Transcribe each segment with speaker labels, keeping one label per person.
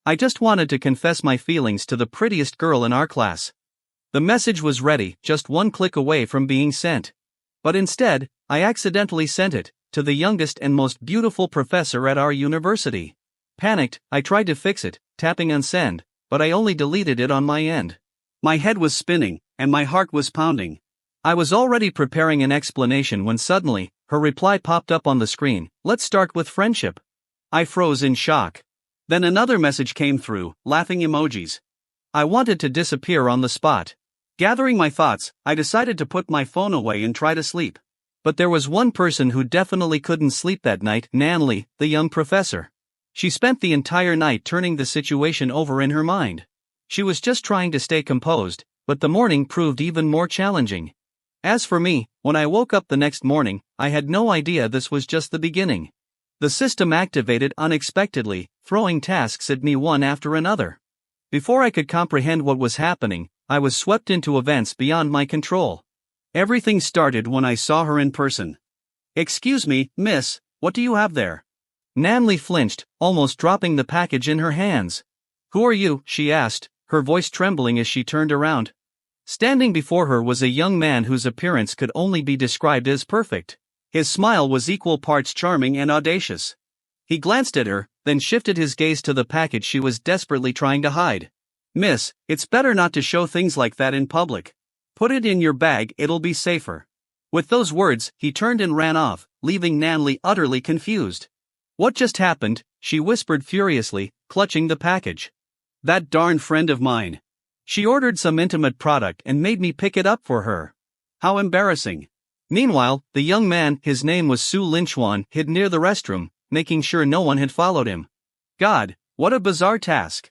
Speaker 1: I just wanted to confess my feelings to the prettiest girl in our class. The message was ready, just one click away from being sent. But instead, I accidentally sent it to the youngest and most beautiful professor at our university. Panicked, I tried to fix it, tapping unsend, but I only deleted it on my end. My head was spinning, and my heart was pounding. I was already preparing an explanation when suddenly, her reply popped up on the screen. Let's start with friendship. I froze in shock. Then another message came through, laughing emojis. I wanted to disappear on the spot. Gathering my thoughts, I decided to put my phone away and try to sleep. But there was one person who definitely couldn't sleep that night, Nany, the young professor. She spent the entire night turning the situation over in her mind. She was just trying to stay composed, but the morning proved even more challenging. As for me, when I woke up the next morning, I had no idea this was just the beginning. The system activated unexpectedly, throwing tasks at me one after another. Before I could comprehend what was happening, I was swept into events beyond my control. Everything started when I saw her in person. "Excuse me, miss, what do you have there?" Nany flinched, almost dropping the package in her hands. "Who are you?" she asked, her voice trembling as she turned around. Standing before her was a young man whose appearance could only be described as perfect. His smile was equal parts charming and audacious. He glanced at her, then shifted his gaze to the package she was desperately trying to hide. "Miss, it's better not to show things like that in public. Put it in your bag, it'll be safer." With those words, he turned and ran off, leaving Nany utterly confused. "What just happened?" she whispered furiously, clutching the package. "That darn friend of mine. She ordered some intimate product and made me pick it up for her. How embarrassing." Meanwhile, the young man, his name was Su Linchuan, hid near the restroom, making sure no one had followed him. God, what a bizarre task.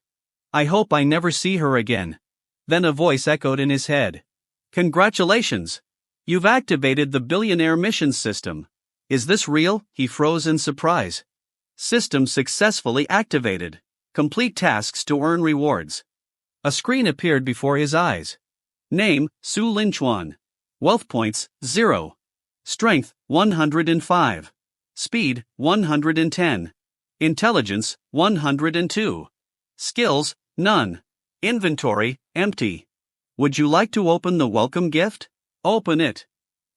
Speaker 1: I hope I never see her again. Then a voice echoed in his head. "Congratulations! You've activated the billionaire mission system. Is this real?" He froze in surprise. "System successfully activated. Complete tasks to earn rewards." A screen appeared before his eyes. Name, Su Linchuan. Wealth points, 0. Strength, 105. Speed, 110. Intelligence, 102. Skills, none. Inventory, empty. Would you like to open the welcome gift? Open it.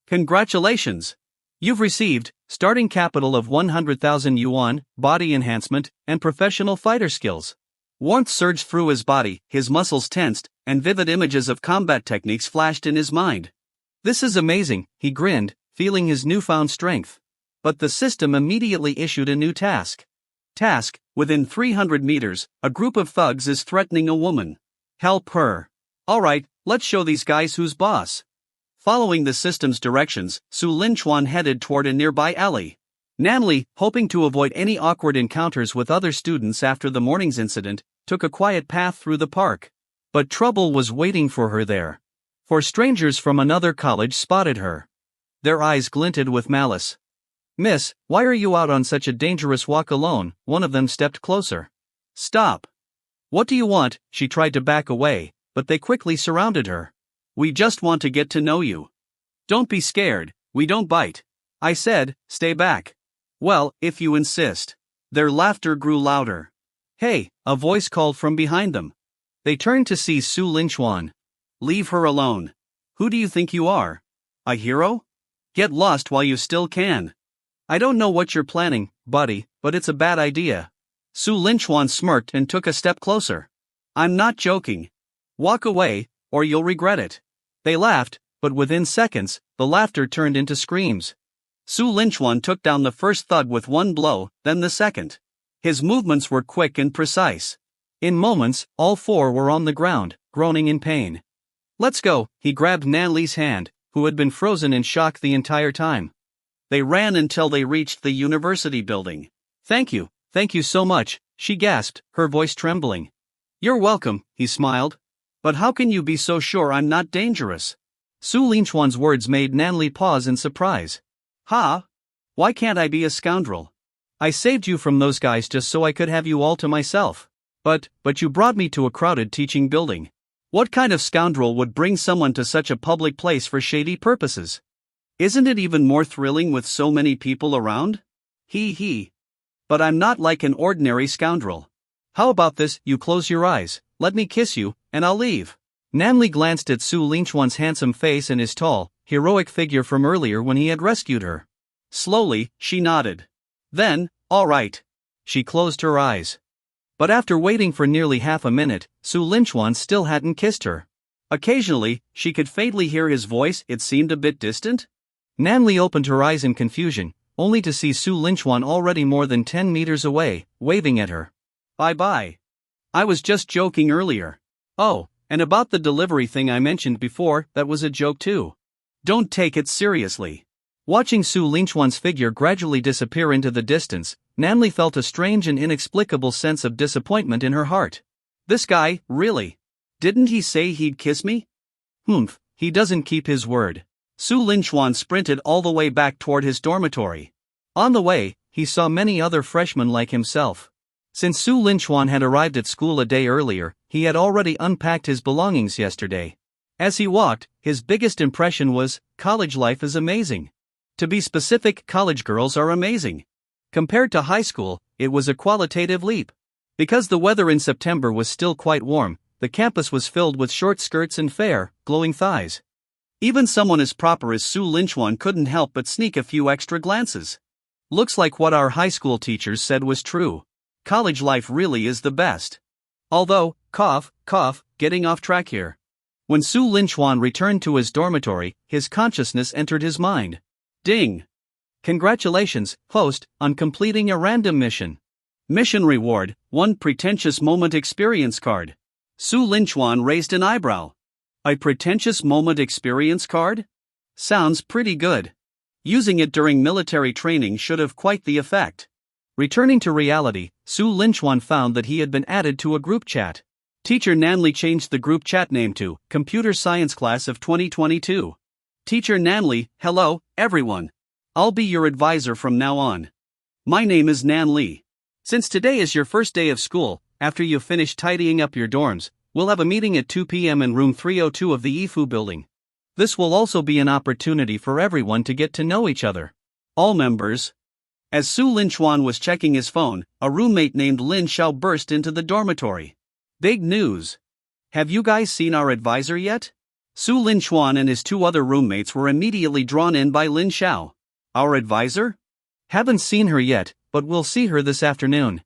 Speaker 1: Congratulations! You've received starting capital of 100,000 yuan, body enhancement, and professional fighter skills. Warmth surged through his body, his muscles tensed, and vivid images of combat techniques flashed in his mind. This is amazing, he grinned, feeling his newfound strength. But the system immediately issued a new task. Task: within 300 meters, a group of thugs is threatening a woman. Help her. Alright, let's show these guys who's boss. Following the system's directions, Su Linchuan headed toward a nearby alley. Nany, hoping to avoid any awkward encounters with other students after the morning's incident, took a quiet path through the park. But trouble was waiting for her there. For strangers from another college spotted her. Their eyes glinted with malice. "Miss, why are you out on such a dangerous walk alone?" One of them stepped closer. "Stop. What do you want?" She tried to back away, but they quickly surrounded her. "We just want to get to know you. Don't be scared, we don't bite." I said, "Stay back." "Well, if you insist." Their laughter grew louder. "Hey," a voice called from behind them. They turned to see Su Linchuan. "Leave her alone. Who do you think you are? A hero? Get lost while you still can." "I don't know what you're planning, buddy, but it's a bad idea." Su Linchuan smirked and took a step closer. "I'm not joking. Walk away, or you'll regret it." They laughed, but within seconds, the laughter turned into screams. Su Linchuan took down the first thug with one blow, then the second. His movements were quick and precise. In moments, all four were on the ground, groaning in pain. "Let's go," he grabbed Nany's hand, who had been frozen in shock the entire time. They ran until they reached the university building. Thank you so much," she gasped, her voice trembling. "You're welcome," he smiled. "But how can you be so sure I'm not dangerous?" Su Linchuan's words made Nany pause in surprise. "Ha? Why can't I be a scoundrel? I saved you from those guys just so I could have you all to myself. But you brought me to a crowded teaching building. What kind of scoundrel would bring someone to such a public place for shady purposes? Isn't it even more thrilling with so many people around? He. But I'm not like an ordinary scoundrel. How about this, you close your eyes, let me kiss you, and I'll leave. Nany glanced at Su Lingquan's handsome face and his tall, heroic figure from earlier when he had rescued her. Slowly, she nodded. Then, all right. She closed her eyes. But after waiting for nearly half a minute, Su Lingquan still hadn't kissed her. Occasionally, she could faintly hear his voice, it seemed a bit distant. Nany opened her eyes in confusion, only to see Su Lingquan already more than 10 meters away, waving at her. Bye-bye. I was just joking earlier. Oh, and about the delivery thing I mentioned before, that was a joke too. Don't take it seriously. Watching Su Lingquan's figure gradually disappear into the distance, Nany felt a strange and inexplicable sense of disappointment in her heart. This guy, really? Didn't he say he'd kiss me? Humph, he doesn't keep his word. Su Lingquan sprinted all the way back toward his dormitory. On the way, he saw many other freshmen like himself. Since Su Lingquan had arrived at school a day earlier, he had already unpacked his belongings yesterday. As he walked, his biggest impression was, college life is amazing. To be specific, college girls are amazing. Compared to high school, it was a qualitative leap. Because the weather in September was still quite warm, the campus was filled with short skirts and fair, glowing thighs. Even someone as proper as Su Lingquan couldn't help but sneak a few extra glances. Looks like what our high school teachers said was true. College life really is the best. Although, cough, getting off track here. When Su Lingquan returned to his dormitory, his consciousness entered his mind. Ding! Congratulations, host, on completing a random mission. Mission reward, 1 pretentious moment experience card. Su Lingquan raised an eyebrow. A pretentious moment experience card? Sounds pretty good. Using it during military training should have quite the effect. Returning to reality, Su Lingquan found that he had been added to a group chat. Teacher Nany changed the group chat name to Computer Science Class of 2022. Teacher Nany, hello, everyone. I'll be your advisor from now on. My name is Nany. Since today is your first day of school, after you've finished tidying up your dorms, we'll have a meeting at 2 p.m. in room 302 of the Ifu building. This will also be an opportunity for everyone to get to know each other. All members. As Su Lingquan was checking his phone, a roommate named Lin Xiao burst into the dormitory. Big news. Have you guys seen our advisor yet? Su Lingquan and his 2 other roommates were immediately drawn in by Lin Xiao. Our advisor? Haven't seen her yet, but we'll see her this afternoon.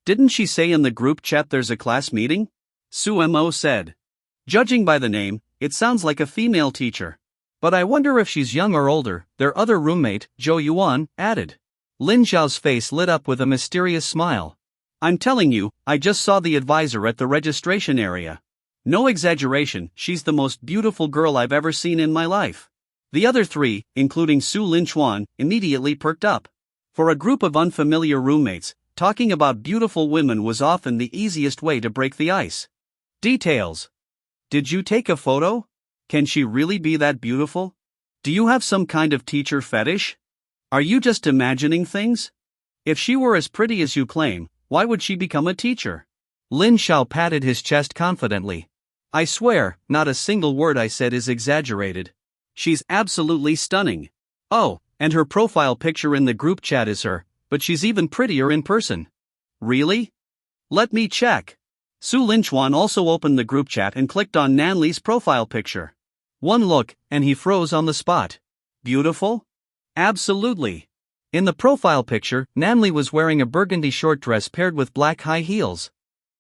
Speaker 1: Didn't she say in the group chat there's a class meeting? Su Mo said. Judging by the name, it sounds like a female teacher. But I wonder if she's young or older, their other roommate, Zhou Yuan, added. Lin Xiao's face lit up with a mysterious smile. I'm telling you, I just saw the advisor at the registration area. No exaggeration, she's the most beautiful girl I've ever seen in my life. The other 3, including Su Lingquan, immediately perked up. For a group of unfamiliar roommates, talking about beautiful women was often the easiest way to break the ice. Details. Did you take a photo? Can she really be that beautiful? Do you have some kind of teacher fetish? Are you just imagining things? If she were as pretty as you claim, why would she become a teacher? Lin Xiao patted his chest confidently. I swear, not a single word I said is exaggerated. She's absolutely stunning. Oh, and her profile picture in the group chat is her, but she's even prettier in person. Really? Let me check. Su Lingquan also opened the group chat and clicked on Nany's profile picture. One look, and he froze on the spot. Beautiful? Absolutely. In the profile picture, Nany was wearing a burgundy short dress paired with black high heels.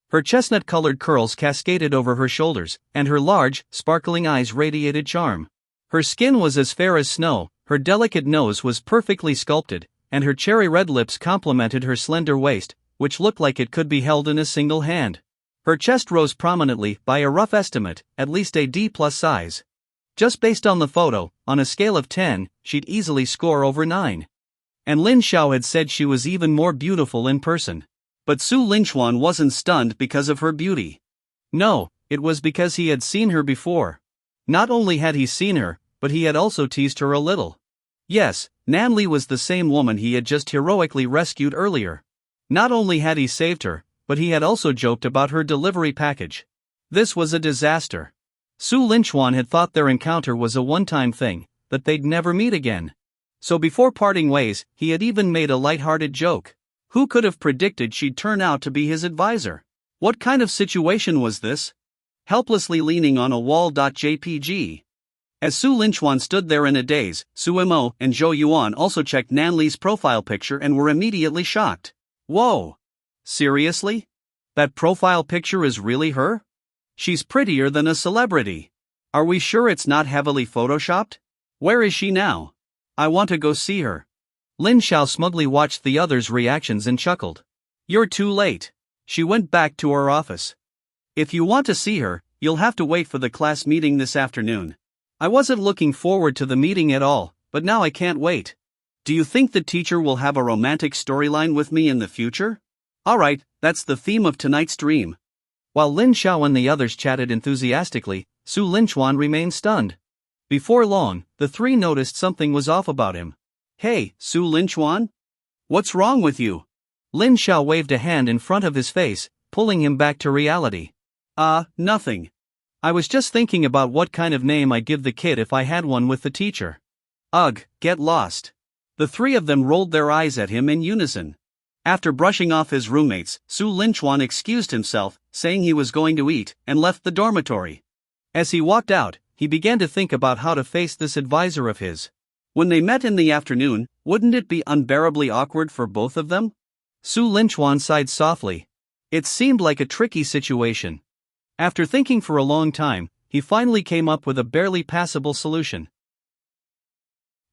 Speaker 1: Her chestnut-colored curls cascaded over her shoulders, and her large, sparkling eyes radiated charm. Her skin was as fair as snow, her delicate nose was perfectly sculpted, and her cherry-red lips complemented her slender waist, which looked like it could be held in a single hand. Her chest rose prominently, by a rough estimate, at least a D+ size. Just based on the photo, on a scale of 10, she'd easily score over 9. And Lin Xiao had said she was even more beautiful in person. But Su Lingquan wasn't stunned because of her beauty. No, it was because he had seen her before. Not only had he seen her, but he had also teased her a little. Yes, Nany was the same woman he had just heroically rescued earlier. Not only had he saved her, but he had also joked about her delivery package. This was a disaster. Su Lingquan had thought their encounter was a one-time thing, that they'd never meet again. So before parting ways, he had even made a light-hearted joke. Who could have predicted she'd turn out to be his advisor? What kind of situation was this? Helplessly leaning on a wall.jpg. As Su Linchuan stood there in a daze, Su Imo and Zhou Yuan also checked Nanli's profile picture and were immediately shocked. Whoa! Seriously? That profile picture is really her? She's prettier than a celebrity. Are we sure it's not heavily photoshopped? Where is she now? I want to go see her. Lin Xiao smugly watched the others' reactions and chuckled. You're too late. She went back to her office. If you want to see her, you'll have to wait for the class meeting this afternoon. I wasn't looking forward to the meeting at all, but now I can't wait. Do you think the teacher will have a romantic storyline with me in the future? Alright, that's the theme of tonight's dream. While Lin Xiao and the others chatted enthusiastically, Su Linchuan remained stunned. Before long, the three noticed something was off about him. Hey, Su Linchuan? What's wrong with you? Lin Xiao waved a hand in front of his face, pulling him back to reality. Nothing. I was just thinking about what kind of name I'd give the kid if I had one with the teacher. Ugh, get lost. The three of them rolled their eyes at him in unison. After brushing off his roommates, Su Linchuan excused himself, saying he was going to eat, and left the dormitory. As he walked out, he began to think about how to face this advisor of his. When they met in the afternoon, wouldn't it be unbearably awkward for both of them? Su Linchuan sighed softly. It seemed like a tricky situation. After thinking for a long time, he finally came up with a barely passable solution.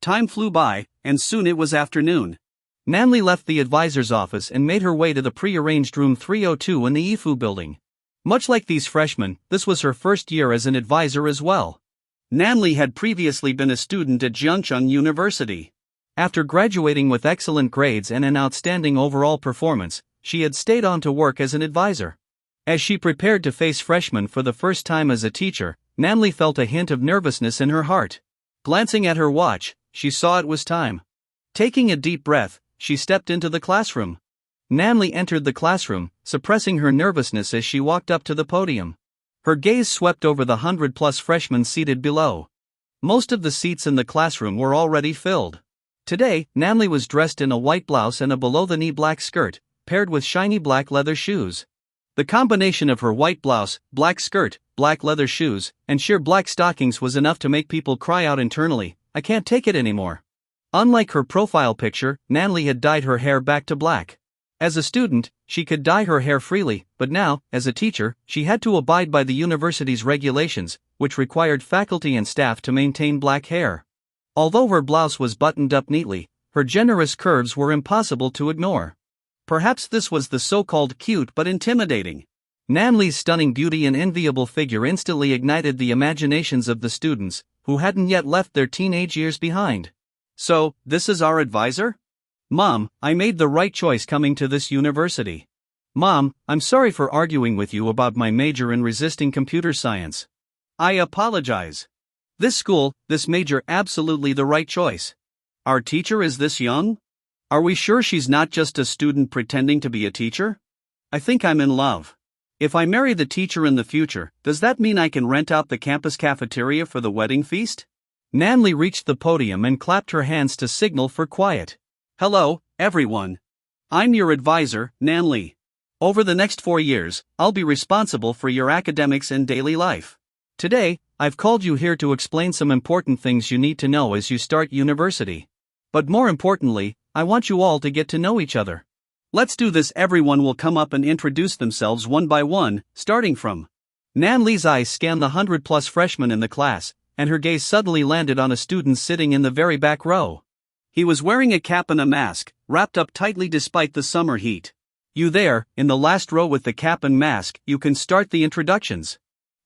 Speaker 1: Time flew by, and soon it was afternoon. Nany left the advisor's office and made her way to the pre-arranged room 302 in the Yifu building. Much like these freshmen, this was her first year as an advisor as well. Nany had previously been a student at Jiangcheng University. After graduating with excellent grades and an outstanding overall performance, she had stayed on to work as an advisor. As she prepared to face freshmen for the first time as a teacher, Nany felt a hint of nervousness in her heart. Glancing at her watch, she saw it was time. Taking a deep breath, she stepped into the classroom. Nany entered the classroom, suppressing her nervousness as she walked up to the podium. Her gaze swept over the 100+ freshmen seated below. Most of the seats in the classroom were already filled. Today, Nany was dressed in a white blouse and a below-the-knee black skirt, paired with shiny black leather shoes. The combination of her white blouse, black skirt, black leather shoes, and sheer black stockings was enough to make people cry out internally, "I can't take it anymore." Unlike her profile picture, Nany had dyed her hair back to black. As a student, she could dye her hair freely, but now, as a teacher, she had to abide by the university's regulations, which required faculty and staff to maintain black hair. Although her blouse was buttoned up neatly, her generous curves were impossible to ignore. Perhaps this was the so-called cute but intimidating. Nany's stunning beauty and enviable figure instantly ignited the imaginations of the students, who hadn't yet left their teenage years behind. So, this is our advisor? Mom, I made the right choice coming to this university. Mom, I'm sorry for arguing with you about my major in resisting computer science. I apologize. This school, this major, absolutely the right choice. Our teacher is this young? Are we sure she's not just a student pretending to be a teacher? I think I'm in love. If I marry the teacher in the future, does that mean I can rent out the campus cafeteria for the wedding feast? Nany reached the podium and clapped her hands to signal for quiet. Hello, everyone. I'm your advisor, Nany. Over the next 4 years, I'll be responsible for your academics and daily life. Today, I've called you here to explain some important things you need to know as you start university. But more importantly, I want you all to get to know each other. Let's do this. Everyone will come up and introduce themselves one by one, starting from. Nany's eyes scanned the 100+ freshmen in the class, and her gaze suddenly landed on a student sitting in the very back row. He was wearing a cap and a mask, wrapped up tightly despite the summer heat. You there, in the last row with the cap and mask, you can start the introductions.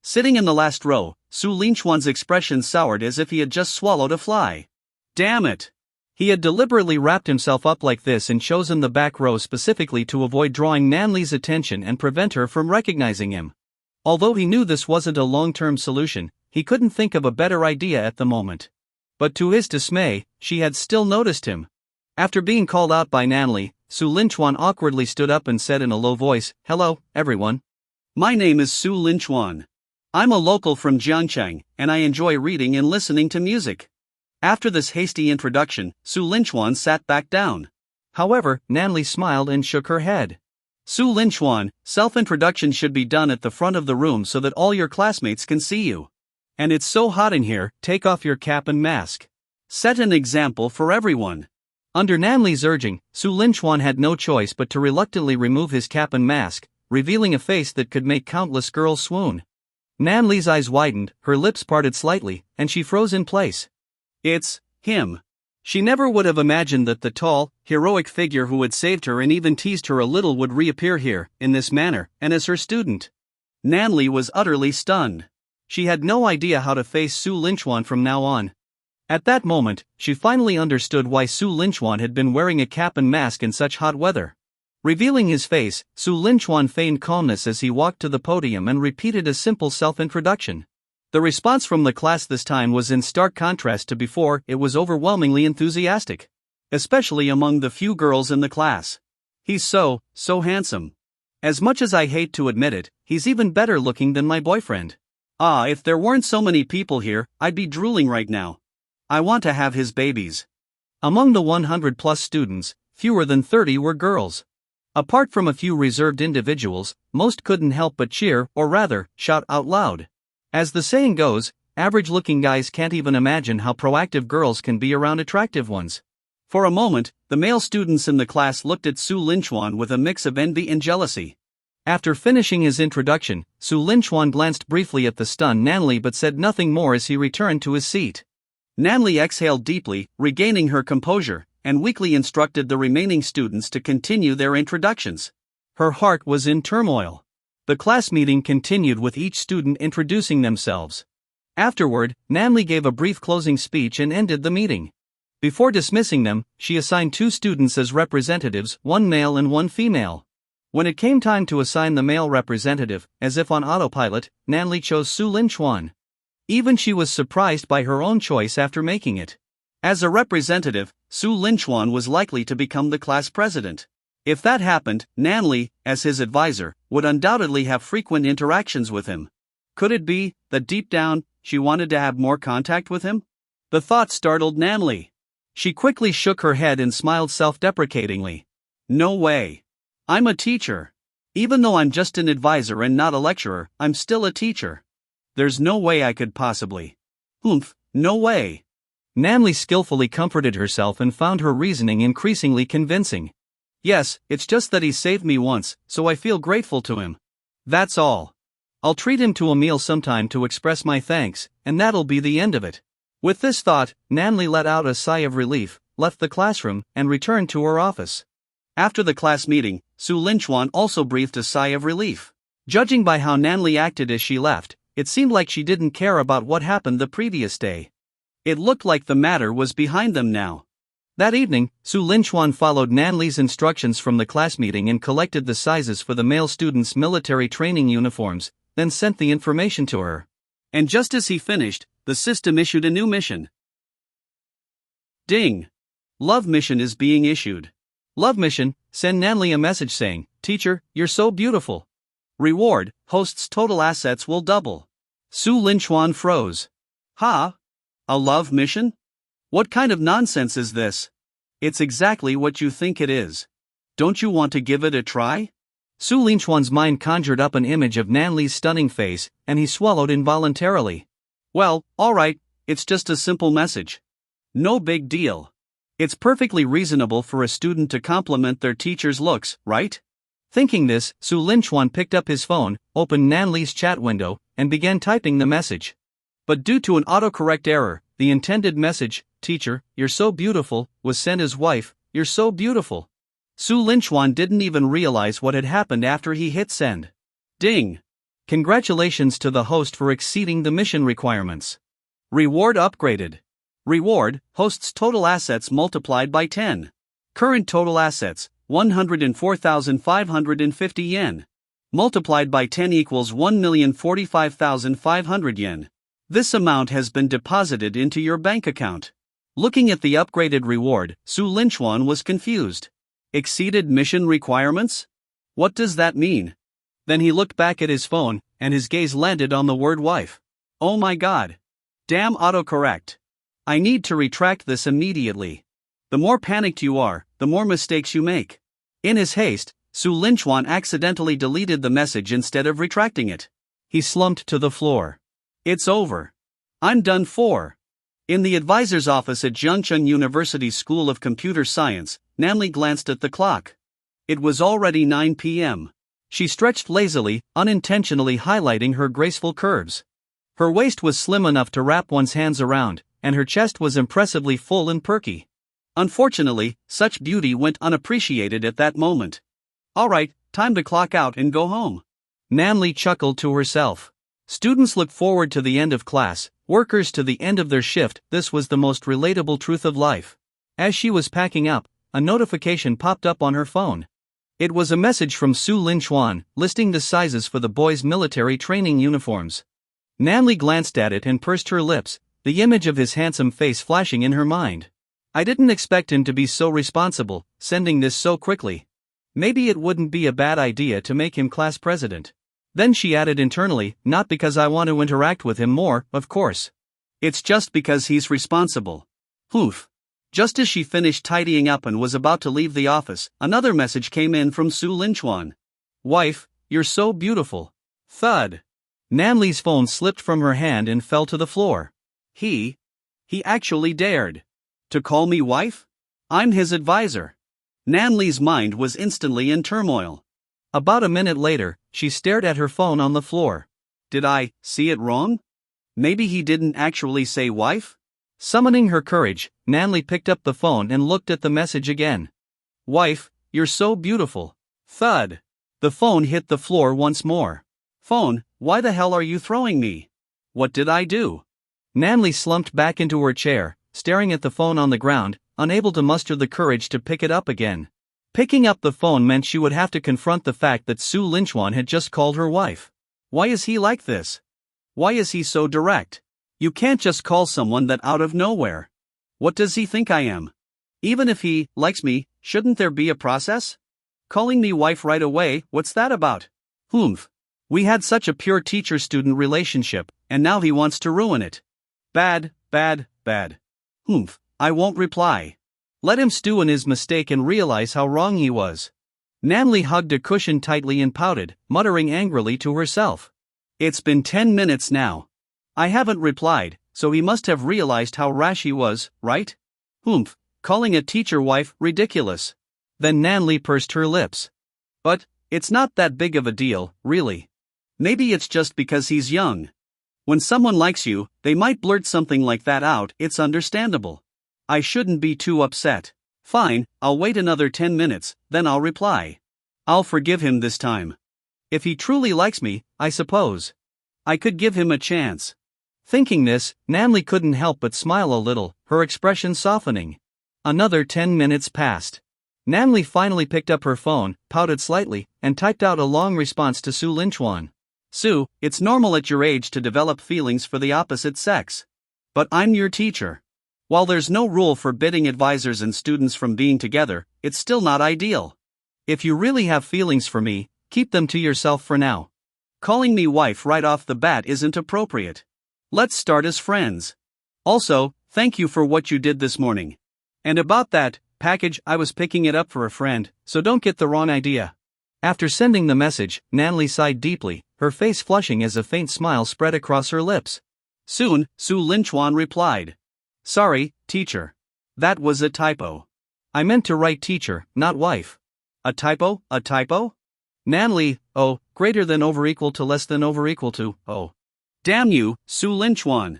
Speaker 1: Sitting in the last row, Su Linchuan's expression soured as if he had just swallowed a fly. Damn it! He had deliberately wrapped himself up like this and chosen the back row specifically to avoid drawing Nany's attention and prevent her from recognizing him. Although he knew this wasn't a long-term solution, he couldn't think of a better idea at the moment. But to his dismay, she had still noticed him. After being called out by Nany, Su Linchuan awkwardly stood up and said in a low voice, "Hello, everyone. My name is Su Linchuan. I'm a local from Jiangcheng, and I enjoy reading and listening to music." After this hasty introduction, Su Linchuan sat back down. However, Nany smiled and shook her head. Su Linchuan, self-introduction should be done at the front of the room so that all your classmates can see you. And it's so hot in here, take off your cap and mask. Set an example for everyone. Under Nany's urging, Su Linchuan had no choice but to reluctantly remove his cap and mask, revealing a face that could make countless girls swoon. Nany's eyes widened, her lips parted slightly, and she froze in place. It's him. She never would have imagined that the tall, heroic figure who had saved her and even teased her a little would reappear here, in this manner, and as her student. Nany was utterly stunned. She had no idea how to face Su Linchuan from now on. At that moment, she finally understood why Su Linchuan had been wearing a cap and mask in such hot weather. Revealing his face, Su Linchuan feigned calmness as he walked to the podium and repeated a simple self-introduction. The response from the class this time was in stark contrast to before. It was overwhelmingly enthusiastic. Especially among the few girls in the class. He's so handsome. As much as I hate to admit it, he's even better looking than my boyfriend. Ah, if there weren't so many people here, I'd be drooling right now. I want to have his babies. Among the 100-plus students, fewer than 30 were girls. Apart from a few reserved individuals, most couldn't help but cheer, or rather, shout out loud. As the saying goes, average-looking guys can't even imagine how proactive girls can be around attractive ones. For a moment, the male students in the class looked at Su Linchuan with a mix of envy and jealousy. After finishing his introduction, Su Linchuan glanced briefly at the stunned Nany but said nothing more as he returned to his seat. Nany exhaled deeply, regaining her composure, and weakly instructed the remaining students to continue their introductions. Her heart was in turmoil. The class meeting continued with each student introducing themselves. Afterward, Nany gave a brief closing speech and ended the meeting. Before dismissing them, she assigned 2 students as representatives, one male and one female. When it came time to assign the male representative, as if on autopilot, Nany chose Su Linchuan. Even she was surprised by her own choice after making it. As a representative, Su Linchuan was likely to become the class president. If that happened, Nany, as his advisor, would undoubtedly have frequent interactions with him. Could it be that deep down, she wanted to have more contact with him? The thought startled Nany. She quickly shook her head and smiled self-deprecatingly. No way. I'm a teacher. Even though I'm just an advisor and not a lecturer, I'm still a teacher. There's no way I could possibly. No way. Nany skillfully comforted herself and found her reasoning increasingly convincing. Yes, it's just that he saved me once, so I feel grateful to him. That's all. I'll treat him to a meal sometime to express my thanks, and that'll be the end of it. With this thought, Nany let out a sigh of relief, left the classroom, and returned to her office. After the class meeting, Su Linchuan also breathed a sigh of relief. Judging by how Nany acted as she left, it seemed like she didn't care about what happened the previous day. It looked like the matter was behind them now. That evening, Su Linchuan followed Nany's instructions from the class meeting and collected the sizes for the male students' military training uniforms, then sent the information to her. And just as he finished, the system issued a new mission. Ding! Love mission is being issued. Love mission, send Nany a message saying, "Teacher, you're so beautiful." Reward, host's total assets will double. Su Linchuan froze. Ha? A love mission? What kind of nonsense is this? It's exactly what you think it is. Don't you want to give it a try? Su Linchuan's mind conjured up an image of Nany's stunning face, and he swallowed involuntarily. Well, alright, it's just a simple message. No big deal. It's perfectly reasonable for a student to compliment their teacher's looks, right? Thinking this, Su Linchuan picked up his phone, opened Nany's chat window, and began typing the message. But due to an autocorrect error, the intended message, "Teacher, you're so beautiful," was sent as "Wife, you're so beautiful." Su Linchuan didn't even realize what had happened after he hit send. Ding! Congratulations to the host for exceeding the mission requirements. Reward upgraded. Reward, host's total assets multiplied by 10. Current total assets, 104,550 yen. Multiplied by 10 equals 1,045,500 yen. This amount has been deposited into your bank account. Looking at the upgraded reward, Su Linchuan was confused. Exceeded mission requirements? What does that mean? Then he looked back at his phone, and his gaze landed on the word wife. Oh my god. Damn autocorrect. I need to retract this immediately. The more panicked you are, the more mistakes you make. In his haste, Su Linchuan accidentally deleted the message instead of retracting it. He slumped to the floor. It's over. I'm done for. In the advisor's office at Jiangcheng University's School of Computer Science, Nany glanced at the clock. It was already 9 p.m. She stretched lazily, unintentionally highlighting her graceful curves. Her waist was slim enough to wrap one's hands around, and her chest was impressively full and perky. Unfortunately, such beauty went unappreciated at that moment. Alright, time to clock out and go home. Nany chuckled to herself. Students look forward to the end of class, workers to the end of their shift. This was the most relatable truth of life. As she was packing up, a notification popped up on her phone. It was a message from Su Linchuan, listing the sizes for the boys' military training uniforms. Nany glanced at it and pursed her lips, the image of his handsome face flashing in her mind. I didn't expect him to be so responsible, sending this so quickly. Maybe it wouldn't be a bad idea to make him class president. Then she added internally, not because I want to interact with him more, of course. It's just because he's responsible. Oof. Just as she finished tidying up and was about to leave the office, another message came in from Su Linchuan. Wife, you're so beautiful. Thud. Nany's phone slipped from her hand and fell to the floor. He actually dared to call me wife? I'm his advisor. Nany's mind was instantly in turmoil. About a minute later, she stared at her phone on the floor. Did I see it wrong? Maybe he didn't actually say wife? Summoning her courage, Nany picked up the phone and looked at the message again. Wife, you're so beautiful. Thud. The phone hit the floor once more. Phone, why the hell are you throwing me? What did I do? Nany slumped back into her chair, staring at the phone on the ground, unable to muster the courage to pick it up again. Picking up the phone meant she would have to confront the fact that Su Linchuan had just called her wife. Why is he like this? Why is he so direct? You can't just call someone that out of nowhere. What does he think I am? Even if he likes me, shouldn't there be a process? Calling me wife right away, what's that about? Humph. We had such a pure teacher-student relationship, and now he wants to ruin it. Bad, bad, bad. Humph. I won't reply. Let him stew in his mistake and realize how wrong he was. Nany hugged a cushion tightly and pouted, muttering angrily to herself. It's been 10 minutes now. I haven't replied, so he must have realized how rash he was, right? Humph, calling a teacher wife ridiculous. Then Nany pursed her lips. But, it's not that big of a deal, really. Maybe it's just because he's young. When someone likes you, they might blurt something like that out. It's understandable. I shouldn't be too upset. Fine, I'll wait another 10 minutes, then I'll reply. I'll forgive him this time. If he truly likes me, I suppose I could give him a chance. Thinking this, Nany couldn't help but smile a little, her expression softening. Another 10 minutes passed. Nany finally picked up her phone, pouted slightly, and typed out a long response to Su Linchuan. Su, it's normal at your age to develop feelings for the opposite sex. But I'm your teacher. While there's no rule forbidding advisors and students from being together, it's still not ideal. If you really have feelings for me, keep them to yourself for now. Calling me wife right off the bat isn't appropriate. Let's start as friends. Also, thank you for what you did this morning. And about that package, I was picking it up for a friend, so don't get the wrong idea. After sending the message, Nany sighed deeply, her face flushing as a faint smile spread across her lips. Soon, Su Linchuan replied. Sorry, teacher. That was a typo. I meant to write teacher, not wife. A typo? A typo? Nany, oh, greater than over equal to less than over equal to, oh. Damn you, Su Linchuan.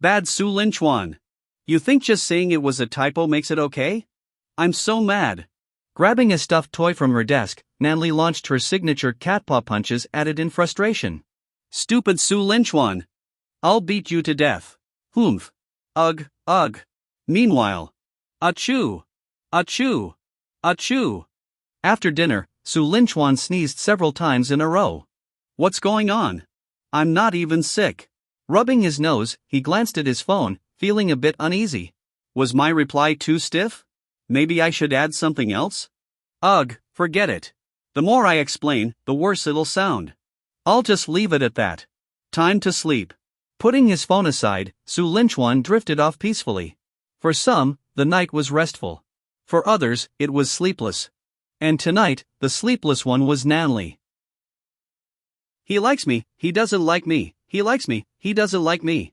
Speaker 1: Bad Su Linchuan. You think just saying it was a typo makes it okay? I'm so mad. Grabbing a stuffed toy from her desk, Nany launched her signature cat paw punches at it in frustration. Stupid Su Linchuan. I'll beat you to death. Humph. Ugh, ugh. Meanwhile. Achoo. Achoo. Achoo. After dinner, Su Linchuan sneezed several times in a row. What's going on? I'm not even sick. Rubbing his nose, he glanced at his phone, feeling a bit uneasy. Was my reply too stiff? Maybe I should add something else? Ugh, forget it. The more I explain, the worse it'll sound. I'll just leave it at that. Time to sleep. Putting his phone aside, Su Linchuan drifted off peacefully. For some, the night was restful. For others, it was sleepless. And tonight, the sleepless one was Nany. He likes me, he doesn't like me, he likes me, he doesn't like me.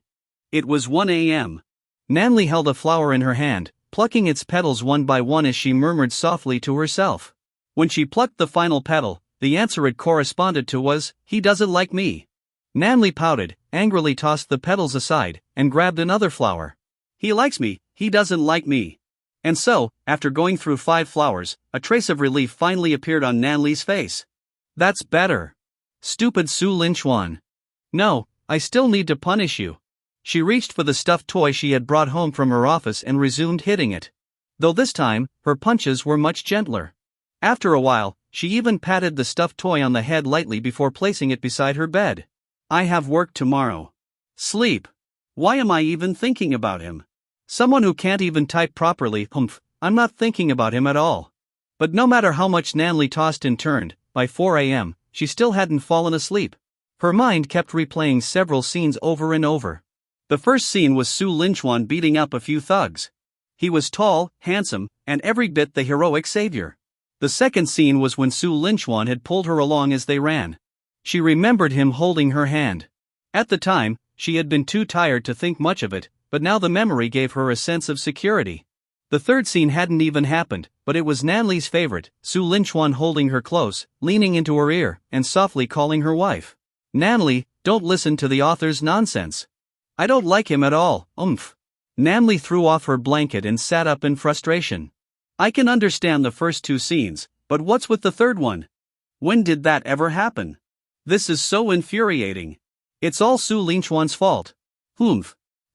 Speaker 1: It was 1 a.m. Nany held a flower in her hand, plucking its petals one by one as she murmured softly to herself. When she plucked the final petal, the answer it corresponded to was, he doesn't like me. Nany pouted, angrily tossed the petals aside, and grabbed another flower. He likes me, he doesn't like me. And so, after going through 5 flowers, a trace of relief finally appeared on Nany's face. That's better. Stupid Su Linchuan. No, I still need to punish you. She reached for the stuffed toy she had brought home from her office and resumed hitting it. Though this time, her punches were much gentler. After a while, she even patted the stuffed toy on the head lightly before placing it beside her bed. I have work tomorrow. Sleep. Why am I even thinking about him? Someone who can't even type properly, I'm not thinking about him at all. But no matter how much Nany tossed and turned, by 4 a.m., she still hadn't fallen asleep. Her mind kept replaying several scenes over and over. The first scene was Su Linchuan beating up a few thugs. He was tall, handsome, and every bit the heroic savior. The second scene was when Su Linchuan had pulled her along as they ran. She remembered him holding her hand. At the time, she had been too tired to think much of it, but now the memory gave her a sense of security. The third scene hadn't even happened, but it was Nany's favorite, Su Linchuan holding her close, leaning into her ear, and softly calling her wife. Nany, don't listen to the author's nonsense. I don't like him at all, Nany threw off her blanket and sat up in frustration. I can understand the first 2 scenes, but what's with the third one? When did that ever happen? This is so infuriating. It's all Su Linchuan's fault.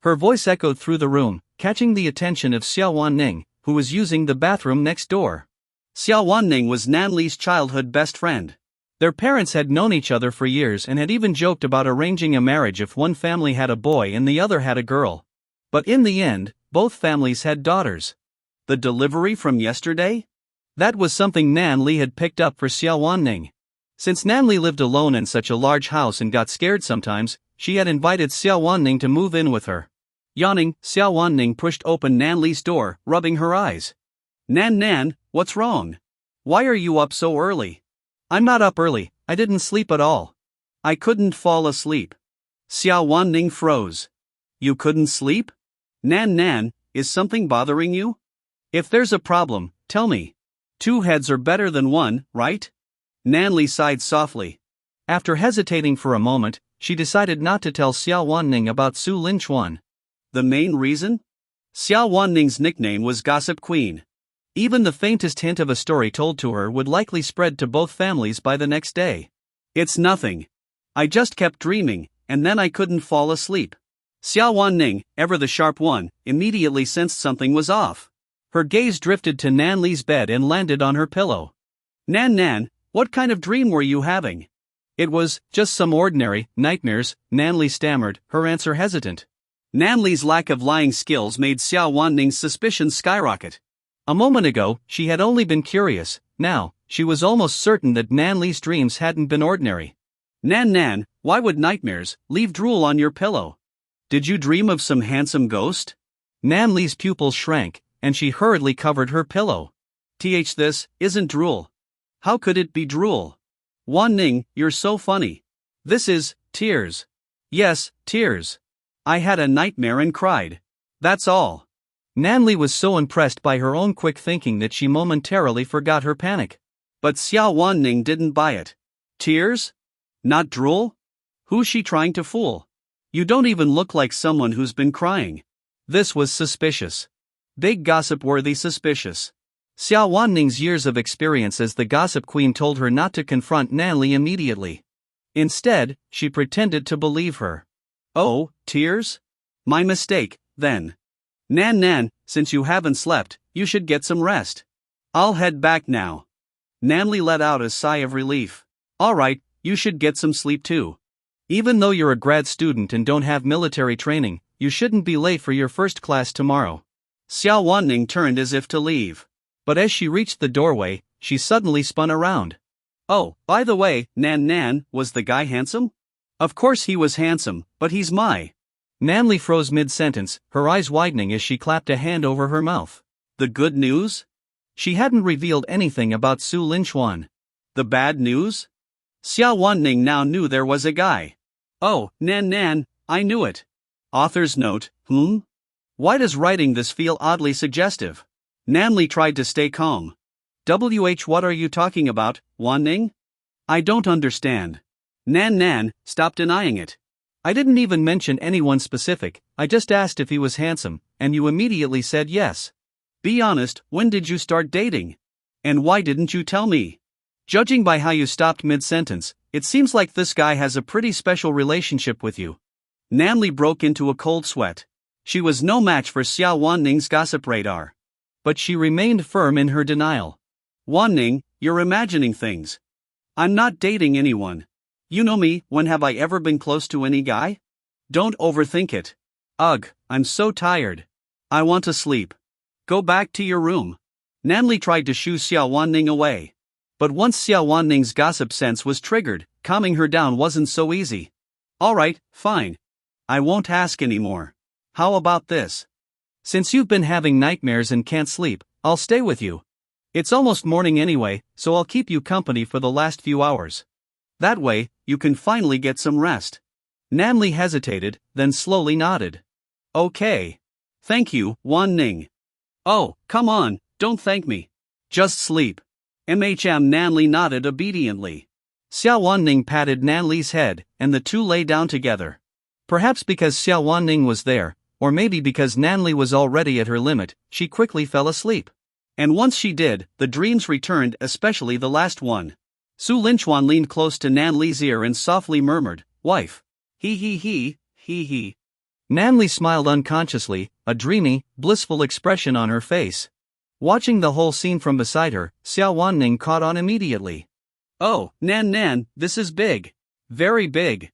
Speaker 1: Her voice echoed through the room, catching the attention of Xiao Wanning, who was using the bathroom next door. Xiao Wanning was Nany's childhood best friend. Their parents had known each other for years and had even joked about arranging a marriage if one family had a boy and the other had a girl. But in the end, both families had daughters. The delivery from yesterday? That was something Nany had picked up for Xiao Wanning. Since Nany lived alone in such a large house and got scared sometimes, she had invited Xiao Wanning to move in with her. Yawning, Xiao Wanning pushed open Nany's door, rubbing her eyes. Nan, what's wrong? Why are you up so early? I'm not up early, I didn't sleep at all. I couldn't fall asleep. Xiao Wanning froze. You couldn't sleep? Nan, is something bothering you? If there's a problem, tell me. 2 heads are better than 1, right? Nany sighed softly. After hesitating for a moment, she decided not to tell Xiao Wanning about Su Linchuan. The main reason? Xiao Wanning's nickname was Gossip Queen. Even the faintest hint of a story told to her would likely spread to both families by the next day. It's nothing. I just kept dreaming, and then I couldn't fall asleep. Xiao Wanning, ever the sharp one, immediately sensed something was off. Her gaze drifted to Nany's bed and landed on her pillow. Nan, what kind of dream were you having? It was just some ordinary nightmares, Nany stammered, her answer hesitant. Nany's lack of lying skills made Xiao Wanning's suspicions skyrocket. A moment ago, she had only been curious. Now, she was almost certain that Nany's dreams hadn't been ordinary. Nan, why would nightmares leave drool on your pillow? Did you dream of some handsome ghost? Nany's pupils shrank, and she hurriedly covered her pillow. This isn't drool. How could it be drool? Wanning, you're so funny. This is tears. Yes, tears. I had a nightmare and cried. That's all. Nany was so impressed by her own quick thinking that she momentarily forgot her panic. But Xiao Wanning didn't buy it. Tears? Not drool? Who's she trying to fool? You don't even look like someone who's been crying. This was suspicious. Big gossip-worthy suspicious. Xiao Wanning's years of experience as the gossip queen told her not to confront Nany immediately. Instead, she pretended to believe her. Oh, tears? My mistake, then. Nan, since you haven't slept, you should get some rest. I'll head back now. Nany let out a sigh of relief. Alright, you should get some sleep too. Even though you're a grad student and don't have military training, you shouldn't be late for your first class tomorrow. Xiao Wanning turned as if to leave. But as she reached the doorway, she suddenly spun around. Oh, by the way, Nan, was the guy handsome? Of course he was handsome, but he's my. Nany froze mid-sentence, her eyes widening as she clapped a hand over her mouth. The good news? She hadn't revealed anything about Su Linchuan. The bad news? Xiao Wanning now knew there was a guy. Oh, Nan, I knew it. Author's note, Why does writing this feel oddly suggestive? Nany tried to stay calm. What are you talking about, Wanning? I don't understand. Nan, stop denying it. I didn't even mention anyone specific, I just asked if he was handsome, and you immediately said yes. Be honest, when did you start dating? And why didn't you tell me? Judging by how you stopped mid-sentence, it seems like this guy has a pretty special relationship with you. Nany broke into a cold sweat. She was no match for Xiao Wanning's gossip radar. But she remained firm in her denial. Wanning, you're imagining things. I'm not dating anyone. You know me, when have I ever been close to any guy? Don't overthink it. Ugh, I'm so tired. I want to sleep. Go back to your room. Nany tried to shoo Xiao Wanning away. But once Xiao Wanning's gossip sense was triggered, calming her down wasn't so easy. Alright, fine. I won't ask anymore. How about this? Since you've been having nightmares and can't sleep, I'll stay with you. It's almost morning anyway, so I'll keep you company for the last few hours. That way, you can finally get some rest. Nany hesitated, then slowly nodded. Okay. Thank you, Wanning. Oh, come on, don't thank me. Just sleep. Nany nodded obediently. Xiao Wanning patted Nanli's head, and the two lay down together. Perhaps because Xiao Wanning was there, or maybe because Nany was already at her limit, she quickly fell asleep. And once she did, the dreams returned, especially the last one. Su Linchuan leaned close to Nanli's ear and softly murmured, "Wife." He. Nany smiled unconsciously, a dreamy, blissful expression on her face. Watching the whole scene from beside her, Xiao Wanning caught on immediately. Oh, Nan, this is big. Very big.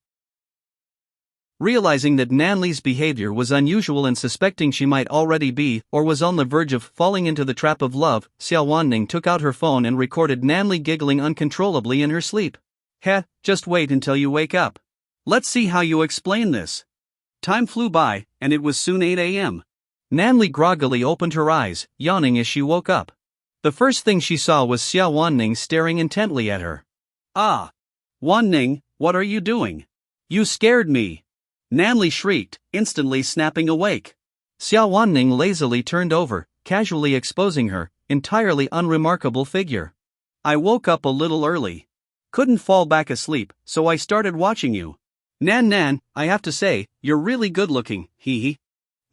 Speaker 1: Realizing that Nanli's behavior was unusual and suspecting she might already be, or was on the verge of, falling into the trap of love, Xiao Wanning took out her phone and recorded Nany giggling uncontrollably in her sleep. Heh, just wait until you wake up. Let's see how you explain this. Time flew by, and it was soon 8 a.m. Nany groggily opened her eyes, yawning as she woke up. The first thing she saw was Xiao Wanning staring intently at her. Ah! Wanning, what are you doing? You scared me! Nany shrieked, instantly snapping awake. Xiao Wanning lazily turned over, casually exposing her entirely unremarkable figure. I woke up a little early. Couldn't fall back asleep, so I started watching you. Nan, I have to say, you're really good looking, hee.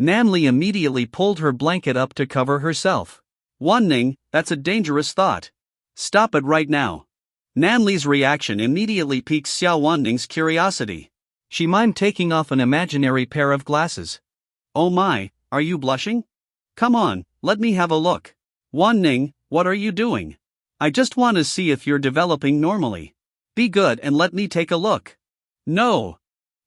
Speaker 1: Nany immediately pulled her blanket up to cover herself. Wanning, that's a dangerous thought. Stop it right now. Nanli's reaction immediately piqued Xiao Wanning's curiosity. She mimed taking off an imaginary pair of glasses. Oh my, are you blushing? Come on, let me have a look. Wanning, what are you doing? I just want to see if you're developing normally. Be good and let me take a look. No.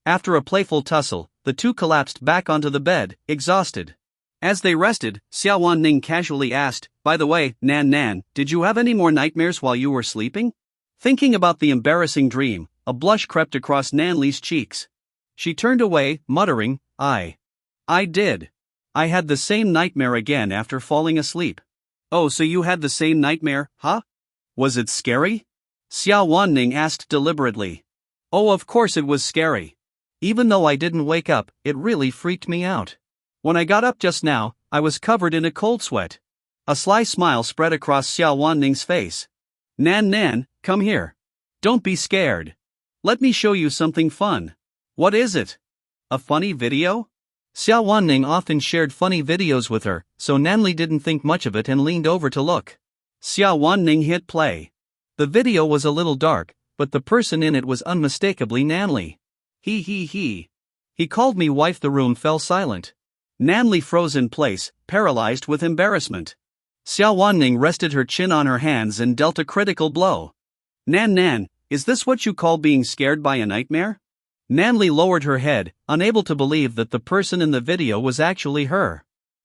Speaker 1: After a playful tussle, the two collapsed back onto the bed, exhausted. As they rested, Xiao Wanning casually asked, by the way, Nan, did you have any more nightmares while you were sleeping? Thinking about the embarrassing dream, a blush crept across Nanli's cheeks. She turned away, muttering, I did. I had the same nightmare again after falling asleep. Oh, so you had the same nightmare, huh? Was it scary? Xiao Wanning asked deliberately. Oh, of course it was scary. Even though I didn't wake up, it really freaked me out. When I got up just now, I was covered in a cold sweat. A sly smile spread across Xiao Wanning's face. Nan, come here. Don't be scared. Let me show you something fun. What is it? A funny video? Xiao Wanning often shared funny videos with her, so Nany didn't think much of it and leaned over to look. Xiao Wanning hit play. The video was a little dark, but the person in it was unmistakably Nany. He. He called me wife. The room fell silent. Nany froze in place, paralyzed with embarrassment. Xiao Wanning rested her chin on her hands and dealt a critical blow. Nan, is this what you call being scared by a nightmare? Nany lowered her head, unable to believe that the person in the video was actually her.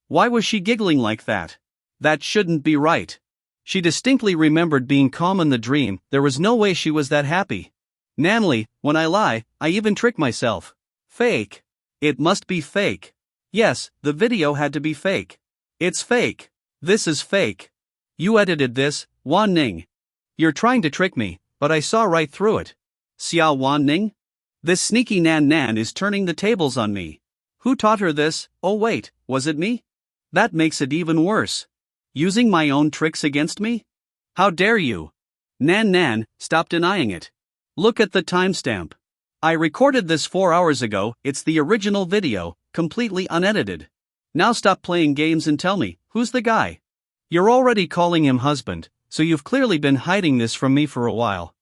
Speaker 1: Why was she giggling like that? That shouldn't be right. She distinctly remembered being calm in the dream. There was no way she was that happy. Nany, when I lie, I even trick myself. Fake. It must be fake. Yes, the video had to be fake. It's fake. This is fake. You edited this, Wan Ning. You're trying to trick me, but I saw right through it. Xiao Wan Ning? This sneaky Nan is turning the tables on me. Who taught her this? Oh wait, was it me? That makes it even worse. Using my own tricks against me? How dare you? Nan, stop denying it. Look at the timestamp. I recorded this 4 hours ago, it's the original video, completely unedited. Now stop playing games and tell me, who's the guy? You're already calling him husband, so you've clearly been hiding this from me for a while.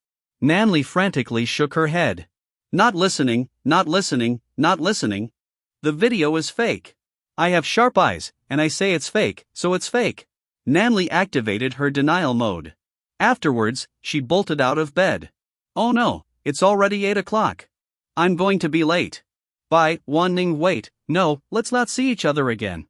Speaker 1: Nany frantically shook her head. Not listening. The video is fake. I have sharp eyes, and I say it's fake, so it's fake. Nany activated her denial mode. Afterwards, she bolted out of bed. Oh no, it's already 8 o'clock. I'm going to be late. Bye, Wan Ning. Wait, no, let's not see each other again.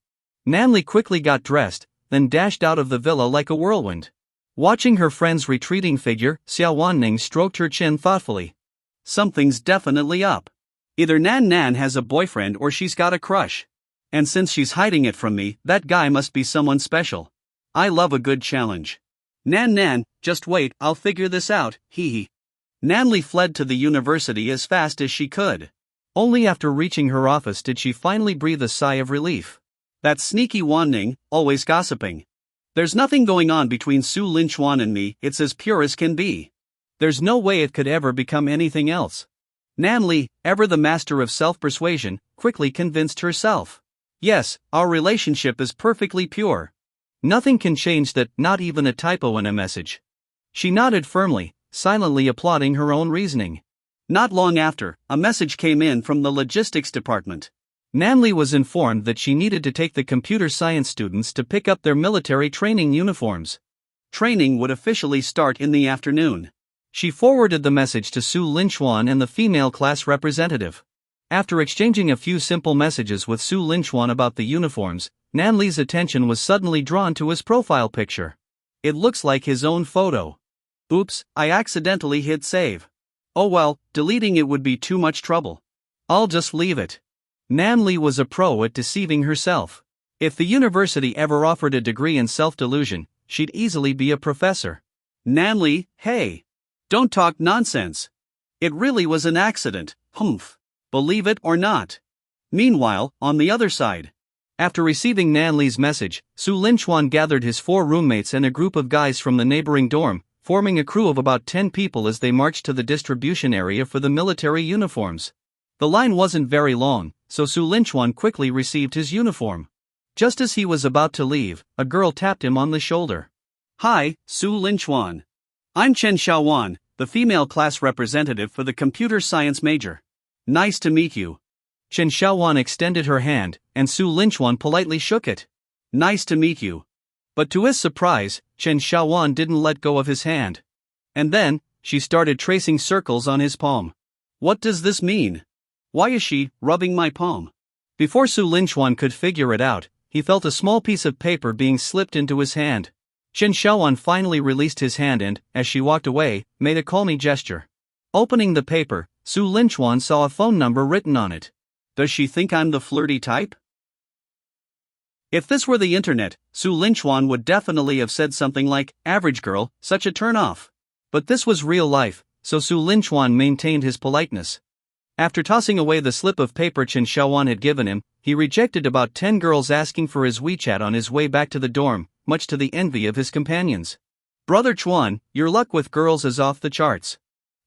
Speaker 1: Nany quickly got dressed, then dashed out of the villa like a whirlwind. Watching her friend's retreating figure, Xiao Wan Ning stroked her chin thoughtfully. Something's definitely up. Either Nan has a boyfriend or she's got a crush. And since she's hiding it from me, that guy must be someone special. I love a good challenge. Nan, just wait, I'll figure this out, hee. Nany fled to the university as fast as she could. Only after reaching her office did she finally breathe a sigh of relief. That sneaky Wan Ning, always gossiping. There's nothing going on between Su Linchuan and me, it's as pure as can be. There's no way it could ever become anything else. Nany, ever the master of self-persuasion, quickly convinced herself. Yes, our relationship is perfectly pure. Nothing can change that, not even a typo in a message. She nodded firmly, silently applauding her own reasoning. Not long after, a message came in from the logistics department. Nany was informed that she needed to take the computer science students to pick up their military training uniforms. Training would officially start in the afternoon. She forwarded the message to Su Linchuan and the female class representative. After exchanging a few simple messages with Su Linchuan about the uniforms, Nany's attention was suddenly drawn to his profile picture. It looks like his own photo. Oops, I accidentally hit save. Oh well, deleting it would be too much trouble. I'll just leave it. Nany was a pro at deceiving herself. If the university ever offered a degree in self-delusion, she'd easily be a professor. Nany, hey! Don't talk nonsense. It really was an accident, humph. Believe it or not. Meanwhile, on the other side. After receiving Nany's message, Su Linchuan gathered his 4 roommates and a group of guys from the neighboring dorm, forming a crew of about 10 people as they marched to the distribution area for the military uniforms. The line wasn't very long, so Su Linchuan quickly received his uniform. Just as he was about to leave, a girl tapped him on the shoulder. Hi, Su Linchuan. I'm Chen Xiaowan, the female class representative for the computer science major. Nice to meet you. Chen Xiaowan extended her hand, and Su Linchuan politely shook it. Nice to meet you. But to his surprise, Chen Xiaowan didn't let go of his hand. And then, she started tracing circles on his palm. What does this mean? Why is she rubbing my palm? Before Su Linchuan could figure it out, he felt a small piece of paper being slipped into his hand. Chen Xiaowan finally released his hand and, as she walked away, made a call me gesture. Opening the paper, Su Linchuan saw a phone number written on it. Does she think I'm the flirty type? If this were the internet, Su Linchuan would definitely have said something like, average girl, such a turn-off. But this was real life, so Su Linchuan maintained his politeness. After tossing away the slip of paper Chen Xiaowan had given him, he rejected about 10 girls asking for his WeChat on his way back to the dorm, much to the envy of his companions. Brother Chuan, your luck with girls is off the charts.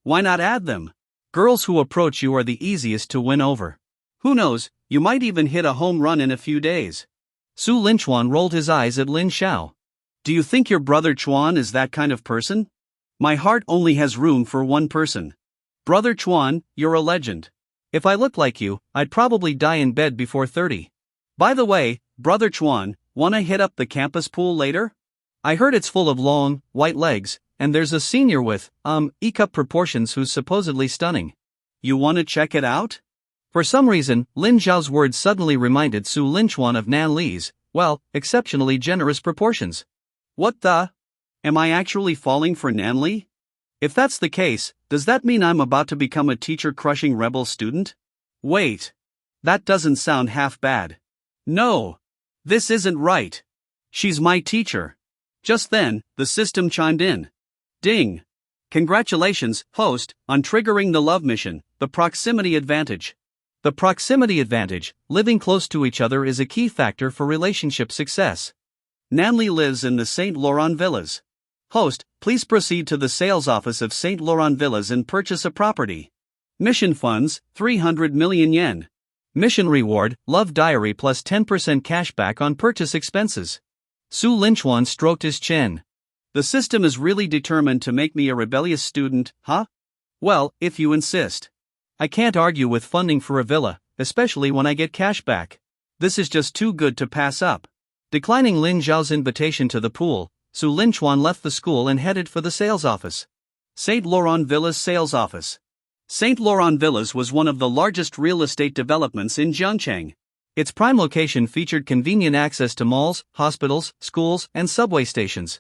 Speaker 1: Why not add them? Girls who approach you are the easiest to win over. Who knows, you might even hit a home run in a few days. Su Linchuan rolled his eyes at Lin Xiao. Do you think your brother Chuan is that kind of person? My heart only has room for one person. Brother Chuan, you're a legend. If I looked like you, I'd probably die in bed before 30. By the way, Brother Chuan, wanna hit up the campus pool later? I heard it's full of long, white legs, and there's a senior with, E-cup proportions who's supposedly stunning. You wanna check it out? For some reason, Lin Xiao's words suddenly reminded Su Linchuan of Nany's, well, exceptionally generous proportions. What the? Am I actually falling for Nany? If that's the case, does that mean I'm about to become a teacher-crushing rebel student? Wait. That doesn't sound half bad. No. This isn't right. She's my teacher. Just then, the system chimed in. Ding! Congratulations, host, on triggering the love mission, the proximity advantage. The proximity advantage, living close to each other, is a key factor for relationship success. Nany lives in the St. Laurent Villas. Host, please proceed to the sales office of St. Laurent Villas and purchase a property. Mission funds, 300 million yen. Mission reward, love diary plus 10% cashback on purchase expenses. Su Linchuan stroked his chin. The system is really determined to make me a rebellious student, huh? Well, if you insist. I can't argue with funding for a villa, especially when I get cash back. This is just too good to pass up. Declining Lin Zhao's invitation to the pool, Su Linchuan left the school and headed for the sales office. St. Laurent Villas sales office. St. Laurent Villas was one of the largest real estate developments in Zhangcheng. Its prime location featured convenient access to malls, hospitals, schools, and subway stations.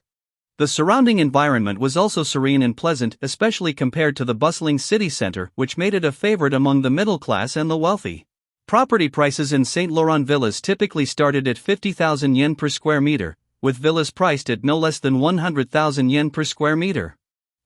Speaker 1: The surrounding environment was also serene and pleasant, especially compared to the bustling city center, which made it a favorite among the middle class and the wealthy. Property prices in St. Laurent Villas typically started at 50,000 yen per square meter, with villas priced at no less than 100,000 yen per square meter.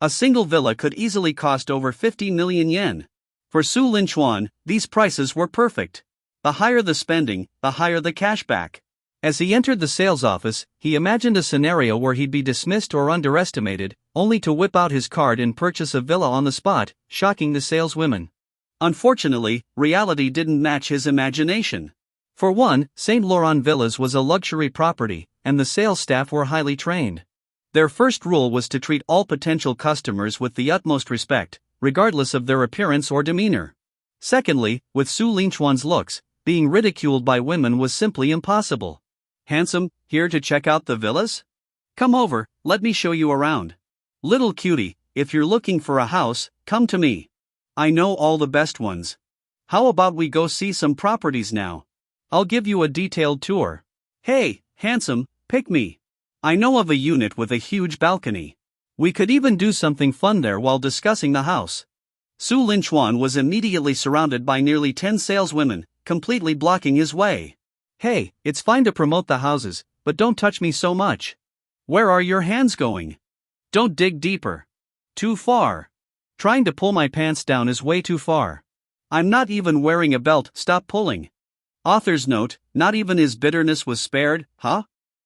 Speaker 1: A single villa could easily cost over 50 million yen. For Su Linchuan, these prices were perfect. The higher the spending, the higher the cashback. As he entered the sales office, he imagined a scenario where he'd be dismissed or underestimated, only to whip out his card and purchase a villa on the spot, shocking the saleswomen. Unfortunately, reality didn't match his imagination. For one, St. Laurent Villas was a luxury property, and the sales staff were highly trained. Their first rule was to treat all potential customers with the utmost respect, regardless of their appearance or demeanor. Secondly, with Su Linchuan's looks, being ridiculed by women was simply impossible. Handsome, here to check out the villas? Come over, let me show you around. Little cutie, if you're looking for a house, come to me. I know all the best ones. How about we go see some properties now? I'll give you a detailed tour. Hey, handsome, pick me. I know of a unit with a huge balcony. We could even do something fun there while discussing the house. Su Linchuan was immediately surrounded by nearly 10 saleswomen, completely blocking his way. Hey, it's fine to promote the houses, but don't touch me so much. Where are your hands going? Don't dig deeper. Too far. Trying to pull my pants down is way too far. I'm not even wearing a belt, stop pulling. Author's note, not even his bitterness was spared, huh?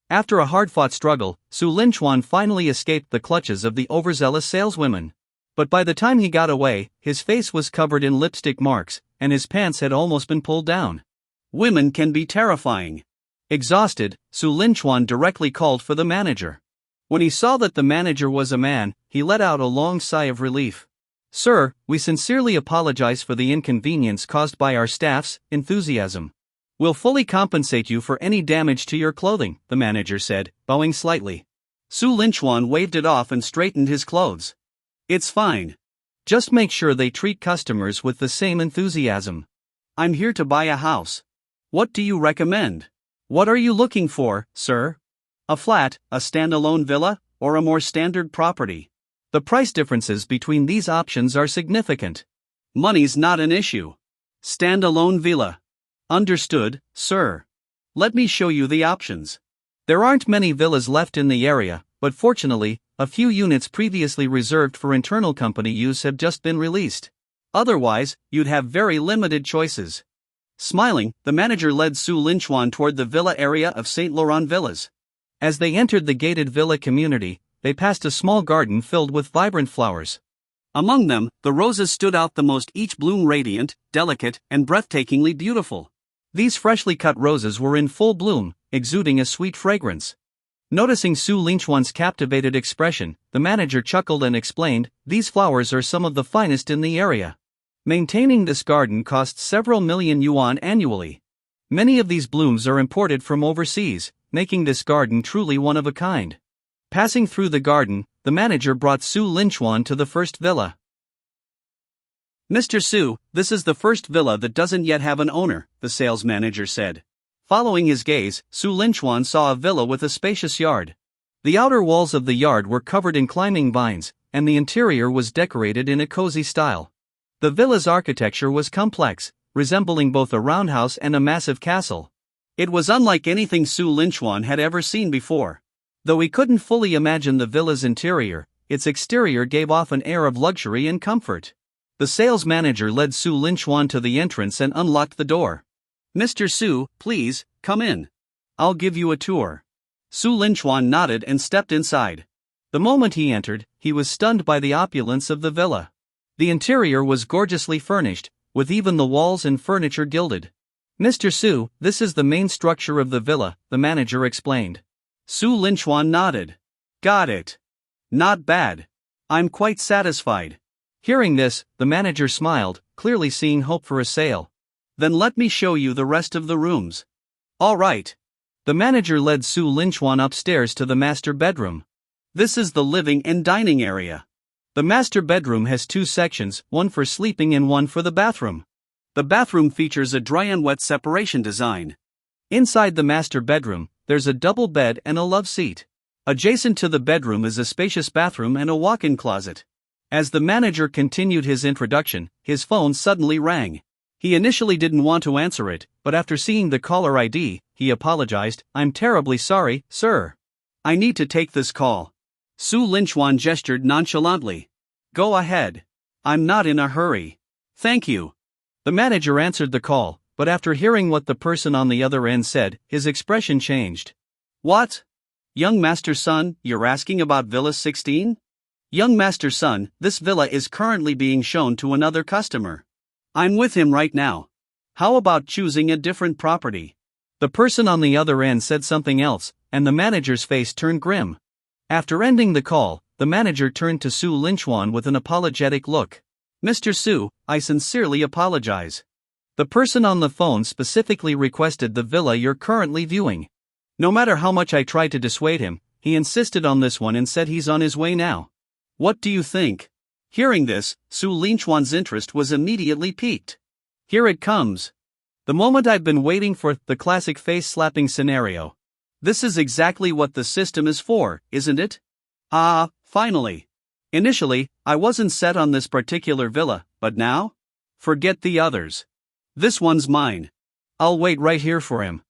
Speaker 1: After a hard-fought struggle, Su Linchuan finally escaped the clutches of the overzealous saleswomen. But by the time he got away, his face was covered in lipstick marks, and his pants had almost been pulled down. Women can be terrifying. Exhausted, Su Linchuan directly called for the manager. When he saw that the manager was a man, he let out a long sigh of relief. Sir, we sincerely apologize for the inconvenience caused by our staff's enthusiasm. We'll fully compensate you for any damage to your clothing, the manager said, bowing slightly. Su Linchuan waved it off and straightened his clothes. It's fine. Just make sure they treat customers with the same enthusiasm. I'm here to buy a house. What do you recommend? What are you looking for, sir? A flat, a standalone villa, or a more standard property? The price differences between these options are significant. Money's not an issue. Standalone villa. Understood, sir. Let me show you the options. There aren't many villas left in the area, but fortunately, a few units previously reserved for internal company use have just been released. Otherwise, you'd have very limited choices. Smiling, the manager led Su Linchuan toward the villa area of St. Laurent Villas. As they entered the gated villa community, they passed a small garden filled with vibrant flowers. Among them, the roses stood out the most, each bloom radiant, delicate, and breathtakingly beautiful. These freshly cut roses were in full bloom, exuding a sweet fragrance. Noticing Su Linchuan's captivated expression, the manager chuckled and explained, "These flowers are some of the finest in the area. Maintaining this garden costs several million yuan annually. Many of these blooms are imported from overseas, making this garden truly one of a kind." Passing through the garden, the manager brought Su Linchuan to the first villa. "Mr. Su, this is the first villa that doesn't yet have an owner," the sales manager said. Following his gaze, Su Linchuan saw a villa with a spacious yard. The outer walls of the yard were covered in climbing vines, and the interior was decorated in a cozy style. The villa's architecture was complex, resembling both a roundhouse and a massive castle. It was unlike anything Su Linchuan had ever seen before. Though he couldn't fully imagine the villa's interior, its exterior gave off an air of luxury and comfort. The sales manager led Su Linchuan to the entrance and unlocked the door. "Mr. Su, please, come in. I'll give you a tour." Su Linchuan nodded and stepped inside. The moment he entered, he was stunned by the opulence of the villa. The interior was gorgeously furnished, with even the walls and furniture gilded. "Mr. Su, this is the main structure of the villa," the manager explained. Su Linchuan nodded. "Got it. Not bad. I'm quite satisfied." Hearing this, the manager smiled, clearly seeing hope for a sale. "Then let me show you the rest of the rooms." "All right." The manager led Su Linchuan upstairs to the master bedroom. This is the living and dining area. The master bedroom has two sections, one for sleeping and one for the bathroom. The bathroom features a dry and wet separation design. Inside the master bedroom, there's a double bed and a love seat. Adjacent to the bedroom is a spacious bathroom and a walk-in closet. As the manager continued his introduction, his phone suddenly rang. He initially didn't want to answer it, but after seeing the caller ID, he apologized. "I'm terribly sorry, sir. I need to take this call." Su Linchuan gestured nonchalantly. "Go ahead. I'm not in a hurry. Thank you." The manager answered the call, but after hearing what the person on the other end said, his expression changed. "What? Young Master Sun, you're asking about Villa 16? Young Master Sun, this villa is currently being shown to another customer. I'm with him right now. How about choosing a different property?" The person on the other end said something else, and the manager's face turned grim. After ending the call, the manager turned to Su Linchuan with an apologetic look. "Mr. Su, I sincerely apologize. The person on the phone specifically requested the villa you're currently viewing. No matter how much I tried to dissuade him, he insisted on this one and said he's on his way now. What do you think?" Hearing this, Su Linchuan's interest was immediately piqued. "Here it comes. The moment I've been waiting for, the classic face-slapping scenario. This is exactly what the system is for, isn't it? Ah, finally. Initially, I wasn't set on this particular villa, but now? Forget the others. This one's mine. I'll wait right here for him."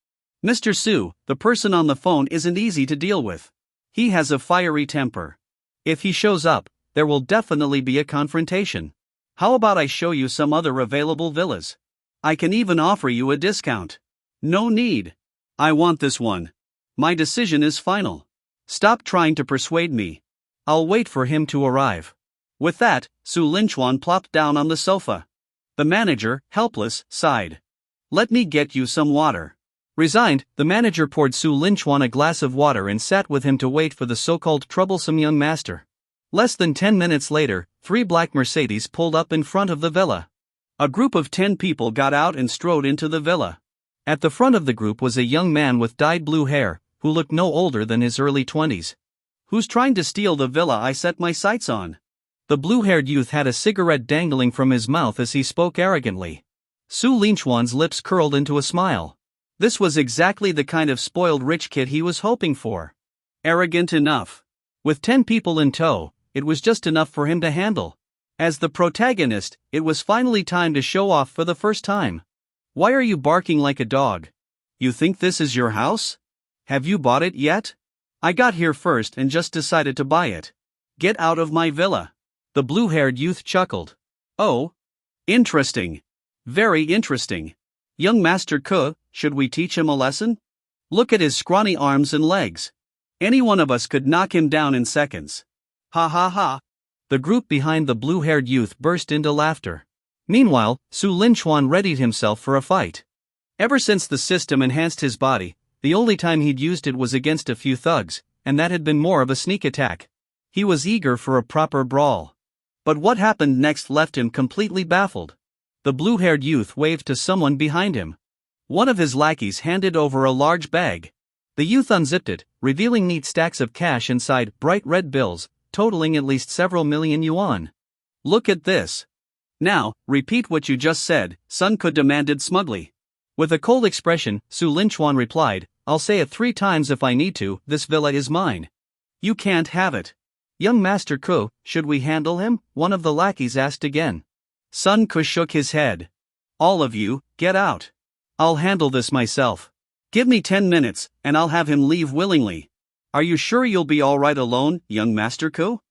Speaker 1: "Mr. Su, the person on the phone isn't easy to deal with. He has a fiery temper. If he shows up, there will definitely be a confrontation. How about I show you some other available villas? I can even offer you a discount." "No need. I want this one. My decision is final. Stop trying to persuade me. I'll wait for him to arrive." With that, Su Linchuan plopped down on the sofa. The manager, helpless, sighed. "Let me get you some water." Resigned, the manager poured Su Linchuan a glass of water and sat with him to wait for the so-called troublesome young master. Less than 10 minutes later, 3 black Mercedes pulled up in front of the villa. A group of 10 people got out and strode into the villa. At the front of the group was a young man with dyed blue hair, who looked no older than his early 20s. "Who's trying to steal the villa I set my sights on?" The blue-haired youth had a cigarette dangling from his mouth as he spoke arrogantly. Su Linchuan's lips curled into a smile. This was exactly the kind of spoiled rich kid he was hoping for. Arrogant enough. With 10 people in tow, it was just enough for him to handle. As the protagonist, it was finally time to show off for the first time. "Why are you barking like a dog? You think this is your house? Have you bought it yet? I got here first and just decided to buy it. Get out of my villa." The blue-haired youth chuckled. "Oh? Interesting. Very interesting. Young Master Ke, should we teach him a lesson? Look at his scrawny arms and legs. Any one of us could knock him down in seconds." Ha ha ha. The group behind the blue-haired youth burst into laughter. Meanwhile, Su Linchuan readied himself for a fight. Ever since the system enhanced his body, the only time he'd used it was against a few thugs, and that had been more of a sneak attack. He was eager for a proper brawl. But what happened next left him completely baffled. The blue-haired youth waved to someone behind him. One of his lackeys handed over a large bag. The youth unzipped it, revealing neat stacks of cash inside, bright red bills, totaling at least several million yuan. "Look at this. Now, repeat what you just said," Sun Ke demanded smugly. With a cold expression, Su Linchuan replied, "I'll say it 3 times if I need to, this villa is mine." "You can't have it." "Young Master Ke, should we handle him?" one of the lackeys asked again. Sun Ke shook his head. "All of you, get out. I'll handle this myself. Give me 10 minutes, and I'll have him leave willingly." Are you sure you'll be alright alone, young Master Ko?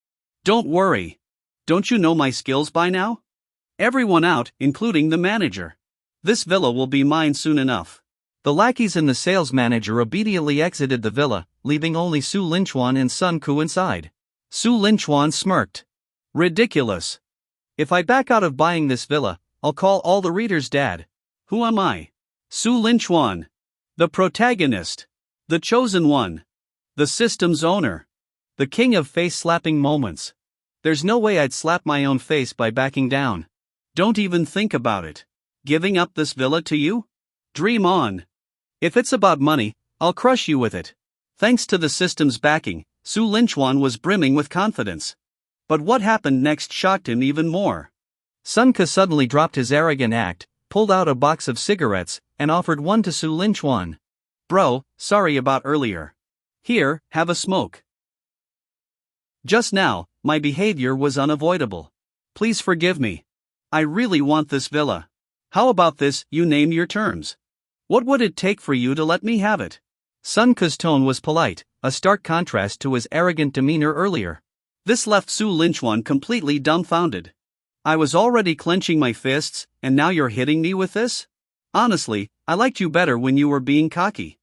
Speaker 1: Don't worry. Don't you know my skills by now? Everyone out, including the manager. This villa will be mine soon enough. The lackeys and the sales manager obediently exited the villa, leaving only Su Linchuan and Sun Ku inside. Su Linchuan smirked. Ridiculous. If I back out of buying this villa, I'll call all the readers dad. Who am I? Su Linchuan. The protagonist. The chosen one. The system's owner. The king of face-slapping moments. There's no way I'd slap my own face by backing down. Don't even think about it. Giving up this villa to you? Dream on. If it's about money, I'll crush you with it. Thanks to the system's backing, Su Linchuan was brimming with confidence. But what happened next shocked him even more. Sun Ke suddenly dropped his arrogant act, pulled out a box of cigarettes, and offered one to Su Linchuan. Bro, sorry about earlier. Here, have a smoke. Just now, my behavior was unavoidable. Please forgive me. I really want this villa. How about this, you name your terms? What would it take for you to let me have it? Sun Ke's tone was polite, a stark contrast to his arrogant demeanor earlier. This left Su Linchuan completely dumbfounded. I was already clenching my fists, and now you're hitting me with this? Honestly, I liked you better when you were being cocky.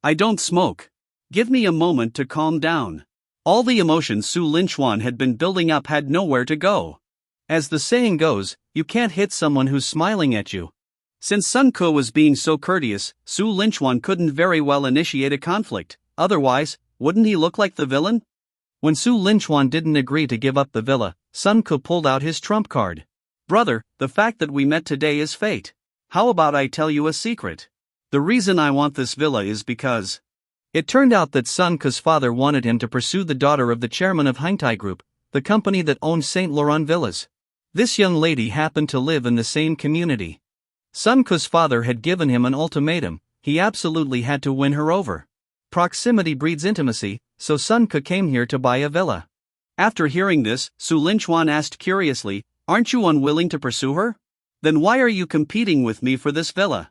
Speaker 1: I don't smoke. Give me a moment to calm down. All the emotions Su Linchuan had been building up had nowhere to go. As the saying goes, you can't hit someone who's smiling at you. Since Sun Ke was being so courteous, Su Linchuan couldn't very well initiate a conflict, otherwise, wouldn't he look like the villain? When Su Linchuan didn't agree to give up the villa, Sun Ke pulled out his trump card. Brother, the fact that we met today is fate. How about I tell you a secret? The reason I want this villa is because... It turned out that Sun Ke's father wanted him to pursue the daughter of the chairman of Hangtai Group, the company that owned Saint Laurent Villas. This young lady happened to live in the same community. Sun Ke's father had given him an ultimatum, he absolutely had to win her over. Proximity breeds intimacy, so Sun Ke came here to buy a villa. After hearing this, Su Linchuan asked curiously, aren't you unwilling to pursue her? Then why are you competing with me for this villa?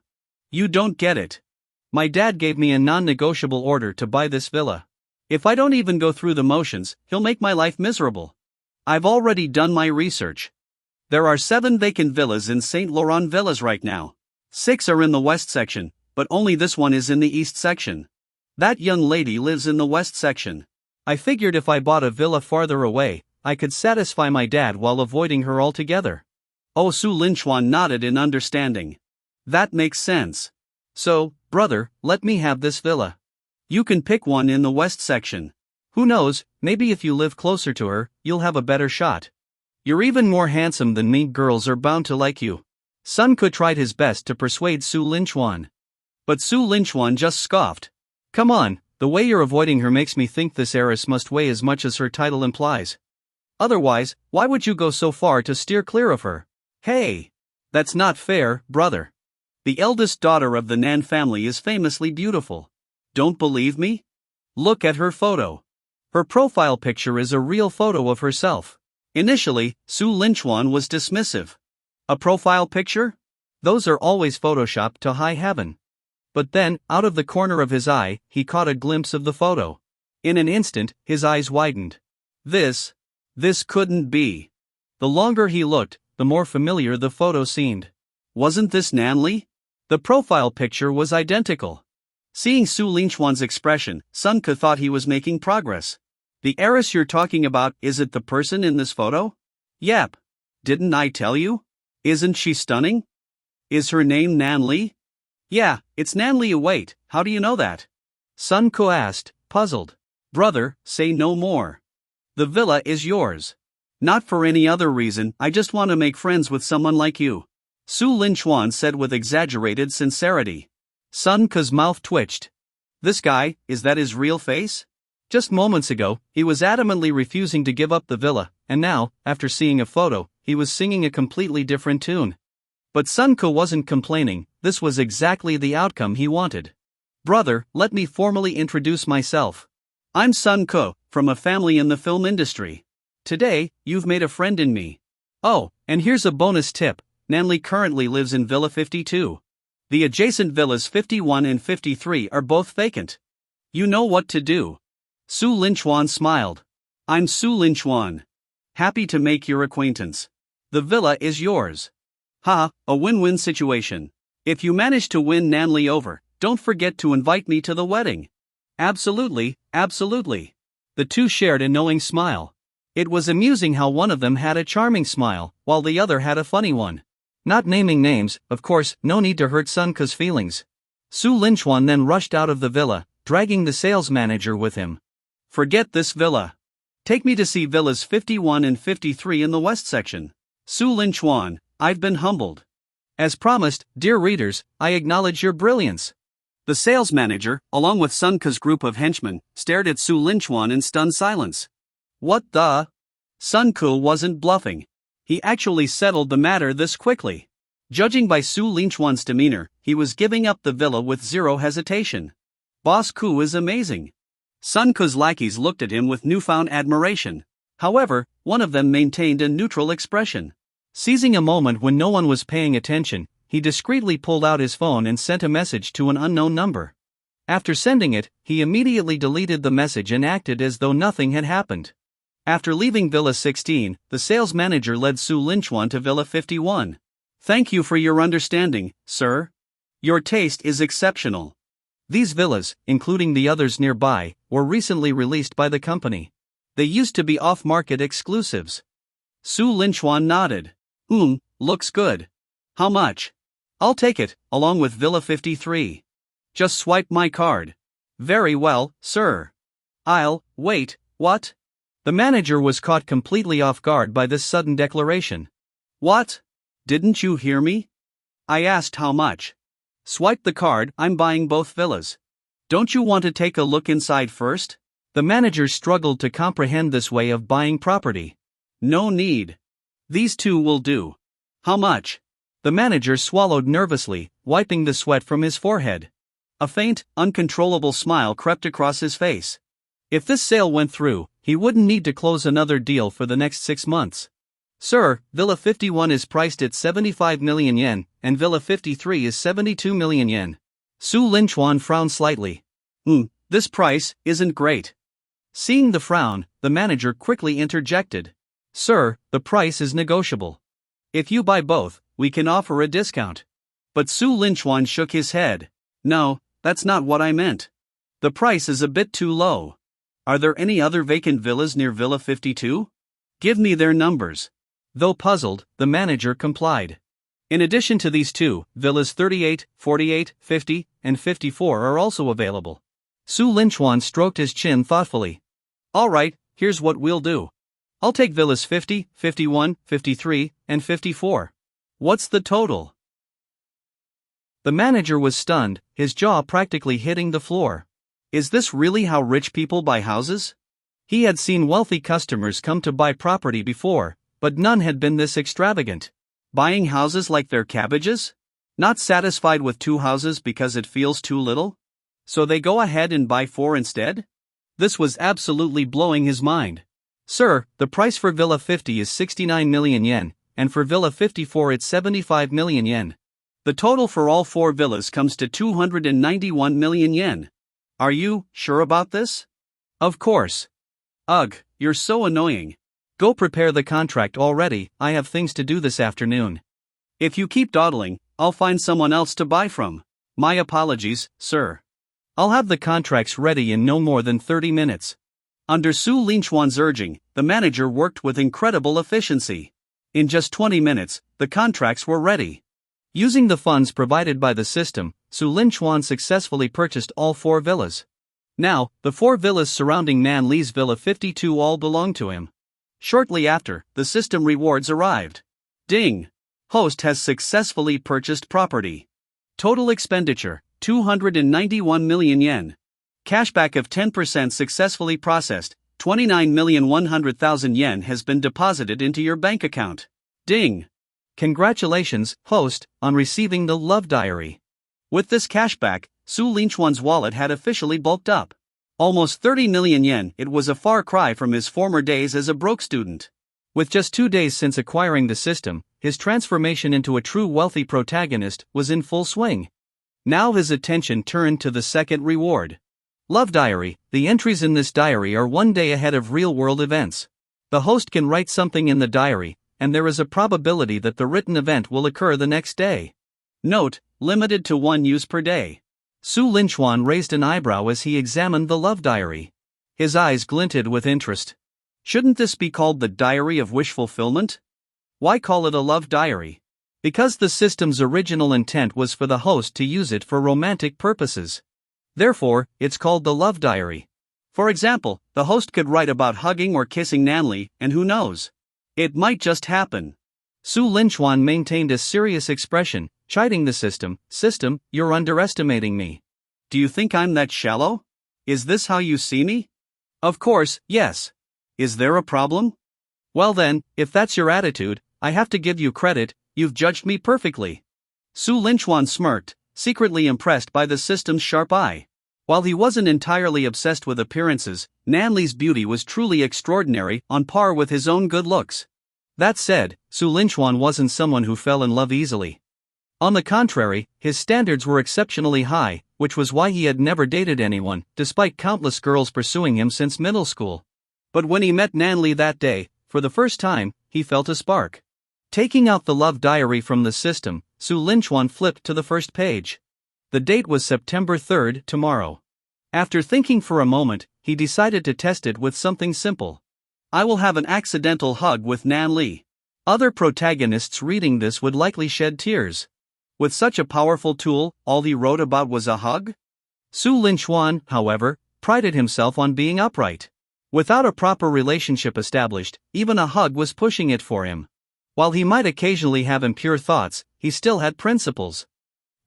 Speaker 1: You don't get it. My dad gave me a non-negotiable order to buy this villa. If I don't even go through the motions, he'll make my life miserable. I've already done my research. There are 7 vacant villas in Saint Laurent Villas right now. 6 are in the west section, but only this one is in the east section. That young lady lives in the west section. I figured if I bought a villa farther away, I could satisfy my dad while avoiding her altogether. Oh, Su Linchuan nodded in understanding. That makes sense. So, brother, let me have this villa. You can pick one in the west section. Who knows, maybe if you live closer to her, you'll have a better shot. You're even more handsome than me, girls are bound to like you. Sun Ke tried his best to persuade Su Linchuan. But Su Linchuan just scoffed. Come on, the way you're avoiding her makes me think this heiress must weigh as much as her title implies. Otherwise, why would you go so far to steer clear of her? Hey! That's not fair, brother. The eldest daughter of the Nan family is famously beautiful. Don't believe me? Look at her photo. Her profile picture is a real photo of herself. Initially, Su Linchuan was dismissive. A profile picture? Those are always photoshopped to high heaven. But then, out of the corner of his eye, he caught a glimpse of the photo. In an instant, his eyes widened. This couldn't be. The longer he looked, the more familiar the photo seemed. Wasn't this Nany? The profile picture was identical. Seeing Su Linchuan's expression, Sun Ke thought he was making progress. The heiress you're talking about, is it the person in this photo? Yep. Didn't I tell you? Isn't she stunning? Is her name Nany? Yeah, it's Nany. Wait, how do you know that? Sun Ke asked, puzzled. Brother, say no more. The villa is yours. Not for any other reason, I just want to make friends with someone like you. Su Linchuan said with exaggerated sincerity. Sun Ke's mouth twitched. This guy, is that his real face? Just moments ago, he was adamantly refusing to give up the villa, and now, after seeing a photo, he was singing a completely different tune. But Sun Ke wasn't complaining, this was exactly the outcome he wanted. Brother, let me formally introduce myself. I'm Sun Ke, from a family in the film industry. Today, you've made a friend in me. Oh, and here's a bonus tip, Nany currently lives in Villa 52. The adjacent villas 51 and 53 are both vacant. You know what to do. Su Linchuan smiled. I'm Su Linchuan. Happy to make your acquaintance. The villa is yours. Ha, a win-win situation. If you manage to win Nany over, don't forget to invite me to the wedding. Absolutely, absolutely. The two shared a knowing smile. It was amusing how one of them had a charming smile, while the other had a funny one. Not naming names, of course, no need to hurt Sunka's feelings. Su Linchuan then rushed out of the villa, dragging the sales manager with him. Forget this villa. Take me to see villas 51 and 53 in the west section. Su Linchuan, I've been humbled. As promised, dear readers, I acknowledge your brilliance. The sales manager, along with Sunka's group of henchmen, stared at Su Linchuan in stunned silence. What the? Sunka wasn't bluffing. He actually settled the matter this quickly. Judging by Su Linchuan's demeanor, he was giving up the villa with zero hesitation. Boss Ku is amazing. Sunka's lackeys looked at him with newfound admiration. However, one of them maintained a neutral expression. Seizing a moment when no one was paying attention, he discreetly pulled out his phone and sent a message to an unknown number. After sending it, he immediately deleted the message and acted as though nothing had happened. After leaving Villa 16, the sales manager led Su Linchuan to Villa 51. Thank you for your understanding, sir. Your taste is exceptional. These villas, including the others nearby, were recently released by the company. They used to be off-market exclusives. Su Linchuan nodded. Looks good. How much? I'll take it, along with Villa 53. Just swipe my card. Very well, sir. Wait, what? The manager was caught completely off guard by this sudden declaration. What? Didn't you hear me? I asked how much. Swipe the card, I'm buying both villas. Don't you want to take a look inside first? The manager struggled to comprehend this way of buying property. No need. These two will do. How much? The manager swallowed nervously, wiping the sweat from his forehead. A faint, uncontrollable smile crept across his face. If this sale went through, he wouldn't need to close another deal for the next 6 months. Sir, Villa 51 is priced at 75 million yen, and Villa 53 is 72 million yen. Su Linchuan frowned slightly. This price isn't great. Seeing the frown, the manager quickly interjected. Sir, the price is negotiable. If you buy both, we can offer a discount. But Su Linchuan shook his head. No, that's not what I meant. The price is a bit too low. Are there any other vacant villas near Villa 52? Give me their numbers. Though puzzled, the manager complied. In addition to these two, villas 38, 48, 50, and 54 are also available. Su Linchuan stroked his chin thoughtfully. All right, here's what we'll do. I'll take villas 50, 51, 53, and 54. What's the total? The manager was stunned, his jaw practically hitting the floor. Is this really how rich people buy houses? He had seen wealthy customers come to buy property before, but none had been this extravagant. Buying houses like they're cabbages? Not satisfied with 2 houses because it feels too little? So they go ahead and buy 4 instead? This was absolutely blowing his mind. Sir, the price for Villa 50 is 69 million yen, and for Villa 54 it's 75 million yen. The total for all 4 villas comes to 291 million yen. Are you sure about this? Of course. Ugh, you're so annoying. Go prepare the contract already, I have things to do this afternoon. If you keep dawdling, I'll find someone else to buy from. My apologies, sir. I'll have the contracts ready in no more than 30 minutes. Under Su Linchuan's urging, the manager worked with incredible efficiency. In just 20 minutes, the contracts were ready. Using the funds provided by the system, Su Linchuan successfully purchased all 4 villas. Now, the 4 villas surrounding Nany's Villa 52 all belong to him. Shortly after, the system rewards arrived. Ding! Host has successfully purchased property. Total expenditure, 291 million yen. Cashback of 10% successfully processed, 29,100,000 yen has been deposited into your bank account. Ding! Congratulations, host, on receiving the love diary. With this cashback, Su Linchuan's wallet had officially bulked up. Almost 30 million yen, it was a far cry from his former days as a broke student. With just 2 days since acquiring the system, his transformation into a true wealthy protagonist was in full swing. Now his attention turned to the second reward. Love diary. The entries in this diary are one day ahead of real-world events. The host can write something in the diary, and there is a probability that the written event will occur the next day. Note, limited to 1 use per day. Su Linchuan raised an eyebrow as he examined the love diary. His eyes glinted with interest. Shouldn't this be called the diary of wish fulfillment? Why call it a love diary? Because the system's original intent was for the host to use it for romantic purposes. Therefore, it's called the love diary. For example, the host could write about hugging or kissing Nany, and who knows? It might just happen. Su Linchuan maintained a serious expression, chiding the system. System, you're underestimating me. Do you think I'm that shallow? Is this how you see me? Of course, yes. Is there a problem? Well then, if that's your attitude, I have to give you credit, you've judged me perfectly. Su Linchuan smirked, secretly impressed by the system's sharp eye. While he wasn't entirely obsessed with appearances, Nany's beauty was truly extraordinary, on par with his own good looks. That said, Su Linchuan wasn't someone who fell in love easily. On the contrary, his standards were exceptionally high, which was why he had never dated anyone, despite countless girls pursuing him since middle school. But when he met Nany that day, for the first time, he felt a spark. Taking out the love diary from the system, Su Linchuan flipped to the first page. The date was September 3rd, tomorrow. After thinking for a moment, he decided to test it with something simple. I will have an accidental hug with Nany. Other protagonists reading this would likely shed tears. With such a powerful tool, all he wrote about was a hug? Su Linchuan, however, prided himself on being upright. Without a proper relationship established, even a hug was pushing it for him. While he might occasionally have impure thoughts, he still had principles.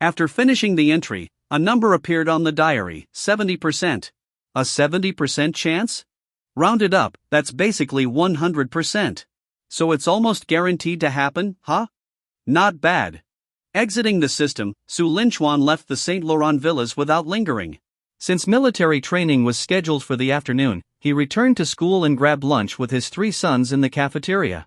Speaker 1: After finishing the entry, a number appeared on the diary, 70%. A 70% chance? Rounded up, that's basically 100%. So it's almost guaranteed to happen, huh? Not bad. Exiting the system, Su Linchuan left the Saint Laurent villas without lingering. Since military training was scheduled for the afternoon, he returned to school and grabbed lunch with his 3 sons in the cafeteria.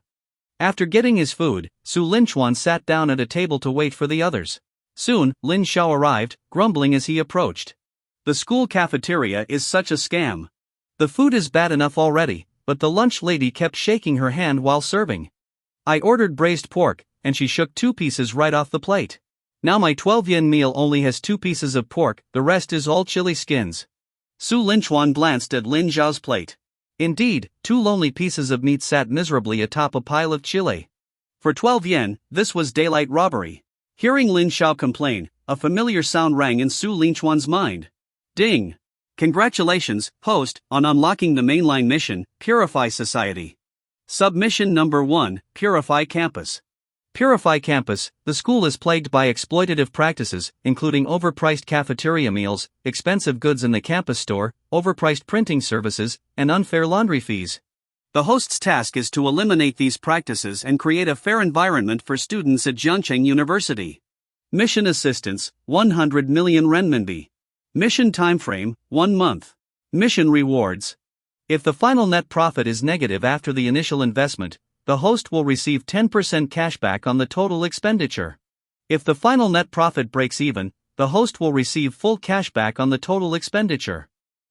Speaker 1: After getting his food, Su Linchuan sat down at a table to wait for the others. Soon, Lin Xiao arrived, grumbling as he approached. The school cafeteria is such a scam. The food is bad enough already, but the lunch lady kept shaking her hand while serving. I ordered braised pork, and she shook 2 pieces right off the plate. Now my 12-yen meal only has 2 pieces of pork, the rest is all chili skins. Su Linchuan glanced at Lin Xiao's plate. Indeed, 2 lonely pieces of meat sat miserably atop a pile of chili. For 12 yen, this was daylight robbery. Hearing Lin Xiao complain, a familiar sound rang in Su Linchuan's mind. Ding! Congratulations, host, on unlocking the mainline mission, Purify Society. Submission number 1, Purify Campus. Purify Campus, the school is plagued by exploitative practices, including overpriced cafeteria meals, expensive goods in the campus store, overpriced printing services, and unfair laundry fees. The host's task is to eliminate these practices and create a fair environment for students at Jiangcheng University. Mission assistance, 100 million renminbi. Mission timeframe, 1 month. Mission rewards. If the final net profit is negative after the initial investment, the host will receive 10% cashback on the total expenditure. If the final net profit breaks even, the host will receive full cashback on the total expenditure.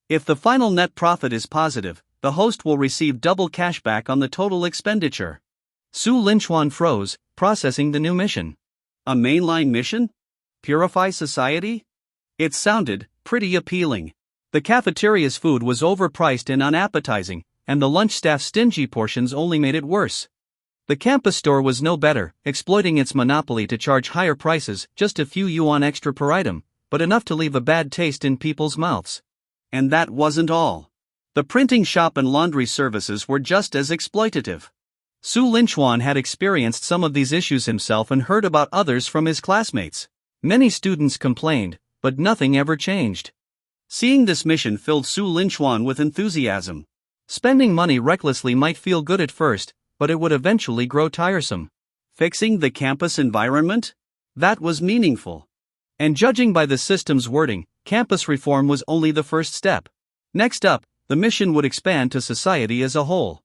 Speaker 1: If the final net profit is positive, the host will receive double cashback on the total expenditure. Su Linchuan froze, processing the new mission. A mainline mission? Purify Society? It sounded pretty appealing. The cafeteria's food was overpriced and unappetizing, and the lunch staff's stingy portions only made it worse. The campus store was no better, exploiting its monopoly to charge higher prices, just a few yuan extra per item, but enough to leave a bad taste in people's mouths. And that wasn't all. The printing shop and laundry services were just as exploitative. Su Linchuan had experienced some of these issues himself and heard about others from his classmates. Many students complained, but nothing ever changed. Seeing this mission filled Su Linchuan with enthusiasm. Spending money recklessly might feel good at first, but it would eventually grow tiresome. Fixing the campus environment? That was meaningful. And judging by the system's wording, campus reform was only the first step. Next up, the mission would expand to society as a whole.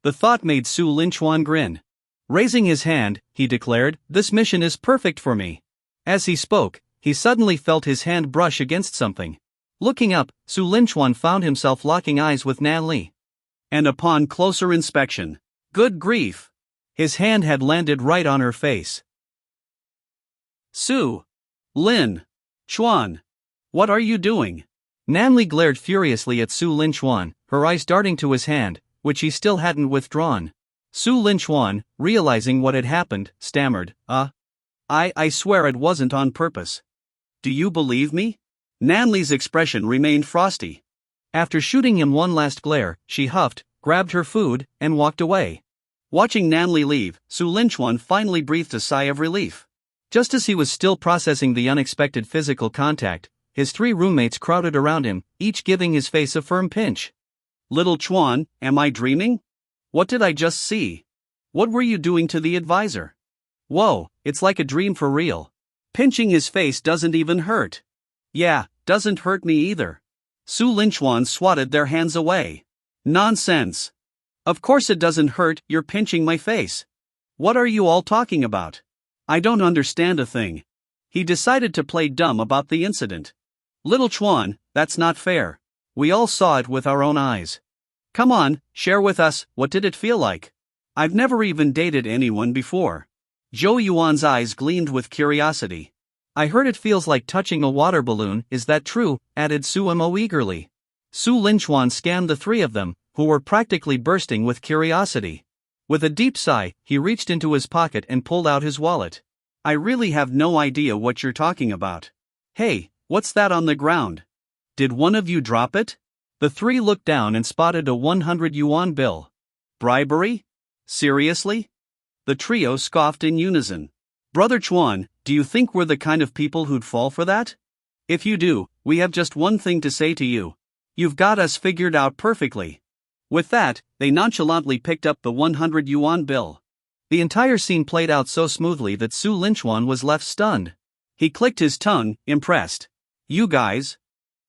Speaker 1: The thought made Su Linchuan grin. Raising his hand, he declared, "This mission is perfect for me." As he spoke, he suddenly felt his hand brush against something. Looking up, Su Linchuan found himself locking eyes with Nany. And upon closer inspection, good grief! His hand had landed right on her face. Su Lin Chuan, what are you doing? Nany glared furiously at Su Linchuan, her eyes darting to his hand, which he still hadn't withdrawn. Su Linchuan, realizing what had happened, stammered, I swear it wasn't on purpose. Do you believe me? Nany's expression remained frosty. After shooting him one last glare, she huffed, grabbed her food, and walked away. Watching Nany leave, Su Linchuan finally breathed a sigh of relief. Just as he was still processing the unexpected physical contact, his 3 roommates crowded around him, each giving his face a firm pinch. Little Chuan, am I dreaming? What did I just see? What were you doing to the advisor? Whoa, it's like a dream for real. Pinching his face doesn't even hurt. Yeah, doesn't hurt me either. Su Linchuan swatted their hands away. Nonsense. Of course it doesn't hurt, you're pinching my face. What are you all talking about? I don't understand a thing. He decided to play dumb about the incident. Little Chuan, that's not fair. We all saw it with our own eyes. Come on, share with us, what did it feel like? I've never even dated anyone before. Zhou Yuan's eyes gleamed with curiosity. I heard it feels like touching a water balloon, is that true? Added Suemo eagerly. Su Linchuan scanned the 3 of them, who were practically bursting with curiosity. With a deep sigh, he reached into his pocket and pulled out his wallet. I really have no idea what you're talking about. Hey, what's that on the ground? Did one of you drop it? The 3 looked down and spotted a 100 yuan bill. Bribery? Seriously? The trio scoffed in unison. Brother Chuan, do you think we're the kind of people who'd fall for that? If you do, we have just one thing to say to you. You've got us figured out perfectly. With that, they nonchalantly picked up the 100 yuan bill. The entire scene played out so smoothly that Su Linchuan was left stunned. He clicked his tongue, impressed. You guys?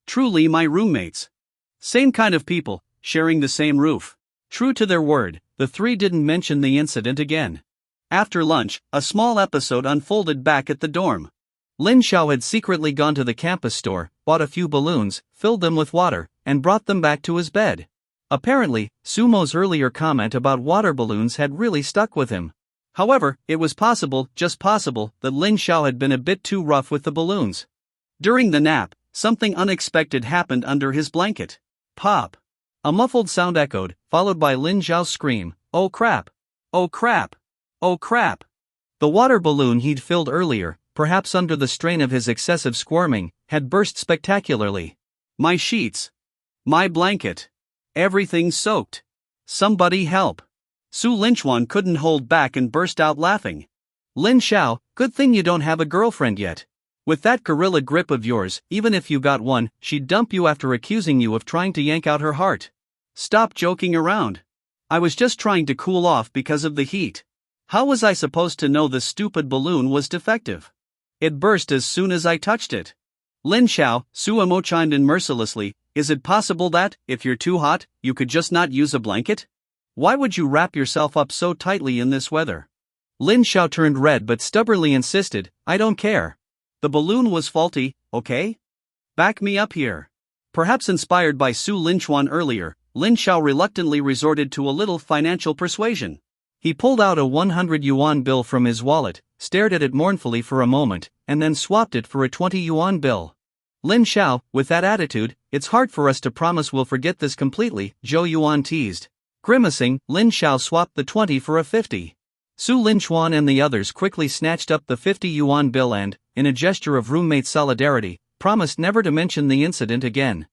Speaker 1: Truly my roommates. Same kind of people, sharing the same roof. True to their word, the 3 didn't mention the incident again. After lunch, a small episode unfolded back at the dorm. Lin Xiao had secretly gone to the campus store, bought a few balloons, filled them with water, and brought them back to his bed. Apparently, Sumo's earlier comment about water balloons had really stuck with him. However, it was possible, just possible, that Lin Xiao had been a bit too rough with the balloons. During the nap, something unexpected happened under his blanket. Pop! A muffled sound echoed, followed by Lin Xiao's scream, "Oh crap! Oh crap! Oh crap!" The water balloon he'd filled earlier, perhaps under the strain of his excessive squirming, had burst spectacularly. My sheets! My blanket! Everything's soaked! Somebody help! Su Linchuan couldn't hold back and burst out laughing. Lin Xiao, good thing you don't have a girlfriend yet. With that gorilla grip of yours, even if you got one, she'd dump you after accusing you of trying to yank out her heart. Stop joking around. I was just trying to cool off because of the heat. How was I supposed to know the stupid balloon was defective? It burst as soon as I touched it. Lin Xiao, Suemo chimed in mercilessly, is it possible that, if you're too hot, you could just not use a blanket? Why would you wrap yourself up so tightly in this weather? Lin Xiao turned red but stubbornly insisted, I don't care. The balloon was faulty, okay? Back me up here. Perhaps inspired by Su Linchuan earlier, Lin Xiao reluctantly resorted to a little financial persuasion. He pulled out a 100 yuan bill from his wallet, stared at it mournfully for a moment, and then swapped it for a 20 yuan bill. Lin Xiao, with that attitude, it's hard for us to promise we'll forget this completely, Zhou Yuan teased. Grimacing, Lin Xiao swapped the 20 for a 50. Su Linchuan and the others quickly snatched up the 50 yuan bill and, in a gesture of roommate solidarity, promised never to mention the incident again.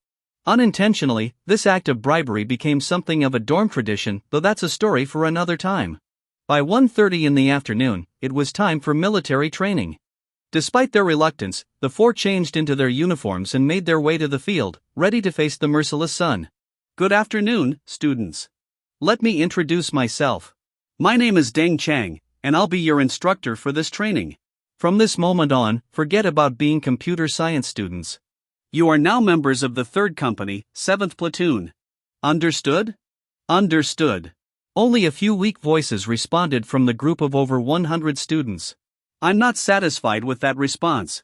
Speaker 1: Unintentionally, this act of bribery became something of a dorm tradition, though that's a story for another time. By 1:30 in the afternoon, it was time for military training. Despite their reluctance, the 4 changed into their uniforms and made their way to the field, ready to face the merciless sun. Good afternoon, students. Let me introduce myself. My name is Deng Chang, and I'll be your instructor for this training. From this moment on, forget about being computer science students. You are now members of the 3rd Company, 7th Platoon. Understood? Understood. Only a few weak voices responded from the group of over 100 students. I'm not satisfied with that response.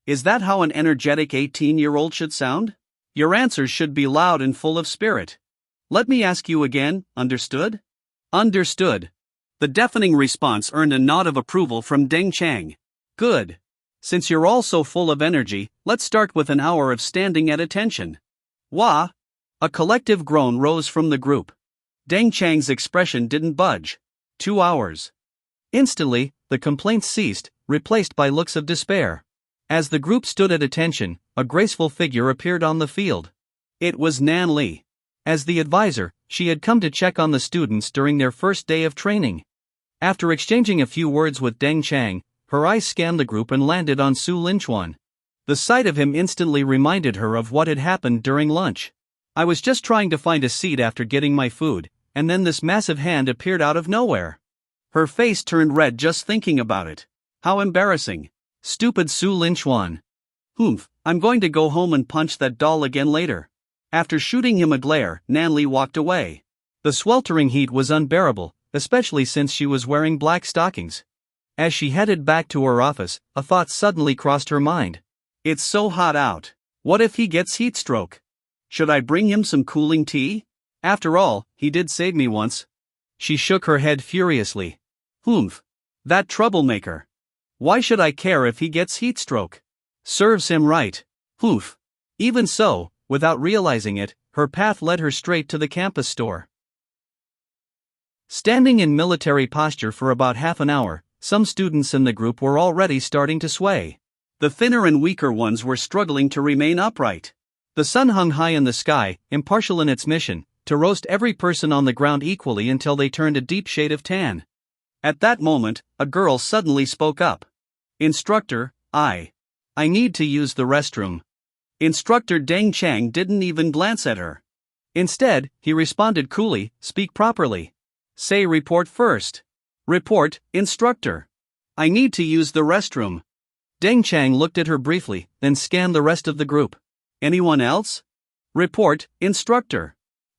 Speaker 1: Is that how an energetic 18-year-old should sound?
Speaker 2: Your answers should be loud and full of spirit. Let me ask you again, understood? Understood. The deafening response earned a nod of approval from Deng Chang. Good. Since you're all so full of energy, let's start with an hour of standing at attention. Wah! A collective groan rose from the group. Deng Chang's expression didn't budge. 2 hours. Instantly, the complaints ceased, replaced by looks of despair. As the group stood at attention, a graceful figure appeared on the field. It was Nany. As the advisor, she had come to check on the students during their first day of training. After exchanging a few words with Deng Chang, her eyes scanned the group and landed on Su Linchuan. The sight of him instantly reminded her of what had happened during lunch. I was just trying to find a seat after getting my food, and then this massive hand appeared out of nowhere. Her face turned red just thinking about it. How embarrassing. Stupid Su Linchuan. I'm going to go home and punch that doll again later. After shooting him a glare, Nany walked away. The sweltering heat was unbearable, especially since she was wearing black stockings. As she headed back to her office, a thought suddenly crossed her mind. It's so hot out. What if he gets heat stroke? Should I bring him some cooling tea? After all, he did save me once. She shook her head furiously. That troublemaker. Why should I care if he gets heat stroke? Serves him right. Even so, without realizing it, her path led her straight to the campus store. Standing in military posture for about half an hour, some students in the group were already starting to sway. The thinner and weaker ones were struggling to remain upright. The sun hung high in the sky, impartial in its mission, to roast every person on the ground equally until they turned a deep shade of tan. At that moment, a girl suddenly spoke up. Instructor, I need to use the restroom. Instructor Deng Chang didn't even glance at her. Instead, he responded coolly, speak properly. Say report first. Report, instructor. I need to use the restroom. Deng Chang looked at her briefly, then scanned the rest of the group. Anyone else? Report, instructor.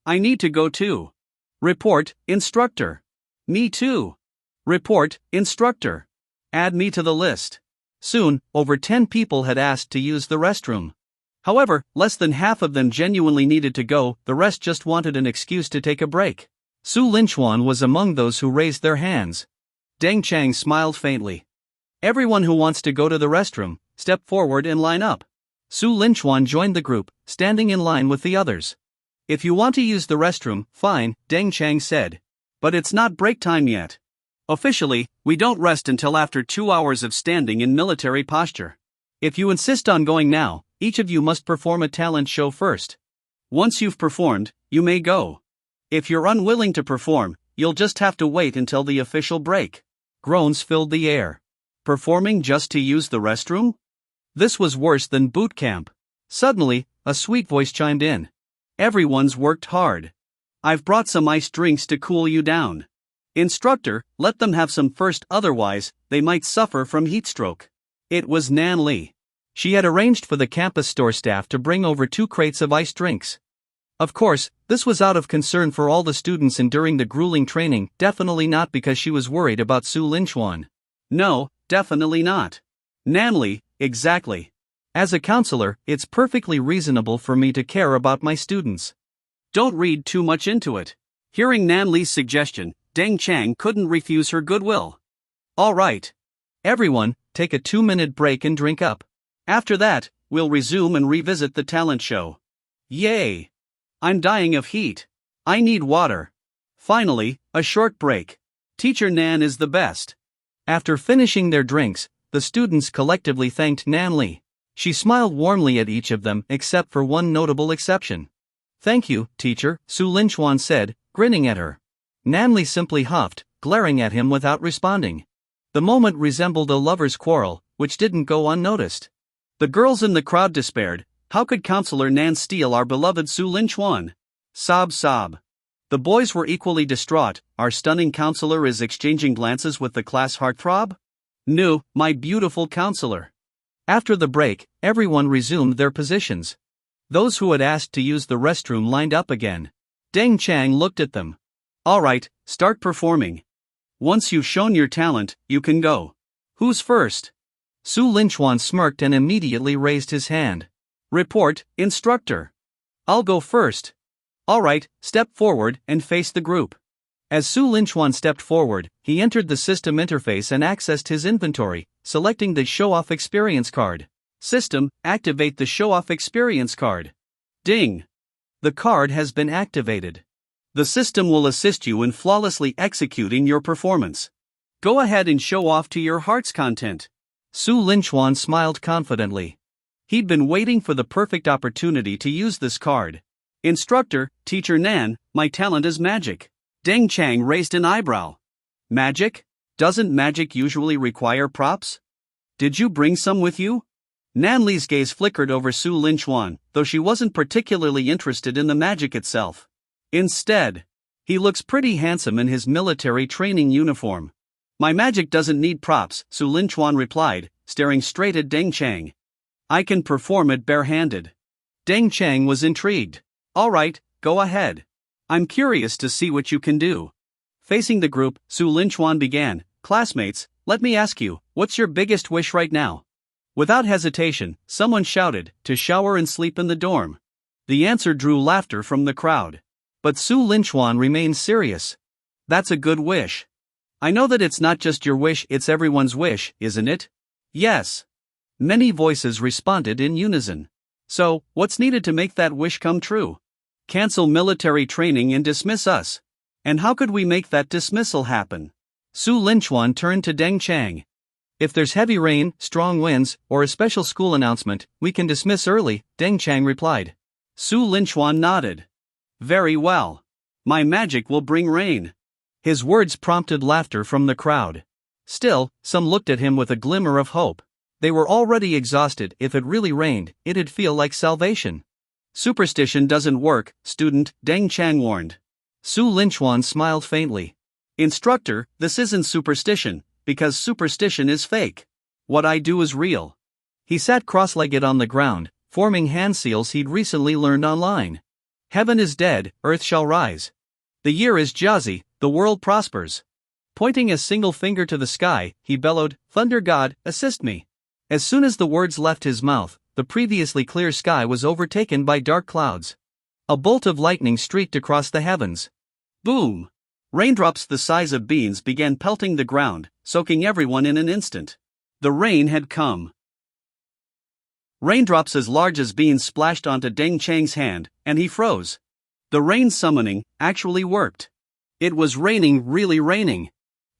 Speaker 2: I need to go too. Report, instructor. Me too. Report, instructor. Add me to the list. Soon, over 10 people had asked to use the restroom. However, less than half of them genuinely needed to go, the rest just wanted an excuse to take a break. Su Linchuan was among those who raised their hands. Deng Chang smiled faintly. Everyone who wants to go to the restroom, step forward and line up. Su Linchuan joined the group, standing in line with the others. If you want to use the restroom, fine, Deng Chang said. But it's not break time yet. Officially, we don't rest until after 2 hours of standing in military posture. If you insist on going now, each of you must perform a talent show first. Once you've performed, you may go. If you're unwilling to perform, you'll just have to wait until the official break. Groans filled the air. Performing just to use the restroom? This was worse than boot camp. Suddenly, a sweet voice chimed in. Everyone's worked hard. I've brought some iced drinks to cool you down. Instructor, let them have some first, otherwise, they might suffer from heat stroke. It was Nany. She had arranged for the campus store staff to bring over 2 crates of iced drinks. Of course, this was out of concern for all the students enduring the grueling training, definitely not because she was worried about Su Linchuan. No, definitely not. Nany, exactly. As a counselor, it's perfectly reasonable for me to care about my students. Don't read too much into it. Hearing Nany's suggestion, Deng Chang couldn't refuse her goodwill. All right. Everyone, take a 2-minute break and drink up. After that, we'll resume and revisit the talent show. Yay! I'm dying of heat. I need water. Finally, a short break. Teacher Nan is the best. After finishing their drinks, the students collectively thanked Nany. She smiled warmly at each of them except for one notable exception. Thank you, teacher, Su Linchuan said, grinning at her. Nany simply huffed, glaring at him without responding. The moment resembled a lover's quarrel, which didn't go unnoticed. The girls in the crowd despaired. How could Counselor Nan steal our beloved Su Linchuan? Sob sob. The boys were equally distraught. Our stunning counselor is exchanging glances with the class heartthrob? No, my beautiful counselor. After the break, everyone resumed their positions. Those who had asked to use the restroom lined up again. Deng Chang looked at them. Alright, start performing. Once you've shown your talent, you can go. Who's first? Su Linchuan smirked and immediately raised his hand. Report, instructor.
Speaker 1: I'll go first. Alright, step forward and face the group. As Su Linchuan stepped forward, he entered the system interface and accessed his inventory, selecting the Show Off Experience card. System, activate the Show Off Experience card. Ding! The card has been activated. The system will assist you in flawlessly executing your performance. Go ahead and show off to your heart's content. Su Linchuan smiled confidently. He'd been waiting for the perfect opportunity to use this card. Instructor, Teacher Nan, my talent is magic. Deng Chang raised an eyebrow. Magic? Doesn't magic usually require props? Did you bring some with you? Nanli's gaze flickered over Su Linchuan, though she wasn't particularly interested in the magic itself. Instead, he looks pretty handsome in his military training uniform. My magic doesn't need props, Su Linchuan replied, staring straight at Deng Chang. I can perform it barehanded. Deng Chang was intrigued. Alright, go ahead. I'm curious to see what you can do. Facing the group, Su Linchuan began, Classmates, let me ask you, what's your biggest wish right now? Without hesitation, someone shouted, to shower and sleep in the dorm. The answer drew laughter from the crowd. But Su Linchuan remained serious. That's a good wish. I know that it's not just your wish, it's everyone's wish, isn't it? Yes. Many voices responded in unison. So, what's needed to make that wish come true? Cancel military training and dismiss us. And how could we make that dismissal happen? Su Linchuan turned to Deng Chang. If there's heavy rain, strong winds, or a special school announcement, we can dismiss early, Deng Chang replied. Su Linchuan nodded. Very well. My magic will bring rain. His words prompted laughter from the crowd. Still, some looked at him with a glimmer of hope. They were already exhausted. If it really rained, it'd feel like salvation. Superstition doesn't work, student, Deng Chang warned. Su Linchuan smiled faintly. Instructor, this isn't superstition, because superstition is fake. What I do is real. He sat cross-legged on the ground, forming hand seals he'd recently learned online. Heaven is dead, earth shall rise. The year is Jiazi, the world prospers. Pointing a single finger to the sky, he bellowed, Thunder God, assist me. As soon as the words left his mouth, the previously clear sky was overtaken by dark clouds. A bolt of lightning streaked across the heavens. Boom! Raindrops the size of beans began pelting the ground, soaking everyone in an instant. The rain had come. Raindrops as large as beans splashed onto Deng Chang's hand, and he froze. The rain summoning actually worked. It was raining, really raining.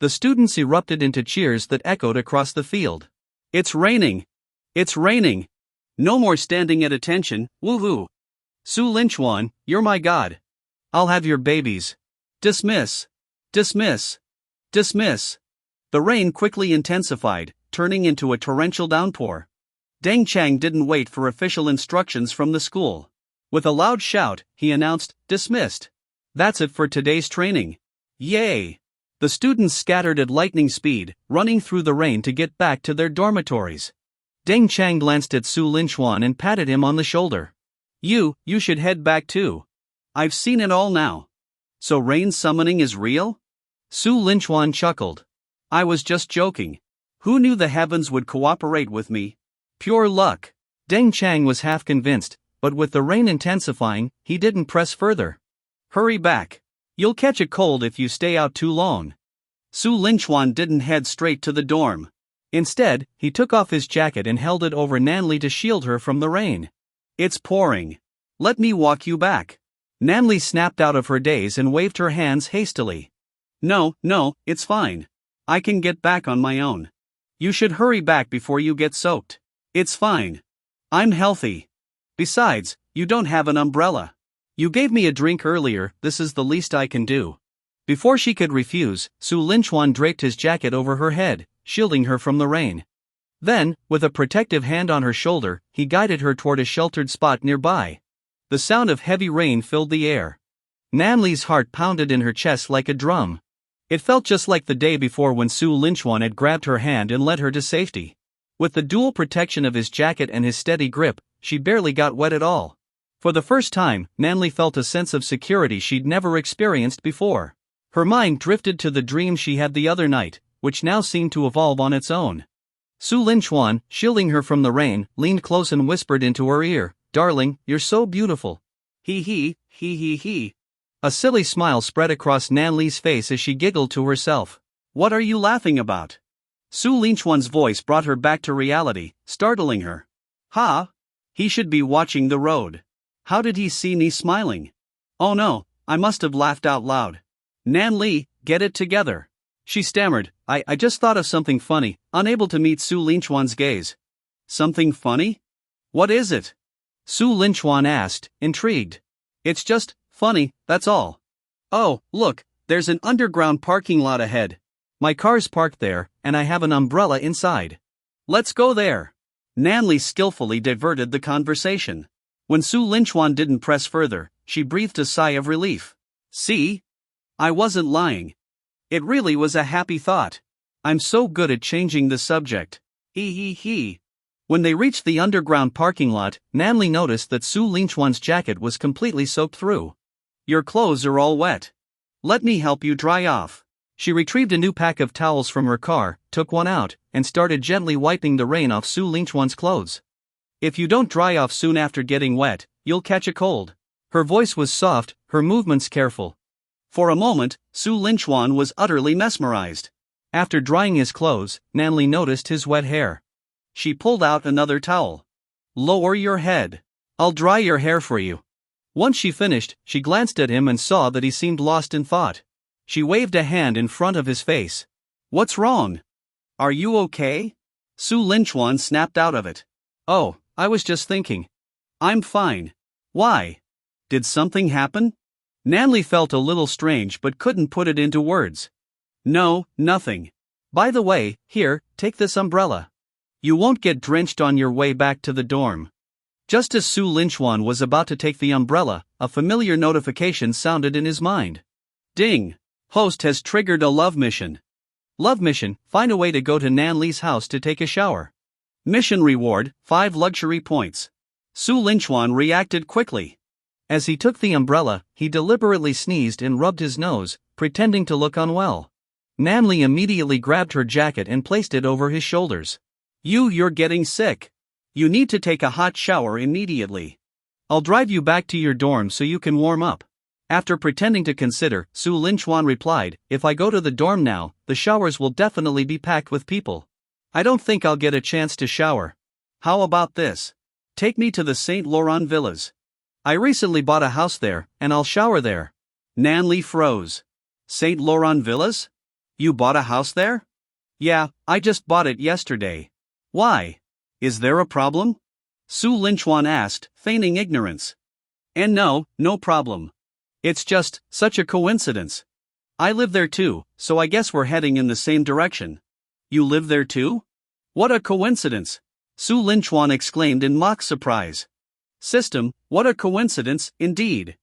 Speaker 1: The students erupted into cheers that echoed across the field. It's raining! It's raining! No more standing at attention, woohoo! Su Linchuan, you're my god. I'll have your babies. Dismiss! Dismiss! Dismiss! The rain quickly intensified, turning into a torrential downpour. Deng Chang didn't wait for official instructions from the school. With a loud shout, he announced, dismissed. That's it for today's training. Yay! The students scattered at lightning speed, running through the rain to get back to their dormitories. Deng Chang glanced at Su Linchuan and patted him on the shoulder. You should head back too. I've seen it all now. So rain summoning is real? Su Linchuan chuckled. I was just joking. Who knew the heavens would cooperate with me? Pure luck. Deng Chang was half convinced, but with the rain intensifying, he didn't press further. Hurry back. You'll catch a cold if you stay out too long. Su Linchuan didn't head straight to the dorm. Instead, he took off his jacket and held it over Nany to shield her from the rain. It's pouring. Let me walk you back. Nany snapped out of her daze and waved her hands hastily. No, it's fine. I can get back on my own. You should hurry back before you get soaked. It's fine. I'm healthy. Besides, you don't have an umbrella. You gave me a drink earlier, this is the least I can do. Before she could refuse, Su Linchuan draped his jacket over her head, shielding her from the rain. Then, with a protective hand on her shoulder, he guided her toward a sheltered spot nearby. The sound of heavy rain filled the air. Nany's heart pounded in her chest like a drum. It felt just like the day before when Su Linchuan had grabbed her hand and led her to safety. With the dual protection of his jacket and his steady grip, she barely got wet at all. For the first time, Nany felt a sense of security she'd never experienced before. Her mind drifted to the dream she had the other night, which now seemed to evolve on its own. Su Linchuan, shielding her from the rain, leaned close and whispered into her ear, Darling, you're so beautiful.
Speaker 2: He. A silly smile spread across Nanli's face as she giggled to herself. What are you laughing about? Su Lingquan's voice brought her back to reality, startling her. Ha! He should be watching the road. How did he see me smiling? Oh no, I must have laughed out loud. Nanli, get it together. She stammered, I just thought of something funny, unable to meet Su Lingquan's gaze. Something funny? What is it? Su Lingquan asked, intrigued. It's just funny, that's all. Oh, look, there's an underground parking lot ahead. My car's parked there, and I have an umbrella inside. Let's go there. Nanli skillfully diverted the conversation. When Su Lingquan didn't press further, she breathed a sigh of relief. See? I wasn't lying. It really was a happy thought. I'm so good at changing the subject. He. When they reached the underground parking lot, Nanli noticed that Su Lingquan's jacket was completely soaked through. Your clothes are all wet. Let me help you dry off. She retrieved a new pack of towels from her car, took one out, and started gently wiping the rain off Su Lingquan's clothes. If you don't dry off soon after getting wet, you'll catch a cold. Her voice was soft, her movements careful. For a moment, Su Lingquan was utterly mesmerized. After drying his clothes, Nanli noticed his wet hair. She pulled out another towel. Lower your head. I'll dry your hair for you. Once she finished, she glanced at him and saw that he seemed lost in thought. She waved a hand in front of his face. What's wrong? Are you okay? Su Lingquan snapped out of it. Oh, I was just thinking. I'm fine. Why? Did something happen? Nanli felt a little strange but couldn't put it into words. No, nothing. By the way, here, take this umbrella. You won't get drenched on your way back to the dorm. Just as Su Lingquan was about to take the umbrella, a familiar notification sounded in his mind. Ding! Host has triggered a love mission. Love mission, find a way to go to Nanli's house to take a shower. Mission reward, 5 luxury points. Su Lingquan reacted quickly. As he took the umbrella, he deliberately sneezed and rubbed his nose, pretending to look unwell. Nanli immediately grabbed her jacket and placed it over his shoulders. You're getting sick. You need to take a hot shower immediately. I'll drive you back to your dorm so you can warm up. After pretending to consider, Su Lingquan replied, if I go to the dorm now, the showers will definitely be packed with people. I don't think I'll get a chance to shower. How about this? Take me to the St. Laurent Villas. I recently bought a house there, and I'll shower there. Nanli froze. St. Laurent Villas? You bought a house there? Yeah, I just bought it yesterday. Why? Is there a problem? Su Lingquan asked, feigning ignorance. And no problem. It's just, such a coincidence. I live there too, so I guess we're heading in the same direction. You live there too? What a coincidence! Su Lingquan exclaimed in mock surprise. System, what a coincidence, indeed.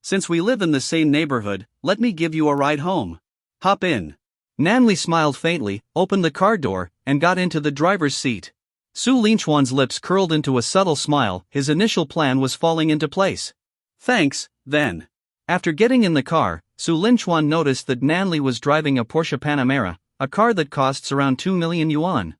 Speaker 2: Since we live in the same neighborhood, let me give you a ride home. Hop in. Nanli smiled faintly, opened the car door, and got into the driver's seat. Su Lingquan's lips curled into a subtle smile, his initial plan was falling into place. Thanks, then. After getting in the car, Su Lingquan noticed that Nanli was driving a Porsche Panamera, a car that costs around 2 million yuan.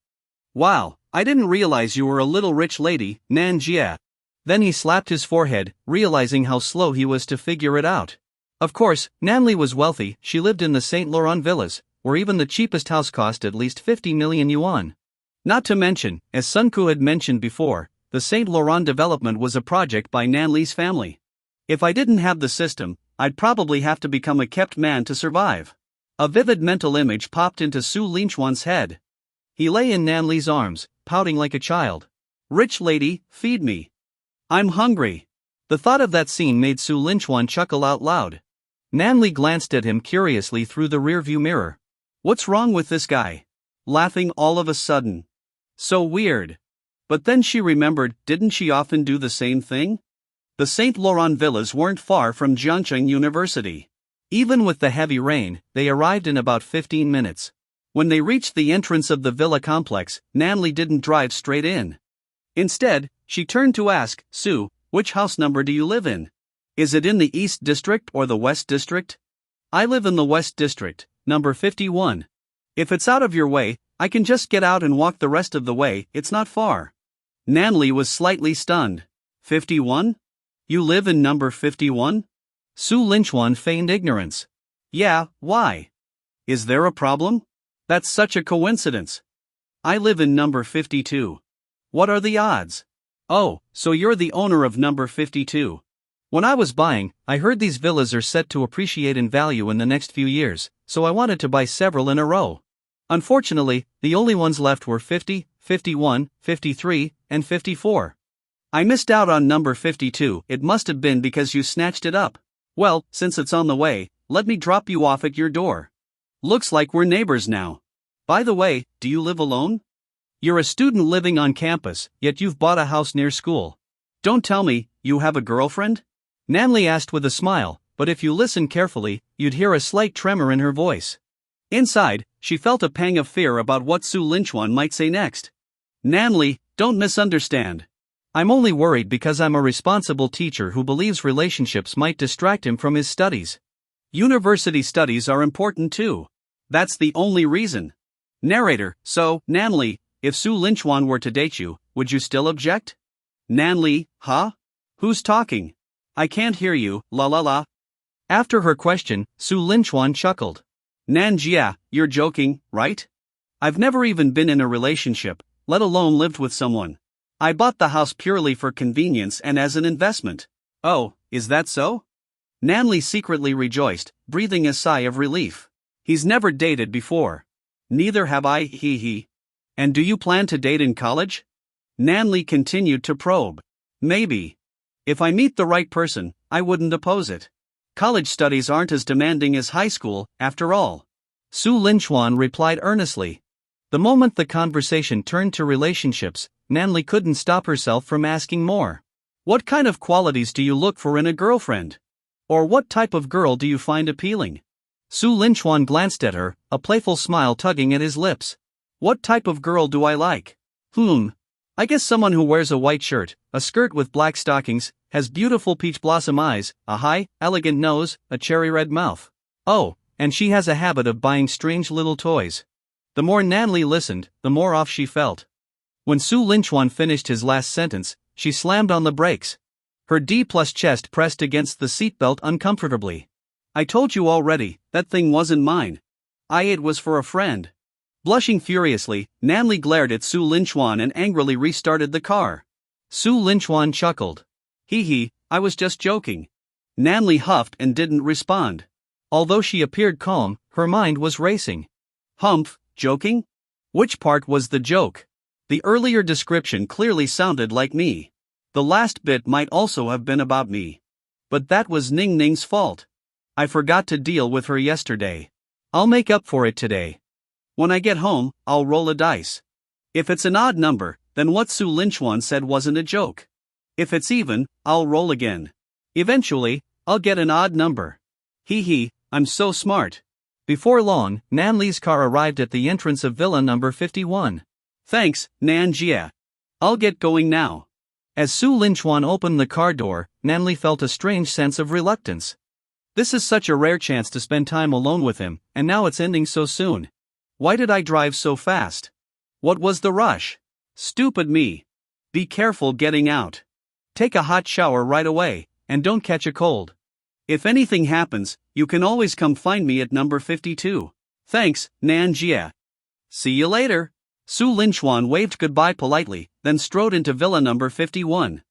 Speaker 2: Wow, I didn't realize you were a little rich lady, Nanjia. Then he slapped his forehead, realizing how slow he was to figure it out. Of course, Nanli was wealthy, she lived in the St. Laurent Villas, where even the cheapest house cost at least 50 million yuan. Not to mention, as Sunku had mentioned before, the St. Laurent development was a project by Nanli's family. If I didn't have the system, I'd probably have to become a kept man to survive. A vivid mental image popped into Su Lingquan's head. He lay in Nanli's arms, pouting like a child. Rich lady, feed me. I'm hungry. The thought of that scene made Su Lingquan chuckle out loud. Nanli glanced at him curiously through the rearview mirror. What's wrong with this guy? Laughing all of a sudden. So weird. But then she remembered, didn't she often do the same thing? The St. Laurent Villas weren't far from Jiangcheng University. Even with the heavy rain, they arrived in about 15 minutes. When they reached the entrance of the villa complex, Nanli didn't drive straight in. Instead, she turned to ask, Su, which house number do you live in? Is it in the East District or the West District? I live in the West District, number 51. If it's out of your way, I can just get out and walk the rest of the way, it's not far. Nanli was slightly stunned. 51? You live in number 51?
Speaker 1: Su Linchuan feigned ignorance.
Speaker 2: Yeah, why? Is there a problem? That's such a coincidence. I live in number 52. What are the odds? Oh, so you're the owner of number 52.
Speaker 1: When I was buying, I heard these villas are set to appreciate in value in the next few years, so I wanted to buy several in a row. Unfortunately, the only ones left were 50, 51, 53, and 54.
Speaker 2: I missed out on number 52. It must have been because you snatched it up. Well, since it's on the way, let me drop you off at your door. Looks like we're neighbors now. By the way, do you live alone?
Speaker 1: You're a student living on campus, yet you've bought a house near school.
Speaker 2: Don't tell me, you have a girlfriend?
Speaker 1: Nany asked with a smile, but if you listen carefully, you'd hear a slight tremor in her voice.
Speaker 2: Inside, she felt a pang of fear about what Su Linchuan might say next. Nany, don't misunderstand.
Speaker 1: I'm only worried because I'm a responsible teacher who believes relationships might distract him from his studies.
Speaker 2: University studies are important too. That's the only reason. Narrator, so, Nany, if Su Linchuan were to date you, would you still object? Nany, huh? Who's talking? I can't hear you, la la la.
Speaker 1: After her question, Su Linchuan chuckled.
Speaker 2: Nanjia, you're joking, right? I've never even been in a relationship, let alone lived with someone. I bought the house purely for convenience and as an investment. Oh, is that so? Nany secretly rejoiced, breathing a sigh of relief. He's never dated before. Neither have I, hee hee. And do you plan to date in college? Nany continued to probe. Maybe. If I meet the right person, I wouldn't oppose it. College studies aren't as demanding as high school, after all.
Speaker 1: Su Linchuan replied earnestly. The moment the conversation turned to relationships, Nany couldn't stop herself from asking more.
Speaker 2: What kind of qualities do you look for in a girlfriend? Or what type of girl do you find appealing?
Speaker 1: Su Linchuan glanced at her, a playful smile tugging at his lips.
Speaker 2: What type of girl do I like? I guess someone who wears a white shirt, a skirt with black stockings, has beautiful peach blossom eyes, a high, elegant nose, a cherry red mouth.
Speaker 1: Oh, and she has a habit of buying strange little toys. The more Nany listened, the more off she felt. When Su Linchuan finished his last sentence, she slammed on the brakes. Her D-plus chest pressed against the seatbelt uncomfortably.
Speaker 2: I told you already, that thing wasn't mine. It was for a friend. Blushing furiously, Nany glared at Su Linchuan and angrily restarted the car.
Speaker 1: Su Linchuan chuckled.
Speaker 2: Hee hee, I was just joking. Nany huffed and didn't respond.
Speaker 1: Although she appeared calm, her mind was racing.
Speaker 2: Humph, joking? Which part was the joke? The earlier description clearly sounded like me. The last bit might also have been about me. But that was Ning Ning's fault. I forgot to deal with her yesterday.
Speaker 1: I'll make up for it today.
Speaker 2: When I get home, I'll roll a dice. If it's an odd number, then what Su Linchuan said wasn't a joke. If it's even, I'll roll again. Eventually, I'll get an odd number. Hee hee, I'm so smart.
Speaker 1: Before long, Nany's car arrived at the entrance of villa number 51.
Speaker 2: Thanks, Nanjia. I'll get going now.
Speaker 1: As Su Linchuan opened the car door, Nany felt a strange sense of reluctance. This is such a rare chance to spend time alone with him, and now it's ending so soon.
Speaker 2: Why did I drive so fast? What was the rush? Stupid me. Be careful getting out. Take a hot shower right away, and don't catch a cold. If anything happens, you can always come find me at number 52. Thanks, Nanjia. See you later. Su Linchuan waved goodbye politely, then strode into villa number 51.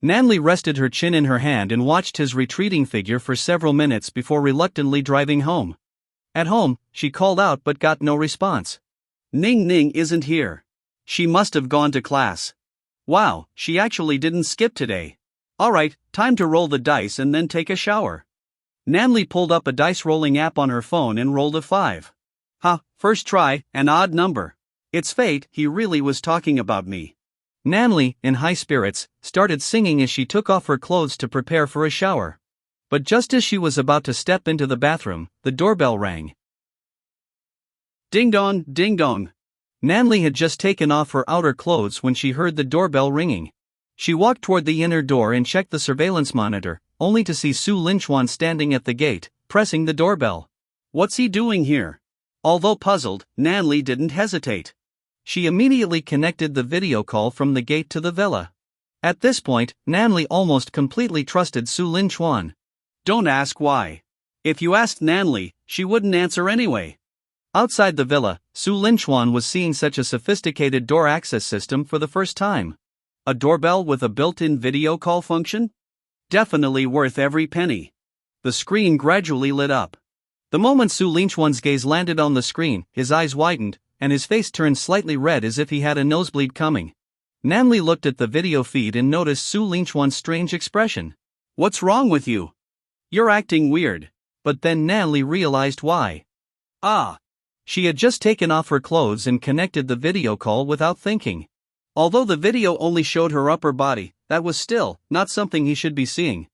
Speaker 1: Nany rested her chin in her hand and watched his retreating figure for several minutes before reluctantly driving home. At home, she called out but got no response.
Speaker 2: Ning Ning isn't here. She must have gone to class. Wow, she actually didn't skip today. Alright, time to roll the dice and then take a shower. Nany pulled up a dice rolling app on her phone and rolled a 5. First try, an odd number. It's fate, he really was talking about me.
Speaker 1: Nany, in high spirits, started singing as she took off her clothes to prepare for a shower. But just as she was about to step into the bathroom, the doorbell rang.
Speaker 2: Ding dong, ding dong.
Speaker 1: Nany had just taken off her outer clothes when she heard the doorbell ringing. She walked toward the inner door and checked the surveillance monitor, only to see Su Linchuan standing at the gate, pressing the doorbell.
Speaker 2: What's he doing here? Although puzzled, Nany didn't hesitate.
Speaker 1: She immediately connected the video call from the gate to the villa. At this point, Nany almost completely trusted Su Lin Chuan.
Speaker 2: Don't ask why. If you asked Nany, she wouldn't answer anyway.
Speaker 1: Outside the villa, Su Lin Chuan was seeing such a sophisticated door access system for the first time.
Speaker 2: A doorbell with a built-in video call function? Definitely worth every penny. The screen gradually lit up.
Speaker 1: The moment Su Lin Chuan's gaze landed on the screen, his eyes widened, and his face turned slightly red as if he had a nosebleed coming. Nany looked at the video feed and noticed Su Lin Chuan's strange expression.
Speaker 2: What's wrong with you? You're acting weird.
Speaker 1: But then Nany realized why. She had just taken off her clothes and connected the video call without thinking. Although the video only showed her upper body, that was still not something he should be seeing.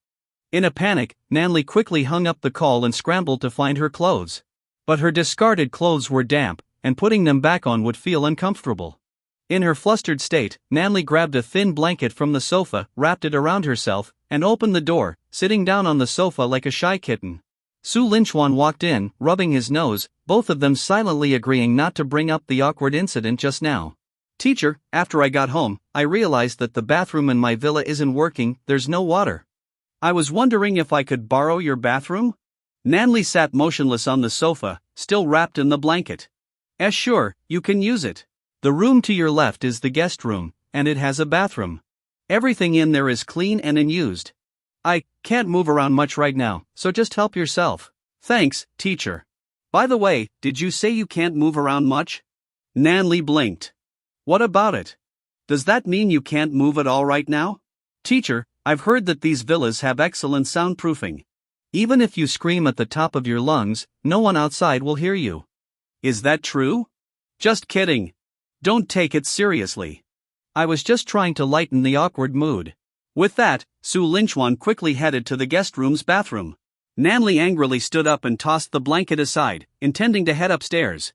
Speaker 1: In a panic, Nany quickly hung up the call and scrambled to find her clothes. But her discarded clothes were damp, and putting them back on would feel uncomfortable. In her flustered state, Nany grabbed a thin blanket from the sofa, wrapped it around herself, and opened the door, sitting down on the sofa like a shy kitten. Su Lin Chuan walked in, rubbing his nose, both of them silently agreeing not to bring up the awkward incident just now.
Speaker 2: Teacher, after I got home, I realized that the bathroom in my villa isn't working, there's no water. I was wondering if I could borrow your bathroom? Nany sat motionless on the sofa, still wrapped in the blanket. Sure, you can use it.
Speaker 1: The room to your left is the guest room, and it has a bathroom. Everything in there is clean and unused.
Speaker 2: I can't move around much right now, so just help yourself. Thanks, teacher. By the way, did you say you can't move around much? Nany blinked. What about it? Does that mean you can't move at all right now? Teacher, I've heard that these villas have excellent soundproofing.
Speaker 1: Even if you scream at the top of your lungs, no one outside will hear you.
Speaker 2: Is that true? Just kidding. Don't take it seriously.
Speaker 1: I was just trying to lighten the awkward mood.
Speaker 2: With that, Su Lin Chuan quickly headed to the guest room's bathroom. Nany angrily stood up and tossed the blanket aside, intending to head upstairs.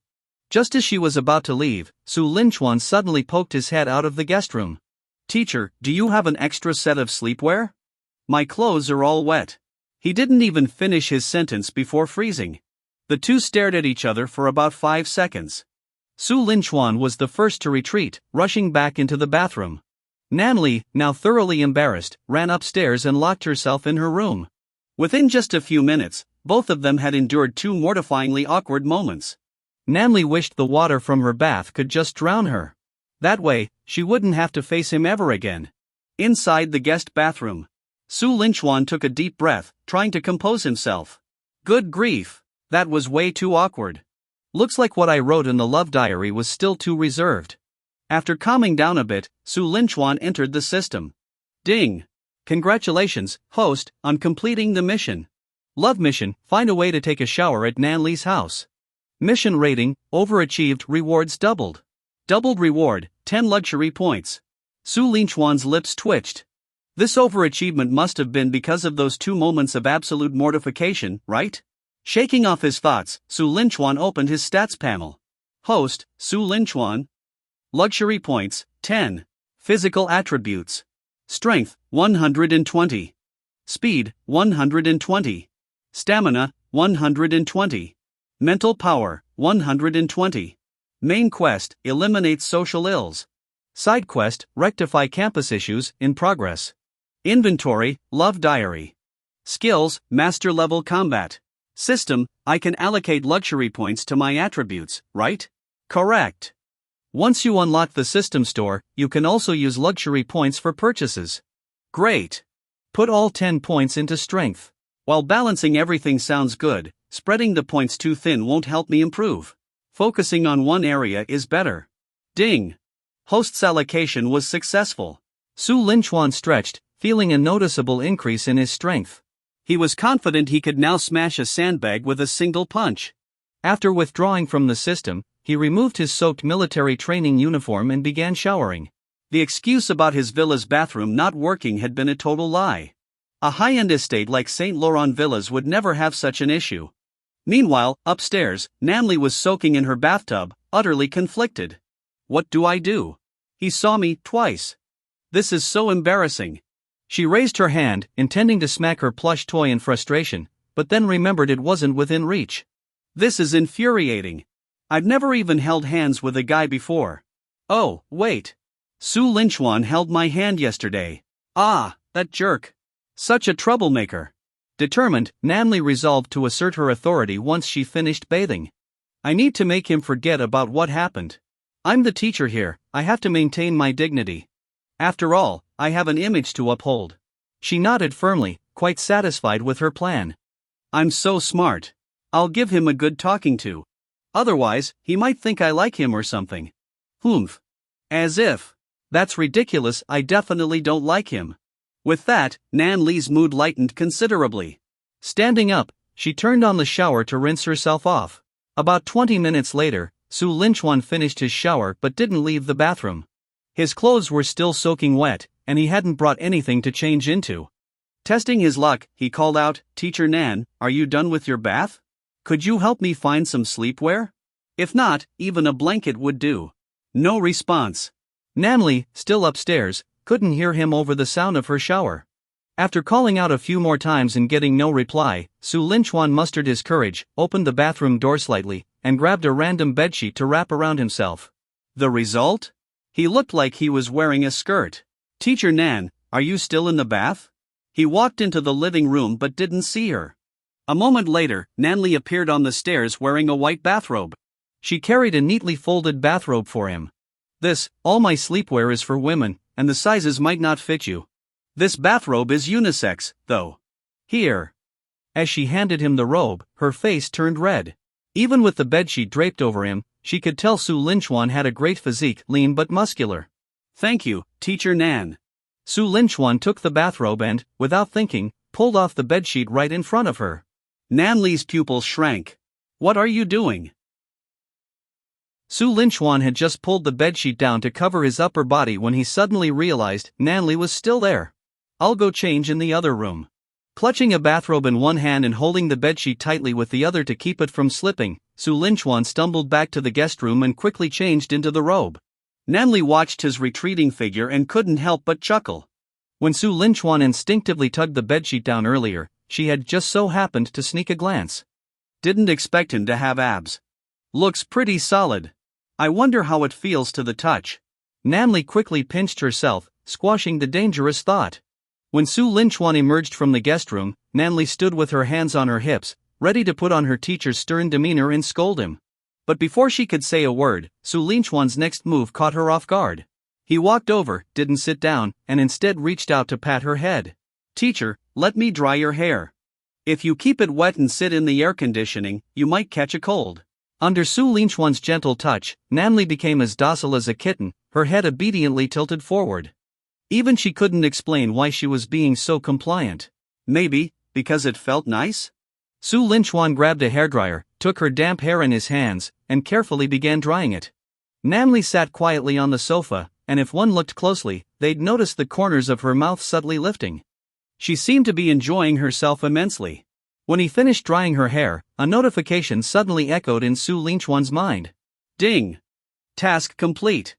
Speaker 1: Just as she was about to leave, Su Lin Chuan suddenly poked his head out of the guest room.
Speaker 2: Teacher, do you have an extra set of sleepwear? My clothes are all wet. He didn't even finish his sentence before freezing. The two stared at each other for about 5 seconds.
Speaker 1: Su Lin Chuan was the first to retreat, rushing back into the bathroom. Nany, now thoroughly embarrassed, ran upstairs and locked herself in her room.
Speaker 2: Within just a few minutes, both of them had endured 2 mortifyingly awkward moments.
Speaker 1: Nany wished the water from her bath could just drown her. That way, she wouldn't have to face him ever again.
Speaker 2: Inside the guest bathroom, Su Lin Chuan took a deep breath, trying to compose himself. Good grief, that was way too awkward.
Speaker 1: Looks like what I wrote in the love diary was still too reserved.
Speaker 2: After calming down a bit, Su Lin Chuan entered the system. Ding! Congratulations, host, on completing the mission.
Speaker 1: Love mission, find a way to take a shower at Nany's house. Mission rating, overachieved, rewards doubled.
Speaker 2: Doubled reward, 10 luxury points. Su Lin Chuan's lips twitched. This overachievement must have been because of those 2 moments of absolute mortification, right? Shaking off his thoughts, Su Lin Chuan opened his stats panel. Host, Su Lin Chuan. Luxury points, 10. Physical attributes. Strength, 120. Speed, 120. Stamina, 120. Mental power, 120. Main quest, eliminate social ills.
Speaker 1: Side quest, rectify campus issues, in progress.
Speaker 2: Inventory, love diary. Skills, master level combat. System, I can allocate luxury points to my attributes, right? Correct.
Speaker 1: Once you unlock the system store, you can also use luxury points for purchases.
Speaker 2: Great.
Speaker 1: Put all 10 points into strength.
Speaker 2: While balancing everything sounds good, spreading the points too thin won't help me improve. Focusing on one area is better. Ding. Host's allocation was successful.
Speaker 1: Su Lin Chuan stretched, feeling a noticeable increase in his strength.
Speaker 2: He was confident he could now smash a sandbag with a single punch.
Speaker 1: After withdrawing from the system, he removed his soaked military training uniform and began showering.
Speaker 2: The excuse about his villa's bathroom not working had been a total lie. A high-end estate like St. Laurent Villas would never have such an issue. Meanwhile, upstairs, Nany was soaking in her bathtub, utterly conflicted. What do I do? He saw me twice. This is so embarrassing.
Speaker 1: She raised her hand, intending to smack her plush toy in frustration, but then remembered it wasn't within reach.
Speaker 2: This is infuriating. I've never even held hands with a guy before. Oh, wait. Su Linchuan held my hand yesterday. Ah, that jerk. Such a troublemaker. Determined, Nany resolved to assert her authority once she finished bathing. I need to make him forget about what happened. I'm the teacher here, I have to maintain my dignity. After all, I have an image to uphold. She nodded firmly, quite satisfied with her plan. I'm so smart. I'll give him a good talking to. Otherwise, he might think I like him or something. Humph. As if. That's ridiculous, I definitely don't like him. With that, Nany's mood lightened considerably. Standing up, she turned on the shower to rinse herself off. About 20 minutes later, Su Linchuan finished his shower but didn't leave the bathroom. His clothes were still soaking wet, and he hadn't brought anything to change into. Testing his luck, he called out, "Teacher Nan, are you done with your bath? Could you help me find some sleepwear? If not, even a blanket would do." No response. Nany, still upstairs, couldn't hear him over the sound of her shower. After calling out a few more times and getting no reply, Su Linchuan mustered his courage, opened the bathroom door slightly, and grabbed a random bedsheet to wrap around himself. The result? He looked like he was wearing a skirt. "Teacher Nan, are you still in the bath?" He walked into the living room but didn't see her. A moment later, Nany appeared on the stairs wearing a white bathrobe. She carried a neatly folded bathrobe for him. All my sleepwear is for women, and the sizes might not fit you. This bathrobe is unisex, though. Here." As she handed him the robe, her face turned red. Even with the bedsheet draped over him, she could tell Su Linchuan had a great physique, lean but muscular. "Thank you, Teacher Nan." Su Linchuan took the bathrobe and, without thinking, pulled off the bedsheet right in front of her. Nany's pupils shrank. "What are you doing?" Su Linchuan had just pulled the bedsheet down to cover his upper body when he suddenly realized Nany was still there. "I'll go change in the other room." Clutching a bathrobe in one hand and holding the bedsheet tightly with the other to keep it from slipping, Su Linchuan stumbled back to the guest room and quickly changed into the robe. Nany watched his retreating figure and couldn't help but chuckle. When Su Linchuan instinctively tugged the bedsheet down earlier, she had just so happened to sneak a glance. Didn't expect him to have abs. Looks pretty solid. I wonder how it feels to the touch. Nany quickly pinched herself, squashing the dangerous thought. When Su Linchuan emerged from the guest room, Nany stood with her hands on her hips, ready to put on her teacher's stern demeanor and scold him. But before she could say a word, Su Linchuan's next move caught her off guard. He walked over, didn't sit down, and instead reached out to pat her head. "Teacher, let me dry your hair. If you keep it wet and sit in the air conditioning, you might catch a cold." Under Su Linchuan's gentle touch, Nany became as docile as a kitten, her head obediently tilted forward. Even she couldn't explain why she was being so compliant. Maybe, because it felt nice? Su Linchuan grabbed a hairdryer, took her damp hair in his hands, and carefully began drying it. Nany sat quietly on the sofa, and if one looked closely, they'd notice the corners of her mouth subtly lifting. She seemed to be enjoying herself immensely. When he finished drying her hair, a notification suddenly echoed in Su Linchuan's mind. Ding! Task complete.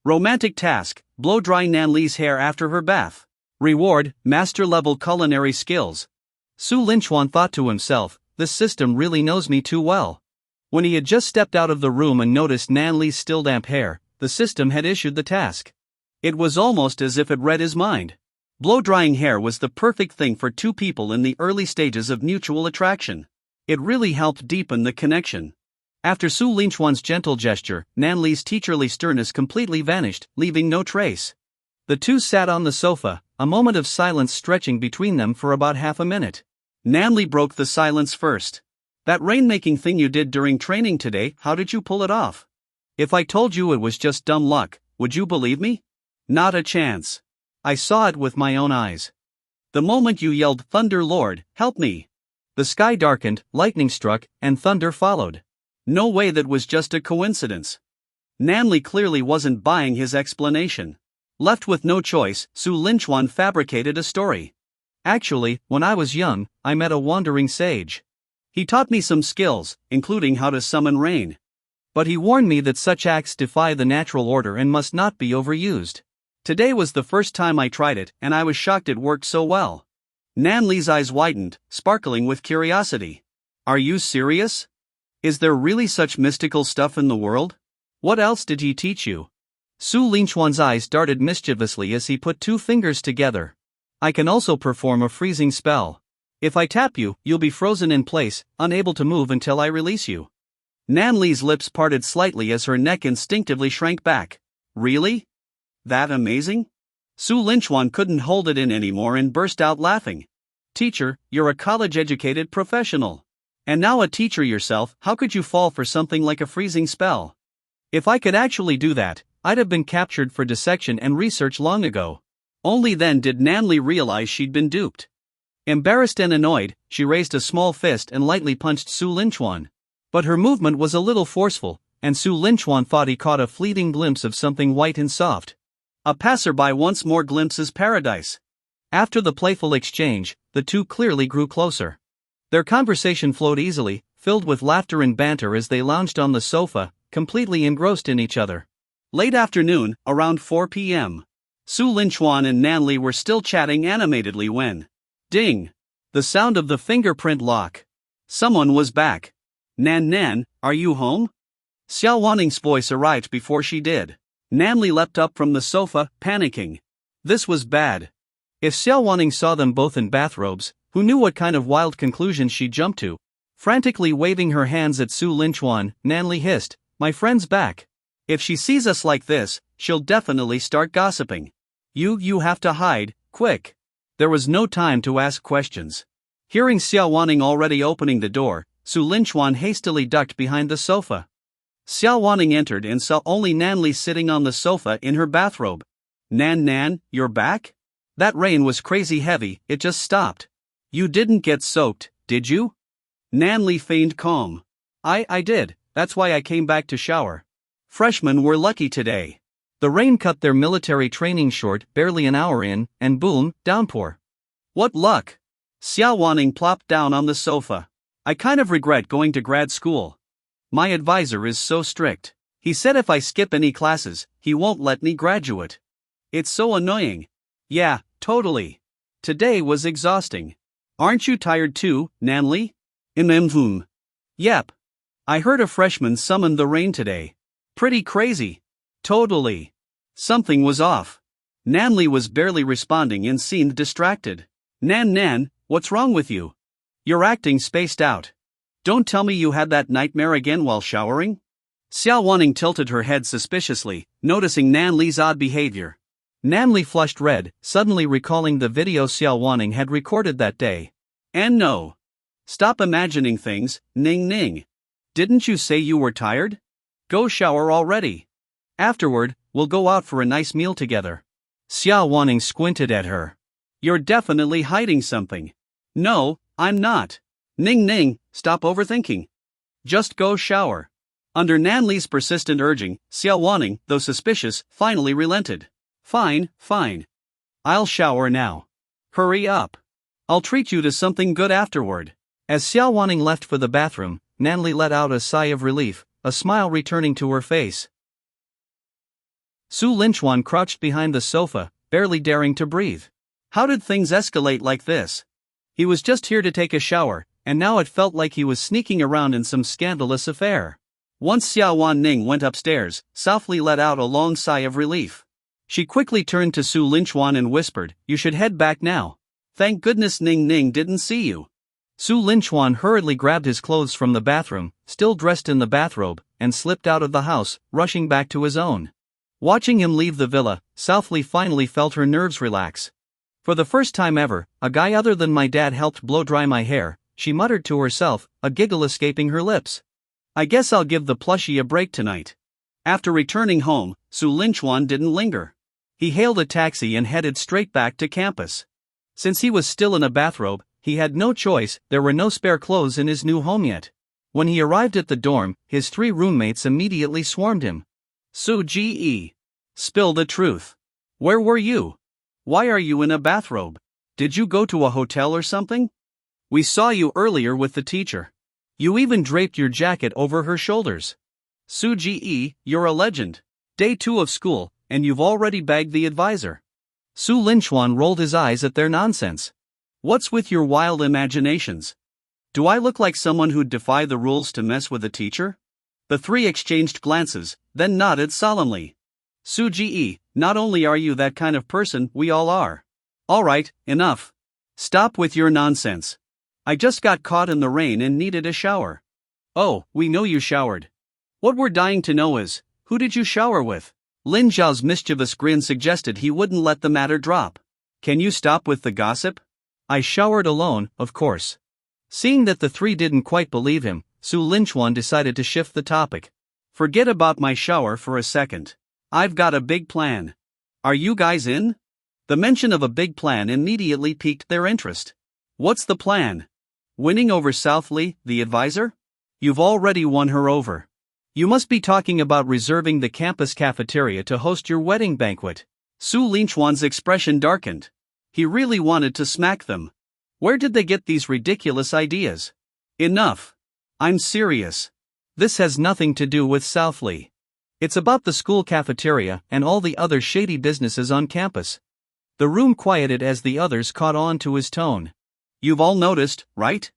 Speaker 2: Romantic task, blow-dry Nany's hair after her bath. Reward, master-level culinary skills. Su Linchuan thought to himself, this system really knows me too well. When he had just stepped out of the room and noticed Nany's still damp hair, the system had issued the task. It was almost as if it read his mind. Blow-drying hair was the perfect thing for two people in the early stages of mutual attraction. It really helped deepen the connection. After Su Linchuan's gentle gesture, Nany's teacherly sternness completely vanished, leaving no trace. The two sat on the sofa, a moment of silence stretching between them for about half a minute. Nany broke the silence first. "That rainmaking thing you did during training today, how did you pull it off? If I told you it was just dumb luck, would you believe me? Not a chance. I saw it with my own eyes. The moment you yelled, 'Thunder Lord, help me!' the sky darkened, lightning struck, and thunder followed. No way that was just a coincidence." Nany clearly wasn't buying his explanation. Left with no choice, Su Linchuan fabricated a story. "Actually, when I was young, I met a wandering sage. He taught me some skills, including how to summon rain. But he warned me that such acts defy the natural order and must not be overused. Today was the first time I tried it, and I was shocked it worked so well." Nany's eyes widened, sparkling with curiosity. "Are you serious? Is there really such mystical stuff in the world? What else did he teach you?"
Speaker 1: Su Linchuan's eyes darted mischievously as he put two fingers together. I can also perform a freezing spell. If I tap you, you'll be frozen in place, unable to move until I release you. Nany's lips parted slightly as her neck instinctively shrank back. Really? That amazing? Su Linchuan couldn't hold it in anymore and burst out laughing. Teacher, you're a college-educated professional. And now a teacher yourself, how could you fall for something like a freezing spell? If I could actually do that, I'd have been captured for dissection and research long ago. Only then did Nany realize she'd been duped. Embarrassed and annoyed, she raised a small fist and lightly punched Su Linchuan. But her movement was a little forceful, and Su Linchuan thought he caught a fleeting glimpse of something white and soft. A passerby once more glimpses paradise. After the playful exchange, the two clearly grew closer. Their conversation flowed easily, filled with laughter and banter as they lounged on the sofa, completely engrossed in each other. Late afternoon, around 4 p.m. Su Linchuan and Nany were still chatting animatedly when... Ding! The sound of the fingerprint lock. Someone was back. Nan, are you home? Xiao Wanning's voice arrived before she did. Nany leapt up from the sofa, panicking. This was bad. If Xiao Wanning saw them both in bathrobes, who knew what kind of wild conclusions she'd jumped to? Frantically waving her hands at Su Linchuan, Nany hissed, "My friend's back. If she sees us like this, she'll definitely start gossiping. You have to hide, quick." There was no time to ask questions. Hearing Xiao Wanning already opening the door, Su Linchuan hastily ducked behind the sofa. Xiao Wanning entered and saw only Nany sitting on the sofa in her bathrobe. Nan, you're back? That rain was crazy heavy, it just stopped. You didn't get soaked, did you? Nany feigned calm. I did, that's why I came back to shower. Freshmen were lucky today. The rain cut their military training short barely an hour in, and boom, downpour. What luck! Xiao Wanning plopped down on the sofa. I kind of regret going to grad school. My advisor is so strict. He said if I skip any classes, he won't let me graduate. It's so annoying. Yeah, totally. Today was exhausting. Aren't you tired too, Nany? Yep. I heard a freshman summoned the rain today. Pretty crazy. Totally. Something was off. Nany was barely responding and seemed distracted. Nan, what's wrong with you? You're acting spaced out. Don't tell me you had that nightmare again while showering? Xiao Wanning tilted her head suspiciously, noticing Nany's odd behavior. Nany flushed red, suddenly recalling the video Xiao Wanning had recorded that day. And no. Stop imagining things, Ning. Didn't you say you were tired? Go shower already. Afterward, we'll go out for a nice meal together. Xiao Wanning squinted at her. You're definitely hiding something. No, I'm not. Ning, stop overthinking. Just go shower. Under Nany's persistent urging, Xiao Wanning, though suspicious, finally relented. Fine. I'll shower now. Hurry up. I'll treat you to something good afterward. As Xiao Wanning left for the bathroom, Nany let out a sigh of relief, a smile returning to her face. Su Linchuan crouched behind the sofa, barely daring to breathe. How did things escalate like this? He was just here to take a shower, and now it felt like he was sneaking around in some scandalous affair. Once Xiao Wanning went upstairs, softly let out a long sigh of relief. She quickly turned to Su Linchuan and whispered, "You should head back now. Thank goodness Ning didn't see you." Su Linchuan hurriedly grabbed his clothes from the bathroom, still dressed in the bathrobe, and slipped out of the house, rushing back to his own. Watching him leave the villa, Softly finally felt her nerves relax. For the first time ever, a guy other than my dad helped blow dry my hair, she muttered to herself, a giggle escaping her lips. I guess I'll give the plushie a break tonight. After returning home, Su Linchuan didn't linger. He hailed a taxi and headed straight back to campus. Since he was still in a bathrobe, he had no choice, there were no spare clothes in his new home yet. When he arrived at the dorm, his 3 roommates immediately swarmed him. Su-ge. Spill the truth. Where were you? Why are you in a bathrobe? Did you go to a hotel or something? We saw you earlier with the teacher. You even draped your jacket over her shoulders. Su-ge, you're a legend. Day 2 of school, and you've already bagged the advisor. Su Linchuan rolled his eyes at their nonsense. What's with your wild imaginations? Do I look like someone who'd defy the rules to mess with a teacher? The 3 exchanged glances, then nodded solemnly.
Speaker 2: Suji, not only are you that kind of person, we all are. Alright, enough. Stop with your nonsense. I just got caught in the rain and needed a shower. Oh, we know you showered. What we're dying to know is, who did you shower with? Lin Zhao's mischievous grin suggested he wouldn't let the matter drop. Can you stop with the gossip? I showered alone, of course. Seeing that the three didn't quite believe him, Su Linchuan decided to shift the topic. Forget about my shower for a second. I've got a big plan. Are you guys in? The mention of a big plan immediately piqued their interest. What's the plan? Winning over South Lee, the advisor? You've already won her over. You must be talking about reserving the campus cafeteria to host your wedding banquet. Su Linchuan's expression darkened. He really wanted to smack them. Where did they get these ridiculous ideas? Enough. I'm serious. This has nothing to do with South Lee. It's about the school cafeteria and all the other shady businesses on campus. The room quieted as the others caught on to his tone. You've all noticed, right?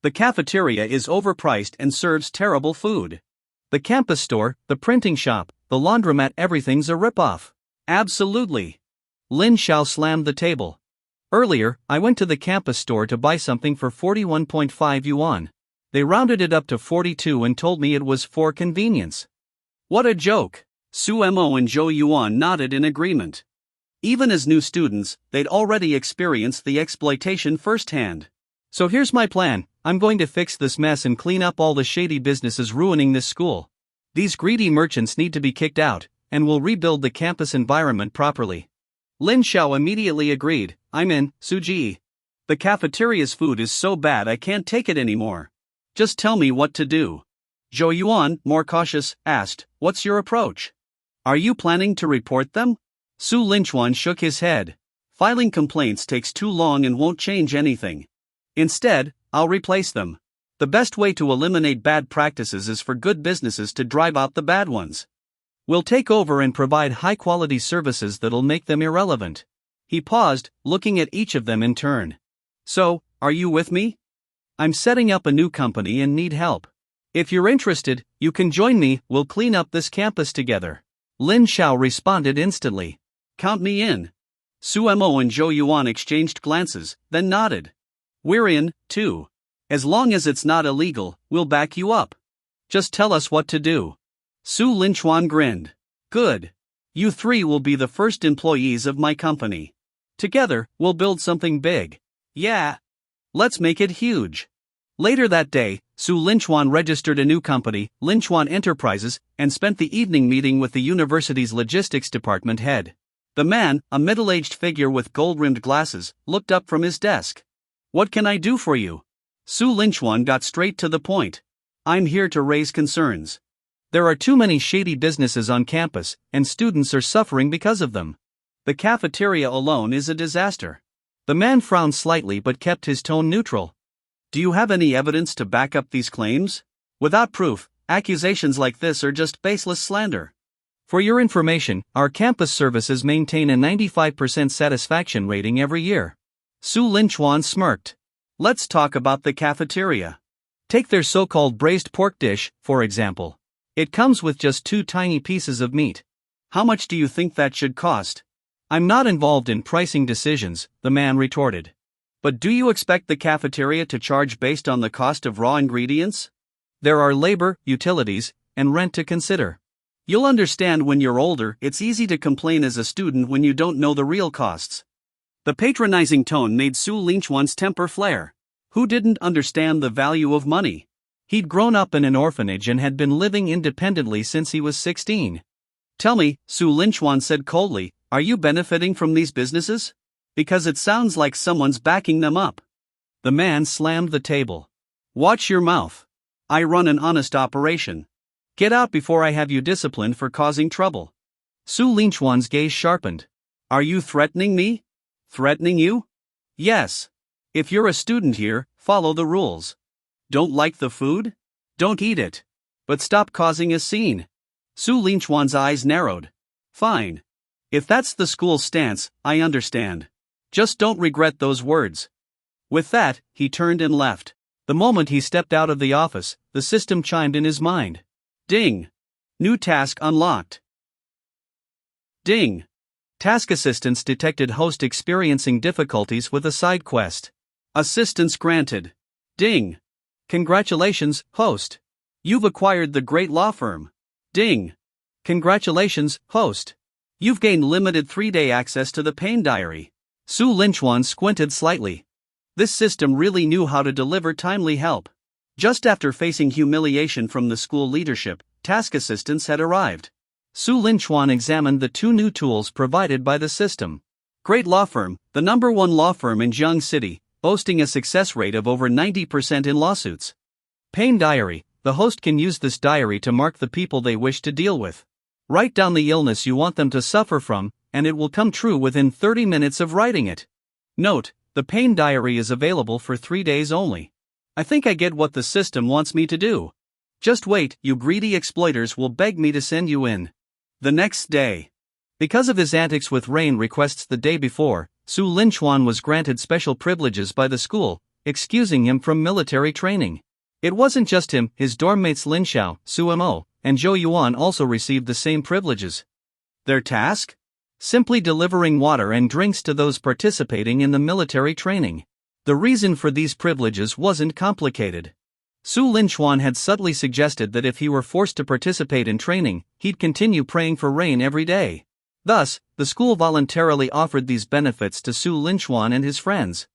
Speaker 2: The cafeteria is overpriced and serves terrible food. The campus store, the printing shop, the laundromat, everything's a ripoff. Absolutely. Lin Xiao slammed the table. Earlier, I went to the campus store to buy something for 41.5 yuan. They rounded it up to 42 and told me it was for convenience. What a joke! Su Mo and Zhou Yuan nodded in agreement. Even as new students, they'd already experienced the exploitation firsthand. So here's my plan. I'm going to fix this mess and clean up all the shady businesses ruining this school. These greedy merchants need to be kicked out, and we'll rebuild the campus environment properly. Lin Xiao immediately agreed. I'm in, Suji. The cafeteria's food is so bad I can't take it anymore. Just tell me what to do. Zhou Yuan, more cautious, asked, what's your approach? Are you planning to report them? Su Linchuan shook his head. Filing complaints takes too long and won't change anything. Instead, I'll replace them. The best way to eliminate bad practices is for good businesses to drive out the bad ones. We'll take over and provide high-quality services that'll make them irrelevant. He paused, looking at each of them in turn. So, are you with me? I'm setting up a new company and need help. If you're interested, you can join me, we'll clean up this campus together. Lin Xiao responded instantly. Count me in. Su Mo and Zhou Yuan exchanged glances, then nodded. We're in, too. As long as it's not illegal, we'll back you up. Just tell us what to do. Su Linchuan grinned. Good. You three will be the first employees of my company. Together, we'll build something big. Yeah. Let's make it huge. Later that day, Su Linchuan registered a new company, Linchuan Enterprises, and spent the evening meeting with the university's logistics department head. The man, a middle-aged figure with gold-rimmed glasses, looked up from his desk. What can I do for you? Su Linchuan got straight to the point. I'm here to raise concerns. There are too many shady businesses on campus, and students are suffering because of them. The cafeteria alone is a disaster. The man frowned slightly but kept his tone neutral. Do you have any evidence to back up these claims? Without proof, accusations like this are just baseless slander. For your information, our campus services maintain a 95% satisfaction rating every year. Su Linchuan smirked. Let's talk about the cafeteria. Take their so-called braised pork dish, for example. It comes with just 2 tiny pieces of meat. How much do you think that should cost? I'm not involved in pricing decisions, the man retorted. But do you expect the cafeteria to charge based on the cost of raw ingredients? There are labor, utilities, and rent to consider. You'll understand when you're older, it's easy to complain as a student when you don't know the real costs. The patronizing tone made Su Linchuan's temper flare. Who didn't understand the value of money? He'd grown up in an orphanage and had been living independently since he was 16. Tell me, Su Linchuan said coldly, are you benefiting from these businesses? Because it sounds like someone's backing them up. The man slammed the table. Watch your mouth. I run an honest operation. Get out before I have you disciplined for causing trouble. Su Linchuan's gaze sharpened. Are you threatening me? Threatening you? Yes. If you're a student here, follow the rules. Don't like the food? Don't eat it. But stop causing a scene. Su Linchuan's eyes narrowed. Fine. If that's the school's stance, I understand. Just don't regret those words. With that, he turned and left. The moment he stepped out of the office, the system chimed in his mind. Ding! New task unlocked. Ding. Task assistants detected host experiencing difficulties with a side quest. Assistance granted. Ding. Congratulations, host. You've acquired the great law firm. Ding. Congratulations, host. You've gained limited 3-day access to the pain diary. Su Linchuan squinted slightly. This system really knew how to deliver timely help. Just after facing humiliation from the school leadership, task assistants had arrived. Su Linchuan examined the 2 new tools provided by the system. Great law firm, the #1 law firm in Jiang City, boasting a success rate of over 90% in lawsuits. Pain diary, the host can use this diary to mark the people they wish to deal with. Write down the illness you want them to suffer from, and it will come true within 30 minutes of writing it. Note, the pain diary is available for 3 days only. I think I get what the system wants me to do. Just wait, you greedy exploiters will beg me to send you in. The next day. Because of his antics with rain requests the day before, Su Linchuan was granted special privileges by the school, excusing him from military training. It wasn't just him, his dorm mates Lin Xiao, Su Mo, and Zhou Yuan also received the same privileges. Their task? Simply delivering water and drinks to those participating in the military training. The reason for these privileges wasn't complicated. Su Linchuan had subtly suggested that if he were forced to participate in training, he'd continue praying for rain every day. Thus, the school voluntarily offered these benefits to Su Linchuan and his friends.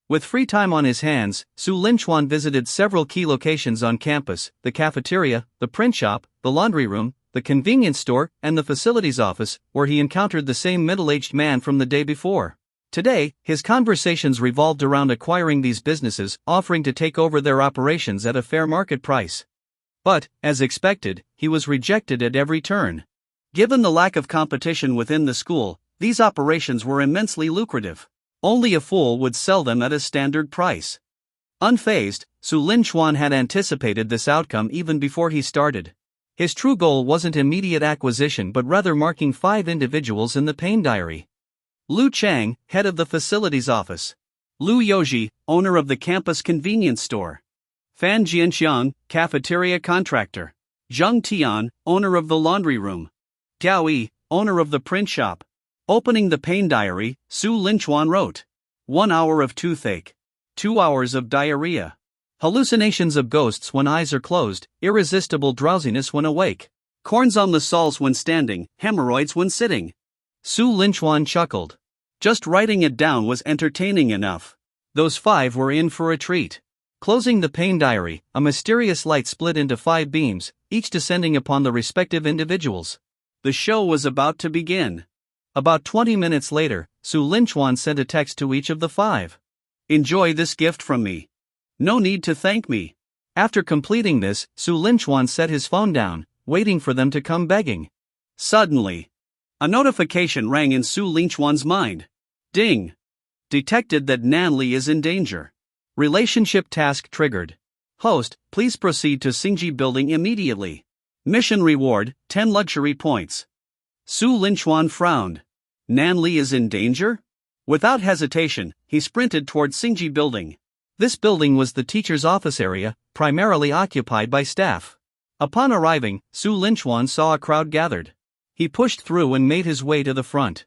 Speaker 2: With free time on his hands, Su Linchuan visited several key locations on campus: the cafeteria, the print shop, the laundry room, the convenience store, and the facilities office, where he encountered the same middle-aged man from the day before. Today, his conversations revolved around acquiring these businesses, offering to take over their operations at a fair market price. But, as expected, he was rejected at every turn. Given the lack of competition within the school, these operations were immensely lucrative. Only a fool would sell them at a standard price. Unfazed, Su Linchuan had anticipated this outcome even before he started. His true goal wasn't immediate acquisition but rather marking 5 individuals in the pain diary. Lu Chang, head of the facilities office. Lu Yoji, owner of the campus convenience store. Fan Jianxiang, cafeteria contractor. Zheng Tian, owner of the laundry room. Gao Yi, owner of the print shop. Opening the pain diary, Su Linchuan wrote. 1 hour of toothache. 2 hours of diarrhea. Hallucinations of ghosts when eyes are closed, irresistible drowsiness when awake. Corns on the soles when standing, hemorrhoids when sitting. Su Linchuan chuckled. Just writing it down was entertaining enough. Those 5 were in for a treat. Closing the pain diary, a mysterious light split into 5 beams, each descending upon the respective individuals. The show was about to begin. About 20 minutes later, Su Linchuan sent a text to each of the 5. Enjoy this gift from me. No need to thank me. After completing this, Su Linchuan set his phone down, waiting for them to come begging. Suddenly, a notification rang in Su Linchuan's mind. Ding! Detected that Nany is in danger. Relationship task triggered. Host, please proceed to Xingji building immediately. Mission reward, 10 luxury points. Su Linchuan frowned. Nany is in danger? Without hesitation, he sprinted toward Xingji building. This building was the teacher's office area, primarily occupied by staff. Upon arriving, Su Linchuan saw a crowd gathered. He pushed through and made his way to the front.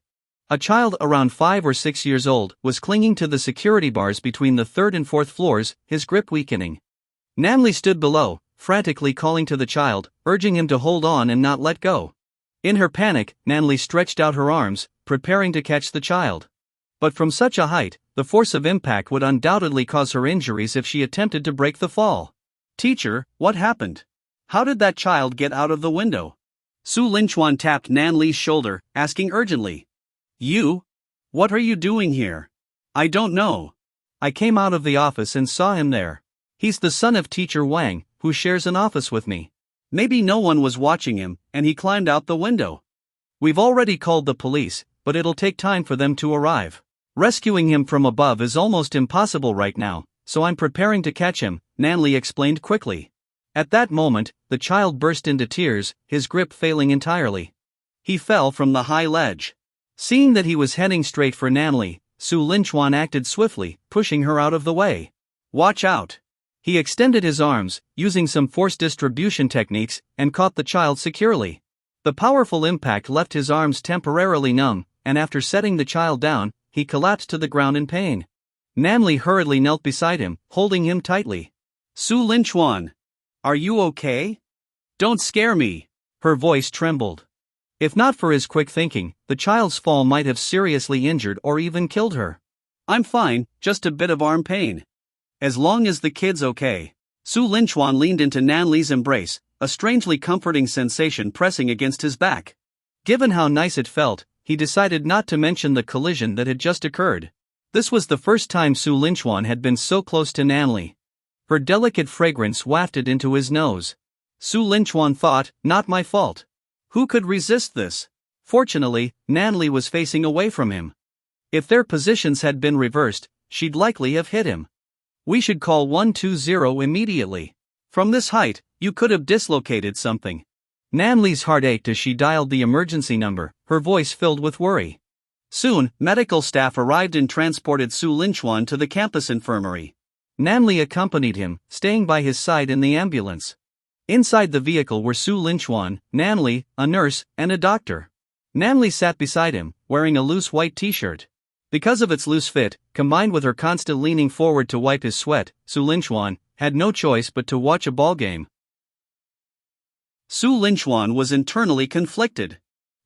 Speaker 2: A child around 5 or 6 years old was clinging to the security bars between the 3rd and 4th floors, his grip weakening. Nany stood below, frantically calling to the child, urging him to hold on and not let go. In her panic, Nany stretched out her arms, preparing to catch the child. But from such a height, the force of impact would undoubtedly cause her injuries if she attempted to break the fall. Teacher, what happened? How did that child get out of the window? Su Linchuan tapped Nany's shoulder, asking urgently. You? What are you doing here? I don't know. I came out of the office and saw him there. He's the son of teacher Wang, who shares an office with me. Maybe no one was watching him, and he climbed out the window. We've already called the police, but it'll take time for them to arrive. Rescuing him from above is almost impossible right now, so I'm preparing to catch him, Nany explained quickly. At that moment, the child burst into tears, his grip failing entirely. He fell from the high ledge. Seeing that he was heading straight for Nany, Su Linchuan acted swiftly, pushing her out of the way. Watch out! He extended his arms, using some force distribution techniques, and caught the child securely.
Speaker 1: The powerful impact left his arms temporarily numb, and after setting the child down, he collapsed to the ground in pain. Nany hurriedly knelt beside him, holding him tightly.
Speaker 2: Su Linchuan. Are you okay? Don't scare me.
Speaker 1: Her voice trembled. If not for his quick thinking, the child's fall might have seriously injured or even killed her.
Speaker 2: I'm fine, just a bit of arm pain. As long as the kid's okay. Su Linchuan leaned into Nany's embrace, a strangely comforting sensation pressing against his back.
Speaker 1: Given how nice it felt, he decided not to mention the collision that had just occurred. This was the first time Su Linchuan had been so close to Nany. Her delicate fragrance wafted into his nose. Su Linchuan thought, not my fault. Who could resist this? Fortunately, Nany was facing away from him. If their positions had been reversed, she'd likely have hit him. We should call 120 immediately. From this height, you could have dislocated something. Nany's heart ached as she dialed the emergency number, her voice filled with worry.
Speaker 2: Soon, medical staff arrived and transported Su Linchuan to the campus infirmary.
Speaker 1: Nany accompanied him, staying by his side in the ambulance. Inside the vehicle were Su Linchuan, Nany, a nurse, and a doctor. Nany sat beside him, wearing a loose white t-shirt. Because of its loose fit, combined with her constant leaning forward to wipe his sweat, Su Linchuan had no choice but to watch a ballgame.
Speaker 2: Su Linchuan was internally conflicted.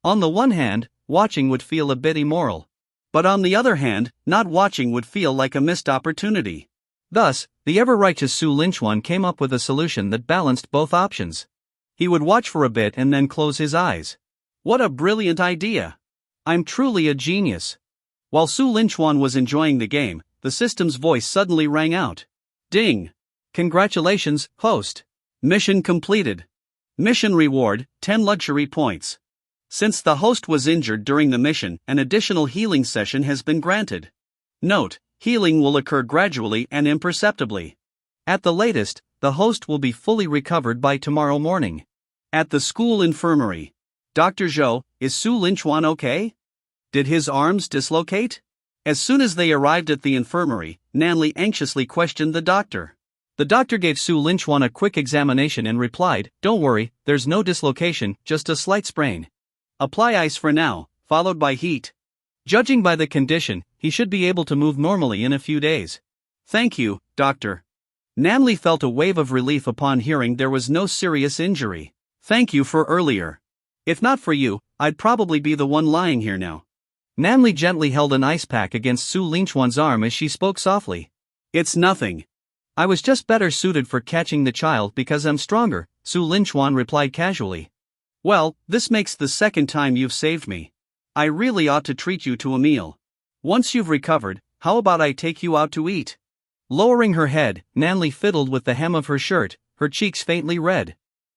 Speaker 1: On the one hand, watching would feel a bit immoral.
Speaker 2: But on the other hand, not watching would feel like a missed opportunity.
Speaker 1: Thus, the ever-righteous Su Linchuan came up with a solution that balanced both options. He would watch for a bit and then close his eyes.
Speaker 2: What a brilliant idea!
Speaker 1: I'm truly a genius.
Speaker 2: While Su Linchuan was enjoying the game, the system's voice suddenly rang out. Ding!
Speaker 1: Congratulations, host.
Speaker 2: Mission completed. Mission reward, 10 luxury points. Since the host was injured during the mission, an additional healing session has been granted. Note, healing will occur gradually and imperceptibly.
Speaker 1: At the latest, the host will be fully recovered by tomorrow morning.
Speaker 2: At the school infirmary. Dr. Zhou, is Su Linchuan okay? Did his arms dislocate? As soon as they arrived at the infirmary, Nany anxiously questioned the doctor.
Speaker 1: The doctor gave Su Linchuan a quick examination and replied, "Don't worry, there's no dislocation, just a slight sprain.
Speaker 2: Apply ice for now, followed by heat.
Speaker 1: Judging by the condition, he should be able to move normally in a few days."
Speaker 2: Thank you, doctor. Nany felt a wave of relief upon hearing there was no serious injury. Thank you for earlier. If not for you, I'd probably be the one lying here now.
Speaker 1: Nany gently held an ice pack against Su Linchuan's arm as she spoke softly.
Speaker 2: It's nothing.
Speaker 1: I was just better suited for catching the child because I'm stronger, Su Linchuan replied casually.
Speaker 2: Well, this makes the second time you've saved me. I really ought to treat you to a meal. Once you've recovered, how about I take you out to eat?
Speaker 1: Lowering her head, Nany fiddled with the hem of her shirt, her cheeks faintly red.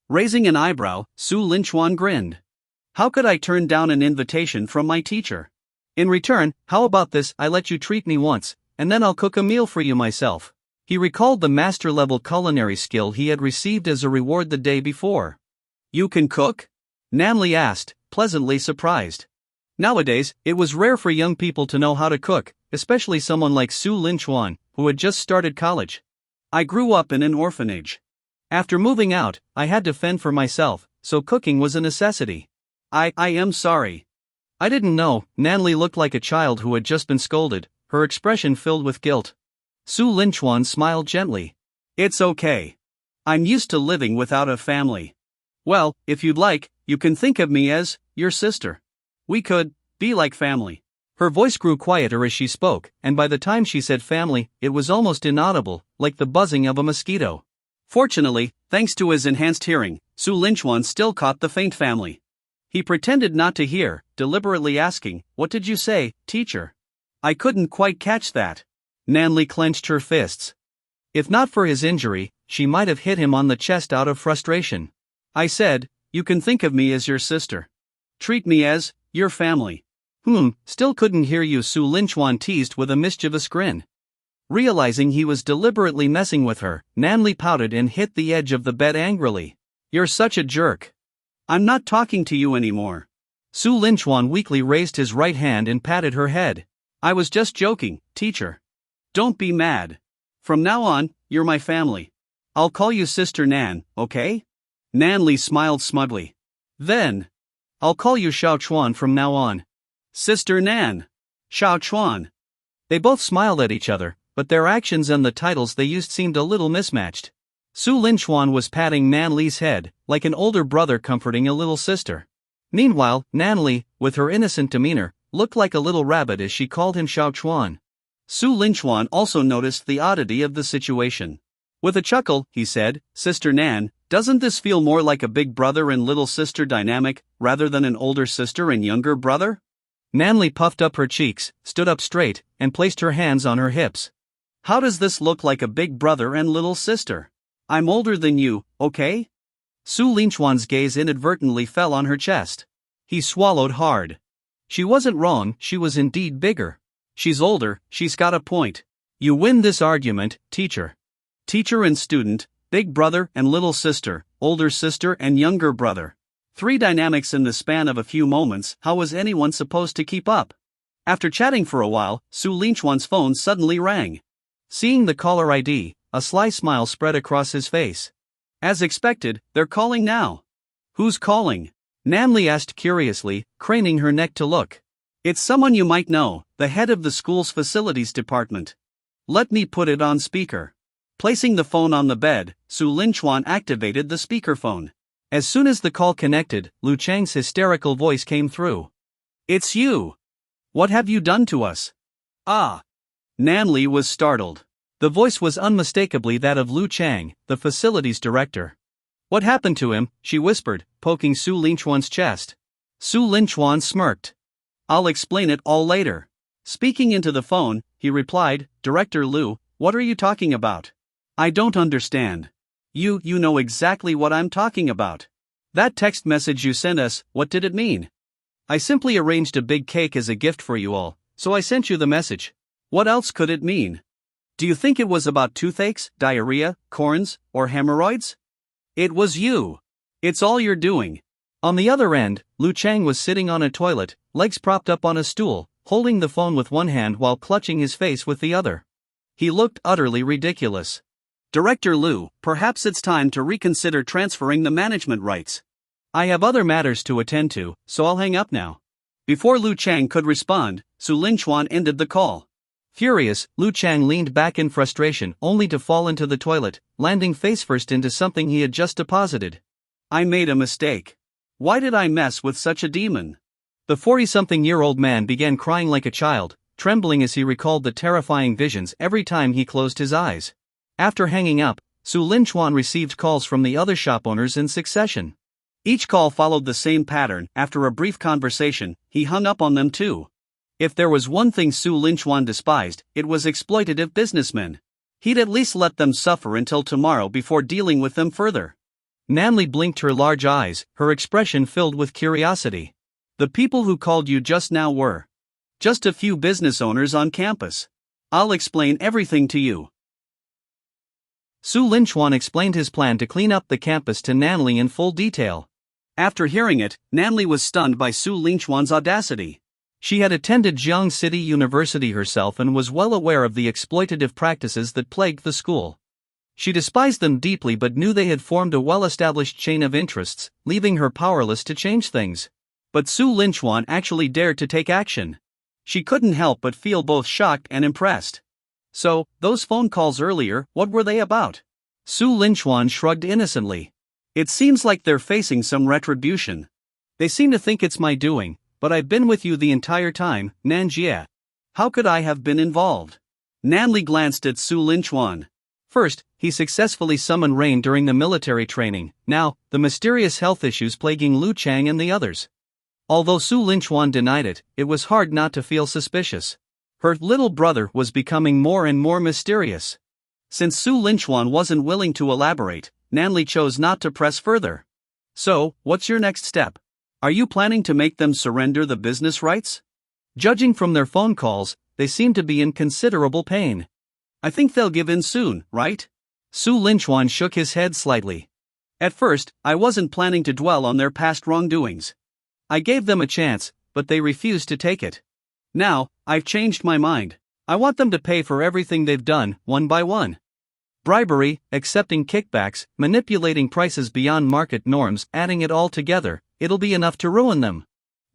Speaker 2: Raising an eyebrow, Su Linchuan grinned. How could I turn down an invitation from my teacher?
Speaker 1: In return, how about this, I let you treat me once, and then I'll cook a meal for you myself. He recalled the master-level culinary skill he had received as a reward the day before.
Speaker 2: You can cook?
Speaker 1: Nany asked, pleasantly surprised. Nowadays, it was rare for young people to know how to cook, especially someone like Su Linchuan, who had just started college.
Speaker 2: I grew up in an orphanage.
Speaker 1: After moving out, I had to fend for myself, so cooking was a necessity.
Speaker 2: I am sorry.
Speaker 1: I didn't know. Nany looked like a child who had just been scolded, her expression filled with guilt. Su Linchuan smiled gently.
Speaker 2: It's okay. I'm used to living without a family. Well, if you'd like, you can think of me as your sister. We could be like family.
Speaker 1: Her voice grew quieter as she spoke, and by the time she said family, it was almost inaudible, like the buzzing of a mosquito.
Speaker 2: Fortunately, thanks to his enhanced hearing, Su Linchuan still caught the faint family. He pretended not to hear, deliberately asking, "What did you say, teacher?" I couldn't quite catch that.
Speaker 1: Nany clenched her fists. If not for his injury, she might have hit him on the chest out of frustration.
Speaker 2: I said, you can think of me as your sister. Treat me as your family.
Speaker 1: Still couldn't hear you, Su Linchuan teased with a mischievous grin. Realizing he was deliberately messing with her, Nany pouted and hit the edge of the bed angrily. You're such a jerk.
Speaker 2: I'm not talking to you anymore.
Speaker 1: Su Linchuan weakly raised his right hand and patted her head.
Speaker 2: I was just joking, teacher. Don't be mad. From now on, you're my family. I'll call you Sister Nan, okay? Nany smiled smugly. Then, I'll call you Xiao Chuan from now on. Sister Nan. Xiao Chuan.
Speaker 1: They both smiled at each other, but their actions and the titles they used seemed a little mismatched. Su Linchuan was patting Nan Li's head, like an older brother comforting a little sister. Meanwhile, Nan Li, with her innocent demeanor, looked like a little rabbit as she called him Xiao Chuan.
Speaker 2: Su Linchuan also noticed the oddity of the situation. With a chuckle, he said, Sister Nan, doesn't this feel more like a big brother and little sister dynamic, rather than an older sister and younger brother?
Speaker 1: Nan Li puffed up her cheeks, stood up straight, and placed her hands on her hips.
Speaker 2: How does this look like a big brother and little sister? I'm older than you, okay? Su Linchuan's gaze inadvertently fell on her chest. He swallowed hard. She wasn't wrong, she was indeed bigger. She's older, she's got a point.
Speaker 1: You win this argument, teacher.
Speaker 2: Teacher and student, big brother and little sister, older sister and younger brother. 3 dynamics in the span of a few moments, how was anyone supposed to keep up? After chatting for a while, Su Linchuan's phone suddenly rang.
Speaker 1: Seeing the caller ID, a sly smile spread across his face.
Speaker 2: As expected, they're calling now. Who's calling?
Speaker 1: Nan Li asked curiously, craning her neck to look.
Speaker 2: It's someone you might know, the head of the school's facilities department. Let me put it on speaker. Placing the phone on the bed, Su Linchuan activated the speakerphone.
Speaker 1: As soon as the call connected, Lu Chang's hysterical voice came through.
Speaker 2: It's you. What have you done to us? Ah. Nan Li was startled.
Speaker 1: The voice was unmistakably that of Lu Chang, the facilities director.
Speaker 2: What happened to him? She whispered, poking Su Linchuan's chest. Su Linchuan smirked. I'll explain it all later. Speaking into the phone, he replied, Director Lu, what are you talking about? I don't understand. You know exactly what I'm talking about. That text message you sent us, what did it mean?
Speaker 1: I simply arranged a big cake as a gift for you all, so I sent you the message.
Speaker 2: What else could it mean? Do you think it was about toothaches, diarrhea, corns, or hemorrhoids? It was you. It's all you're doing.
Speaker 1: On the other end, Lu Chang was sitting on a toilet, legs propped up on a stool, holding the phone with one hand while clutching his face with the other. He looked utterly ridiculous.
Speaker 2: Director Lu, perhaps it's time to reconsider transferring the management rights.
Speaker 1: I have other matters to attend to, so I'll hang up now.
Speaker 2: Before Lu Chang could respond, Su Linchuan ended the call.
Speaker 1: Furious, Lu Chang leaned back in frustration only to fall into the toilet, landing face-first into something he had just deposited.
Speaker 2: I made a mistake. Why did I mess with such a demon?
Speaker 1: The 40-something-year-old man began crying like a child, trembling as he recalled the terrifying visions every time he closed his eyes. After hanging up, Su Linchuan received calls from the other shop owners in succession.
Speaker 2: Each call followed the same pattern. After a brief conversation, he hung up on them too. If there was one thing Su Linchuan despised, it was exploitative businessmen. He'd at least let them suffer until tomorrow before dealing with them further.
Speaker 1: Nan Li blinked her large eyes, her expression filled with curiosity.
Speaker 2: The people who called you just now were just a few business owners on campus. I'll explain everything to you.
Speaker 1: Su Linchuan explained his plan to clean up the campus to Nan Li in full detail.
Speaker 2: After hearing it, Nan Li was stunned by Su Linchuan's audacity.
Speaker 1: She had attended Jiang City University herself and was well aware of the exploitative practices that plagued the school. She despised them deeply but knew they had formed a well-established chain of interests, leaving her powerless to change things. But Su Linchuan actually dared to take action. She couldn't help but feel both shocked and impressed.
Speaker 2: So, those phone calls earlier, what were they about?
Speaker 1: Su Linchuan shrugged innocently.
Speaker 2: It seems like they're facing some retribution.
Speaker 1: They seem to think it's my doing, but I've been with you the entire time, Nan Jie.
Speaker 2: How could I have been involved? Nan Li glanced at Su Linchuan.
Speaker 1: First, he successfully summoned rain during the military training. Now, the mysterious health issues plaguing Lu Chang and the others. Although Su Linchuan denied it, it was hard not to feel suspicious. Her little brother was becoming more and more mysterious.
Speaker 2: Since Su Linchuan wasn't willing to elaborate, Nan Li chose not to press further. So, what's your next step? Are you planning to make them surrender the business rights?
Speaker 1: Judging from their phone calls, they seem to be in considerable pain.
Speaker 2: I think they'll give in soon, right?
Speaker 1: Su Linchuan shook his head slightly.
Speaker 2: At first, I wasn't planning to dwell on their past wrongdoings.
Speaker 1: I gave them a chance, but they refused to take it.
Speaker 2: Now, I've changed my mind. I want them to pay for everything they've done, one by one.
Speaker 1: Bribery, accepting kickbacks, manipulating prices beyond market norms, adding it all together, it'll be enough to ruin them.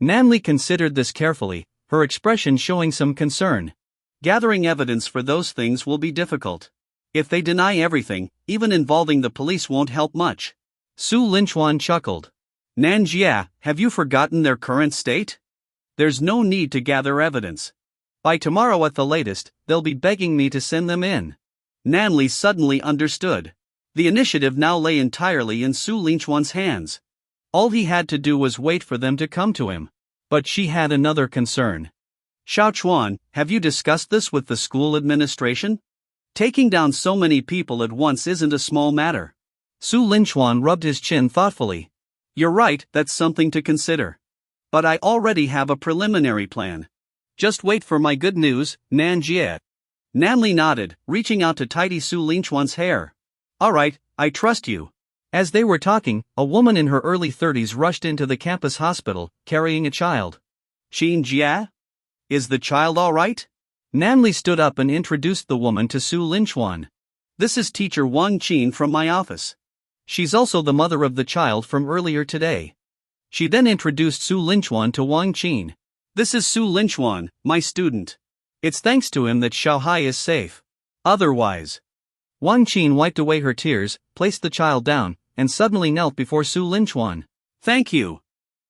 Speaker 1: Nany considered this carefully, her expression showing some concern.
Speaker 2: Gathering evidence for those things will be difficult. If they deny everything, even involving the police won't help much.
Speaker 1: Su Linchuan chuckled.
Speaker 2: Nanjia, have you forgotten their current state? There's no need to gather evidence.
Speaker 1: By tomorrow at the latest, they'll be begging me to send them in.
Speaker 2: Nany suddenly understood. The initiative now lay entirely in Su Linchuan's hands.
Speaker 1: All he had to do was wait for them to come to him. But she had another concern.
Speaker 2: Xiaochuan, have you discussed this with the school administration? Taking down so many people at once isn't a small matter.
Speaker 1: Su Linchuan rubbed his chin thoughtfully.
Speaker 2: You're right, that's something to consider. But I already have a preliminary plan. Just wait for my good news, Nanjie. Nany nodded, reaching out to tidy Su Linchuan's hair. Alright, I trust you.
Speaker 1: As they were talking, a woman in her early 30s rushed into the campus hospital, carrying a child.
Speaker 2: Xin Jia? Is the child alright?
Speaker 1: Nany stood up and introduced the woman to Su Linchuan.
Speaker 2: This is teacher Wang Qin from my office.
Speaker 1: She's also the mother of the child from earlier today. She then introduced Su Linchuan to Wang Qin.
Speaker 2: This is Su Linchuan, my student.
Speaker 1: It's thanks to him that Xiaohai is safe.
Speaker 2: Otherwise.
Speaker 1: Wang Qin wiped away her tears, placed the child down, and suddenly knelt before Su Linchuan.
Speaker 2: Thank you.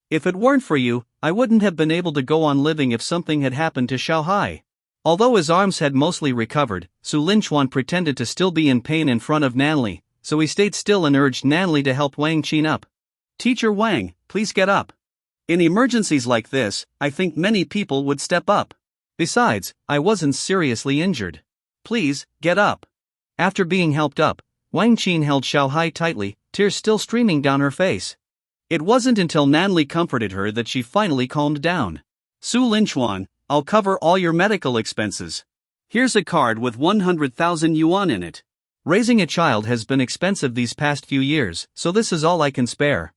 Speaker 1: If it weren't for you, I wouldn't have been able to go on living if something had happened to Xiaohai. Although his arms had mostly recovered, Su Linchuan pretended to still be in pain in front of Nany, so he stayed still and urged Nany to help Wang Qin up.
Speaker 2: Teacher Wang, please get up. In emergencies like this, I think many people would step up.
Speaker 1: Besides, I wasn't seriously injured.
Speaker 2: Please, get up.
Speaker 1: After being helped up, Wang Qin held Xiaohai tightly, tears still streaming down her face.
Speaker 2: It wasn't until Nany comforted her that she finally calmed down. Su Linchuan, I'll cover all your medical expenses. Here's a card with 100,000 yuan in it.
Speaker 1: Raising a child has been expensive these past few years, so this is all I can spare.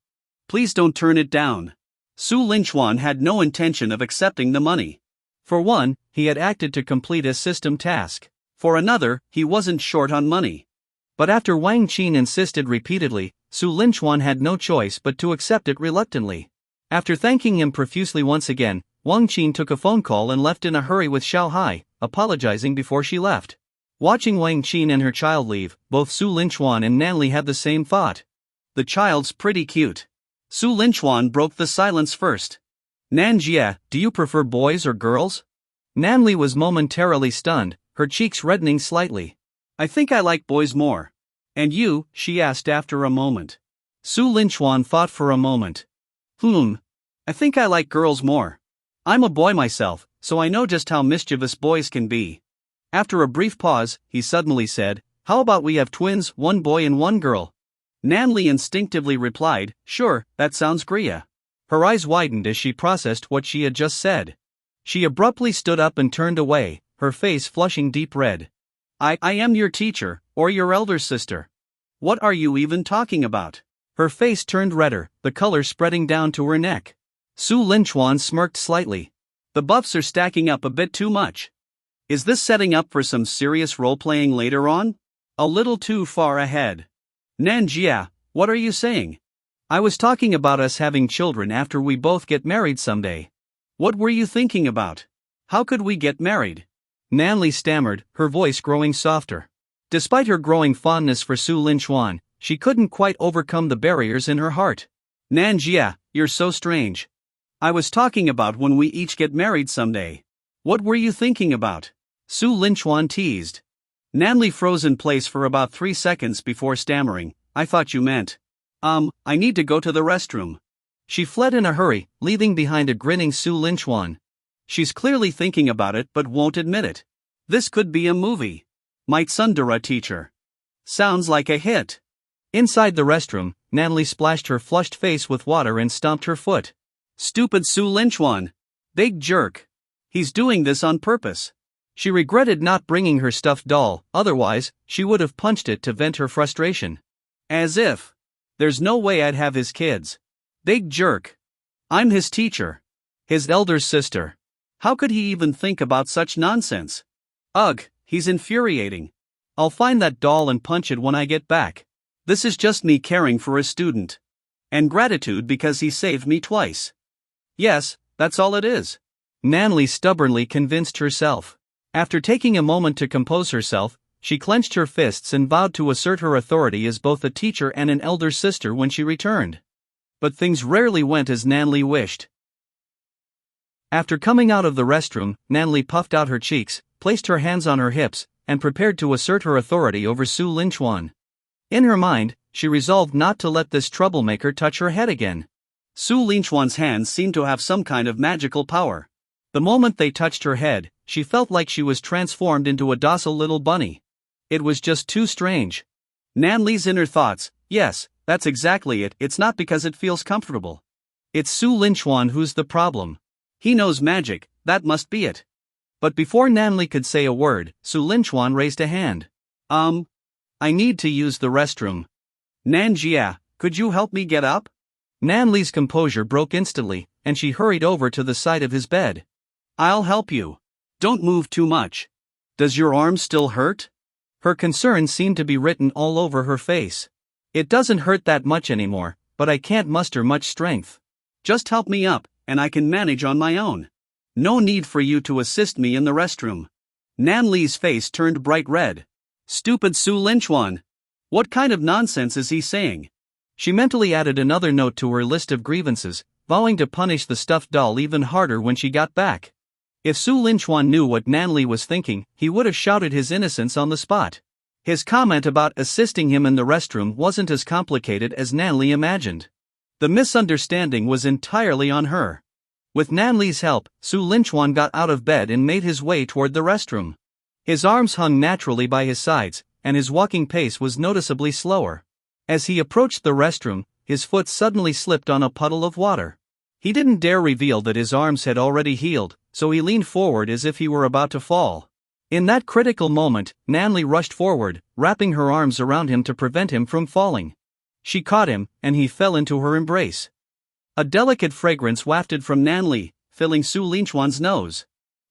Speaker 2: Please don't turn it down. Su Linchuan had no intention of accepting the money.
Speaker 1: For one, he had acted to complete a system task.
Speaker 2: For another, he wasn't short on money.
Speaker 1: But after Wang Qin insisted repeatedly, Su Linchuan had no choice but to accept it reluctantly. After thanking him profusely once again, Wang Qin took a phone call and left in a hurry with Xiaohai, apologizing before she left. Watching Wang Qin and her child leave, both Su Linchuan and Nany had the same thought.
Speaker 2: The child's pretty cute. Su Linchuan broke the silence first.
Speaker 1: Nanjie, do you prefer boys or girls? Nany was momentarily stunned, her cheeks reddening slightly.
Speaker 2: I think I like boys more. And you? She asked after a moment.
Speaker 1: Su Linchuan thought for a moment.
Speaker 2: I think I like girls more. I'm a boy myself, so I know just how mischievous boys can be. After a brief pause, he suddenly said, how about we have twins, one boy and one girl? Nany instinctively replied, sure, that sounds great.
Speaker 1: Her eyes widened as she processed what she had just said. She abruptly stood up and turned away, her face flushing deep red.
Speaker 2: I am your teacher, or your elder sister. What are you even talking about?
Speaker 1: Her face turned redder, the color spreading down to her neck. Su Linchuan smirked slightly.
Speaker 2: The buffs are stacking up a bit too much. Is this setting up for some serious role-playing later on? A little too far ahead. Nanjia, what are you saying?
Speaker 1: I was talking about us having children after we both get married someday.
Speaker 2: What were you thinking about? How could we get married?
Speaker 1: Nany stammered, her voice growing softer. Despite her growing fondness for Su Linchuan, she couldn't quite overcome the barriers in her heart.
Speaker 2: Nanjia, you're so strange. I was talking about when we each get married someday. What were you thinking about?
Speaker 1: Su Linchuan teased.
Speaker 2: Nany froze in place for about 3 seconds before stammering, I thought you meant. I need to go to the restroom.
Speaker 1: She fled in a hurry, leaving behind a grinning Su Linchuan.
Speaker 2: She's clearly thinking about it but won't admit it. This could be a movie. My tsundere teacher. Sounds like a hit.
Speaker 1: Inside the restroom, Nany splashed her flushed face with water and stomped her foot.
Speaker 2: Stupid Su Linchuan. Big jerk. He's doing this on purpose.
Speaker 1: She regretted not bringing her stuffed doll, otherwise, she would have punched it to vent her frustration.
Speaker 2: As if. There's no way I'd have his kids. Big jerk. I'm his teacher. His elder sister. How could he even think about such nonsense? Ugh, he's infuriating. I'll find that doll and punch it when I get back. This is just me caring for a student. And gratitude because he saved me twice. Yes, that's all it is.
Speaker 1: Nany stubbornly convinced herself. After taking a moment to compose herself, she clenched her fists and vowed to assert her authority as both a teacher and an elder sister when she returned. But things rarely went as Nany wished. After coming out of the restroom, Nany puffed out her cheeks, placed her hands on her hips, and prepared to assert her authority over Su Linchuan. In her mind, she resolved not to let this troublemaker touch her head again.
Speaker 2: Su Linchuan's hands seemed to have some kind of magical power.
Speaker 1: The moment they touched her head, she felt like she was transformed into a docile little bunny. It was just too strange.
Speaker 2: Nany's inner thoughts, yes, that's exactly it, it's not because it feels comfortable.
Speaker 1: It's Su Linchuan who's the problem.
Speaker 2: He knows magic, that must be it.
Speaker 1: But before Nany could say a word, Su Linchuan raised a hand.
Speaker 2: I need to use the restroom. Nanjia, could you help me get up?
Speaker 1: Nany's composure broke instantly, and she hurried over to the side of his bed.
Speaker 2: I'll help you. Don't move too much. Does your arm still hurt?
Speaker 1: Her concern seemed to be written all over her face. It doesn't hurt that much anymore, but I can't muster much strength.
Speaker 2: Just help me up, and I can manage on my own. No need for you to assist me in the restroom. Nany's face turned bright red. Stupid Su Linchuan. What kind of nonsense is he saying?
Speaker 1: She mentally added another note to her list of grievances, vowing to punish the stuffed doll even harder when she got back. If Su Linchuan knew what Nany was thinking, he would have shouted his innocence on the spot. His comment about assisting him in the restroom wasn't as complicated as Nany imagined. The misunderstanding was entirely on her. With Nany's help, Su Linchuan got out of bed and made his way toward the restroom. His arms hung naturally by his sides, and his walking pace was noticeably slower. As he approached the restroom, his foot suddenly slipped on a puddle of water. He didn't dare reveal that his arms had already healed, so he leaned forward as if he were about to fall. In that critical moment, Nany rushed forward, wrapping her arms around him to prevent him from falling. She caught him, and he fell into her embrace. A delicate fragrance wafted from Nany, filling Su Linchuan's nose.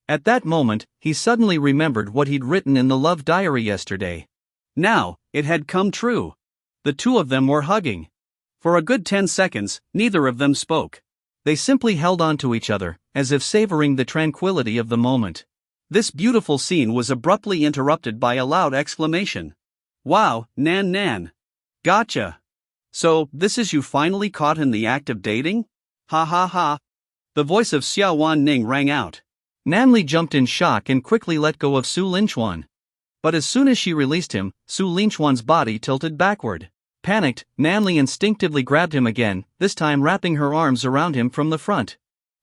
Speaker 1: At that moment, he suddenly remembered what he'd written in the love diary yesterday.
Speaker 2: Now, it had come true. The two of them were hugging. For a good 10 seconds, neither of them spoke.
Speaker 1: They simply held on to each other, as if savoring the tranquility of the moment.
Speaker 2: This beautiful scene was abruptly interrupted by a loud exclamation. Wow, Nan. Gotcha. So, this is you finally caught in the act of dating? Ha ha ha. The voice of Xiaowan Ning rang out.
Speaker 1: Nany jumped in shock and quickly let go of Su Linchuan. But as soon as she released him, Su Linchuan's body tilted backward. Panicked, Nany instinctively grabbed him again, this time wrapping her arms around him from the front.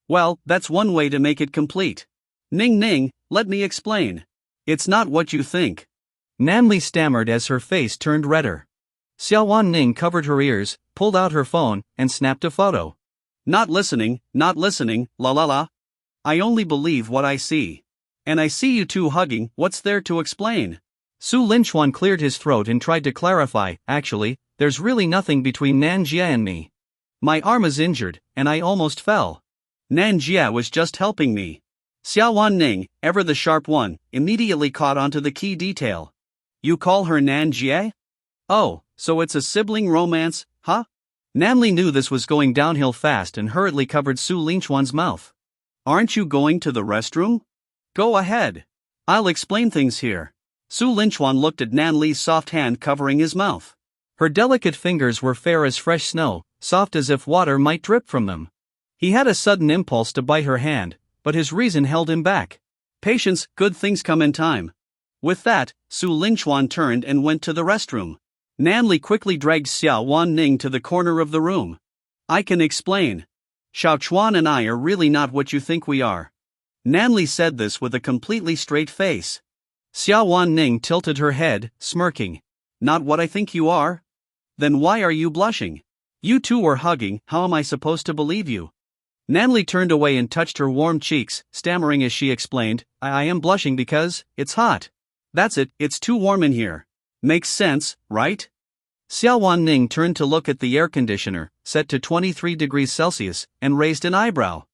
Speaker 2: Well, that's one way to make it complete. Ning, let me explain. It's not what you think.
Speaker 1: Nany stammered as her face turned redder. Xiaowan Ning covered her ears, pulled out her phone, and snapped a photo.
Speaker 2: Not listening, la la la. I only believe what I see. And I see you two hugging, what's there to explain?
Speaker 1: Su Linchuan cleared his throat and tried to clarify, actually, there's really nothing between Nanjia and me. My arm is injured, and I almost fell.
Speaker 2: Nanjia was just helping me. Xiaowan Ning, ever the sharp one, immediately caught onto the key detail. You call her Nanjia? Oh, so it's a sibling romance, huh?
Speaker 1: Nany knew this was going downhill fast and hurriedly covered Su Linchuan's mouth.
Speaker 2: Aren't you going to the restroom? Go ahead. I'll explain things here. Su Linchuan looked at Nany's soft hand covering his mouth.
Speaker 1: Her delicate fingers were fair as fresh snow, soft as if water might drip from them. He had a sudden impulse to bite her hand, but his reason held him back.
Speaker 2: Patience, good things come in time. With that, Su Linchuan turned and went to the restroom. Nany quickly dragged Xiaowan Ning to the corner of the room. I can explain. Xiaochuan and I are really not what you think we are. Nany said this with a completely straight face.
Speaker 1: Xiaowan Ning tilted her head, smirking.
Speaker 2: Not what I think you are? Then why are you blushing? You two were hugging, how am I supposed to believe you?
Speaker 1: Nany turned away and touched her warm cheeks, stammering as she explained, I am blushing because, it's hot.
Speaker 2: That's it, it's too warm in here. Makes sense, right?
Speaker 1: Xiaowan Ning turned to look at the air conditioner, set to 23 degrees Celsius, and raised an eyebrow.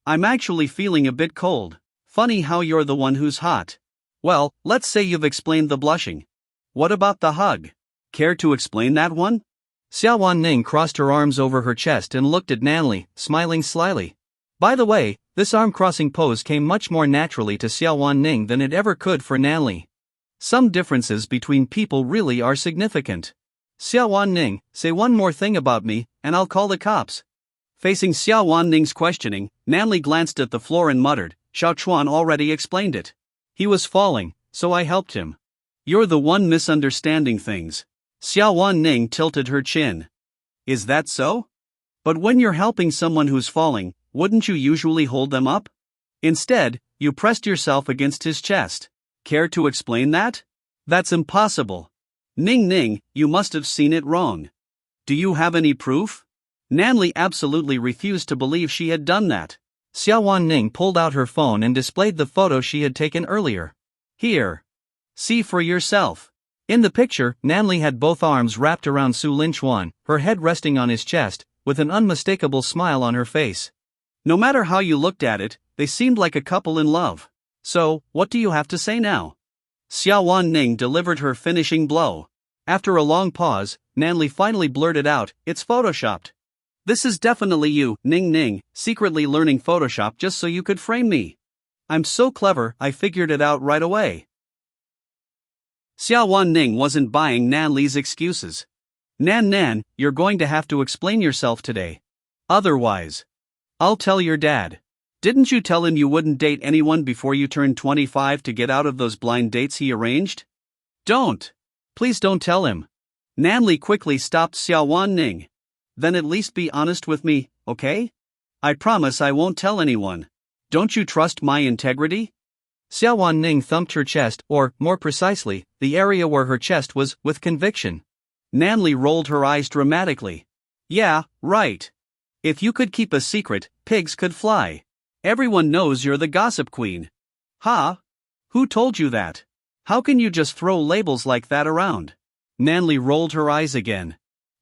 Speaker 2: I'm actually feeling a bit cold. Funny how you're the one who's hot. Well, let's say you've explained the blushing. What about the hug? Care to explain that one?
Speaker 1: Xiao Ning crossed her arms over her chest and looked at Nany, smiling slyly. By the way, this arm-crossing pose came much more naturally to Xiao Ning than it ever could for Nany. Some differences between people really are significant. Xiao Ning, say one more thing about me, and I'll call the cops. Facing Xiao Ning's questioning, Nany glanced at the floor and muttered, Xiao Chuan already explained it. He was falling, so I helped him. You're the one misunderstanding things. Xiao Ning tilted her chin. Is that so? But when you're helping someone who's falling, wouldn't you usually hold them up? Instead, you pressed yourself against his chest. Care to explain that? That's impossible. Ning, you must have seen it wrong. Do you have any proof? Nany absolutely refused to believe she had done that.
Speaker 2: Xiao Ning pulled out her phone and displayed the photo she had taken earlier.
Speaker 1: Here. See for yourself.
Speaker 2: In the picture, Nany had both arms wrapped around Su Linchuan, her head resting on his chest, with an unmistakable smile on her face.
Speaker 1: No matter how you looked at it, they seemed like a couple in love. So, what do you have to say now? Xiao Ning delivered her finishing blow. After a long pause, Nany finally blurted out, It's photoshopped. This is definitely you, Ning, secretly learning Photoshop just so you could frame me. I'm so clever, I figured it out right away. Xiao Ning wasn't buying Nany's excuses. Nan, you're going to have to explain yourself today. Otherwise, I'll tell your dad. Didn't you tell him you wouldn't date anyone before you turned 25 to get out of those blind dates he arranged? Don't. Please don't tell him. Nany quickly stopped Xiao Ning. Then at least be honest with me, okay? I promise I won't tell anyone. Don't you trust my integrity?
Speaker 2: Xiao Ning thumped her chest, or, more precisely, the area where her chest was, with conviction.
Speaker 1: Nany rolled her eyes dramatically. Yeah, right. If you could keep a secret, pigs could fly. Everyone knows you're the gossip queen. Huh? Who told you that? How can you just throw labels like that around? Nany rolled her eyes again.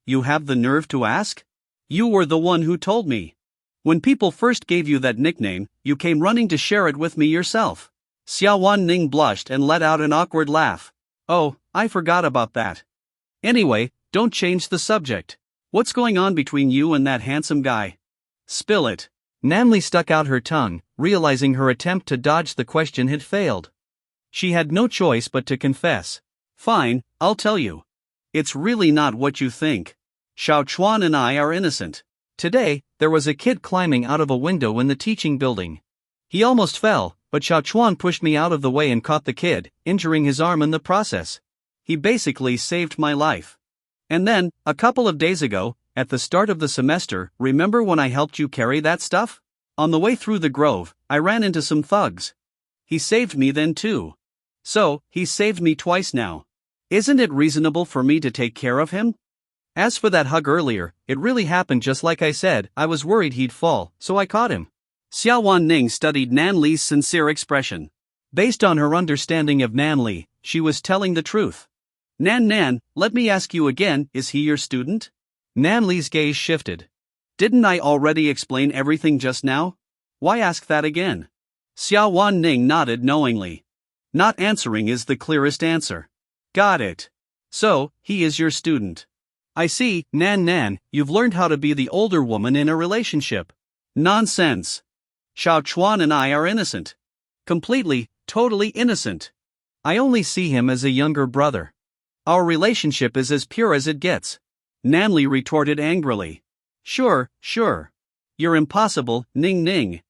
Speaker 1: You have the nerve to ask? You were the one who told me. When people first gave you that nickname, you came running to share it with me yourself. Xiao Ning blushed and let out an awkward laugh. Oh, I forgot about that. Anyway, don't change the subject. What's going on between you and that handsome guy? Spill it.
Speaker 2: Nany stuck out her tongue, realizing her attempt to dodge the question had failed. She had no choice but to confess.
Speaker 1: Fine, I'll tell you. It's really not what you think. Xiao Chuan and I are innocent.
Speaker 2: Today, there was a kid climbing out of a window in the teaching building. He almost fell, but Xiao Chuan pushed me out of the way and caught the kid, injuring his arm in the process.
Speaker 1: He basically saved my life. And then, a couple of days ago, at the start of the semester, remember when I helped you carry that stuff? On the way through the grove, I ran into some thugs. He saved me then too. So, he's saved me twice now. Isn't it reasonable for me to take care of him? As for that hug earlier, it really happened just like I said. I was worried he'd fall, so I caught him. Xiao Ning studied Nany's sincere expression. Based on her understanding of Nany, she was telling the truth. Nan, let me ask you again, is he your student?
Speaker 2: Nany's gaze shifted.
Speaker 1: Didn't I already explain everything just now? Why ask that again? Xiao Ning nodded knowingly. Not answering is the clearest answer. Got it. So, he is your student. I see, Nan, you've learned how to be the older woman in a relationship. Nonsense. Xiao Chuan and I are innocent. Completely, totally innocent. I only see him as a younger brother. Our relationship is as pure as it gets. Nany retorted angrily. Sure. You're impossible, Ning.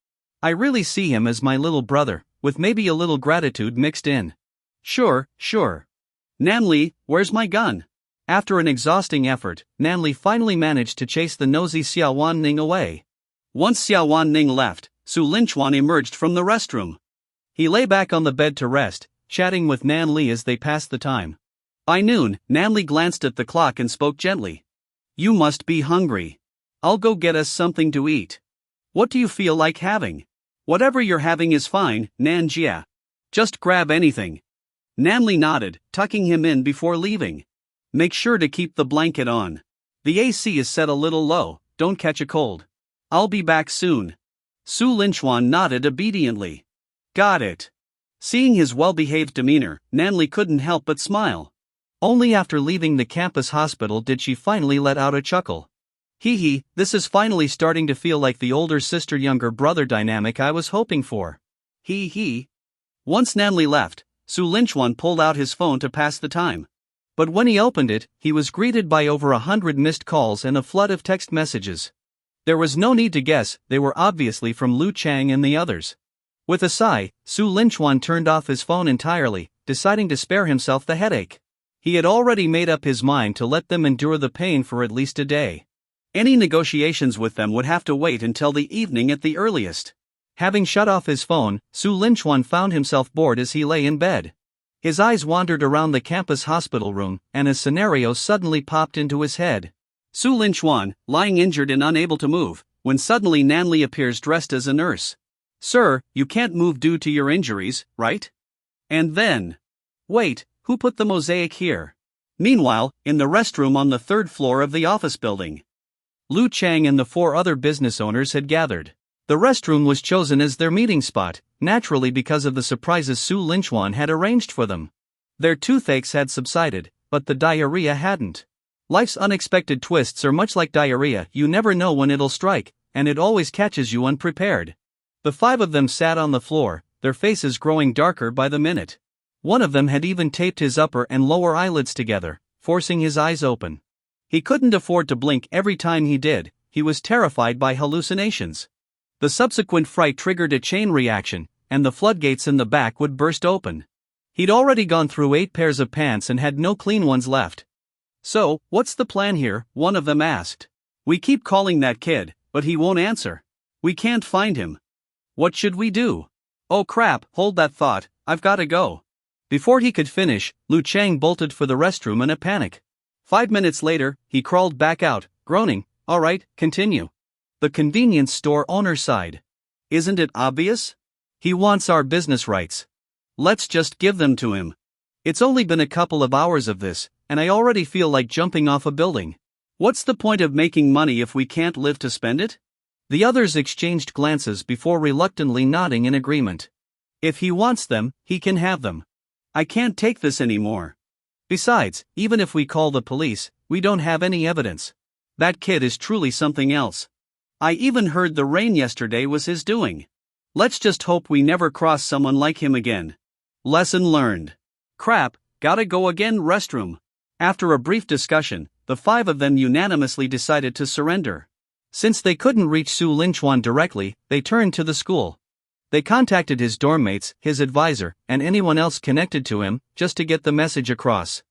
Speaker 1: I really see him as my little brother, with maybe a little gratitude mixed in. Sure. Nany, where's my gun? After an exhausting effort, Nany finally managed to chase the nosy Xiao Ning away. Once Xiao Ning left, Su Linchuan emerged from the restroom. He lay back on the bed to rest, chatting with Nany as they passed the time. By noon, Nany glanced at the clock and spoke gently. You must be hungry. I'll go get us something to eat. What do you feel like having? Whatever you're having is fine, Nanjia. Just grab anything. Nany nodded, tucking him in before leaving. Make sure to keep the blanket on. The AC is set a little low, don't catch a cold. I'll be back soon. Su Linchuan nodded obediently. Got it. Seeing his well-behaved demeanor, Nany couldn't help but smile. Only after leaving the campus hospital did she finally let out a chuckle. Hee hee, this is finally starting to feel like the older sister-younger brother dynamic I was hoping for. Hee hee. Once Nany left, Su Linchuan pulled out his phone to pass the time. But when he opened it, he was greeted by over 100 missed calls and a flood of text messages. There was no need to guess, they were obviously from Lu Chang and the others. With a sigh, Su Linchuan turned off his phone entirely, deciding to spare himself the headache. He had already made up his mind to let them endure the pain for at least a day. Any negotiations with them would have to wait until the evening at the earliest. Having shut off his phone, Su Linchuan found himself bored as he lay in bed. His eyes wandered around the campus hospital room, and a scenario suddenly popped into his head. Su Linchuan, lying injured and unable to move, when suddenly Nany appears dressed as a nurse. "Sir, you can't move due to your injuries, right?" And then... Wait, who put the mosaic here? Meanwhile, in the restroom on the third floor of the office building, Lu Chang and the 4 other business owners had gathered. The restroom was chosen as their meeting spot, naturally because of the surprises Su Linchuan had arranged for them. Their toothaches had subsided, but the diarrhea hadn't. Life's unexpected twists are much like diarrhea, you never know when it'll strike, and it always catches you unprepared. The 5 of them sat on the floor, their faces growing darker by the minute. One of them had even taped his upper and lower eyelids together, forcing his eyes open. He couldn't afford to blink every time he did, he was terrified by hallucinations. The subsequent fright triggered a chain reaction, and the floodgates in the back would burst open. He'd already gone through 8 pairs of pants and had no clean ones left. "So, what's the plan here?" one of them asked. "We keep calling that kid, but he won't answer. We can't find him. What should we do?" "Oh crap, hold that thought, I've gotta go." Before he could finish, Lu Chang bolted for the restroom in a panic. 5 minutes later, he crawled back out, groaning, "Alright, continue." The convenience store owner sighed. "Isn't it obvious? He wants our business rights. Let's just give them to him. It's only been a couple of hours of this, and I already feel like jumping off a building. What's the point of making money if we can't live to spend it?" The others exchanged glances before reluctantly nodding in agreement. "If he wants them, he can have them. I can't take this anymore. Besides, even if we call the police, we don't have any evidence. That kid is truly something else. I even heard the rain yesterday was his doing. Let's just hope we never cross someone like him again. Lesson learned. Crap, gotta go again." Restroom. After a brief discussion, the 5 of them unanimously decided to surrender. Since they couldn't reach Su Linchuan directly, they turned to the school. They contacted his dorm mates, his advisor, and anyone else connected to him, just to get the message across.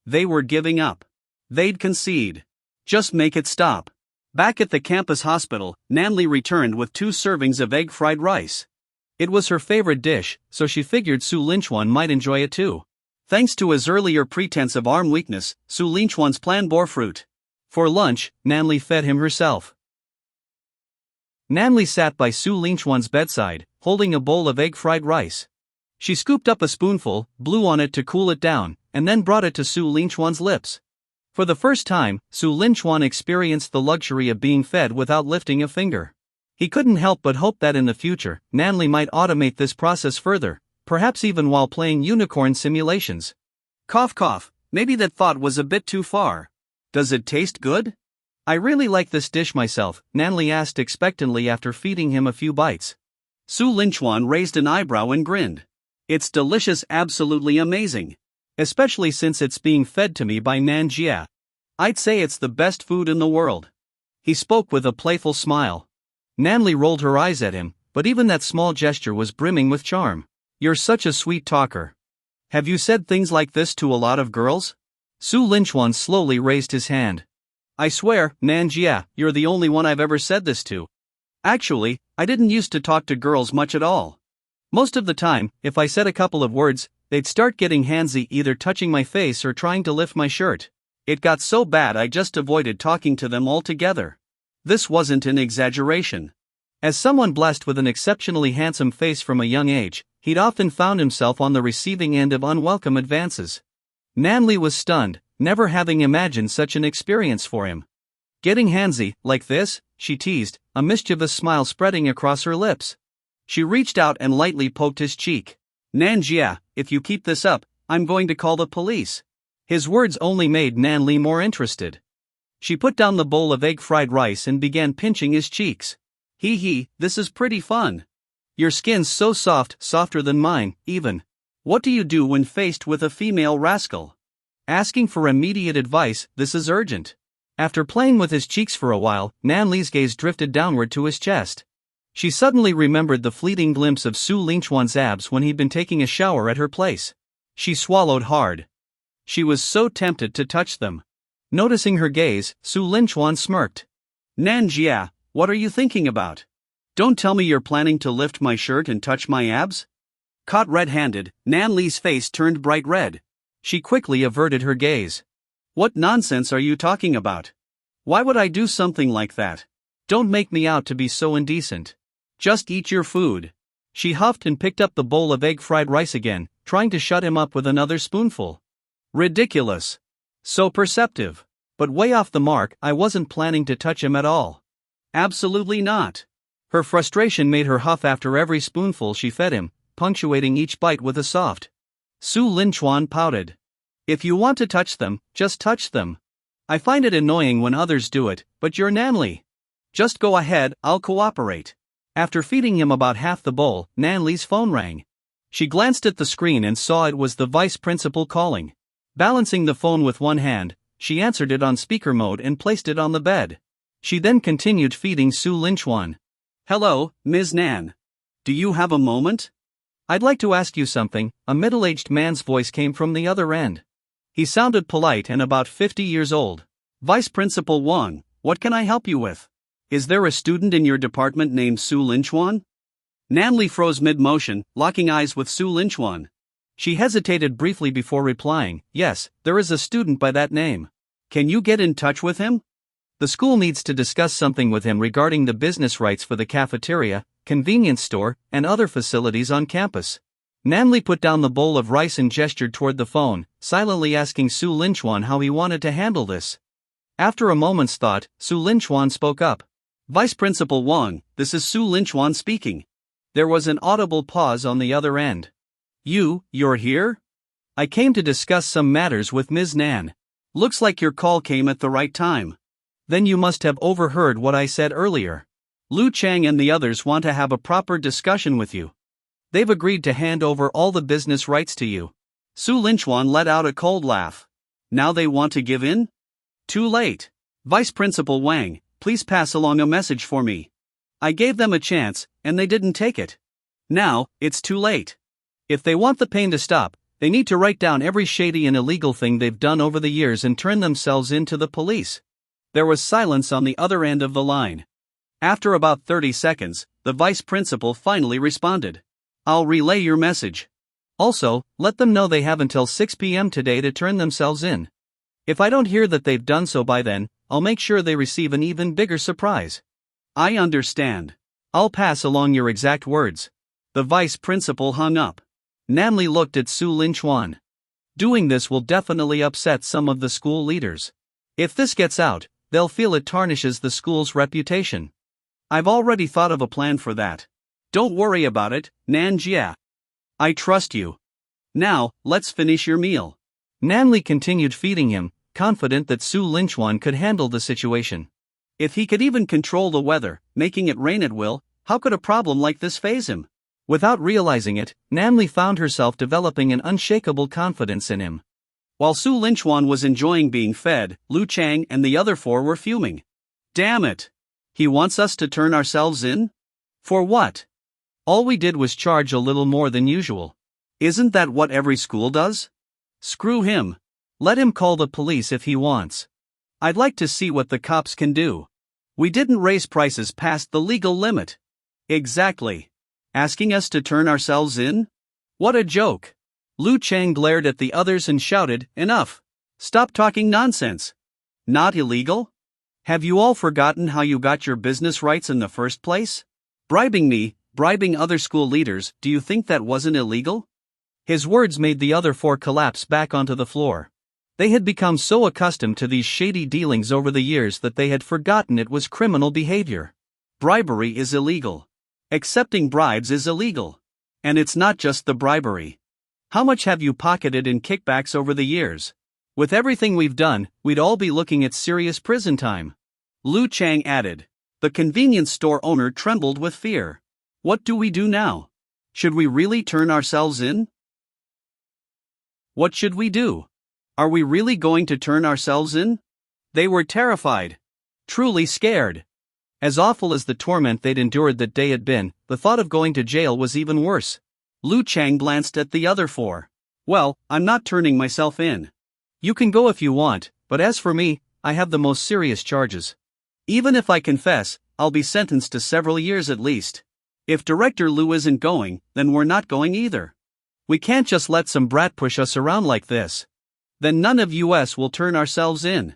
Speaker 1: They were giving up. They'd concede. Just make it stop. Back at the campus hospital, Nany returned with 2 servings of egg fried rice. It was her favorite dish, so she figured Su Linchuan might enjoy it too. Thanks to his earlier pretense of arm weakness, Su Linchuan's plan bore fruit. For lunch, Nany fed him herself. Nany sat by Su Linchuan's bedside, holding a bowl of egg-fried rice. She scooped up a spoonful, blew on it to cool it down, and then brought it to Su Linchuan's lips. For the first time, Su Linchuan experienced the luxury of being fed without lifting a finger. He couldn't help but hope that in the future, Nany might automate this process further, perhaps even while playing unicorn simulations. Cough cough, maybe that thought was a bit too far. Does it taste good? I really like this dish myself, Nany asked expectantly after feeding him a few bites. Su Linchuan raised an eyebrow and grinned. It's delicious, absolutely amazing. Especially since it's being fed to me by Nany. I'd say it's the best food in the world. He spoke with a playful smile. Nany rolled her eyes at him, but even that small gesture was brimming with charm. You're such a sweet talker. Have you said things like this to a lot of girls? Su Linchuan slowly raised his hand. I swear, Nany, you're the only one I've ever said this to. Actually, I didn't used to talk to girls much at all. Most of the time, if I said a couple of words, they'd start getting handsy, either touching my face or trying to lift my shirt. It got so bad I just avoided talking to them altogether. This wasn't an exaggeration. As someone blessed with an exceptionally handsome face from a young age, he'd often found himself on the receiving end of unwelcome advances. Nany was stunned, never having imagined such an experience for him. Getting handsy, like this? She teased, a mischievous smile spreading across her lips. She reached out and lightly poked his cheek. Nany, if you keep this up, I'm going to call the police. His words only made Nany more interested. She put down the bowl of egg fried rice and began pinching his cheeks. Hee, this is pretty fun. Your skin's so soft, softer than mine, even. What do you do when faced with a female rascal? Asking for immediate advice, this is urgent. After playing with his cheeks for a while, Nany's gaze drifted downward to his chest. She suddenly remembered the fleeting glimpse of Su Lingquan's abs when he'd been taking a shower at her place. She swallowed hard. She was so tempted to touch them. Noticing her gaze, Su Lingquan smirked. Nanjia, what are you thinking about? Don't tell me you're planning to lift my shirt and touch my abs? Caught red-handed, Nany's face turned bright red. She quickly averted her gaze. What nonsense are you talking about? Why would I do something like that? Don't make me out to be so indecent. Just eat your food. She huffed and picked up the bowl of egg fried rice again, trying to shut him up with another spoonful. Ridiculous. So perceptive. But way off the mark, I wasn't planning to touch him at all. Absolutely not. Her frustration made her huff after every spoonful she fed him, punctuating each bite with a soft. Su Lingquan pouted. If you want to touch them, just touch them. I find it annoying when others do it, but you're Nany. Just go ahead, I'll cooperate. After feeding him about half the bowl, Nany's phone rang. She glanced at the screen and saw it was the vice principal calling. Balancing the phone with one hand, she answered it on speaker mode and placed it on the bed. She then continued feeding Su Lingquan. Hello, Ms. Nan. Do you have a moment? I'd like to ask you something. A middle-aged man's voice came from the other end. He sounded polite and about 50 years old. Vice Principal Wang, what can I help you with? Is there a student in your department named Su Lingquan? Nany froze mid-motion, locking eyes with Su Lingquan. She hesitated briefly before replying, yes, there is a student by that name. Can you get in touch with him? The school needs to discuss something with him regarding the business rights for the cafeteria, convenience store, and other facilities on campus. Nany put down the bowl of rice and gestured toward the phone, silently asking Su Lingquan how he wanted to handle this. After a moment's thought, Su Lingquan spoke up. Vice Principal Wang, this is Su Lingquan speaking. There was an audible pause on the other end. You're here? I came to discuss some matters with Ms. Nan. Looks like your call came at the right time. Then you must have overheard what I said earlier. Lu Chang and the others want to have a proper discussion with you. They've agreed to hand over all the business rights to you. Su Lingquan let out a cold laugh. Now they want to give in? Too late. Vice Principal Wang, please pass along a message for me. I gave them a chance, and they didn't take it. Now, it's too late. If they want the pain to stop, they need to write down every shady and illegal thing they've done over the years and turn themselves in to the police. There was silence on the other end of the line. After about 30 seconds, the vice principal finally responded. I'll relay your message. Also, let them know they have until 6 p.m. today to turn themselves in. If I don't hear that they've done so by then, I'll make sure they receive an even bigger surprise. I understand. I'll pass along your exact words. The vice principal hung up. Nany looked at Su Lingquan. Doing this will definitely upset some of the school leaders. If this gets out, they'll feel it tarnishes the school's reputation. I've already thought of a plan for that. Don't worry about it, Nanjia. I trust you. Now, let's finish your meal. Nany continued feeding him, confident that Su Lingquan could handle the situation. If he could even control the weather, making it rain at will, how could a problem like this faze him? Without realizing it, Nany found herself developing an unshakable confidence in him. While Su Lingquan was enjoying being fed, Lu Chang and the other four were fuming. Damn it! He wants us to turn ourselves in? For what? All we did was charge a little more than usual. Isn't that what every school does? Screw him. Let him call the police if he wants. I'd like to see what the cops can do. We didn't raise prices past the legal limit. Exactly. Asking us to turn ourselves in? What a joke. Lu Chang glared at the others and shouted, Enough! Stop talking nonsense. Not illegal? Have you all forgotten how you got your business rights in the first place? Bribing me, bribing other school leaders, do you think that wasn't illegal? His words made the other four collapse back onto the floor. They had become so accustomed to these shady dealings over the years that they had forgotten it was criminal behavior. Bribery is illegal. Accepting bribes is illegal. And it's not just the bribery. How much have you pocketed in kickbacks over the years?
Speaker 2: With everything we've done, we'd all be looking at serious prison time. Lu Chang added. The convenience store owner trembled with fear. What do we do now? Should we really turn ourselves in? What should we do? Are we really going to turn ourselves in? They were terrified. Truly scared. As awful as the torment they'd endured that day had been, the thought of going to jail was even worse. Lu Chang glanced at the other four. Well, I'm not turning myself in. You can go if you want, but as for me, I have the most serious charges. Even if I confess, I'll be sentenced to several years at least. If Director Lu isn't going, then we're not going either. We can't just let some brat push us around like this. Then none of us will turn ourselves in.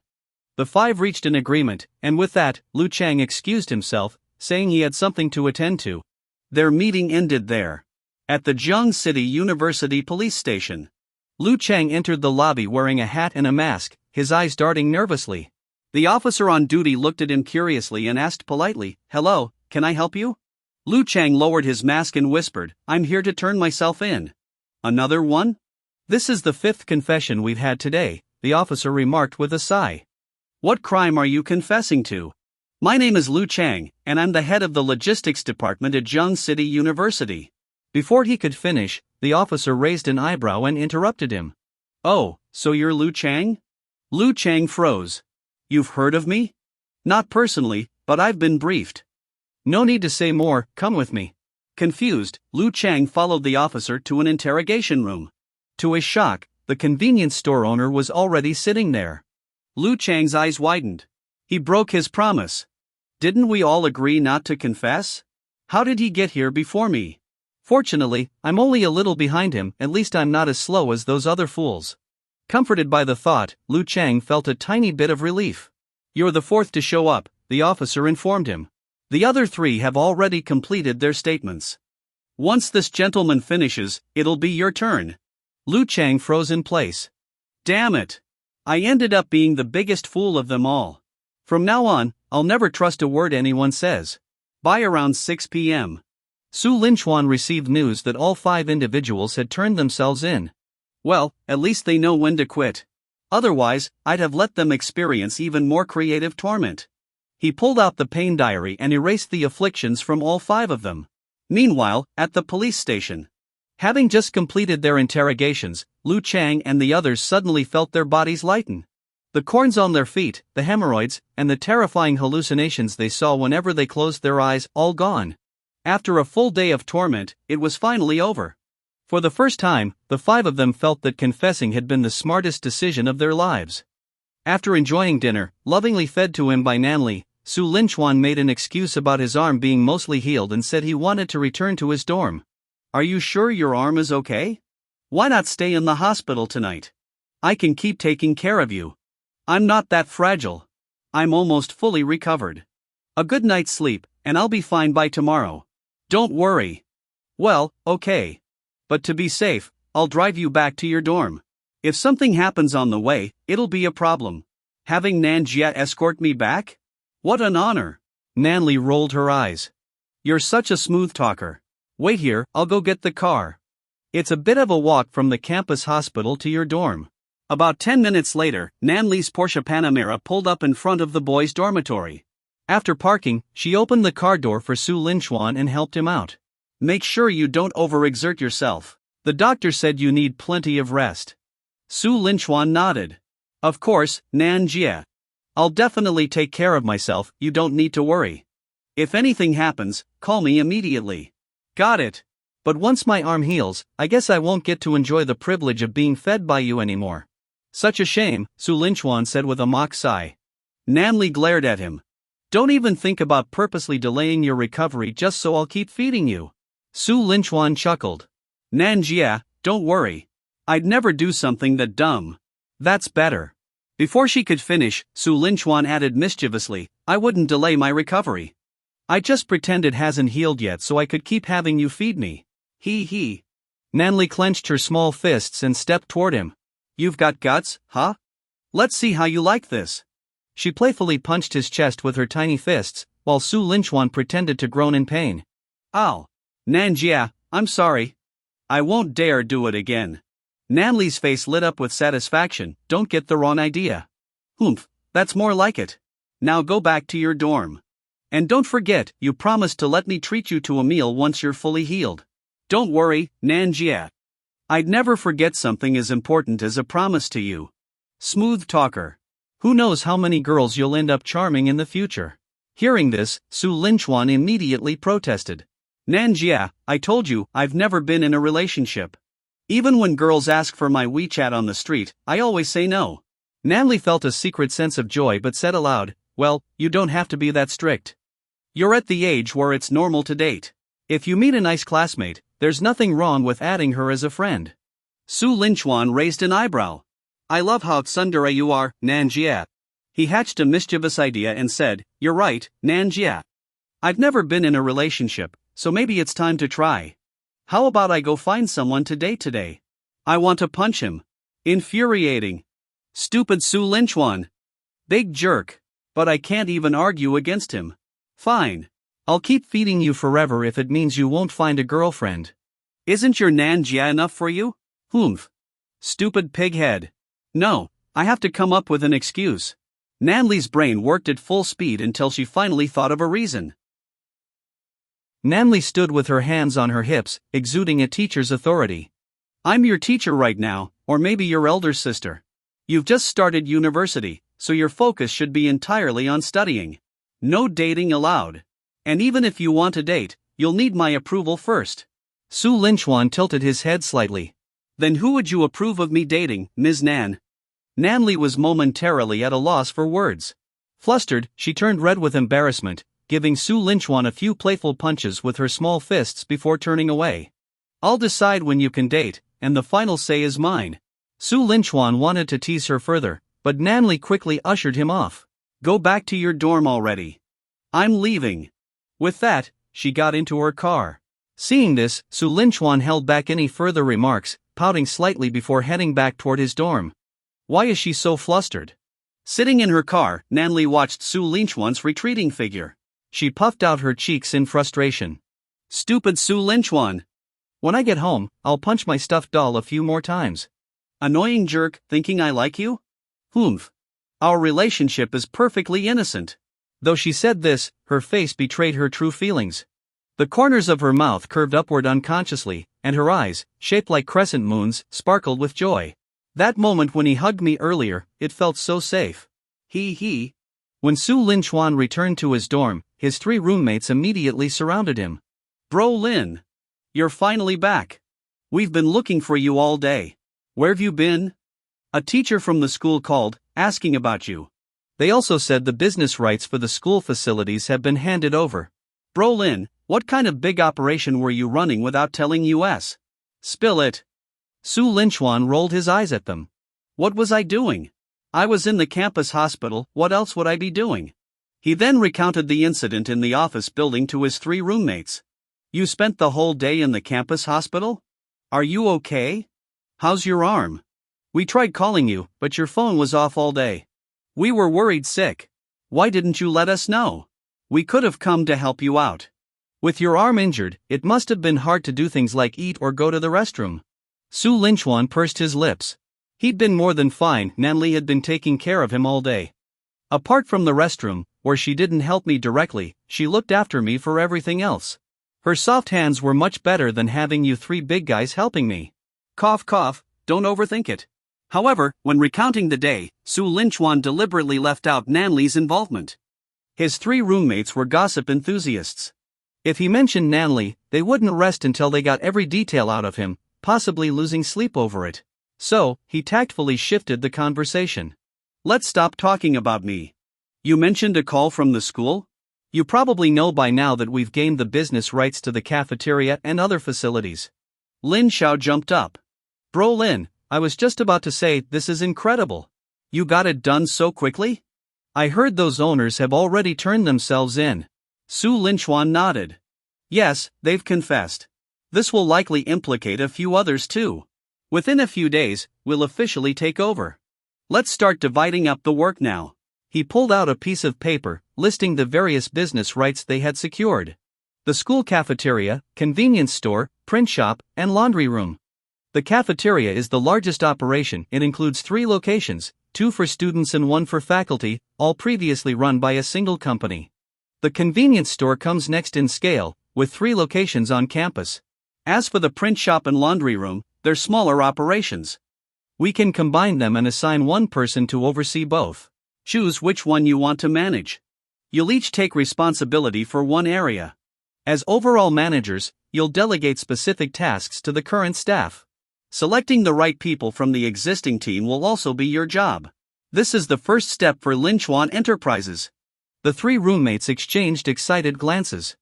Speaker 2: The five reached an agreement, and with that, Lu Chang excused himself, saying he had something to attend to. Their meeting ended there. At the Jiang City University police station. Lu Chang entered the lobby wearing a hat and a mask, his eyes darting nervously. The officer on duty looked at him curiously and asked politely, "Hello, can I help you?" Lu Chang lowered his mask and whispered, "I'm here to turn myself in." Another one? This is the fifth confession we've had today, the officer remarked with a sigh. What crime are you confessing to? My name is Lu Chang, and I'm the head of the logistics department at Jiang City University. Before he could finish, the officer raised an eyebrow and interrupted him. Oh, so you're Lu Chang? Lu Chang froze. You've heard of me? Not personally, but I've been briefed. No need to say more, come with me. Confused, Lu Chang followed the officer to an interrogation room. To his shock, the convenience store owner was already sitting there. Lu Chang's eyes widened. He broke his promise. Didn't we all agree not to confess? How did he get here before me? Fortunately, I'm only a little behind him, at least I'm not as slow as those other fools. Comforted by the thought, Lu Chang felt a tiny bit of relief. You're the fourth to show up, the officer informed him. The other three have already completed their statements. Once this gentleman finishes, it'll be your turn. Lu Chang froze in place. Damn it! I ended up being the biggest fool of them all. From now on, I'll never trust a word anyone says. By around 6 p.m. Su Linchuan received news that all 5 individuals had turned themselves in. Well, at least they know when to quit. Otherwise, I'd have let them experience even more creative torment. He pulled out the pain diary and erased the afflictions from all 5 of them. Meanwhile, at the police station. Having just completed their interrogations, Lu Chang and the others suddenly felt their bodies lighten. The corns on their feet, the hemorrhoids, and the terrifying hallucinations they saw whenever they closed their eyes, all gone. After a full day of torment, it was finally over. For the first time, the 5 of them felt that confessing had been the smartest decision of their lives. After enjoying dinner, lovingly fed to him by Nany, Su Linchuan made an excuse about his arm being mostly healed and said he wanted to return to his dorm. Are you sure your arm is okay? Why not stay in the hospital tonight? I can keep taking care of you. I'm not that fragile. I'm almost fully recovered. A good night's sleep, and I'll be fine by tomorrow. Don't worry. Well, okay. But to be safe, I'll drive you back to your dorm. If something happens on the way, it'll be a problem. Having Nanjia escort me back? What an honor. Nany rolled her eyes. You're such a smooth talker. Wait here, I'll go get the car. It's a bit of a walk from the campus hospital to your dorm. About 10 minutes later, Nanly's Porsche Panamera pulled up in front of the boys' dormitory. After parking, she opened the car door for Su Linchuan and helped him out. Make sure you don't overexert yourself. The doctor said you need plenty of rest. Su Linchuan nodded. Of course, Nanjia. I'll definitely take care of myself, you don't need to worry. If anything happens, call me immediately. Got it. But once my arm heals, I guess I won't get to enjoy the privilege of being fed by you anymore. Such a shame, Su Linchuan said with a mock sigh. Nany glared at him. Don't even think about purposely delaying your recovery just so I'll keep feeding you. Su Linchuan chuckled. Nanjia, don't worry. I'd never do something that dumb. That's better. Before she could finish, Su Linchuan added mischievously, I wouldn't delay my recovery. I just pretend it hasn't healed yet so I could keep having you feed me. He. Nany clenched her small fists and stepped toward him. You've got guts, huh? Let's see how you like this. She playfully punched his chest with her tiny fists, while Su Linchuan pretended to groan in pain. Ow. Nanjia, I'm sorry. I won't dare do it again. Nanli's face lit up with satisfaction. Don't get the wrong idea. Humph, that's more like it. Now go back to your dorm. And don't forget, you promised to let me treat you to a meal once you're fully healed. Don't worry, Nanjia. I'd never forget something as important as a promise to you. Smooth talker. Who knows how many girls you'll end up charming in the future. Hearing this, Su Linchuan immediately protested. Nanjia, I told you, I've never been in a relationship. Even when girls ask for my WeChat on the street, I always say no. Nanli felt a secret sense of joy but said aloud, well, you don't have to be that strict. You're at the age where it's normal to date. If you meet a nice classmate, there's nothing wrong with adding her as a friend. Su Linchuan raised an eyebrow. I love how tsundere you are, Nanjia. He hatched a mischievous idea and said, you're right, Nanjia. I've never been in a relationship, so maybe it's time to try. How about I go find someone to date today? I want to punch him. Infuriating. Stupid Su Linchuan. Big jerk. But I can't even argue against him. Fine. I'll keep feeding you forever if it means you won't find a girlfriend. Isn't your Nanjia enough for you? Humph. Stupid pighead. No, I have to come up with an excuse. Nanli's brain worked at full speed until she finally thought of a reason.
Speaker 1: Nanli stood with her hands on her hips, exuding a teacher's authority.
Speaker 2: I'm your teacher right now, or maybe your elder sister. You've just started university, so your focus should be entirely on studying. No dating allowed. And even if you want to date, you'll need my approval first.
Speaker 1: Su Linchuan tilted his head slightly.
Speaker 2: Then who would you approve of me dating, Ms. Nan? Nanli was momentarily at a loss for words.
Speaker 1: Flustered, she turned red with embarrassment, giving Su Linchuan a few playful punches with her small fists before turning away.
Speaker 2: I'll decide when you can date, and the final say is mine.
Speaker 1: Su Linchuan wanted to tease her further, but Nanli quickly ushered him off.
Speaker 2: Go back to your dorm already. I'm leaving. With that, she got into her car.
Speaker 1: Seeing this, Su Linchuan held back any further remarks, pouting slightly before heading back toward his dorm. Why is she so flustered?
Speaker 2: Sitting in her car, Nanli watched Su Linchuan's retreating figure.
Speaker 1: She puffed out her cheeks in frustration.
Speaker 2: Stupid Su Linchuan.
Speaker 1: When I get home, I'll punch my stuffed doll a few more times.
Speaker 2: Annoying jerk, thinking I like you? Humph. Our relationship is perfectly innocent.
Speaker 1: Though she said this, her face betrayed her true feelings. The corners of her mouth curved upward unconsciously, and her eyes, shaped like crescent moons, sparkled with joy. That moment when he hugged me earlier, it felt so safe. He. When Su Linchuan returned to his dorm, his 3 roommates immediately surrounded him.
Speaker 2: Bro Lin. You're finally back. We've been looking for you all day. Where've you been? A teacher from the school called, asking about you.
Speaker 1: They also said the business rights for the school facilities have been handed over.
Speaker 2: Bro Lin, what kind of big operation were you running without telling us? Spill it.
Speaker 1: Su Linchuan rolled his eyes at them.
Speaker 2: What was I doing? I was in the campus hospital, what else would I be doing? He then recounted the incident in the office building to his 3 roommates. You spent the whole day in the campus hospital? Are you okay? How's your arm? We tried calling you, but your phone was off all day. We were worried sick. Why didn't you let us know? We could have come to help you out.
Speaker 1: With your arm injured, it must have been hard to do things like eat or go to the restroom. Su Linchuan pursed his lips. He'd been more than fine. Nanli had been taking care of him all day. Apart from the restroom, where she didn't help me directly, she looked after me for everything else. Her soft hands were much better than having you 3 big guys helping me.
Speaker 2: Cough cough, don't overthink it. However, when recounting the day, Su Linchuan deliberately left out Nanli's involvement. His 3 roommates were gossip enthusiasts.
Speaker 1: If he mentioned Nanli, they wouldn't rest until they got every detail out of him, possibly losing sleep over it. So, he tactfully shifted the conversation.
Speaker 2: Let's stop talking about me. You mentioned a call from the school?
Speaker 1: You probably know by now that we've gained the business rights to the cafeteria and other facilities.
Speaker 2: Lin Xiao jumped up.
Speaker 1: Bro Lin, I was just about to say, this is incredible.
Speaker 2: You got it done so quickly?
Speaker 1: I heard those owners have already turned themselves in.
Speaker 2: Su Linchuan nodded. Yes, they've confessed. This will likely implicate a few others too. Within a few days, we'll officially take over. Let's start dividing up the work now.
Speaker 1: He pulled out a piece of paper, listing the various business rights they had secured. The school cafeteria, convenience store, print shop, and laundry room. The cafeteria is the largest operation. It includes 3 locations, 2 for students and 1 for faculty, all previously run by a single company. The convenience store comes next in scale, with 3 locations on campus.
Speaker 2: As for the print shop and laundry room, they're smaller operations.
Speaker 1: We can combine them and assign one person to oversee both.
Speaker 2: Choose which one you want to manage. You'll each take responsibility for one area.
Speaker 1: As overall managers, you'll delegate specific tasks to the current staff.
Speaker 2: Selecting the right people from the existing team will also be your job. This is the first step for Linchuan Enterprises.
Speaker 1: The 3 roommates exchanged excited glances.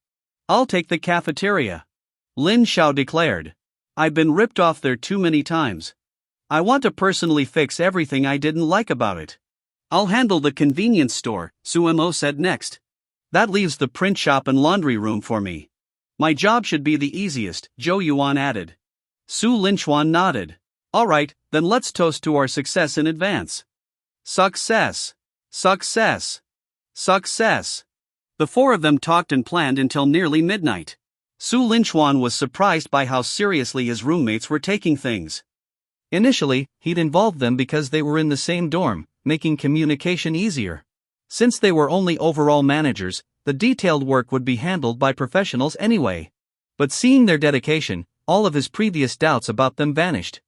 Speaker 2: I'll take the cafeteria, Lin Xiao declared. I've been ripped off there too many times. I want to personally fix everything I didn't like about it. I'll handle the convenience store, Suemo said next. That leaves the print shop and laundry room for me. My job should be the easiest, Zhou Yuan added. Su Linchuan nodded. All right, then let's toast to our success in advance. Success! Success! Success! The 4 of them talked and planned until nearly midnight. Su Linchuan was surprised by how seriously his roommates were taking things.
Speaker 1: Initially, he'd involved them because they were in the same dorm, making communication easier. Since they were only overall managers, the detailed work would be handled by professionals anyway. But seeing their dedication, all of his previous doubts about them vanished.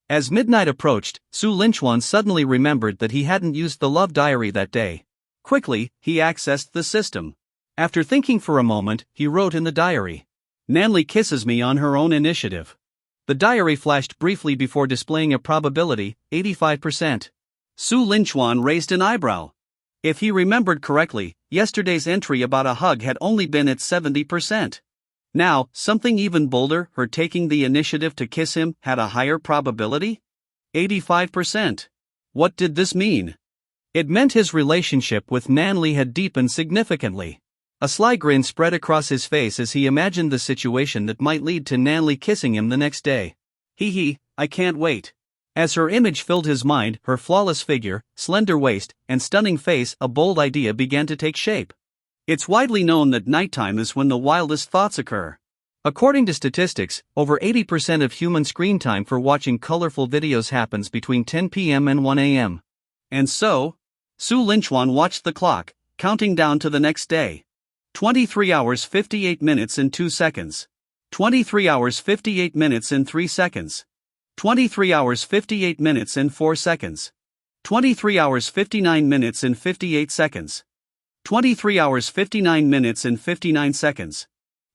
Speaker 1: As midnight approached, Su Linchuan suddenly remembered that he hadn't used the love diary that day. Quickly, he accessed the system. After thinking for a moment, he wrote in the diary,
Speaker 2: Nany kisses me on her own initiative.
Speaker 1: The diary flashed briefly before displaying a probability, 85%.
Speaker 2: Su Linchuan raised an eyebrow. If he remembered correctly, yesterday's entry about a hug had only been at 70%. Now, something even bolder, her taking the initiative to kiss him, had a higher probability? 85%. What did this mean?
Speaker 1: It meant his relationship with Nany had deepened significantly. A sly grin spread across his face as he imagined the situation that might lead to Nany kissing him the next day.
Speaker 2: Hee, I can't wait.
Speaker 1: As her image filled his mind, her flawless figure, slender waist, and stunning face, a bold idea began to take shape.
Speaker 2: It's widely known that nighttime is when the wildest thoughts occur.
Speaker 1: According to statistics, over 80% of human screen time for watching colorful videos happens between 10 p.m. and 1 a.m.
Speaker 2: And so, Su Linchuan watched the clock, counting down to the next day. 23 hours 58 minutes and 2 seconds. 23 hours 58 minutes and 3 seconds. 23 hours 58 minutes and 4 seconds. 23 hours 59 minutes and 58 seconds. 23 hours 59 minutes and 59 seconds.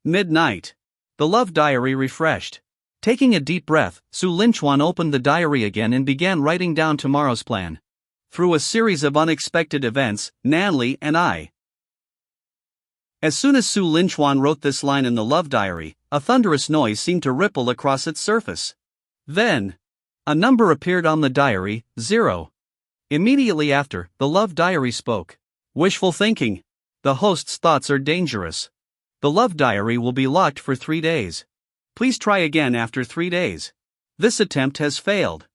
Speaker 2: Midnight.
Speaker 1: The love diary refreshed. Taking a deep breath, Su Linchuan opened the diary again and began writing down tomorrow's plan.
Speaker 2: Through a series of unexpected events, Nany and I. As soon as Su Linchuan wrote this line in the love diary, a thunderous noise seemed to ripple across its surface. Then,
Speaker 1: a number appeared on the diary, 0. Immediately after, the love diary spoke.
Speaker 2: Wishful thinking.
Speaker 1: The host's thoughts are dangerous. The love diary will be locked for 3 days.
Speaker 2: Please try again after 3 days. This attempt has failed.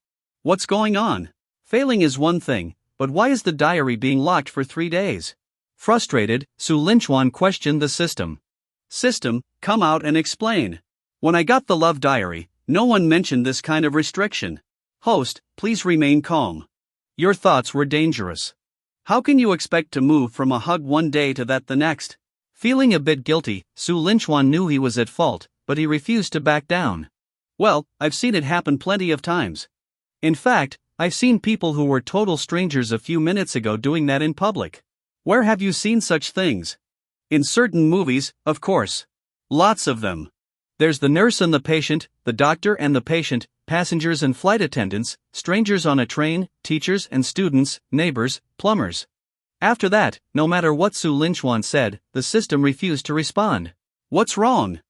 Speaker 2: What's going on?
Speaker 1: Failing is one thing, but why is the diary being locked for 3 days? Frustrated, Su Linchuan questioned the system.
Speaker 2: System, come out and explain. When I got the love diary, no one mentioned this kind of restriction. Host, please remain calm.
Speaker 1: Your thoughts were dangerous.
Speaker 2: How can you expect to move from a hug one day to that the next?
Speaker 1: Feeling a bit guilty, Su Linchuan knew he was at fault, but he refused to back down.
Speaker 2: Well, I've seen it happen plenty of times.
Speaker 1: In fact, I've seen people who were total strangers a few minutes ago doing that in public.
Speaker 2: Where have you seen such things? In certain movies, of course. Lots of them.
Speaker 1: There's the nurse and the patient, the doctor and the patient, passengers and flight attendants, strangers on a train, teachers and students, neighbors, plumbers. After that, no matter what Su Linchuan said, the system refused to respond.
Speaker 2: What's wrong?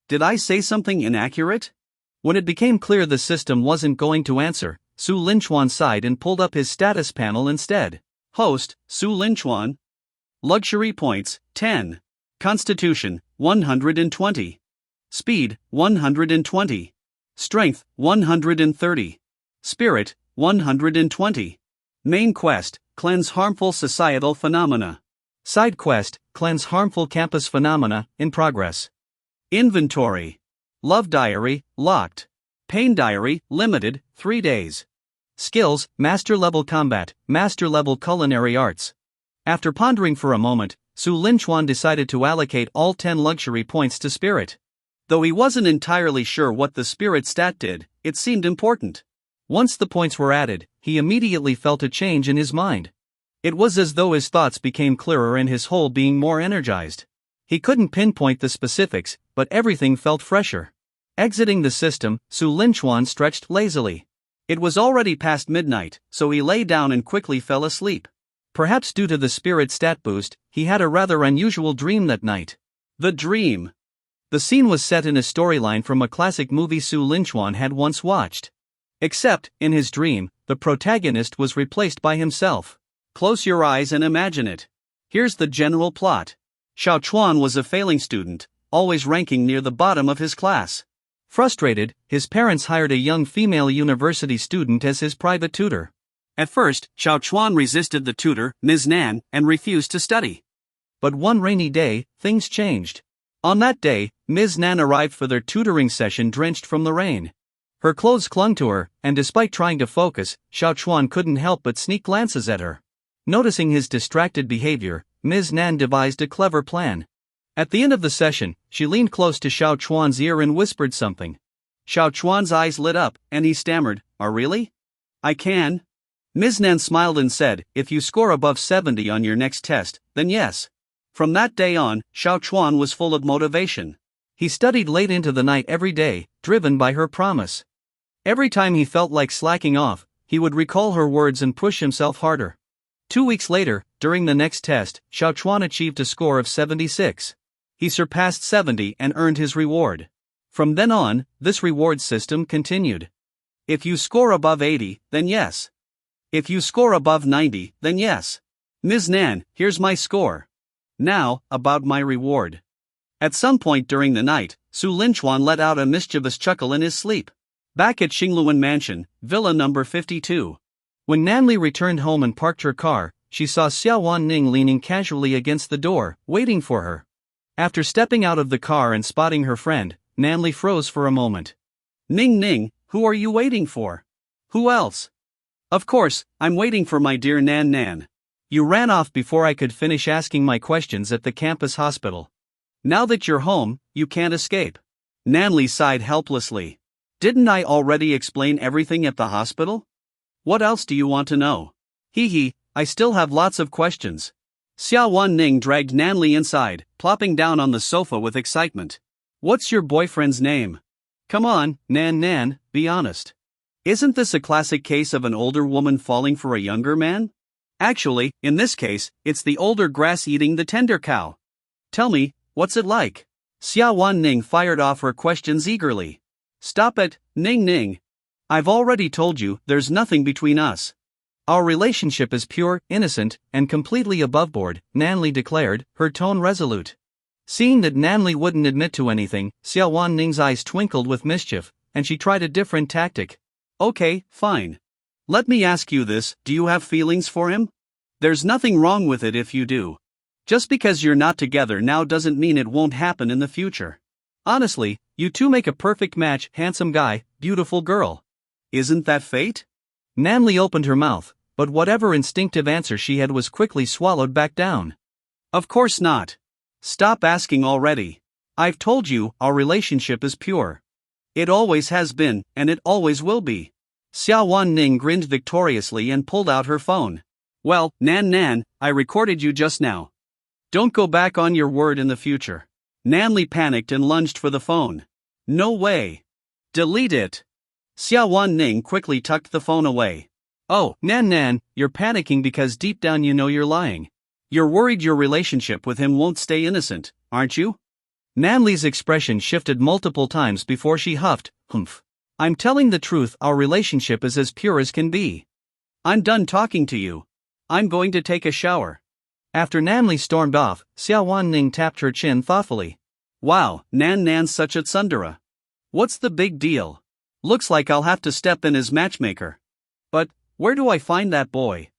Speaker 2: Did I say something inaccurate?
Speaker 1: When it became clear the system wasn't going to answer, Su Linchuan sighed and pulled up his status panel instead.
Speaker 2: Host, Su Linchuan. Luxury points, 10. Constitution, 120. Speed, 120. Strength, 130. Spirit, 120. Main quest, cleanse harmful societal phenomena.
Speaker 1: Side quest, cleanse harmful campus phenomena, in progress.
Speaker 2: Inventory. Love diary, locked. Pain Diary, limited, 3 days. Skills, Master Level Combat, Master Level Culinary Arts. After pondering for a moment, Su Linchuan decided to allocate all 10 luxury points to Spirit. Though he wasn't entirely sure what the Spirit stat did, it seemed important. Once the points were added, he immediately felt a change in his mind. It was as though his thoughts became clearer and his whole being more energized. He couldn't pinpoint the specifics, but everything felt fresher. Exiting the system, Su Linchuan stretched lazily. It was already past midnight, so he lay down and quickly fell asleep. Perhaps due to the Spirit stat boost, he had a rather unusual dream that night. The dream. The scene was set in a storyline from a classic movie Su Linchuan had once watched. Except, in his dream, the protagonist was replaced by himself. Close your eyes and imagine it. Here's the general plot. Xiao Chuan was a failing student, always ranking near the bottom of his class. Frustrated, his parents hired a young female university student as his private tutor. At first, Xiao Chuan resisted the tutor, Ms. Nan, and refused to study. But one rainy day, things changed. On that day, Ms. Nan arrived for their tutoring session drenched from the rain. Her clothes clung to her, and despite trying to focus, Xiao Chuan couldn't help but sneak glances at her. Noticing his distracted behavior, Ms. Nan devised a clever plan. At the end of the session, she leaned close to Xiao Chuan's ear and whispered something. Xiao Chuan's eyes lit up, and he stammered, "Oh really? I can?" Ms. Nan smiled and said, "If you score above 70 on your next test, then yes." From that day on, Xiao Chuan was full of motivation. He studied late into the night every day, driven by her promise. Every time he felt like slacking off, he would recall her words and push himself harder. 2 weeks later, during the next test, Xiao Chuan achieved a score of 76. He surpassed 70 and earned his reward. From then on, this reward system continued. If you score above 80, then yes. If you score above 90, then yes. Ms. Nan, here's my score. Now, about my reward. At some point during the night, Su Linchuan let out a mischievous chuckle in his sleep. Back at Xingluan Mansion, Villa number 52. When Nany returned home and parked her car, she saw Xiao Wanning leaning casually against the door, waiting for her. After stepping out of the car and spotting her friend, Nany froze for a moment. "Ning Ning, who are you waiting for?" "Who else?" "Of course, I'm waiting for my dear Nan Nan. You ran off before I could finish asking my questions at the campus hospital. Now that you're home, you can't escape." Nany sighed helplessly. "Didn't I already explain everything at the hospital? What else do you want to know?" "Hee, I still have lots of questions." Xiao Wanning dragged Nany inside, plopping down on the sofa with excitement. "What's your boyfriend's name? Come on, Nan, be honest. Isn't this a classic case of an older woman falling for a younger man? Actually, in this case, it's the older grass eating the tender cow. Tell me, what's it like?" Xiao Wanning fired off her questions eagerly. "Stop it, Ning. I've already told you, there's nothing between us. Our relationship is pure, innocent, and completely aboveboard," Nany declared, her tone resolute. Seeing that Nany wouldn't admit to anything, Xiao Wanning's eyes twinkled with mischief, and she tried a different tactic. "Okay, fine. Let me ask you this, do you have feelings for him? There's nothing wrong with it if you do. Just because you're not together now doesn't mean it won't happen in the future. Honestly, you two make a perfect match, handsome guy, beautiful girl. Isn't that fate?" Nany opened her mouth, but whatever instinctive answer she had was quickly swallowed back down. "Of course not. Stop asking already. I've told you, our relationship is pure. It always has been, and it always will be." Xiao Wanning grinned victoriously and pulled out her phone. "Well, Nan, I recorded you just now. Don't go back on your word in the future." Nany panicked and lunged for the phone. "No way. Delete it." Xiao Wanning quickly tucked the phone away. "Oh, Nan, you're panicking because deep down you know you're lying. You're worried your relationship with him won't stay innocent, aren't you?" Nany's expression shifted multiple times before she huffed, "Humph. I'm telling the truth, our relationship is as pure as can be. I'm done talking to you. I'm going to take a shower." After Nany stormed off, Xiao Wanning tapped her chin thoughtfully. "Wow, Nan's such a tsundere. What's the big deal? Looks like I'll have to step in as matchmaker. But, where do I find that boy?"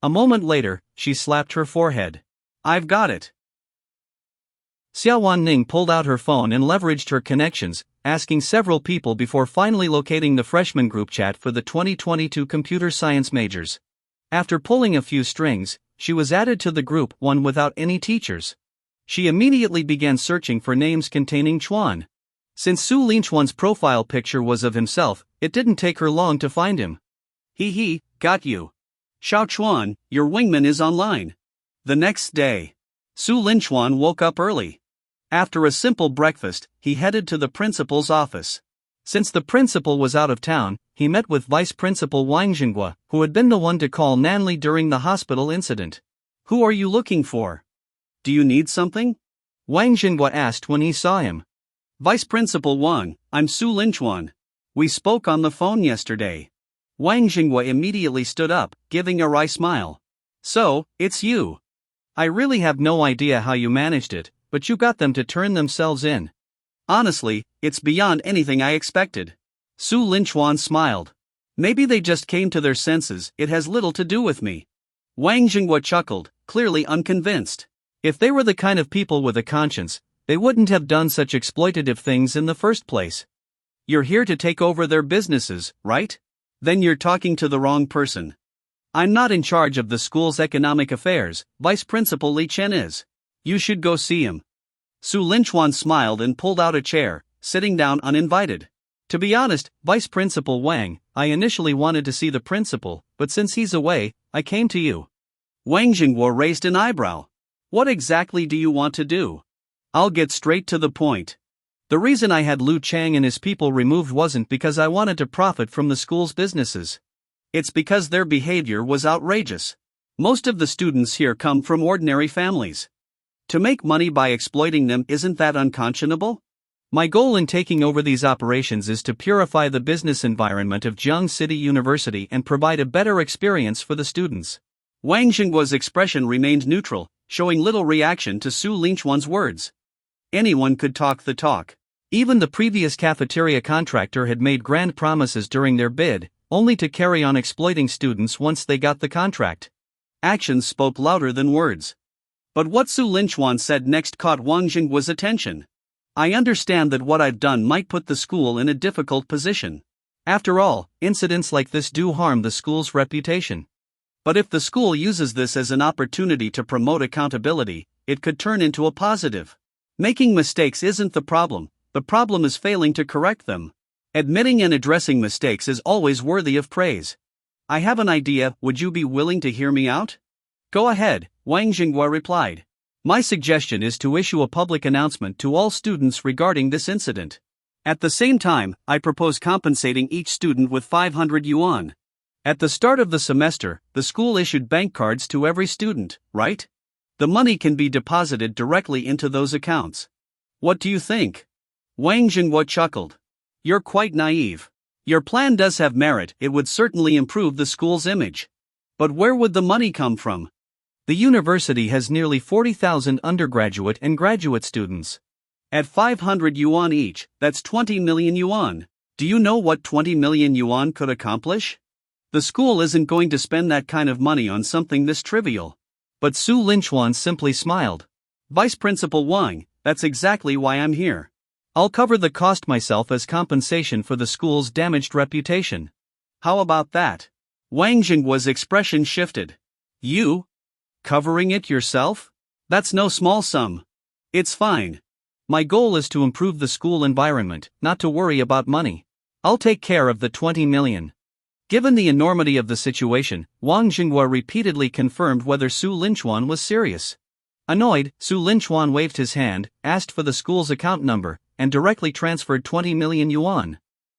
Speaker 2: A moment later, she slapped her forehead. "I've got it."
Speaker 1: Xiaowan Ning pulled out her phone and leveraged her connections, asking several people before finally locating the freshman group chat for the 2022 computer science majors. After pulling a few strings, she was added to the group, one without any teachers. She immediately began searching for names containing Chuan. Since Su Linchuan's profile picture was of himself, it didn't take her long to find him.
Speaker 2: He, got you. Xiao Chuan, your wingman is online. The next day, Su Linchuan woke up early. After a simple breakfast, he headed to the principal's office. Since the principal was out of town, he met with Vice Principal Wang Jinghua, who had been the one to call Nany during the hospital incident.
Speaker 1: "Who are you looking for?
Speaker 2: Do you need something?"
Speaker 1: Wang Jinghua asked when he saw him.
Speaker 2: "Vice Principal Wang, I'm Su Linchuan. We spoke on the phone yesterday." Wang Jinghua immediately stood up, giving a wry smile.
Speaker 1: "So, it's you. I really have no idea how you managed it, but you got them to turn themselves in."
Speaker 2: "Honestly, it's beyond anything I expected."
Speaker 1: Su Linchuan smiled.
Speaker 2: "Maybe they just came to their senses, it has little to do with me." Wang Jinghua chuckled, clearly unconvinced.
Speaker 1: If they were the kind of people with a conscience, they wouldn't have done such exploitative things in the first place.
Speaker 2: "You're here to take over their businesses, right? Then you're talking to the wrong person. I'm not in charge of the school's economic affairs, Vice Principal Li Chen is. You should go see him." Su Linchuan smiled and pulled out a chair, sitting down uninvited.
Speaker 1: "To be honest, Vice Principal Wang, I initially wanted to see the principal, but since he's away, I came to you."
Speaker 2: Wang Jinghua raised an eyebrow. "What exactly do you want to do?" "I'll get straight to the point.
Speaker 1: The reason I had Lu Chang and his people removed wasn't because I wanted to profit from the school's businesses.
Speaker 2: It's because their behavior was outrageous. Most of the students here come from ordinary families. To make money by exploiting them, isn't that unconscionable?
Speaker 1: My goal in taking over these operations is to purify the business environment of Jiang City University and provide a better experience for the students."
Speaker 2: Wang Jinghua's expression remained neutral, showing little reaction to Su Linchuan's words. Anyone could talk the talk.
Speaker 1: Even the previous cafeteria contractor had made grand promises during their bid, only to carry on exploiting students once they got the contract.
Speaker 2: Actions spoke louder than words. But what Su Linchuan said next caught Wang Jinghua's attention. "I understand that what I've done might put the school in a difficult position.
Speaker 1: After all, incidents like this do harm the school's reputation.
Speaker 2: But if the school uses this as an opportunity to promote accountability, it could turn into a positive. Making mistakes isn't the problem is failing to correct them. Admitting and addressing mistakes is always worthy of praise. I have an idea, would you be willing to hear me out?"
Speaker 1: "Go ahead," Wang Jinghua replied. "My suggestion is to issue a public announcement to all students regarding this incident.
Speaker 2: At the same time, I propose compensating each student with 500 yuan.
Speaker 1: At the start of the semester, the school issued bank cards to every student, right?
Speaker 2: The money can be deposited directly into those accounts. What do you think?" Wang Jinghua chuckled. "You're quite naive. Your plan does have merit, it would certainly improve the school's image. But where would the money come from?"
Speaker 1: "The university has nearly 40,000 undergraduate and graduate students.
Speaker 2: At 500 yuan each, that's 20 million yuan. Do you know what 20 million yuan could accomplish? The school isn't going to spend that kind of money on something this trivial."
Speaker 1: But Su Linchuan simply smiled.
Speaker 2: "Vice Principal Wang, that's exactly why I'm here.
Speaker 1: I'll cover the cost myself as compensation for the school's damaged reputation."
Speaker 2: "How about that?" Wang Jinghua's expression shifted. "You? Covering it yourself? That's no small sum." "It's fine.
Speaker 1: My goal is to improve the school environment, not to worry about money. I'll take care of the 20 million. Given the enormity of the situation, Wang Jinghua repeatedly confirmed whether Su Linchuan was serious. Annoyed, Su Linchuan waved his hand, asked for the school's account number, and directly transferred 20 million yuan.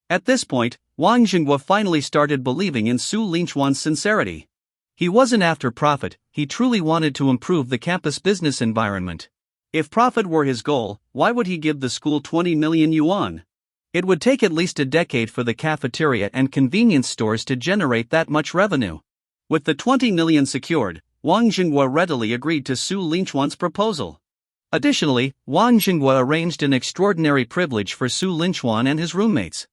Speaker 1: At this point, Wang Jinghua finally started believing in Su Linchuan's sincerity. He wasn't after profit, he truly wanted to improve the campus business environment.
Speaker 2: If profit were his goal, why would he give the school 20 million yuan?
Speaker 1: It would take at least a decade for the cafeteria and convenience stores to generate that much revenue.
Speaker 2: With the 20 million secured, Wang Jinghua readily agreed to Su Linchuan's proposal.
Speaker 1: Additionally, Wang Jinghua arranged an extraordinary privilege for Su Linchuan and his roommates.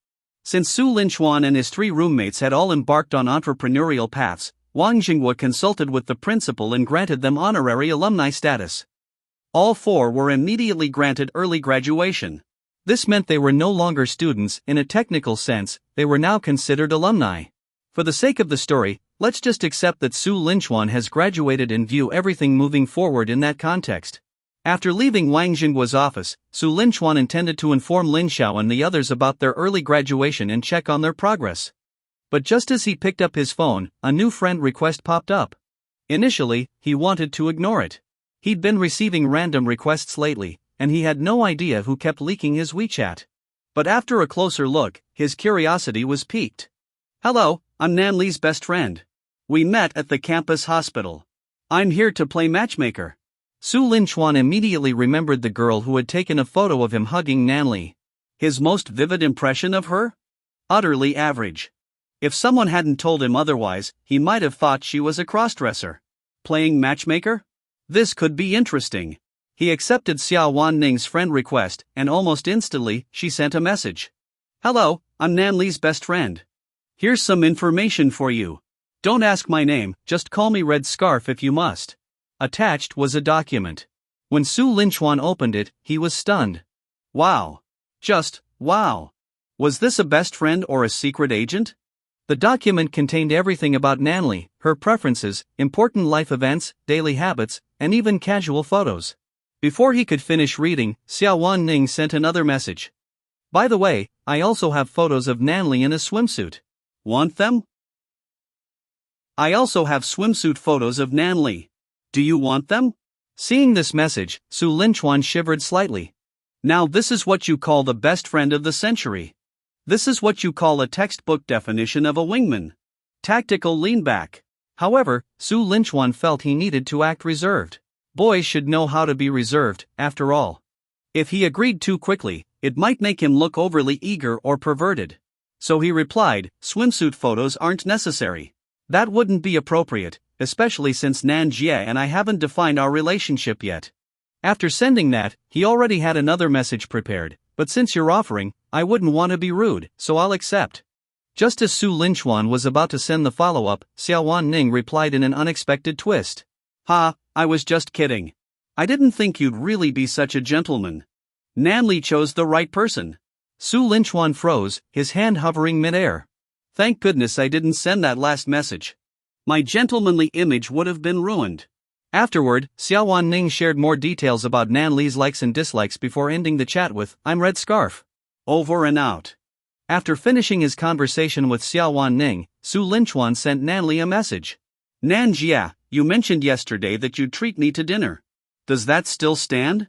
Speaker 1: Since Su Linchuan and his 3 roommates had all embarked on entrepreneurial paths, Wang Jinghua consulted with the principal and granted them honorary alumni status.
Speaker 2: All 4 were immediately granted early graduation.
Speaker 1: This meant they were no longer students in a technical sense, they were now considered alumni. For the sake of the story, let's just accept that Su Linchuan has graduated and view everything moving forward in that context. After leaving Wang Jingguo's office, Su Linchuan intended to inform Lin Xiao and the others about their early graduation and check on their progress. But just as he picked up his phone, a new friend request popped up. Initially, he wanted to ignore it. He'd been receiving random requests lately, and he had no idea who kept leaking his WeChat. But after a closer look, his curiosity was piqued.
Speaker 2: Hello, I'm Nanli's best friend. We met at the campus hospital. I'm here to play matchmaker.
Speaker 1: Su Linchuan immediately remembered the girl who had taken a photo of him hugging Nany.
Speaker 2: His most vivid impression of her? Utterly average. If someone hadn't told him otherwise, he might have thought she was a crossdresser. Playing matchmaker? This could be interesting. He accepted Xiao Wanning's friend request, and almost instantly, she sent a message. Hello, I'm Nanli's best friend. Here's some information for you. Don't ask my name, just call me Red Scarf if you must.
Speaker 1: Attached was a document. When Su Linchuan opened it, he was stunned.
Speaker 2: Wow. Just, wow. Was this a best friend or a secret agent?
Speaker 1: The document contained everything about Nany, her preferences, important life events, daily habits, and even casual photos. Before he could finish reading, Xiao Wanning sent another message. By the way, I also have photos of Nany in a swimsuit.
Speaker 2: Want them? I also have swimsuit photos of Nany. Do you want them?
Speaker 1: Seeing this message, Su Linchuan shivered slightly.
Speaker 2: Now this is what you call the best friend of the century. This is what you call a textbook definition of a wingman. Tactical leanback.
Speaker 1: However, Su Linchuan felt he needed to act reserved. Boys should know how to be reserved, after all.
Speaker 2: If he agreed too quickly, it might make him look overly eager or perverted. So he replied, swimsuit photos aren't necessary.
Speaker 1: That wouldn't be appropriate, especially since Nan Jie and I haven't defined our relationship yet. After sending that, he already had another message prepared, but since you're offering, I wouldn't want to be rude, so I'll accept. Just as Su Linchuan was about to send the follow-up, Xiao Wanning replied in an unexpected twist.
Speaker 2: Ha, I was just kidding. I didn't think you'd really be such a gentleman. Nanli chose the right person.
Speaker 1: Su Linchuan froze, his hand hovering midair.
Speaker 2: Thank goodness I didn't send that last message. My gentlemanly image would have been ruined.
Speaker 1: Afterward, Xiao Wanning shared more details about Nanli's likes and dislikes before ending the chat with, I'm Red Scarf.
Speaker 2: Over and out.
Speaker 1: After finishing his conversation with Xiao Wanning, Su Linchuan sent Nanli a message.
Speaker 2: Nan Jia, you mentioned yesterday that you'd treat me to dinner. Does that still stand?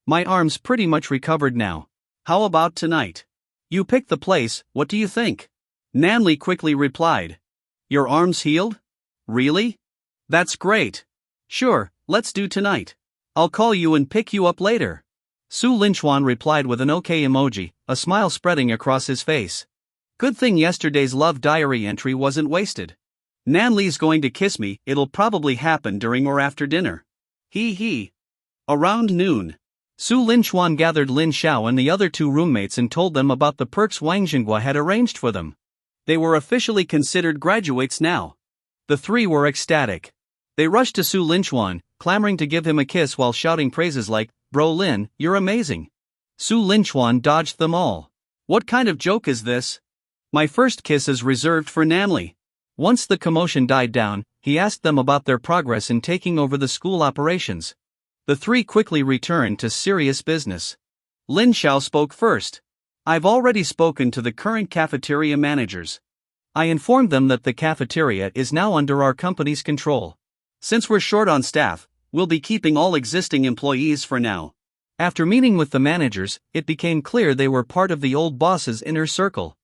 Speaker 1: My arm's pretty much recovered now.
Speaker 2: How about tonight?
Speaker 1: You picked the place, what do you think?
Speaker 2: Nanli quickly replied. Your arm's healed? Really? That's great. Sure, let's do tonight. I'll call you and pick you up later.
Speaker 1: Su Linchuan replied with an okay emoji, a smile spreading across his face. Good thing yesterday's love diary entry wasn't wasted.
Speaker 2: Nanli's going to kiss me, it'll probably happen during or after dinner. He. Around noon.
Speaker 1: Su Linchuan gathered Lin Xiao and the other 2 roommates and told them about the perks Wang Jingguo had arranged for them.
Speaker 2: They were officially considered graduates now.
Speaker 1: The 3 were ecstatic. They rushed to Su Linchuan, clamoring to give him a kiss while shouting praises like, Bro Lin, you're amazing. Su Linchuan dodged them all.
Speaker 2: What kind of joke is this?
Speaker 1: My first kiss is reserved for Nany. Once the commotion died down, he asked them about their progress in taking over the school operations. The 3 quickly returned to serious business.
Speaker 2: Lin Xiao spoke first. I've already spoken to the current cafeteria managers.
Speaker 1: I informed them that the cafeteria is now under our company's control.
Speaker 2: Since we're short on staff, we'll be keeping all existing employees for now.
Speaker 1: After meeting with the managers, it became clear they were part of the old boss's inner circle.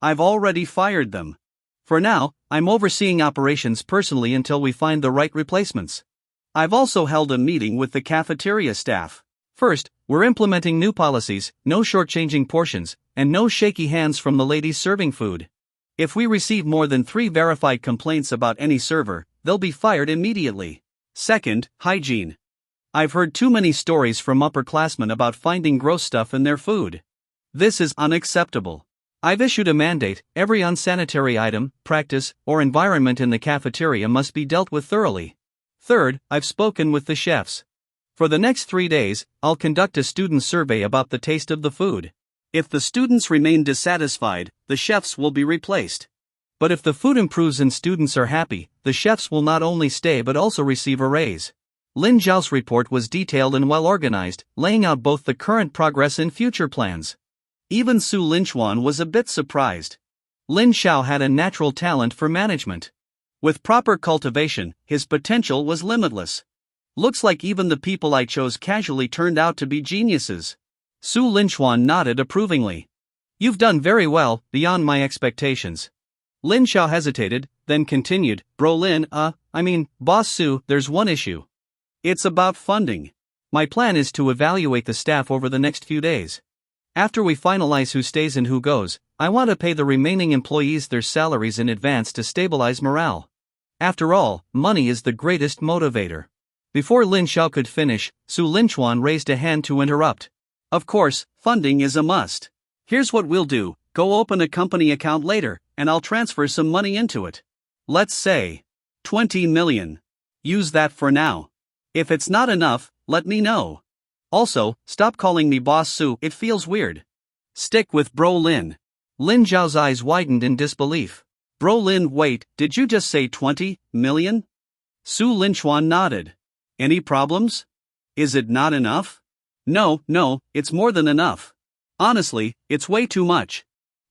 Speaker 2: I've already fired them.
Speaker 1: For now, I'm overseeing operations personally until we find the right replacements.
Speaker 2: I've also held a meeting with the cafeteria staff.
Speaker 1: First, we're implementing new policies, no shortchanging portions, and no shaky hands from the ladies serving food. If we receive more than 3 verified complaints about any server, they'll be fired immediately.
Speaker 2: Second, hygiene. I've heard too many stories from upperclassmen about finding gross stuff in their food. This is unacceptable.
Speaker 1: I've issued a mandate, every unsanitary item, practice, or environment in the cafeteria must be dealt with thoroughly. Third, I've spoken with the chefs. For the next 3 days, I'll conduct a student survey about the taste of the food.
Speaker 2: If the students remain dissatisfied, the chefs will be replaced.
Speaker 1: But if the food improves and students are happy, the chefs will not only stay but also receive a raise. Lin Zhao's report was detailed and well organized, laying out both the current progress and future plans.
Speaker 2: Even Su Linchuan was a bit surprised.
Speaker 1: Lin Zhao had a natural talent for management.
Speaker 2: With proper cultivation, his potential was limitless. Looks like even the people I chose casually turned out to be geniuses.
Speaker 1: Su Linchuan nodded approvingly. You've done very well, beyond my expectations. Lin Zhao hesitated, then continued, Bro Lin, Boss Su, there's one issue.
Speaker 2: It's about funding.
Speaker 1: My plan is to evaluate the staff over the next few days. After we finalize who stays and who goes, I want to pay the remaining employees their salaries in advance to stabilize morale. After all, money is the greatest motivator. Before Lin Zhao could finish, Su Linchuan raised a hand to interrupt.
Speaker 2: Of course, funding is a must. Here's what we'll do, go open a company account later, and I'll transfer some money into it. Let's say 20 million. Use that for now. If it's not enough, let me know. Also, stop calling me Boss Su, it feels weird. Stick with Bro Lin.
Speaker 1: Lin Zhao's eyes widened in disbelief.
Speaker 2: Bro Lin, wait, did you just say 20 million? Su Linchuan nodded. Any problems? Is it not enough? No, it's more than enough. Honestly, it's way too much.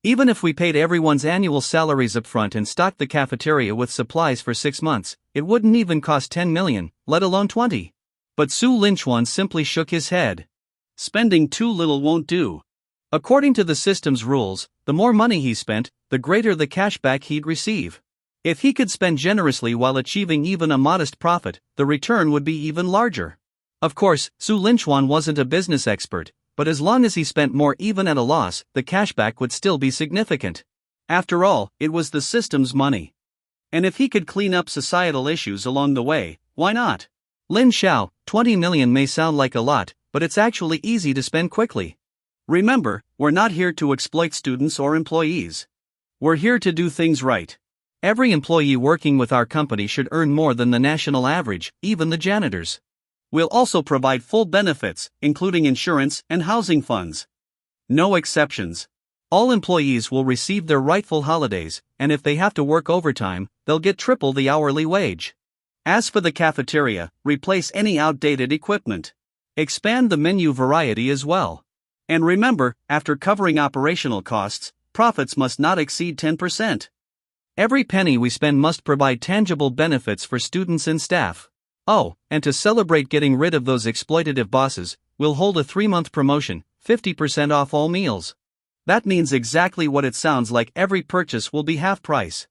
Speaker 1: Even if we paid everyone's annual salaries up front and stocked the cafeteria with supplies for 6 months, it wouldn't even cost 10 million, let alone 20. But Su Linchuan simply shook his head.
Speaker 2: Spending too little won't do.
Speaker 1: According to the system's rules, the more money he spent, the greater the cashback he'd receive. If he could spend generously while achieving even a modest profit, the return would be even larger. Of course, Su Linchuan wasn't a business expert, but as long as he spent more even at a loss, the cashback would still be significant.
Speaker 2: After all, it was the system's money. And if he could clean up societal issues along the way, why not?
Speaker 1: Lin Zhao, 20 million may sound like a lot, but it's actually easy to spend quickly.
Speaker 2: Remember, we're not here to exploit students or employees. We're here to do things right.
Speaker 1: Every employee working with our company should earn more than the national average, even the janitors.
Speaker 2: We'll also provide full benefits, including insurance and housing funds. No exceptions.
Speaker 1: All employees will receive their rightful holidays, and if they have to work overtime, they'll get triple the hourly wage.
Speaker 2: As for the cafeteria, replace any outdated equipment. Expand the menu variety as well. And remember, after covering operational costs, profits must not exceed 10%.
Speaker 1: Every penny we spend must provide tangible benefits for students and staff. Oh, and to celebrate getting rid of those exploitative bosses, we'll hold a 3-month promotion, 50% off all meals.
Speaker 2: That means exactly what it sounds like, every purchase will be half price.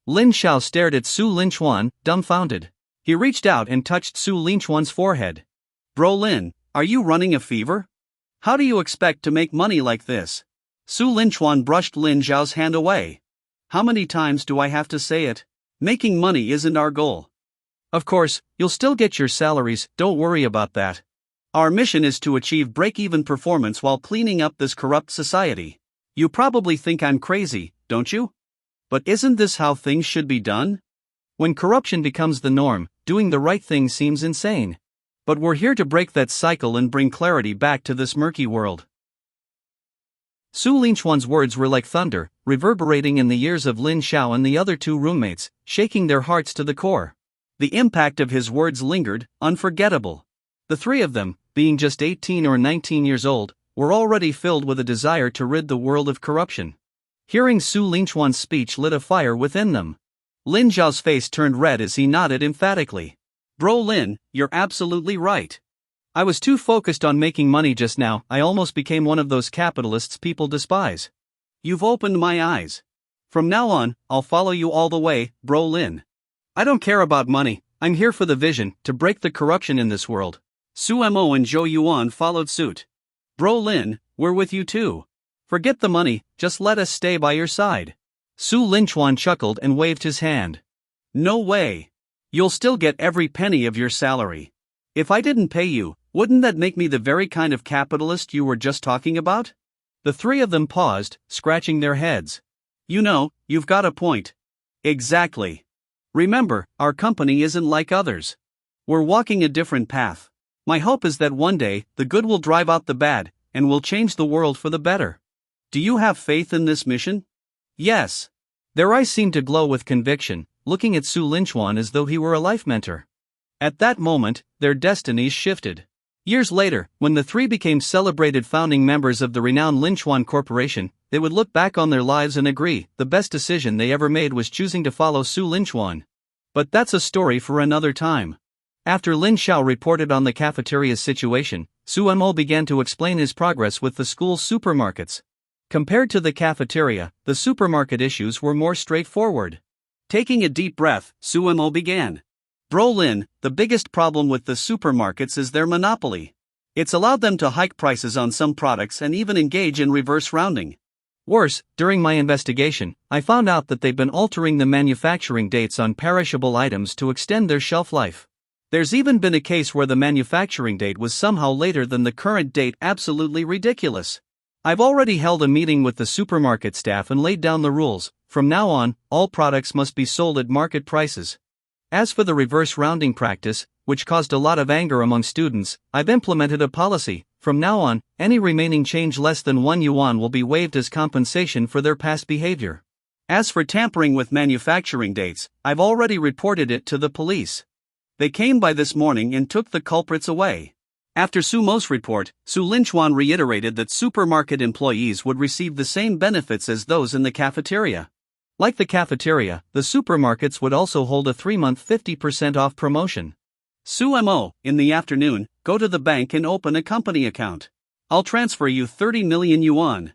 Speaker 1: Lin Zhao stared at Su Linchuan, dumbfounded. He reached out and touched Su Linchuan's forehead.
Speaker 2: Bro Lin, are you running a fever? How do you expect to make money like this? Su Linchuan brushed Lin Zhao's hand away. How many times do I have to say it? Making money isn't our goal.
Speaker 1: Of course, you'll still get your salaries, don't worry about that.
Speaker 2: Our mission is to achieve break-even performance while cleaning up this corrupt society. You probably think I'm crazy, don't you? But isn't this how things should be done?
Speaker 1: When corruption becomes the norm, doing the right thing seems insane. But we're here to break that cycle and bring clarity back to this murky world. Su Linchuan's words were like thunder, reverberating in the ears of Lin Zhao and the other 2 roommates, shaking their hearts to the core.
Speaker 2: The impact of his words lingered, unforgettable.
Speaker 1: The 3 of them, being just 18 or 19 years old, were already filled with a desire to rid the world of corruption. Hearing Su Linchuan's speech lit a fire within them.
Speaker 2: Lin Zhao's face turned red as he nodded emphatically. Bro Lin, you're absolutely right.
Speaker 1: I was too focused on making money just now, I almost became one of those capitalists people despise.
Speaker 2: You've opened my eyes. From now on, I'll follow you all the way, Bro Lin.
Speaker 1: I don't care about money, I'm here for the vision, to break the corruption in this world.
Speaker 2: Su Mo and Zhou Yuan followed suit. Bro Lin, we're with you too. Forget the money, just let us stay by your side.
Speaker 1: Su Linchuan chuckled and waved his hand.
Speaker 2: No way. You'll still get every penny of your salary. If I didn't pay you, wouldn't that make me the very kind of capitalist you were just talking about?
Speaker 1: The 3 of them paused, scratching their heads.
Speaker 2: You know, you've got a point. Exactly. Remember, our company isn't like others. We're walking a different path. My hope is that one day, the good will drive out the bad, and will change the world for the better. Do you have faith in this mission?
Speaker 1: Yes. Their eyes seemed to glow with conviction, looking at Su Linchuan as though he were a life mentor. At that moment, their destinies shifted. Years later, when the three became celebrated founding members of the renowned Linchuan Corporation, they would look back on their lives and agree the best decision they ever made was choosing to follow Su Linchuan. But that's a story for another time. After Lin Xiao reported on the cafeteria's situation, Su Mo began to explain his progress with the school's supermarkets. Compared to the cafeteria, the supermarket issues were more straightforward.
Speaker 2: Taking a deep breath, Su Mo began. Bro Lin, the biggest problem with the supermarkets is their monopoly. It's allowed them to hike prices on some products and even engage in reverse rounding.
Speaker 1: Worse, during my investigation, I found out that they've been altering the manufacturing dates on perishable items to extend their shelf life. There's even been a case where the manufacturing date was somehow later than the current date. Absolutely ridiculous. I've already held a meeting with the supermarket staff and laid down the rules. From now on, all products must be sold at market prices. As for the reverse rounding practice, which caused a lot of anger among students, I've implemented a policy. From now on, any remaining change less than 1 yuan will be waived as compensation for their past behavior.
Speaker 2: As for tampering with manufacturing dates, I've already reported it to the police. They came by this morning and took the culprits away. After Su Mo's report, Su Linchuan reiterated that supermarket employees would receive the same benefits as those in the cafeteria.
Speaker 1: Like the cafeteria, the supermarkets would also hold a 3-month 50% off promotion.
Speaker 2: Su Mo, in the afternoon, go to the bank and open a company account. I'll transfer you 30 million yuan.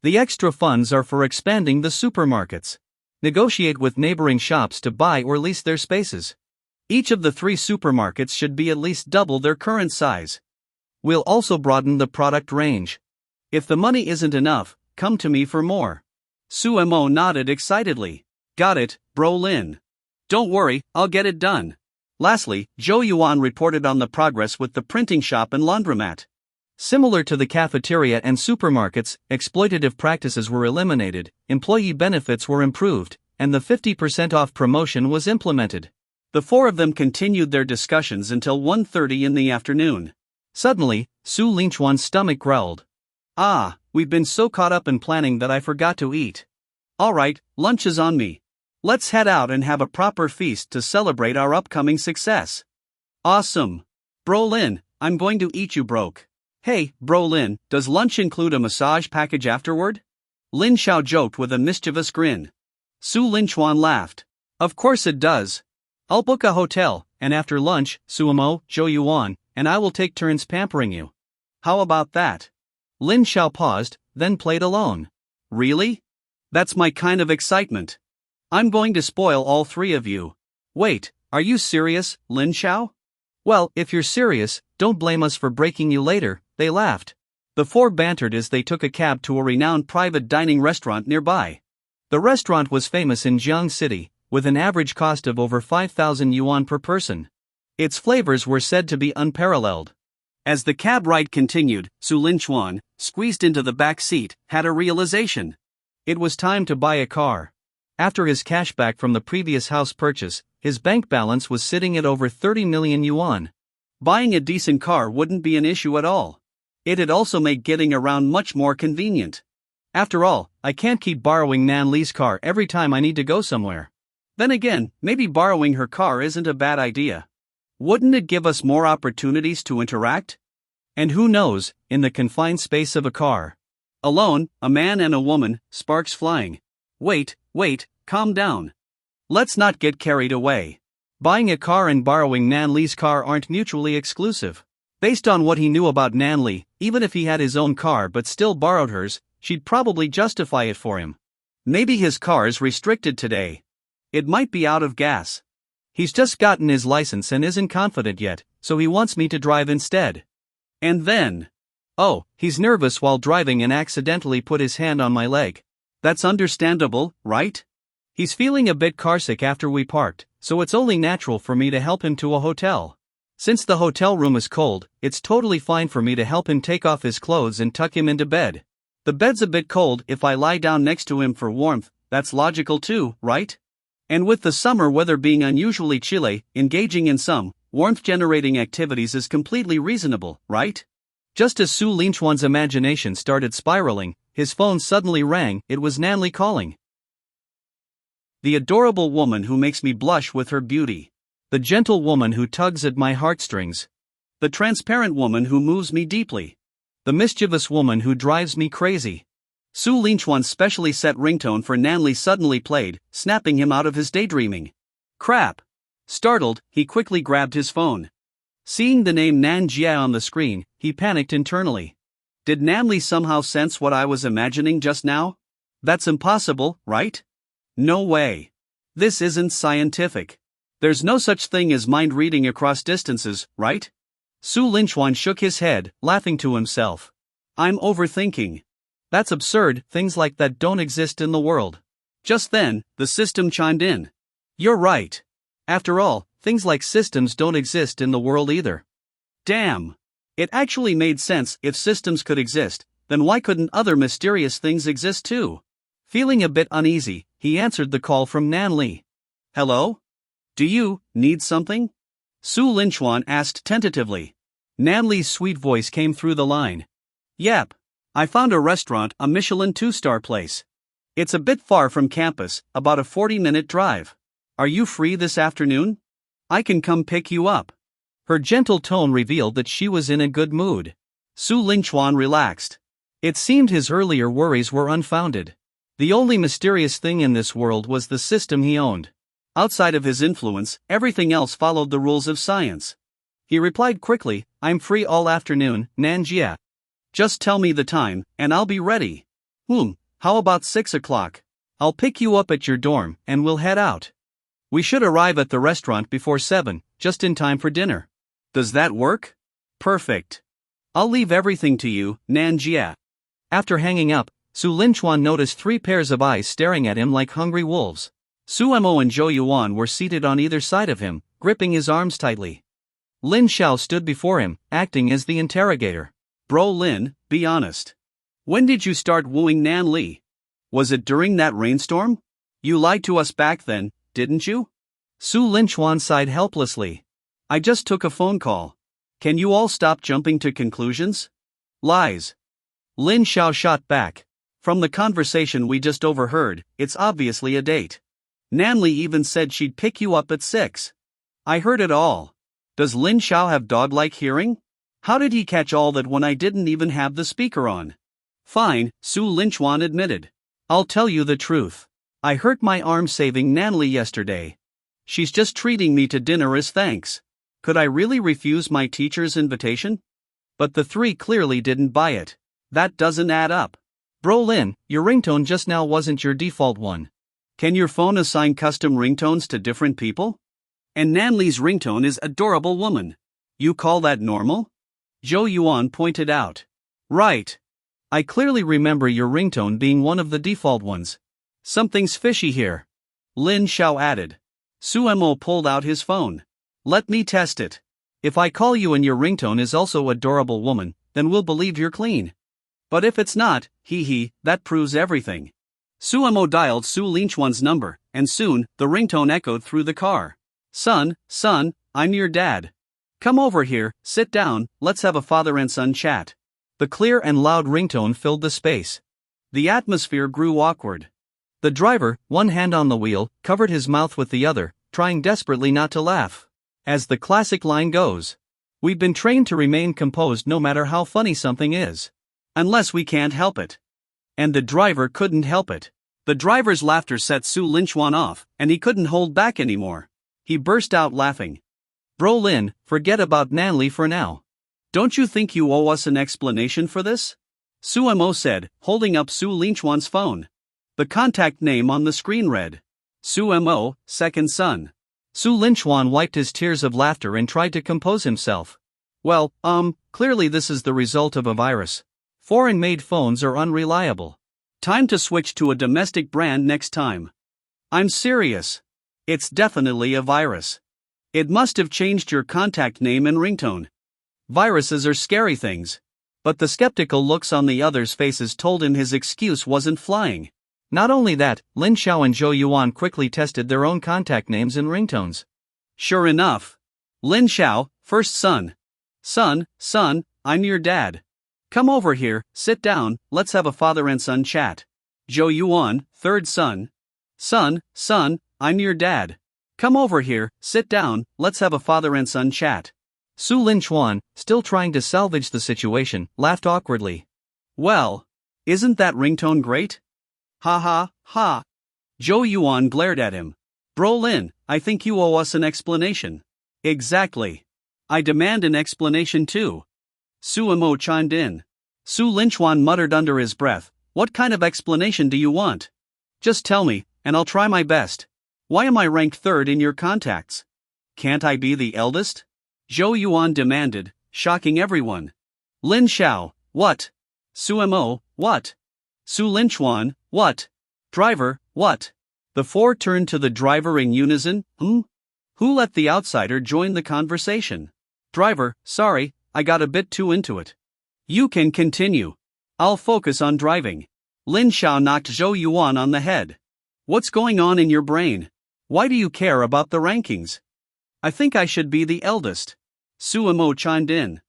Speaker 1: The extra funds are for expanding the supermarkets. Negotiate with neighboring shops to buy or lease their spaces. Each of the 3 supermarkets should be at least double their current size. We'll also broaden the product range. If the money isn't enough, come to me for more.
Speaker 2: Su Mo nodded excitedly. Got it, Bro Lin. Don't worry, I'll get it done. Lastly, Zhou Yuan reported on the progress with the printing shop and laundromat.
Speaker 1: Similar to the cafeteria and supermarkets, exploitative practices were eliminated, employee benefits were improved, and the 50% off promotion was implemented.
Speaker 2: The 4 of them continued their discussions until 1:30 in the afternoon.
Speaker 1: Suddenly, Su Linchuan's stomach growled.
Speaker 2: We've been so caught up in planning that I forgot to eat. Alright, lunch is on me. Let's head out and have a proper feast to celebrate our upcoming success. Awesome. Bro Lin, I'm going to eat you broke. Hey, Bro Lin, does lunch include a massage package afterward? Lin Xiao joked with a mischievous grin. Su Linchuan laughed. Of course it does. I'll book a hotel, and after lunch, Su Mo, Zhou Yuan, and I will take turns pampering you. How about that?
Speaker 1: Lin Xiao paused, then played alone.
Speaker 2: Really? That's my kind of excitement. I'm going to spoil all 3 of you. Wait, are you serious, Lin Xiao?
Speaker 1: Well, if you're serious, don't blame us for breaking you later, they laughed. The 4 bantered as they took a cab to a renowned private dining restaurant nearby. The restaurant was famous in Jiang City, with an average cost of over 5,000 yuan per person. Its flavors were said to be unparalleled.
Speaker 2: As the cab ride continued, Su Linchuan, squeezed into the back seat, had a realization.
Speaker 1: It was time to buy a car. After his cashback from the previous house purchase, his bank balance was sitting at over 30 million yuan.
Speaker 2: Buying a decent car wouldn't be an issue at all. It'd also make getting around much more convenient.
Speaker 1: After all, I can't keep borrowing Nanli's car every time I need to go somewhere.
Speaker 2: Then again, maybe borrowing her car isn't a bad idea. Wouldn't it give us more opportunities to interact?
Speaker 1: And who knows, in the confined space of a car.
Speaker 2: Alone, a man and a woman, sparks flying. Wait, calm down. Let's not get carried away.
Speaker 1: Buying a car and borrowing Nanli's car aren't mutually exclusive. Based on what he knew about Nanli, even if he had his own car but still borrowed hers, she'd probably justify it for him.
Speaker 2: Maybe his car's restricted today. It might be out of gas.
Speaker 1: He's just gotten his license and isn't confident yet, so he wants me to drive instead.
Speaker 2: And then?
Speaker 1: Oh, he's nervous while driving and accidentally put his hand on my leg.
Speaker 2: That's understandable, right?
Speaker 1: He's feeling a bit carsick after we parked, so it's only natural for me to help him to a hotel. Since the hotel room is cold, it's totally fine for me to help him take off his clothes and tuck him into bed. The bed's a bit cold if I lie down next to him for warmth, that's logical too, right? And with the summer weather being unusually chilly, engaging in some
Speaker 2: warmth-generating activities is completely reasonable, right?
Speaker 1: Just as Su Linchuan's imagination started spiraling, his phone suddenly rang. It was Nany calling.
Speaker 2: The adorable woman who makes me blush with her beauty.
Speaker 1: The gentle woman who tugs at my heartstrings.
Speaker 2: The transparent woman who moves me deeply.
Speaker 1: The mischievous woman who drives me crazy.
Speaker 2: Su Linchuan's specially set ringtone for Nany suddenly played, snapping him out of his daydreaming. Crap! Startled, he quickly grabbed his phone. Seeing the name Nan Jia on the screen, he panicked internally. Did Nany somehow sense what I was imagining just now? That's impossible, right? No way. This isn't scientific. There's no such thing as mind reading across distances, right?
Speaker 1: Su Linchuan shook his head, laughing to himself.
Speaker 2: I'm overthinking.
Speaker 1: That's absurd, things like that don't exist in the world.
Speaker 2: Just then, the system chimed in.
Speaker 1: You're right. After all, things like systems don't exist in the world either.
Speaker 2: Damn. It actually made sense. If systems could exist, then why couldn't other mysterious things exist too?
Speaker 1: Feeling a bit uneasy, he answered the call from Nany.
Speaker 2: Hello? Do you need something? Su Linchuan asked tentatively.
Speaker 1: Nany's sweet voice came through the line.
Speaker 2: Yep. I found a restaurant, a Michelin 2-star place. It's a bit far from campus, about a 40-minute drive. Are you free this afternoon? I can come pick you up.
Speaker 1: Her gentle tone revealed that she was in a good mood.
Speaker 2: Su Linchuan relaxed.
Speaker 1: It seemed his earlier worries were unfounded. The only mysterious thing in this world was the system he owned.
Speaker 2: Outside of his influence, everything else followed the rules of science.
Speaker 1: He replied quickly, I'm free all afternoon, Nan Jia.
Speaker 2: Just tell me the time, and I'll be ready. How about 6 o'clock?
Speaker 1: I'll pick you up at your dorm, and we'll head out. We should arrive at the restaurant before 7, just in time for dinner.
Speaker 2: Does that work? Perfect. I'll leave everything to you, Nan Jia.
Speaker 1: After hanging up, Su Linchuan noticed 3 pairs of eyes staring at him like hungry wolves.
Speaker 2: Su Mo and Zhou Yuan were seated on either side of him, gripping his arms tightly.
Speaker 1: Lin Xiao stood before him, acting as the interrogator.
Speaker 2: Bro Lin, be honest. When did you start wooing Nany? Was it during that rainstorm? You lied to us back then, didn't you?
Speaker 1: Su Linchuan sighed helplessly.
Speaker 2: I just took a phone call. Can you all stop jumping to conclusions? Lies.
Speaker 1: Lin Xiao shot back.
Speaker 2: From the conversation we just overheard, it's obviously a date. Nany even said she'd pick you up at 6. I heard it all. Does Lin Xiao have dog-like hearing? How did he catch all that when I didn't even have the speaker on? Fine, Su Linchuan admitted.
Speaker 1: I'll tell you the truth.
Speaker 2: I hurt my arm saving Nany yesterday. She's just treating me to dinner as thanks. Could I really refuse my teacher's invitation? But the 3 clearly didn't buy it. That doesn't add up.
Speaker 1: Bro Lin, your ringtone just now wasn't your default one.
Speaker 2: Can your phone assign custom ringtones to different people? And Nany's ringtone is adorable woman. You call that normal? Zhou Yuan pointed out. Right.
Speaker 1: I clearly remember your ringtone being one of the default ones.
Speaker 2: Something's fishy here. Lin Xiao added. Su Mo pulled out his phone. Let me test it.
Speaker 1: If I call you and your ringtone is also adorable woman, then we'll believe you're clean.
Speaker 2: But if it's not, that proves everything. Su Mo dialed Su Linchuan's number, and soon, the ringtone echoed through the car. Son, I'm your dad. Come over here, sit down, let's have a father and son chat.
Speaker 1: The clear and loud ringtone filled the space.
Speaker 2: The atmosphere grew awkward.
Speaker 1: The driver, one hand on the wheel, covered his mouth with the other, trying desperately not to laugh. As the classic line goes, we've been trained to remain composed no matter how funny something is.
Speaker 2: Unless we can't help it. And the driver couldn't help it. The driver's laughter set Su Linchuan off, and he couldn't hold back anymore. He burst out laughing.
Speaker 1: Bro Lin, forget about Nany for now.
Speaker 2: Don't you think you owe us an explanation for this? Su Mo said, holding up Su Linchuan's phone. The contact name on the screen read. Su Mo, second son.
Speaker 1: Su Linchuan wiped his tears of laughter and tried to compose himself. Well, clearly this is the result of a virus. Foreign-made phones are unreliable.
Speaker 2: Time to switch to a domestic brand next time. I'm serious. It's definitely a virus. It must have changed your contact name and ringtone. Viruses are scary things. But the skeptical looks on the others' faces told him his excuse wasn't flying.
Speaker 1: Not only that, Lin Xiao and Zhou Yuan quickly tested their own contact names and ringtones.
Speaker 2: Sure enough. Lin Xiao, first son. Son, I'm your dad. Come over here, sit down, let's have a father and son chat. Zhou Yuan, third son. Son, I'm your dad. Come over here, sit down, let's have a father and son chat.
Speaker 1: Su Linchuan, still trying to salvage the situation, laughed awkwardly.
Speaker 2: Well, isn't that ringtone great? Ha ha, ha. Zhou Yuan glared at him. Bro Lin, I think you owe us an explanation. Exactly. I demand an explanation too. Su Imo chimed in. Su Linchuan muttered under his breath, what kind of explanation do you want? Just tell me, and I'll try my best. Why am I ranked third in your contacts? Can't I be the eldest? Zhou Yuan demanded, shocking everyone. Lin Xiao, what? Su Imo, what? Su Linchuan, what? Driver, what? The four turned to the driver in unison. Who let the outsider join the conversation? Driver, sorry, I got a bit too into it. You can continue. I'll focus on driving. Lin Xiao knocked Zhou Yuan on the head. What's going on in your brain? Why do you care about the rankings? I think I should be the eldest. Su Imo chimed in.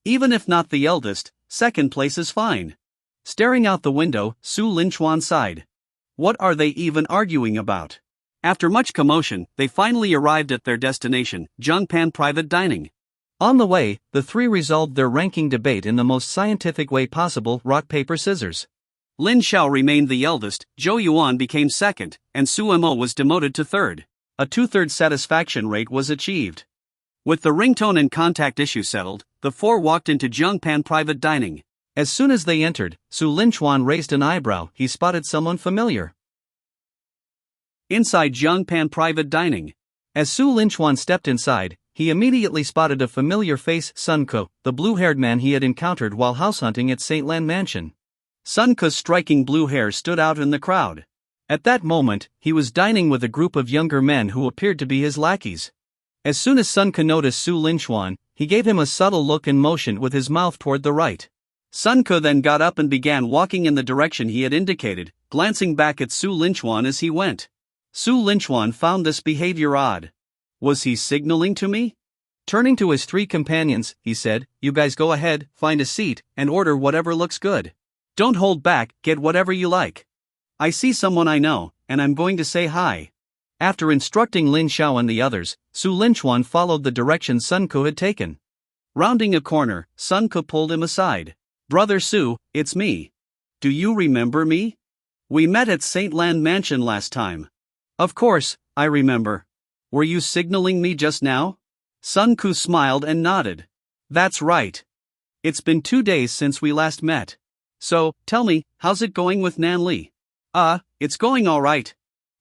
Speaker 2: Even if not the eldest, second place is fine. Staring out the window, Su Linchuan sighed. What are they even arguing about? After much commotion, they finally arrived at their destination, Zhongpan Private Dining.
Speaker 1: On the way, the three resolved their ranking debate in the most scientific way possible: rock, paper, scissors.
Speaker 2: Lin Xiao remained the eldest, Zhou Yuan became second, and Su Imo was demoted to third. A 2/3 satisfaction rate was achieved. With the ringtone and contact issue settled, the four walked into Zhongpan Private Dining.
Speaker 1: As soon as they entered, Su Linchuan raised an eyebrow. He spotted someone familiar.
Speaker 2: Inside Zhongpan Private Dining.
Speaker 1: As Su Linchuan stepped inside, he immediately spotted a familiar face: Sun Ke, the blue-haired man he had encountered while house hunting at St. Lan Mansion.
Speaker 2: Sun Ke's striking blue hair stood out in the crowd.
Speaker 1: At that moment, he was dining with a group of younger men who appeared to be his lackeys. As soon as Sun Ke noticed Su Linchuan, he gave him a subtle look and motioned with his mouth toward the right. Sun Ke then got up and began walking in the direction he had indicated, glancing back at Su Linchuan as he went. Su Linchuan found this behavior odd. Was he signaling to me? Turning to his three companions, he said, "You guys go ahead, find a seat, and order whatever looks good. Don't hold back, get whatever you like. I see someone I know, and I'm going to say hi." After instructing Lin Xiao and the others, Su Linchuan followed the direction Sun Ke had taken. Rounding a corner, Sun Ke pulled him aside. "Brother Su, it's me. Do you remember me? We met at St. Lan Mansion last time." "Of course, I remember. Were you signaling me just now?" Sun Ke smiled and nodded. "That's right. It's been 2 days since we last met. So, tell me, how's it going with Nany? It's going alright.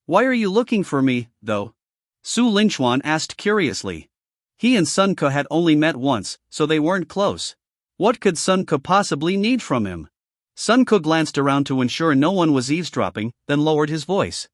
Speaker 1: Why are you looking for me, though?" Su Linchuan asked curiously. He and Sun Ke had only met once, so they weren't close. What could Sun Ke possibly need from him? Sun Ke glanced around to ensure no one was eavesdropping, then lowered his voice.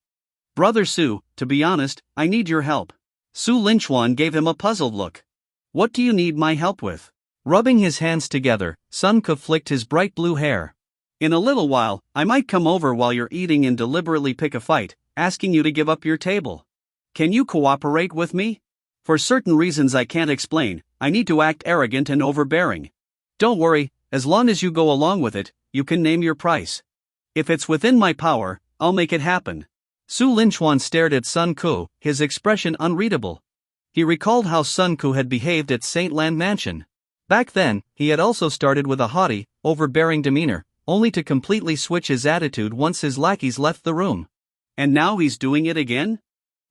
Speaker 1: "Brother Su, to be honest, I need your help." Su Linchuan gave him a puzzled look. "What do you need my help with?" Rubbing his hands together, Sun Ke flicked his bright blue hair. "In a little while, I might come over while you're eating and deliberately pick a fight, asking you to give up your table. Can you cooperate with me? For certain reasons I can't explain, I need to act arrogant and overbearing. Don't worry, as long as you go along with it, you can name your price. If it's within my power, I'll make it happen." Su Linchuan stared at Sun Ke, his expression unreadable. He recalled how Sun Ke had behaved at St. Lan Mansion. Back then, he had also started with a haughty, overbearing demeanor, only to completely switch his attitude once his lackeys left the room. And now he's doing it again?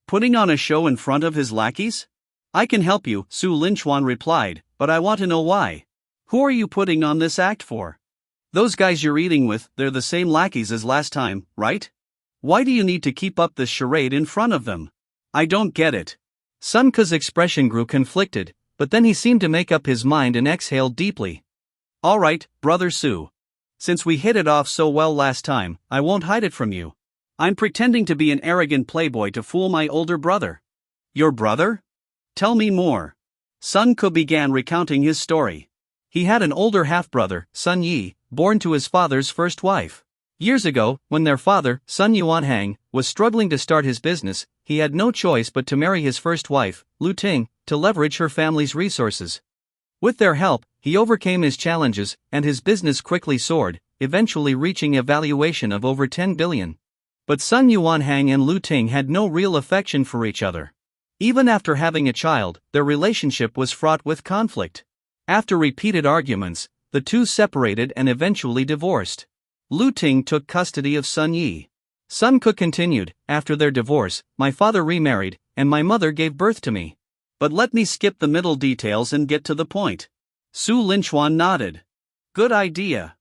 Speaker 1: Putting on a show in front of his lackeys? "I can help you," Su Linchuan replied, "but I want to know why. Who are you putting on this act for? Those guys you're eating with, they're the same lackeys as last time, right? Why do you need to keep up this charade in front of them? I don't get it." Sun Ke's expression grew conflicted, but then he seemed to make up his mind and exhaled deeply. "Alright, Brother Su. Since we hit it off so well last time, I won't hide it from you. I'm pretending to be an arrogant playboy to fool my older brother." "Your brother? Tell me more." Sun Ke began recounting his story. He had an older half-brother, Sun Yi, born to his father's first wife. Years ago, when their father, Sun Yuanhang, was struggling to start his business, he had no choice but to marry his first wife, Lu Ting, to leverage her family's resources. With their help, he overcame his challenges, and his business quickly soared, eventually reaching a valuation of over 10 billion. But Sun Yuanhang and Lu Ting had no real affection for each other. Even after having a child, their relationship was fraught with conflict. After repeated arguments, the two separated and eventually divorced. Lu Ting took custody of Sun Yi. Sun Ke continued, after their divorce, my father remarried, and my mother gave birth to me. But let me skip the middle details and get to the point. Su Linchuan nodded. Good idea.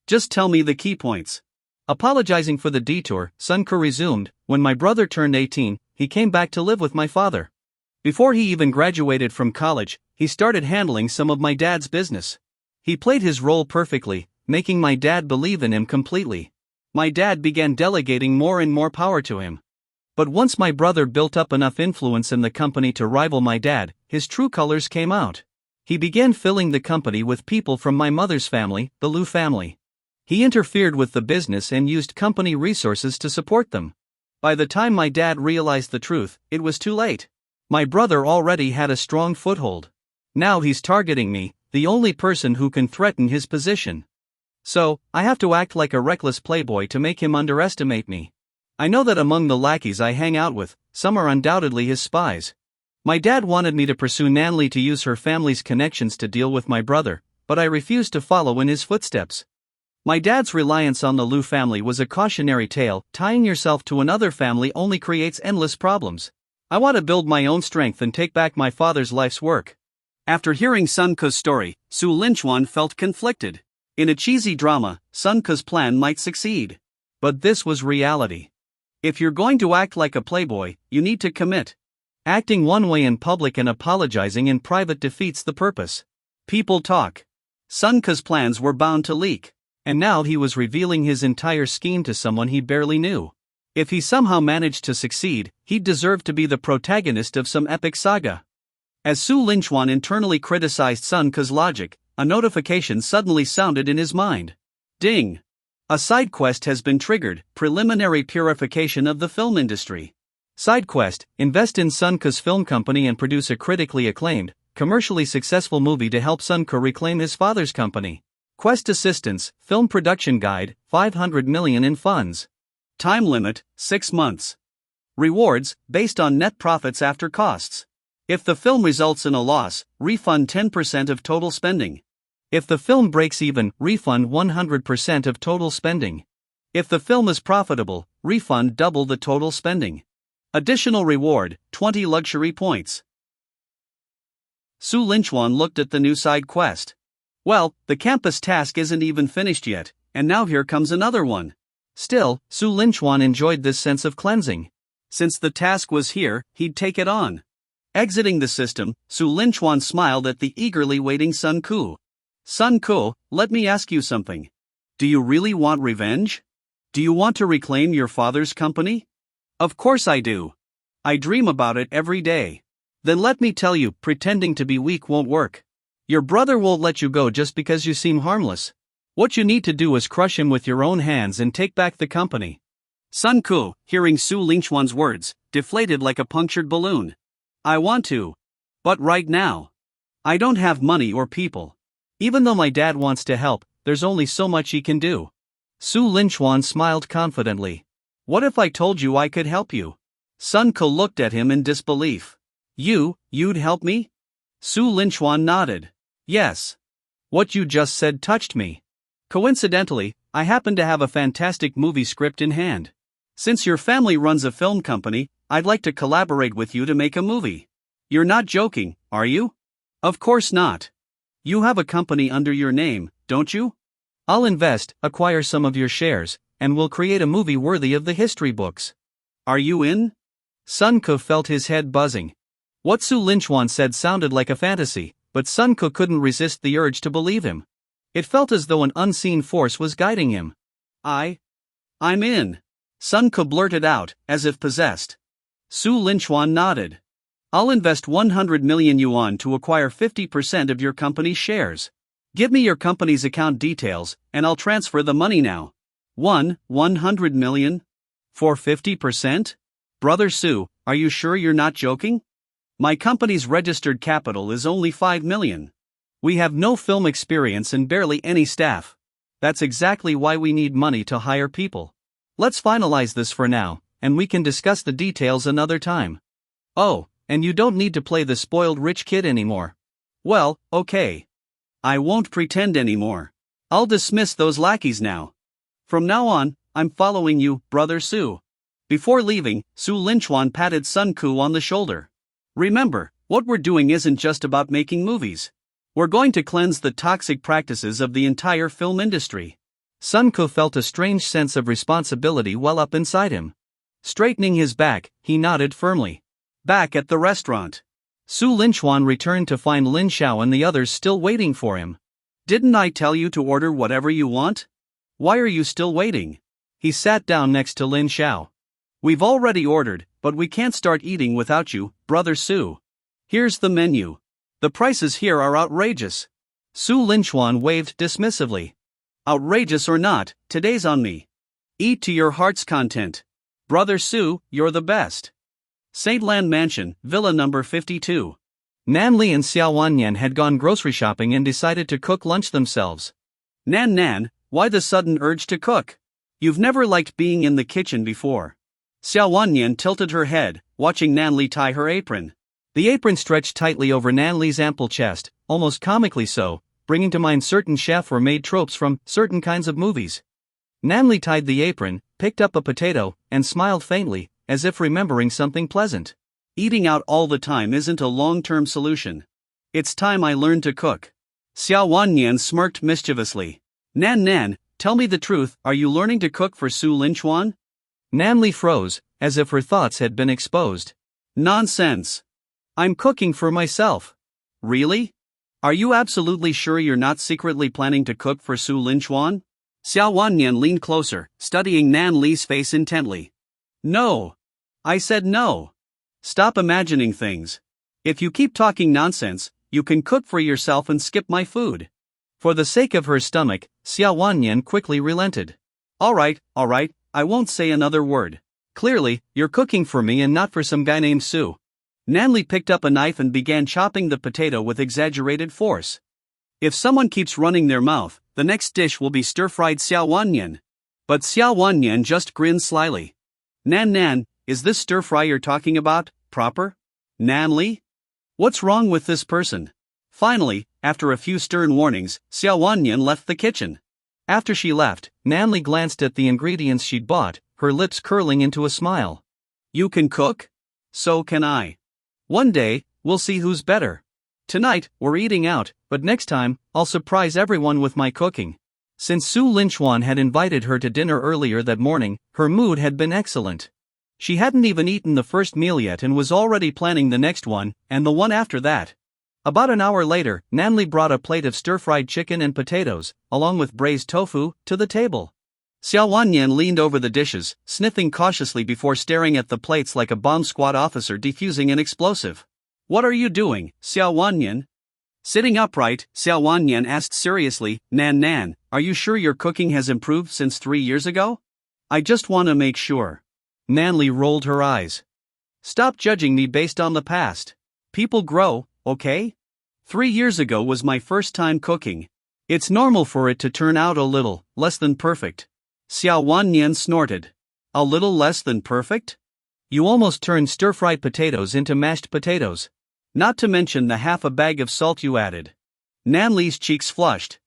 Speaker 1: Just tell me the key points. Apologizing for the detour, Sun Ke resumed, when my brother turned 18, he came back to live with my father. Before he even graduated from college, he started handling some of my dad's business. He played his role perfectly, making my dad believe in him completely. My dad began delegating more and more power to him. But once my brother built up enough influence in the company to rival my dad, his true colors came out. He began filling the company with people from my mother's family, the Lu family. He interfered with the business and used company resources to support them. By the time my dad realized the truth, it was too late. My brother already had a strong foothold. Now he's targeting me, the only person who can threaten his position. So, I have to act like a reckless playboy to make him underestimate me. I know that among the lackeys I hang out with, some are undoubtedly his spies. My dad wanted me to pursue Nany to use her family's connections to deal with my brother, but I refused to follow in his footsteps. My dad's reliance on the Lu family was a cautionary tale. Tying yourself to another family only creates endless problems. I want to build my own strength and take back my father's life's work. After hearing Sun Ke's story, Su Linchuan felt conflicted. In a cheesy drama, Sun Ke's plan might succeed. But this was reality. If you're going to act like a playboy, you need to commit. Acting one way in public and apologizing in private defeats the purpose. People talk. Sun Ke's plans were bound to leak. And now he was revealing his entire scheme to someone he barely knew. If he somehow managed to succeed, he'd deserve to be the protagonist of some epic saga. As Su Linchuan internally criticized Sun Ke's logic, a notification suddenly sounded in his mind. Ding! A side quest has been triggered, preliminary purification of the film industry. Side quest, invest in Sun Ke's film company and produce a critically acclaimed, commercially successful movie to help Sun Ke reclaim his father's company. Quest assistance, film production guide, 500 million in funds. Time limit, 6 months. Rewards, based on net profits after costs. If the film results in a loss, refund 10% of total spending. If the film breaks even, refund 100% of total spending. If the film is profitable, refund double the total spending. Additional reward, 20 luxury points. Su Linchuan looked at the new side quest. Well, the campus task isn't even finished yet, and now here comes another one. Still, Su Linchuan enjoyed this sense of cleansing. Since the task was here, he'd take it on. Exiting the system, Su Linchuan smiled at the eagerly waiting Sun Ke. Sun Ke, let me ask you something. Do you really want revenge? Do you want to reclaim your father's company? Of course I do. I dream about it every day. Then let me tell you, pretending to be weak won't work. Your brother won't let you go just because you seem harmless. What you need to do is crush him with your own hands and take back the company. Sun Ke, hearing Su Linchuan's words, deflated like a punctured balloon. I want to. But right now. I don't have money or people. Even though my dad wants to help, there's only so much he can do. Su Linchuan smiled confidently. What if I told you I could help you? Sun Ke looked at him in disbelief. You'd help me? Su Linchuan nodded. Yes. What you just said touched me. Coincidentally, I happen to have a fantastic movie script in hand. Since your family runs a film company, I'd like to collaborate with you to make a movie. You're not joking, are you? Of course not. You have a company under your name, don't you? I'll invest, acquire some of your shares, and we'll create a movie worthy of the history books. Are you in? Sun Ke felt his head buzzing. What Su Linchuan said sounded like a fantasy, but Sun Ke couldn't resist the urge to believe him. It felt as though an unseen force was guiding him. I'm in. Sun Ke blurted out, as if possessed. Su Linchuan nodded. I'll invest 100 million yuan to acquire 50% of your company's shares. Give me your company's account details, and I'll transfer the money now. 100 million? For 50%? Brother Su, are you sure you're not joking?
Speaker 2: My company's registered capital is only 5 million. We have no film experience and barely any staff. That's exactly why we need money to hire people. Let's finalize this for now, and we can discuss the details another time. Oh, and you don't need to play the spoiled rich kid anymore. Well, okay. I won't pretend anymore. I'll dismiss those lackeys now. From now on, I'm following you, Brother Su. Before leaving, Su Linchuan patted Sun Ku on the shoulder. Remember, what we're doing isn't just about making movies. We're going to cleanse the toxic practices of the entire film industry.
Speaker 1: Sun Ku felt a strange sense of responsibility well up inside him. Straightening his back, he nodded firmly.
Speaker 2: Back at the restaurant,
Speaker 1: Su Linchuan returned to find Lin Xiao and the others still waiting for him.
Speaker 2: Didn't I tell you to order whatever you want? Why are you still waiting?
Speaker 1: He sat down next to Lin Xiao.
Speaker 2: We've already ordered, but we can't start eating without you, Brother Su. Here's the menu. The prices here are outrageous.
Speaker 1: Su Linchuan waved dismissively.
Speaker 2: Outrageous or not, today's on me. Eat to your heart's content. Brother Su, you're the best. Saint Land Mansion, Villa number 52.
Speaker 1: Nany and Xiao Wanyan had gone grocery shopping and decided to cook lunch themselves.
Speaker 2: Nan, why the sudden urge to cook? You've never liked being in the kitchen before. Xiao Wanyan tilted her head, watching Nany tie her apron.
Speaker 1: The apron stretched tightly over Nany's ample chest, almost comically so, bringing to mind certain chef or maid tropes from certain kinds of movies. Nany tied the apron, picked up a potato, and smiled faintly, as if remembering something pleasant.
Speaker 2: Eating out all the time isn't a long-term solution. It's time I learned to cook. Xiao Wanyan smirked mischievously. Nan, tell me the truth, are you learning to cook for Su Linchuan?
Speaker 1: Nany froze, as if her thoughts had been exposed.
Speaker 2: Nonsense. I'm cooking for myself. Really? Are you absolutely sure you're not secretly planning to cook for Su Linchuan? Xiao Wanyan leaned closer, studying Nany's face intently. No. I said no. Stop imagining things. If you keep talking nonsense, you can cook for yourself and skip my food.
Speaker 1: For the sake of her stomach, Xiao Wanyan quickly relented.
Speaker 2: All right, I won't say another word.
Speaker 1: Clearly, you're cooking for me and not for some guy named Su.
Speaker 2: Nany picked up a knife and began chopping the potato with exaggerated force. If someone keeps running their mouth, the next dish will be stir-fried Xiao Wanyan. But Xiao Wanyan just grinned slyly. Nan, is this stir-fry you're talking about proper? Nany? What's wrong with this person? Finally, after a few stern warnings, Xiao Wanyan left the kitchen.
Speaker 1: After she left, Nany glanced at the ingredients she'd bought, her lips curling into a smile.
Speaker 2: You can cook? So can I. One day, we'll see who's better. Tonight, we're eating out, but next time, I'll surprise everyone with my cooking.
Speaker 1: Since Su Linchuan had invited her to dinner earlier that morning, her mood had been excellent. She hadn't even eaten the first meal yet and was already planning the next one, and the one after that. About an hour later, Nany brought a plate of stir-fried chicken and potatoes, along with braised tofu, to the table.
Speaker 2: Xiao Wanyan leaned over the dishes, sniffing cautiously before staring at the plates like a bomb squad officer defusing an explosive. What are you doing, Xiao Wanyan? Sitting upright, Xiao Wanyan asked seriously, Nan, are you sure your cooking has improved since 3 years ago? I just want to make sure.
Speaker 1: Nany rolled her eyes.
Speaker 2: Stop judging me based on the past. People grow, okay? 3 years ago was my first time cooking. It's normal for it to turn out a little less than perfect. Xiao Wanyan snorted. A little less than perfect?
Speaker 1: You almost turned stir-fried potatoes into mashed potatoes.
Speaker 2: Not to mention the half a bag of salt you added. Nany's cheeks flushed.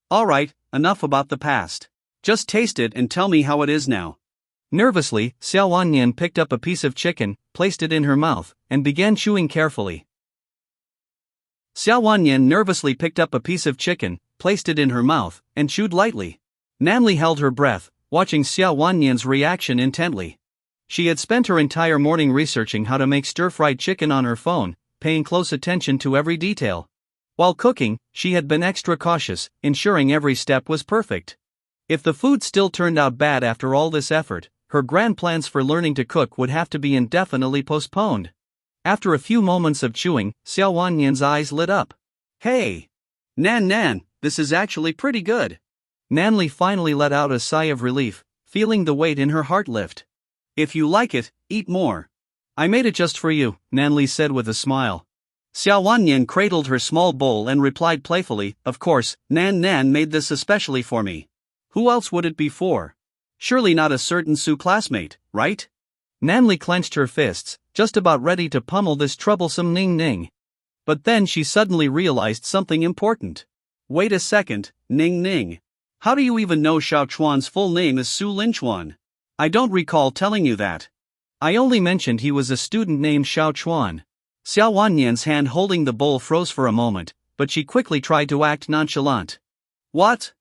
Speaker 2: Alright, enough about the past. Just taste it and tell me how it is now.
Speaker 1: Nervously, Xiao Wanyan picked up a piece of chicken, placed it in her mouth, and began chewing carefully.
Speaker 2: Xiao Wanyan nervously picked up a piece of chicken, placed it in her mouth, and chewed lightly. Nany held her breath, watching Xiao Wanyan's reaction intently. She had spent her entire morning researching how to make stir-fried chicken on her phone, paying close attention to every detail. While cooking, she had been extra cautious, ensuring every step was perfect. If the food still turned out bad after all this effort, her grand plans for learning to cook would have to be indefinitely postponed. After a few moments of chewing, Xiao Wanyan's eyes lit up. Hey! Nan, this is actually pretty good.
Speaker 1: Nany finally let out a sigh of relief, feeling the weight in her heart lift.
Speaker 2: If you like it, eat more. I made it just for you, Nany said with a smile. Xiao Wanyan cradled her small bowl and replied playfully, of course, Nan made this especially for me. Who else would it be for? Surely not a certain Su classmate, right?
Speaker 1: Nany clenched her fists, just about ready to pummel this troublesome Ning.
Speaker 2: But then she suddenly realized something important. Wait a second, Ning. How do you even know Xiao Chuan's full name is Su Linchuan? I don't recall telling you that.
Speaker 1: I only mentioned he was a student named Xiao Chuan.
Speaker 2: Xiao Wanyan's hand holding the bowl froze for a moment, but she quickly tried to act nonchalant. What?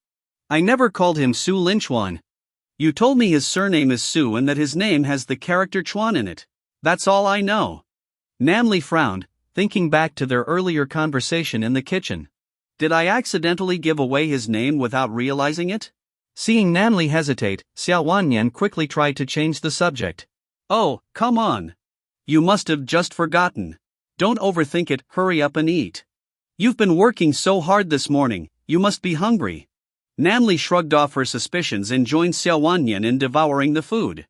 Speaker 2: I never called him Su Linchuan. You told me his surname is Su and that his name has the character Chuan in it. That's all I know.
Speaker 1: Nany frowned, thinking back to their earlier conversation in the kitchen.
Speaker 2: Did I accidentally give away his name without realizing it?
Speaker 1: Seeing Nany hesitate, Xiao Wanyan quickly tried to change the subject.
Speaker 2: Oh, come on. You must have just forgotten. Don't overthink it, hurry up and eat. You've been working so hard this morning, you must be hungry. Nany shrugged off her suspicions and joined Xiao Wanyan in devouring the food.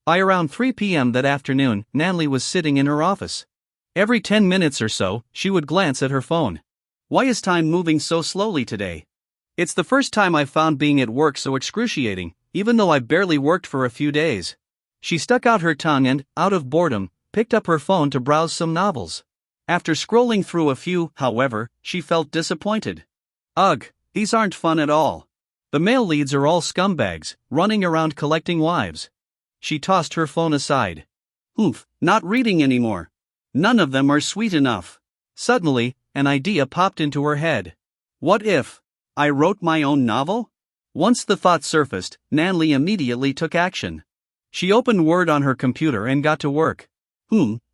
Speaker 1: By around 3 p.m. that afternoon, Nany was sitting in her office. Every 10 minutes or so, she would glance at her phone.
Speaker 2: Why is time moving so slowly today? It's the first time I've found being at work so excruciating, even though I've barely worked for a few days.
Speaker 1: She stuck out her tongue and, out of boredom, picked up her phone to browse some novels.
Speaker 2: After scrolling through a few, however, she felt disappointed. Ugh, these aren't fun at all.
Speaker 1: The male leads are all scumbags, running around collecting wives.
Speaker 2: She tossed her phone aside. Oof, not reading anymore. None of them are sweet enough.
Speaker 1: Suddenly, an idea popped into her head.
Speaker 2: What if I wrote my own novel? Once the thought surfaced, Nany immediately took action. She opened Word on her computer and got to work.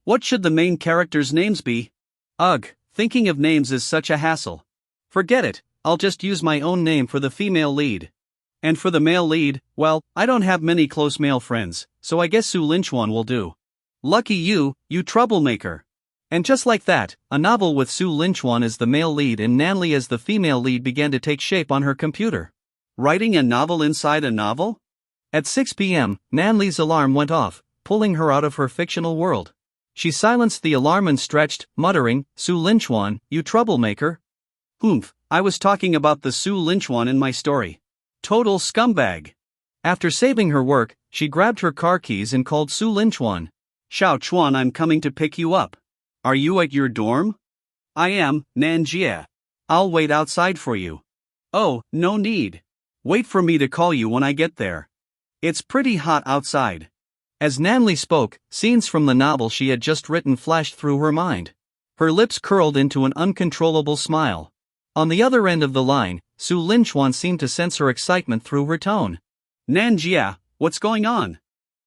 Speaker 2: What should the main characters' names be? Ugh, thinking of names is such a hassle. Forget it, I'll just use my own name for the female lead. And for the male lead, well, I don't have many close male friends, so I guess Su Linchuan will do. Lucky you, you troublemaker.
Speaker 1: And just like that, a novel with Su Linchuan as the male lead and Nany as the female lead began to take shape on her computer.
Speaker 2: Writing a novel inside a novel?
Speaker 1: At 6 p.m., Nany's alarm went off, pulling her out of her fictional world. She silenced the alarm and stretched, muttering, Su Linchuan, you troublemaker.
Speaker 2: I was talking about the Su Linchuan in my story. Total scumbag.
Speaker 1: After saving her work, she grabbed her car keys and called Su Linchuan.
Speaker 2: Xiao Chuan, I'm coming to pick you up. Are you at your dorm? I am, Nanjie. I'll wait outside for you. Oh, no need. Wait for me to call you when I get there. It's pretty hot outside.
Speaker 1: As Nany spoke, scenes from the novel she had just written flashed through her mind. Her lips curled into an uncontrollable smile. On the other end of the line, Su Linchuan seemed to sense her excitement through her tone.
Speaker 2: Nanjie, what's going on?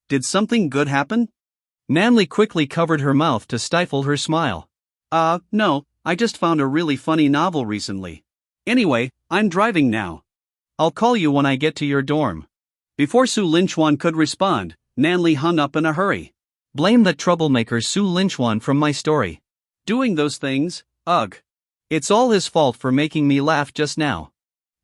Speaker 2: Did something good happen?
Speaker 1: Nany quickly covered her mouth to stifle her smile.
Speaker 2: No, I just found a really funny novel recently. Anyway, I'm driving now. I'll call you when I get to your dorm. Before Su Linchuan could respond, Nany hung up in a hurry.
Speaker 1: Blame that troublemaker Su Linchuan from my story.
Speaker 2: Doing those things, ugh. It's all his fault for making me laugh just now.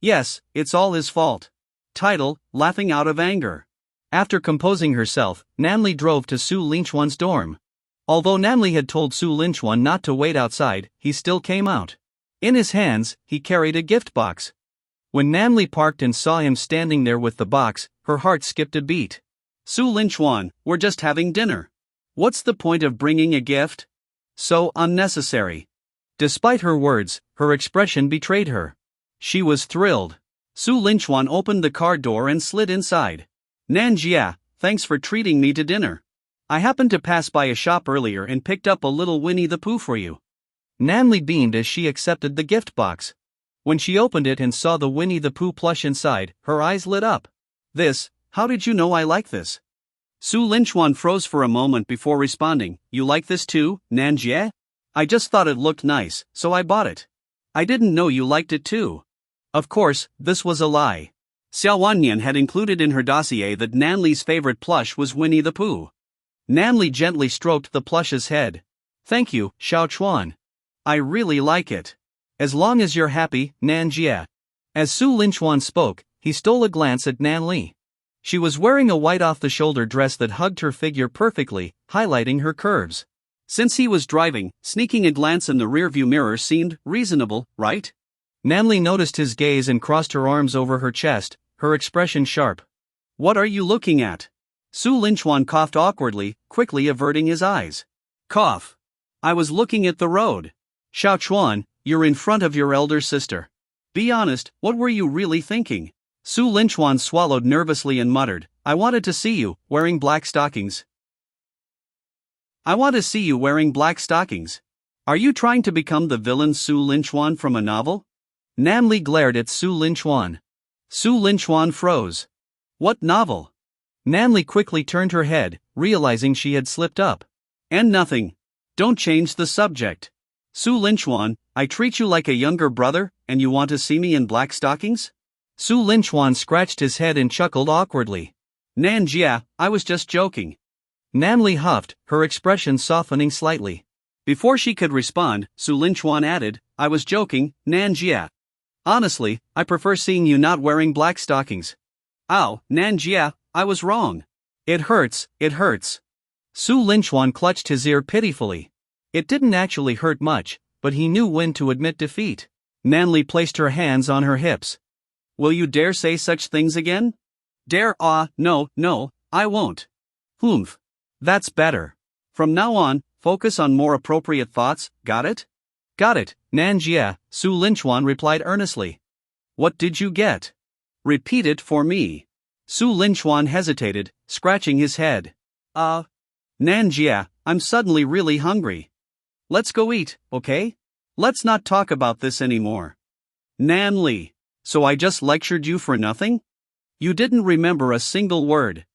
Speaker 2: Yes, it's all his fault. Title, Laughing Out of Anger.
Speaker 1: After composing herself, Nany drove to Su Linchuan's dorm. Although Nany had told Su Linchuan not to wait outside, he still came out. In his hands, he carried a gift box. When Nany parked and saw him standing there with the box, her heart skipped a beat.
Speaker 2: Su Linchuan, we're just having dinner. What's the point of bringing a gift? So unnecessary.
Speaker 1: Despite her words, her expression betrayed her. She was thrilled.
Speaker 2: Su Linchuan opened the car door and slid inside. Nanjie, thanks for treating me to dinner. I happened to pass by a shop earlier and picked up a little Winnie the Pooh for you.
Speaker 1: Nany beamed as she accepted the gift box. When she opened it and saw the Winnie the Pooh plush inside, her eyes lit up.
Speaker 2: How did you know I like this? Su Linchuan froze for a moment before responding. You like this too, Nanjie? I just thought it looked nice, so I bought it. I didn't know you liked it too. Of course, this was a lie. Xiao Wanyan had included in her dossier that Nany's favorite plush was Winnie the Pooh. Nany gently stroked the plush's head. Thank you, Xiao Chuan. I really like it.
Speaker 1: As long as you're happy, Nanjie. As Su Linchuan spoke, he stole a glance at Nany. She was wearing a white off-the-shoulder dress that hugged her figure perfectly, highlighting her curves.
Speaker 2: Since he was driving, sneaking a glance in the rearview mirror seemed reasonable, right?
Speaker 1: Nany noticed his gaze and crossed her arms over her chest, her expression sharp.
Speaker 2: What are you looking at? Su Linchuan coughed awkwardly, quickly averting his eyes. Cough. I was looking at the road. Xiao Chuan, you're in front of your elder sister. Be honest, what were you really thinking?
Speaker 1: Su Linchuan swallowed nervously and muttered, I wanted to see you, wearing black stockings.
Speaker 2: I want to see you wearing black stockings. Are you trying to become the villain Su Linchuan from a novel?
Speaker 1: Nany glared at Su Linchuan.
Speaker 2: Su Linchuan froze. What novel?
Speaker 1: Nany quickly turned her head, realizing she had slipped up.
Speaker 2: And nothing. Don't change the subject. Su Linchuan, I treat you like a younger brother, and you want to see me in black stockings?
Speaker 1: Su Linchuan scratched his head and chuckled awkwardly.
Speaker 2: Nanjia, I was just joking.
Speaker 1: Nany huffed, her expression softening slightly.
Speaker 2: Before she could respond, Su Linchuan added, I was joking, Nanjia. Honestly, I prefer seeing you not wearing black stockings. Ow, Nanjia, I was wrong.
Speaker 1: It hurts, it hurts. Su Linchuan clutched his ear pitifully. It didn't actually hurt much, but he knew when to admit defeat.
Speaker 2: Nany placed her hands on her hips. Will you dare say such things again? Dare? No, I won't.
Speaker 1: Humph. That's better.
Speaker 2: From now on, focus on more appropriate thoughts, got it?
Speaker 1: Got it, Nanjia, Su Linchuan replied earnestly.
Speaker 2: What did you get? Repeat it for me. Su Linchuan hesitated, scratching his head. Nanjia, I'm suddenly really hungry. Let's go eat, okay? Let's not talk about this anymore. Nany, so I just lectured you for nothing? You didn't remember a single word.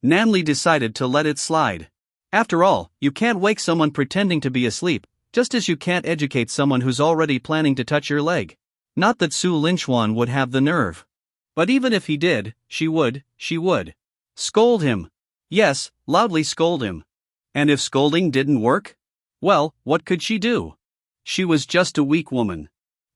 Speaker 2: Nany decided to let it slide.
Speaker 1: After all, you can't wake someone pretending to be asleep, just as you can't educate someone who's already planning to touch your leg. Not that Su Linchuan would have the nerve.
Speaker 2: But even if he did, she would. Scold him. Yes, loudly scold him. And if scolding didn't work? Well, what could she do? She was just a weak woman.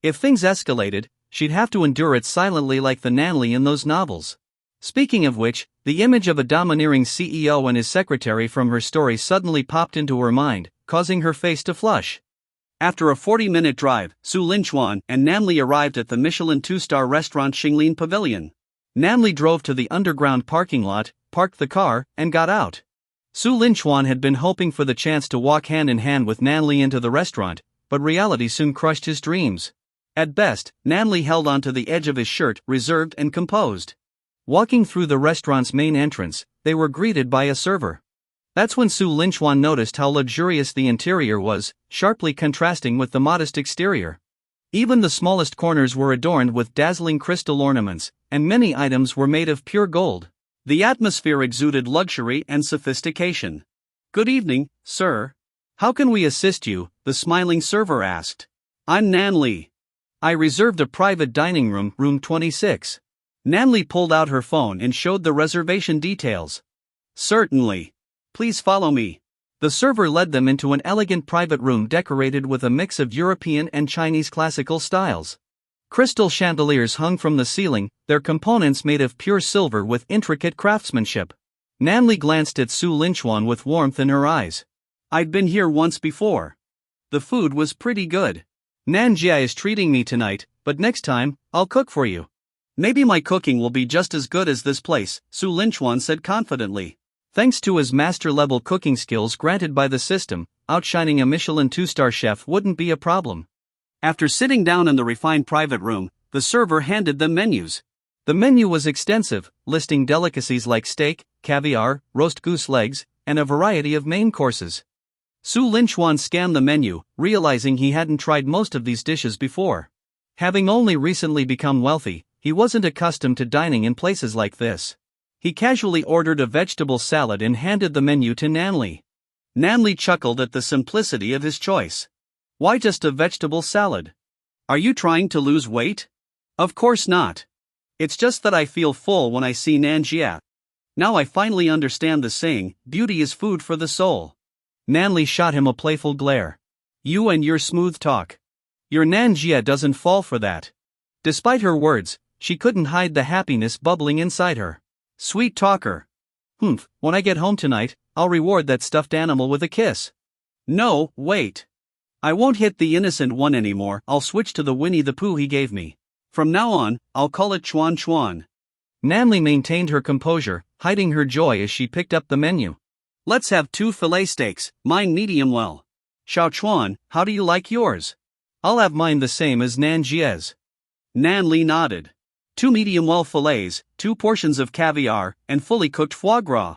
Speaker 1: If things escalated, she'd have to endure it silently like the Nany in those novels. Speaking of which, the image of a domineering CEO and his secretary from her story suddenly popped into her mind, causing her face to flush.
Speaker 2: After a 40-minute drive, Su Linchuan and Nany arrived at the Michelin 2-star restaurant Xinglin Pavilion.
Speaker 1: Nany drove to the underground parking lot, parked the car, and got out. Su Linchuan had been hoping for the chance to walk hand in hand with Nany into the restaurant, but reality soon crushed his dreams. At best, Nany held onto the edge of his shirt, reserved and composed. Walking through the restaurant's main entrance, they were greeted by a server. That's when Su Linchuan noticed how luxurious the interior was, sharply contrasting with the modest exterior. Even the smallest corners were adorned with dazzling crystal ornaments, and many items were made of pure gold. The atmosphere exuded luxury and sophistication.
Speaker 2: Good evening, sir.
Speaker 1: How can we assist you? The smiling server asked.
Speaker 2: I'm Nany.
Speaker 1: I reserved a private dining room, room 26.
Speaker 2: Nany pulled out her phone and showed the reservation details. Certainly. Please follow me.
Speaker 1: The server led them into an elegant private room decorated with a mix of European and Chinese classical styles. Crystal chandeliers hung from the ceiling, their components made of pure silver with intricate craftsmanship. Nany glanced at Su Linchuan with warmth in her eyes.
Speaker 2: I'd been here once before. The food was pretty good.
Speaker 1: Nanjia is treating me tonight, but next time, I'll cook for you.
Speaker 2: Maybe my cooking will be just as good as this place, Su Linchuan said confidently.
Speaker 1: Thanks to his master-level cooking skills granted by the system, outshining a Michelin 2-star chef wouldn't be a problem.
Speaker 2: After sitting down in the refined private room, the server handed them menus.
Speaker 1: The menu was extensive, listing delicacies like steak, caviar, roast goose legs, and a variety of main courses. Su Linchuan scanned the menu, realizing he hadn't tried most of these dishes before. Having only recently become wealthy, he wasn't accustomed to dining in places like this. He casually ordered a vegetable salad and handed the menu to Nany.
Speaker 2: Nany chuckled at the simplicity of his choice. Why just a vegetable salad? Are you trying to lose weight? Of course not. It's just that I feel full when I see Nanjia. Now I finally understand the saying, beauty is food for the soul.
Speaker 1: Nany shot him a playful glare.
Speaker 2: You and your smooth talk.
Speaker 1: Your Nanjia doesn't fall for that. Despite her words, she couldn't hide the happiness bubbling inside her.
Speaker 2: Sweet talker. Humph, when I get home tonight, I'll reward that stuffed animal with a kiss. No, wait. I won't hit the innocent one anymore, I'll switch to the Winnie the Pooh he gave me. From now on, I'll call it Chuan Chuan.
Speaker 1: Nany maintained her composure, hiding her joy as she picked up the menu.
Speaker 2: Let's have 2 fillet steaks, mine medium well. Xiao Chuan, how do you like yours?
Speaker 1: I'll have mine the same as Nanjie's.
Speaker 2: Nany nodded. 2 medium well fillets, 2 portions of caviar, and fully cooked foie gras.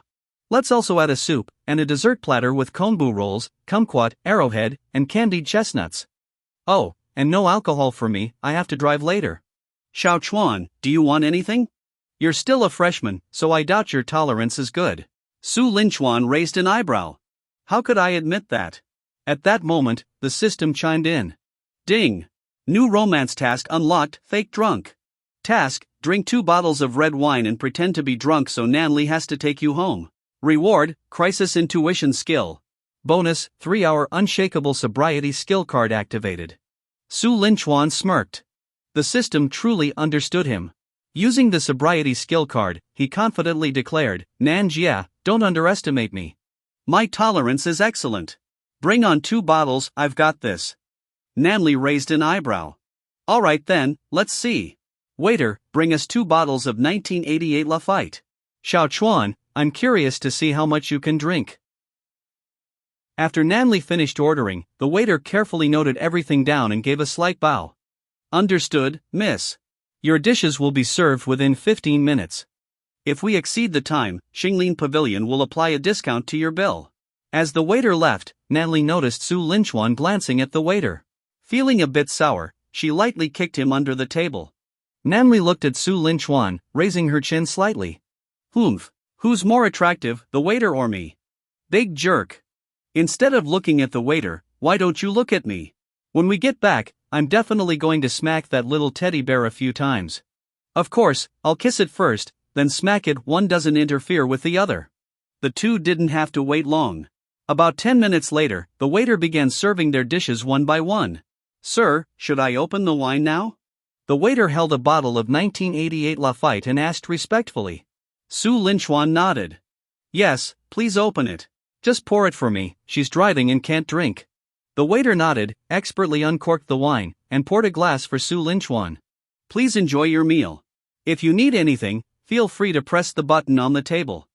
Speaker 1: Let's also add a soup, and a dessert platter with konbu rolls, kumquat, arrowhead, and candied chestnuts. Oh, and no alcohol for me, I have to drive later.
Speaker 2: Xiao Chuan, do you want anything?
Speaker 1: You're still a freshman, so I doubt your tolerance is good.
Speaker 2: Su Linchuan raised an eyebrow. How could I admit that?
Speaker 1: At that moment, the system chimed in.
Speaker 2: Ding! New romance task unlocked, fake drunk. Task, drink 2 bottles of red wine and pretend to be drunk so Nany has to take you home. Reward, crisis intuition skill.
Speaker 1: Bonus, 3-hour unshakable sobriety skill card activated.
Speaker 2: Su Linchuan smirked.
Speaker 1: The system truly understood him. Using the sobriety skill card, he confidently declared, Nanjia, don't underestimate me.
Speaker 2: My tolerance is excellent. Bring on 2 bottles, I've got this. Nany raised an eyebrow. Alright then, let's see. Waiter, bring us 2 bottles of 1988 Lafite.
Speaker 1: Xiao Chuan, I'm curious to see how much you can drink. After Nany finished ordering, the waiter carefully noted everything down and gave a slight bow.
Speaker 2: Understood, miss.
Speaker 1: Your dishes will be served within 15 minutes.
Speaker 2: If we exceed the time, Xinglin Pavilion will apply a discount to your bill.
Speaker 1: As the waiter left, Nany noticed Su Linchuan glancing at the waiter.
Speaker 2: Feeling a bit sour, she lightly kicked him under the table.
Speaker 1: Nany looked at Su Linchuan, raising her chin slightly.
Speaker 2: Humph, who's more attractive, the waiter or me? Big jerk. Instead of looking at the waiter, why don't you look at me?
Speaker 1: When we get back, I'm definitely going to smack that little teddy bear a few times. Of course, I'll kiss it first, then smack it. One doesn't interfere with the other.
Speaker 2: The two didn't have to wait long.
Speaker 1: About 10 minutes later, the waiter began serving their dishes one by one.
Speaker 2: Sir, should I open the wine now?
Speaker 1: The waiter held a bottle of 1988 Lafite and asked respectfully.
Speaker 2: Su Linchuan nodded.
Speaker 1: Yes, please open it. Just pour it for me, she's driving and can't drink. The waiter nodded, expertly uncorked the wine, and poured a glass for Su Linchuan.
Speaker 2: Please enjoy your meal. If you need anything, feel free to press the button on the table.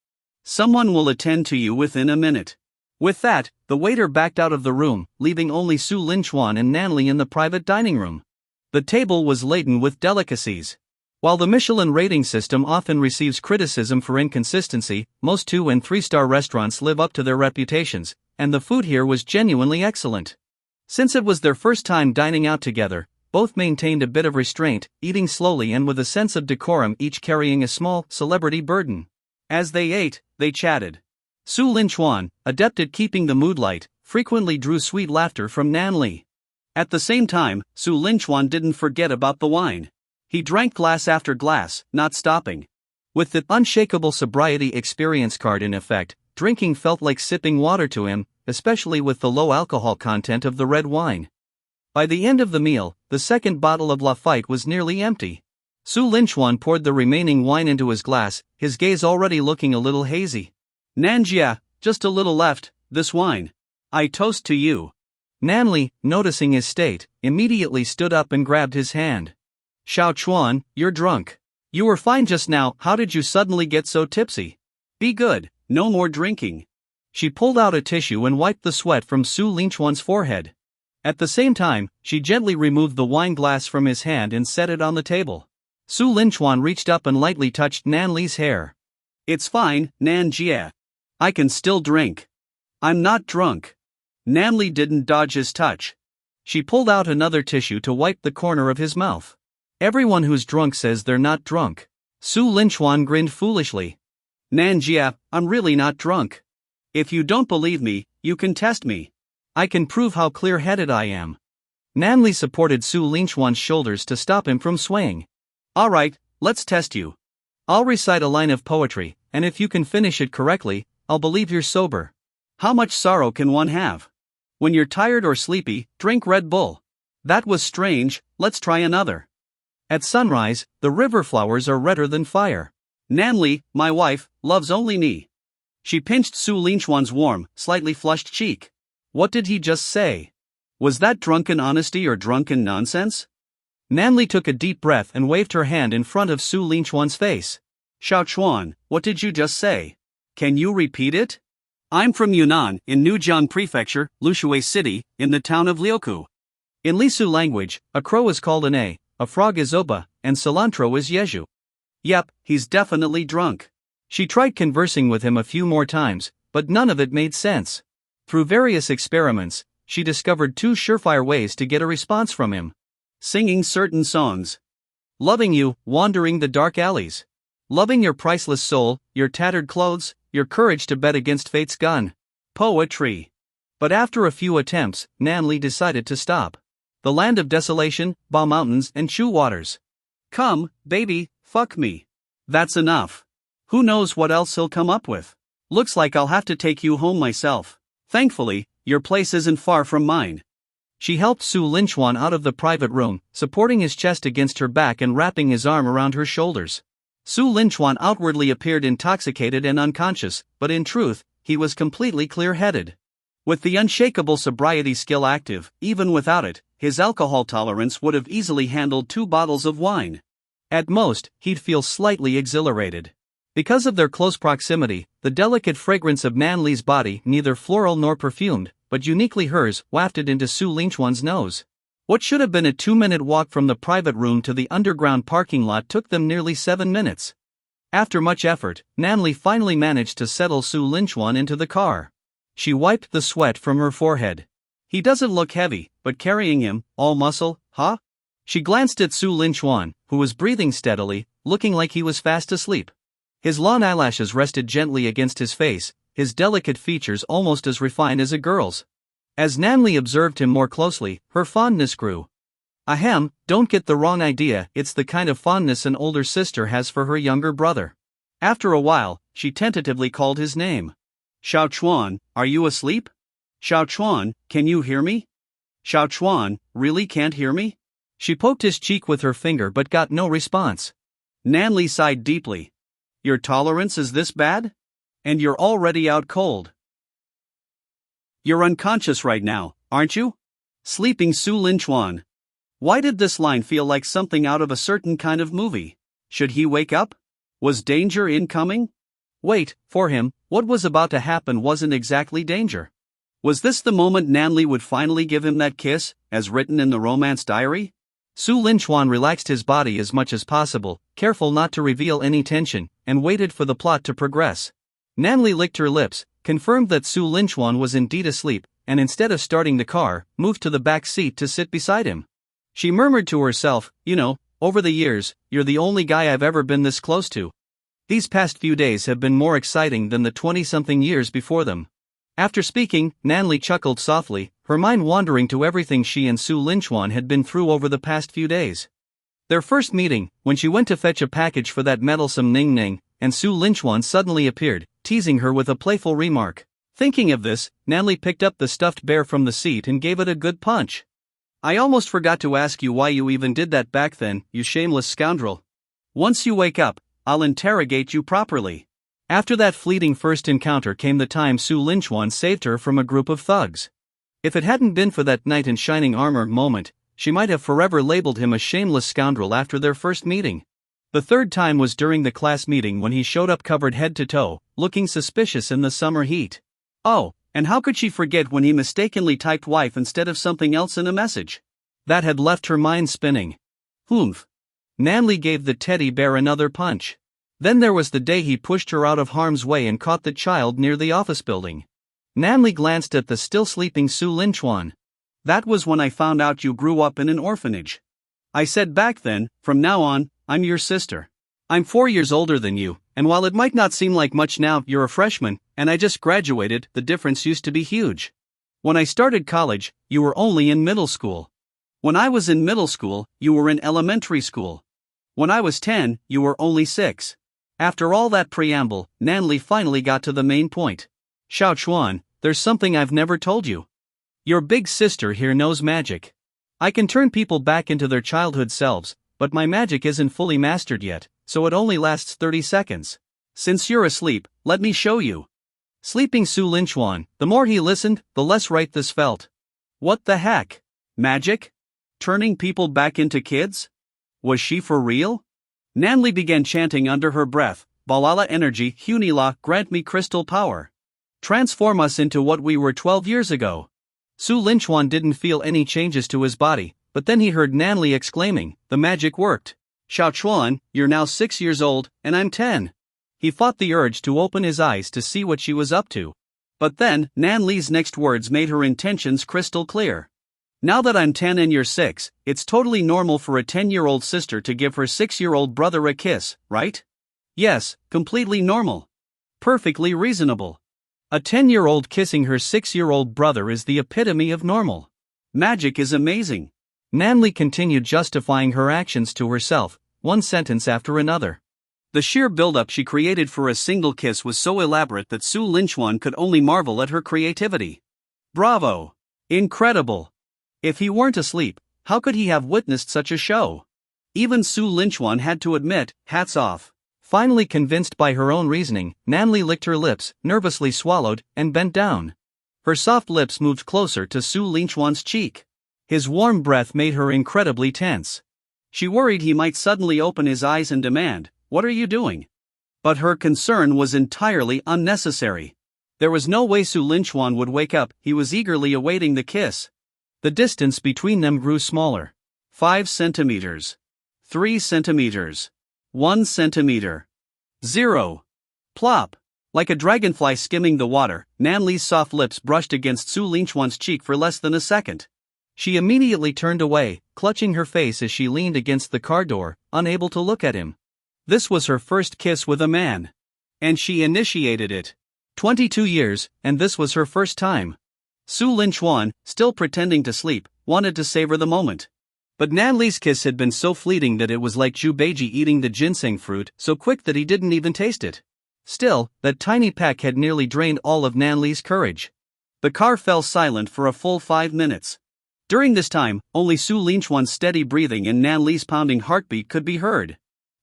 Speaker 2: Someone will attend to you within a minute.
Speaker 1: With that, the waiter backed out of the room, leaving only Su Linchuan and Nany in the private dining room. The table was laden with delicacies. While the Michelin rating system often receives criticism for inconsistency, most 2- and 3-star restaurants live up to their reputations, and the food here was genuinely excellent. Since it was their first time dining out together, both maintained a bit of restraint, eating slowly and with a sense of decorum, each carrying a small, celebrity burden. As they ate, they chatted. Su Linchuan, adept at keeping the mood light, frequently drew sweet laughter from Nany.
Speaker 2: At the same time, Su Linchuan didn't forget about the wine. He drank glass after glass, not stopping.
Speaker 1: With the unshakable sobriety experience card in effect, drinking felt like sipping water to him, especially with the low alcohol content of the red wine. By the end of the meal, the second bottle of Lafite was nearly empty. Su Linchuan poured the remaining wine into his glass, his gaze already looking a little hazy.
Speaker 2: Nanjia, just a little left, this wine. I toast to you.
Speaker 1: Nany, noticing his state, immediately stood up and grabbed his hand. Xiao Chuan, you're drunk. You were fine just now, how did you suddenly get so tipsy?
Speaker 2: Be good, no more drinking.
Speaker 1: She pulled out a tissue and wiped the sweat from Su Linchuan's forehead. At the same time, she gently removed the wine glass from his hand and set it on the table. Su Linchuan reached up and lightly touched Nanly's hair.
Speaker 2: It's fine, Nanjia. I can still drink. I'm not drunk. Nany didn't dodge his touch.
Speaker 1: She pulled out another tissue to wipe the corner of his mouth. Everyone who's drunk says they're not drunk. Su Linchuan grinned foolishly.
Speaker 2: Nanjia, I'm really not drunk. If you don't believe me, you can test me.
Speaker 1: I can prove how clear-headed I am. Nany supported Su Linchuan's shoulders to stop him from swaying.
Speaker 2: Alright, let's test you.
Speaker 1: I'll recite a line of poetry, and if you can finish it correctly, I'll believe you're sober.
Speaker 2: How much sorrow can one have? When you're tired or sleepy, drink Red Bull. That was strange, let's try another.
Speaker 1: At sunrise, the river flowers are redder than fire.
Speaker 2: Nany, my wife, loves only me. She pinched Su Linchuan's warm, slightly flushed cheek. What did he just say? Was that drunken honesty or drunken nonsense?
Speaker 1: Nany took a deep breath and waved her hand in front of Su Linchuan's face.
Speaker 2: Xiaochuan, what did you just say? Can you repeat it? I'm from Yunnan, in Nujiang Prefecture, Lushui City, in the town of Liuku.
Speaker 1: In Lisu language, a crow is called an a frog is oba, and cilantro is yeju.
Speaker 2: Yep, he's definitely drunk.
Speaker 1: She tried conversing with him a few more times, but none of it made sense. Through various experiments, she discovered two surefire ways to get a response from him.
Speaker 2: Singing certain songs.
Speaker 1: Loving you, wandering the dark alleys. Loving your priceless soul, your tattered clothes, your courage to bet against fate's gun.
Speaker 2: Poetry.
Speaker 1: But after a few attempts, Nany decided to stop. The land of desolation, Ba mountains and Chu waters.
Speaker 2: Come, baby, fuck me. That's enough. Who knows what else he'll come up with? Looks like I'll have to take you home myself. Thankfully, your place isn't far from mine.
Speaker 1: She helped Su Linchuan out of the private room, supporting his chest against her back and wrapping his arm around her shoulders. Su Linchuan outwardly appeared intoxicated and unconscious, but in truth, he was completely clear-headed. With the unshakable sobriety skill active, even without it, his alcohol tolerance would have easily handled 2 bottles of wine. At most, he'd feel slightly exhilarated. Because of their close proximity, the delicate fragrance of Nany's body, neither floral nor perfumed, but uniquely hers, wafted into Su Linchuan's nose. What should have been a 2-minute walk from the private room to the underground parking lot took them nearly 7 minutes. After much effort, Nany finally managed to settle Su Linchuan into the car. She wiped the sweat from her forehead. He doesn't look heavy, but carrying him, all muscle, huh? She glanced at Su Linchuan, who was breathing steadily, looking like he was fast asleep. His long eyelashes rested gently against his face, his delicate features almost as refined as a girl's. As Nany observed him more closely, her fondness grew. Ahem, don't get the wrong idea, it's the kind of fondness an older sister has for her younger brother. After a while, she tentatively called his name.
Speaker 2: Xiaochuan, are you asleep? Xiaochuan, can you hear me? Xiaochuan, really can't hear me?
Speaker 1: She poked his cheek with her finger but got no response.
Speaker 2: Nany sighed deeply. Your tolerance is this bad? And you're already out cold. You're unconscious right now, aren't you? Sleeping Su Linchuan. Why did this line feel like something out of a certain kind of movie? Should he wake up? Was danger incoming?
Speaker 1: Wait, for him, what was about to happen wasn't exactly danger.
Speaker 2: Was this the moment Nany would finally give him that kiss, as written in the romance diary?
Speaker 1: Su Linchuan relaxed his body as much as possible, careful not to reveal any tension, and waited for the plot to progress. Nany licked her lips, confirmed that Su Linchuan was indeed asleep, and instead of starting the car, moved to the back seat to sit beside him. She murmured to herself, you know, over the years, you're the only guy I've ever been this close to. These past few days have been more exciting than the 20-something years before them. After speaking, Nany chuckled softly, her mind wandering to everything she and Su Linchuan had been through over the past few days. Their first meeting, when she went to fetch a package for that meddlesome Ning Ning, and Su Linchuan suddenly appeared, teasing her with a playful remark. Thinking of this, Nany picked up the stuffed bear from the seat and gave it a good punch. I almost forgot to ask you why you even did that back then, you shameless scoundrel. Once you wake up, I'll interrogate you properly. After that fleeting first encounter came the time Su Linchuan saved her from a group of thugs. If it hadn't been for that knight in shining armor moment, she might have forever labeled him a shameless scoundrel after their first meeting. The third time was during the class meeting when he showed up covered head to toe, looking suspicious in the summer heat. Oh, and how could she forget when he mistakenly typed wife instead of something else in a message? That had left her mind spinning. Humph. Nany gave the teddy bear another punch. Then there was the day he pushed her out of harm's way and caught the child near the office building. Nany glanced at the still sleeping Su Linchuan. That was when I found out you grew up in an orphanage. I said back then, from now on, I'm your sister. I'm 4 years older than you, and while it might not seem like much now, you're a freshman, and I just graduated, the difference used to be huge. When I started college, you were only in middle school. When I was in middle school, you were in elementary school. When I was 10, you were only 6. After all that preamble, Nany finally got to the main point. Xiaochuan, there's something I've never told you. Your big sister here knows magic. I can turn people back into their childhood selves, but my magic isn't fully mastered yet,
Speaker 2: so it only lasts 30 seconds. Since you're asleep, let me show you. Sleeping Su Linchuan, the more he listened, the less right this felt. What the heck? Magic? Turning people back into kids? Was she for real? Nany began chanting under her breath, Balala energy, Hunila, grant me crystal power. Transform us into what we were 12 years ago. Su Linchuan didn't feel any changes to his body, but then he heard Nany exclaiming, the magic worked. Xiao Chuan, you're now 6 years old, and I'm 10. He fought the urge to open his eyes to see what she was up to. But then, Nany's next words made her intentions crystal clear. Now that I'm 10 and you're 6, it's totally normal for a 10-year-old sister to give her 6-year-old brother a kiss, right? Yes, completely normal. Perfectly reasonable. A 10-year-old kissing her 6-year-old brother is the epitome of normal. Magic is amazing. Nany continued justifying her actions to herself, one sentence after another. The sheer build-up she created for a single kiss was so elaborate that Su Linchuan could only marvel at her creativity. Bravo! Incredible! If he weren't asleep, how could he have witnessed such a show? Even Su Linchuan had to admit, hats off. Finally convinced by her own reasoning, Nany licked her lips, nervously swallowed, and bent down. Her soft lips moved closer to Su Linchuan's cheek. His warm breath made her incredibly tense. She worried he might suddenly open his eyes and demand, "What are you doing?" But her concern was entirely unnecessary. There was no way Su Linchuan would wake up, he was eagerly awaiting the kiss. The distance between them grew smaller. 5 centimeters. 3 centimeters. 1 centimeter. 0. Plop. Like a dragonfly skimming the water, Nany's soft lips brushed against Su Linchuan's cheek for less than a second. She immediately turned away, clutching her face as she leaned against the car door, unable to look at him. This was her first kiss with a man. And she initiated it. 22 years, and this was her first time. Su Linchuan, still pretending to sleep, wanted to savor the moment. But Nany's kiss had been so fleeting that it was like Zhu Beiji eating the ginseng fruit, so quick that he didn't even taste it. Still, that tiny peck had nearly drained all of Nany's courage. The car fell silent for a full 5 minutes. During this time, only Su Linchuan's steady breathing and Nany's pounding heartbeat could be heard.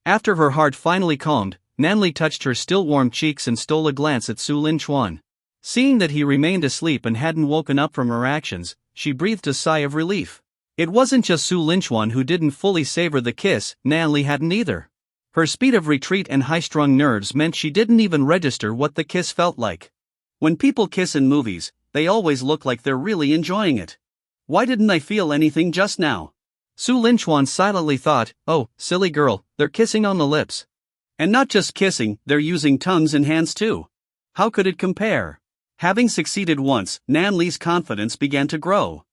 Speaker 2: After her heart finally calmed, Nany touched her still warm cheeks and stole a glance at Su Linchuan. Seeing that he remained asleep and hadn't woken up from her actions, she breathed a sigh of relief. It wasn't just Su Linchuan who didn't fully savor the kiss, Nany hadn't either. Her speed of retreat and high-strung nerves meant she didn't even register what the kiss felt like. When people kiss in movies, they always look like they're really enjoying it. Why didn't I feel anything just now? Su Linchuan silently thought, oh, silly girl, they're kissing on the lips. And not just kissing, they're using tongues and hands too. How could it compare? Having succeeded once, Nany's confidence began to grow.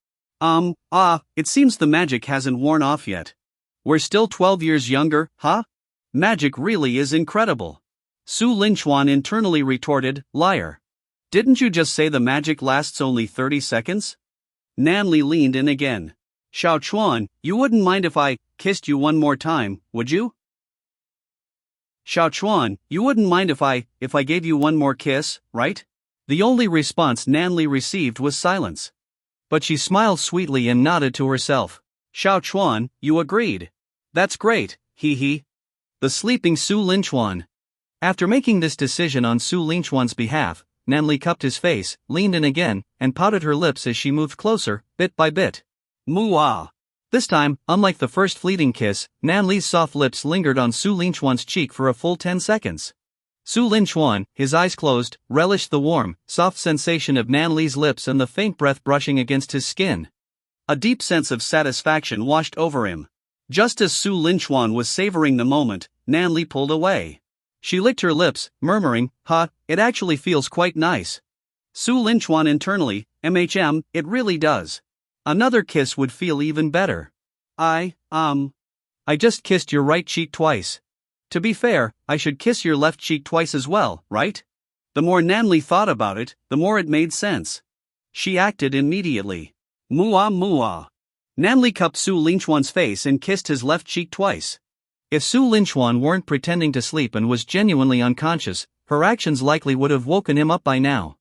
Speaker 2: It seems the magic hasn't worn off yet. We're still 12 years younger, huh? Magic really is incredible. Su Linchuan internally retorted, liar. Didn't you just say the magic lasts only 30 seconds? Nany leaned in again. Xiao Chuan, you wouldn't mind if I kissed you one more time, would you? Xiao Chuan, you wouldn't mind if I gave you one more kiss, right? The only response Nany received was silence. But she smiled sweetly and nodded to herself. Xiao Chuan, you agreed. That's great, hee. The sleeping Su Linchuan. After making this decision on Su Linchuan's behalf, Nany cupped his face, leaned in again, and pouted her lips as she moved closer, bit by bit. Moo-ah. This time, unlike the first fleeting kiss, Nany's soft lips lingered on Su Linchuan's cheek for a full 10 seconds. Su Linchuan, his eyes closed, relished the warm, soft sensation of Nany's lips and the faint breath brushing against his skin. A deep sense of satisfaction washed over him. Just as Su Linchuan was savoring the moment, Nany pulled away. She licked her lips, murmuring, it actually feels quite nice. Su Linchuan internally, it really does. Another kiss would feel even better. I just kissed your right cheek twice. To be fair, I should kiss your left cheek twice as well, right? The more Nany thought about it, the more it made sense. She acted immediately. Moo-ah. Nany cupped Su Linchuan's face and kissed his left cheek twice. If Su Linchuan weren't pretending to sleep and was genuinely unconscious, her actions likely would have woken him up by now.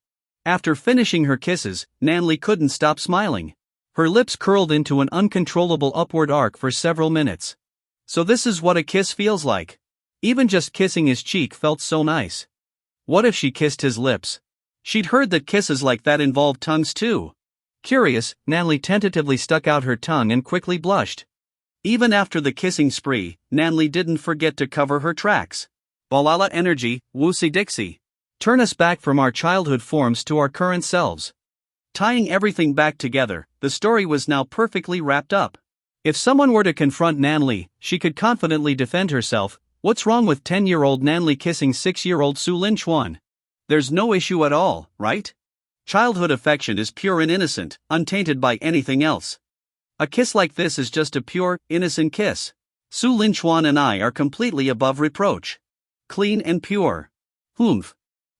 Speaker 2: After finishing her kisses, Nany couldn't stop smiling. Her lips curled into an uncontrollable upward arc for several minutes. So this is what a kiss feels like.
Speaker 1: Even just kissing his cheek felt so nice. What if she kissed his lips? She'd heard that kisses like that involve tongues too. Curious, Nany tentatively stuck out her tongue and quickly blushed. Even after the kissing spree, Nany didn't forget to cover her tracks. Balala energy, woosy dixie. Turn us back from our childhood forms to our current selves. Tying everything back together, the story was now perfectly wrapped up. If someone were to confront Nany, she could confidently defend herself. What's wrong with 10-year-old Nany kissing 6-year-old Su Lin Chuan? There's no issue at all, right? Childhood affection is pure and innocent, untainted by anything else. A kiss like this is just a pure, innocent kiss. Su Lin Chuan and I are completely above reproach. Clean and pure. Humph.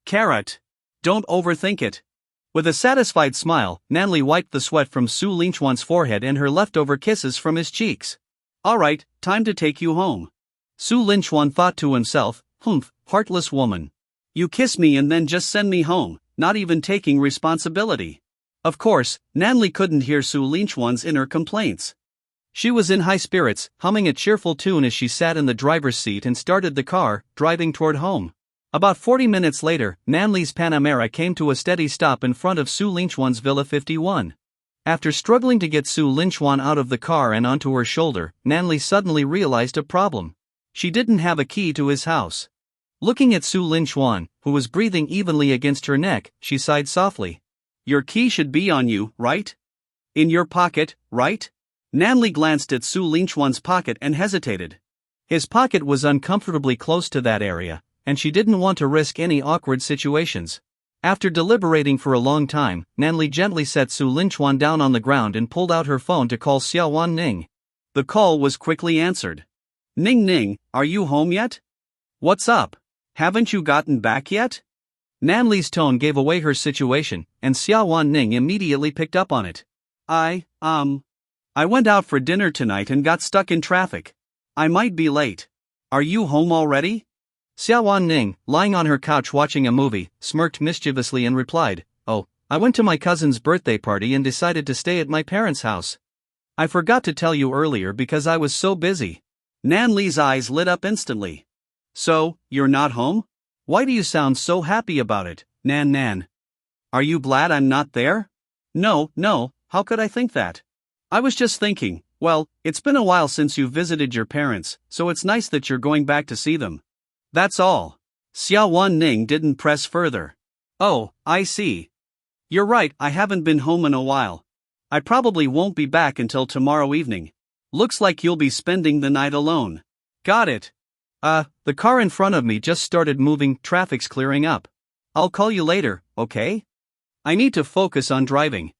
Speaker 1: Carrot. Don't overthink it. With a satisfied smile, Nany wiped the sweat from Su Lin Chuan's forehead and her leftover kisses from his cheeks. Alright, time to take you home. Su Lin Chuan thought to himself, humph, heartless woman. You kiss me and then just send me home, not even taking responsibility. Of course, Nany couldn't hear Su Lin Chuan's inner complaints. She was in high spirits, humming a cheerful tune as she sat in the driver's seat and started the car, driving toward home. About 40 minutes later, Nany's Panamera came to a steady stop in front of Su Lin Chuan's Villa 51. After struggling to get Su Lin Chuan out of the car and onto her shoulder, Nany suddenly realized a problem. She didn't have a key to his house. Looking at Su Lin Chuan, who was breathing evenly against her neck, she sighed softly. Your key should be on you, right? In your pocket, right? Nany glanced at Su Lin Chuan's pocket and hesitated. His pocket was uncomfortably close to that area, and she didn't want to risk any awkward situations. After deliberating for a long time, Nany gently set Su Lin Chuan down on the ground and pulled out her phone to call Xiaowan Ning. The call was quickly answered. Ning Ning, are you home yet? What's up? Haven't you gotten back yet? Nany's tone gave away her situation, and Xiaowan Ning immediately picked up on it. I went out for dinner tonight and got stuck in traffic. I might be late. Are you home already? Xiaowan Ning, lying on her couch watching a movie, smirked mischievously and replied, Oh, I went to my cousin's birthday party and decided to stay at my parents' house. I forgot to tell you earlier because I was so busy. Nany's eyes lit up instantly. So, you're not home? Why do you sound so happy about it, Nan? Are you glad I'm not there? No, how could I think that? I was just thinking, well, it's been a while since you visited your parents, so it's nice that you're going back to see them. That's all. Xiaowan Ning didn't press further. Oh, I see. You're right, I haven't been home in a while. I probably won't be back until tomorrow evening. Looks like you'll be spending the night alone. Got it. The car in front of me just started moving, traffic's clearing up. I'll call you later, okay? I need to focus on driving.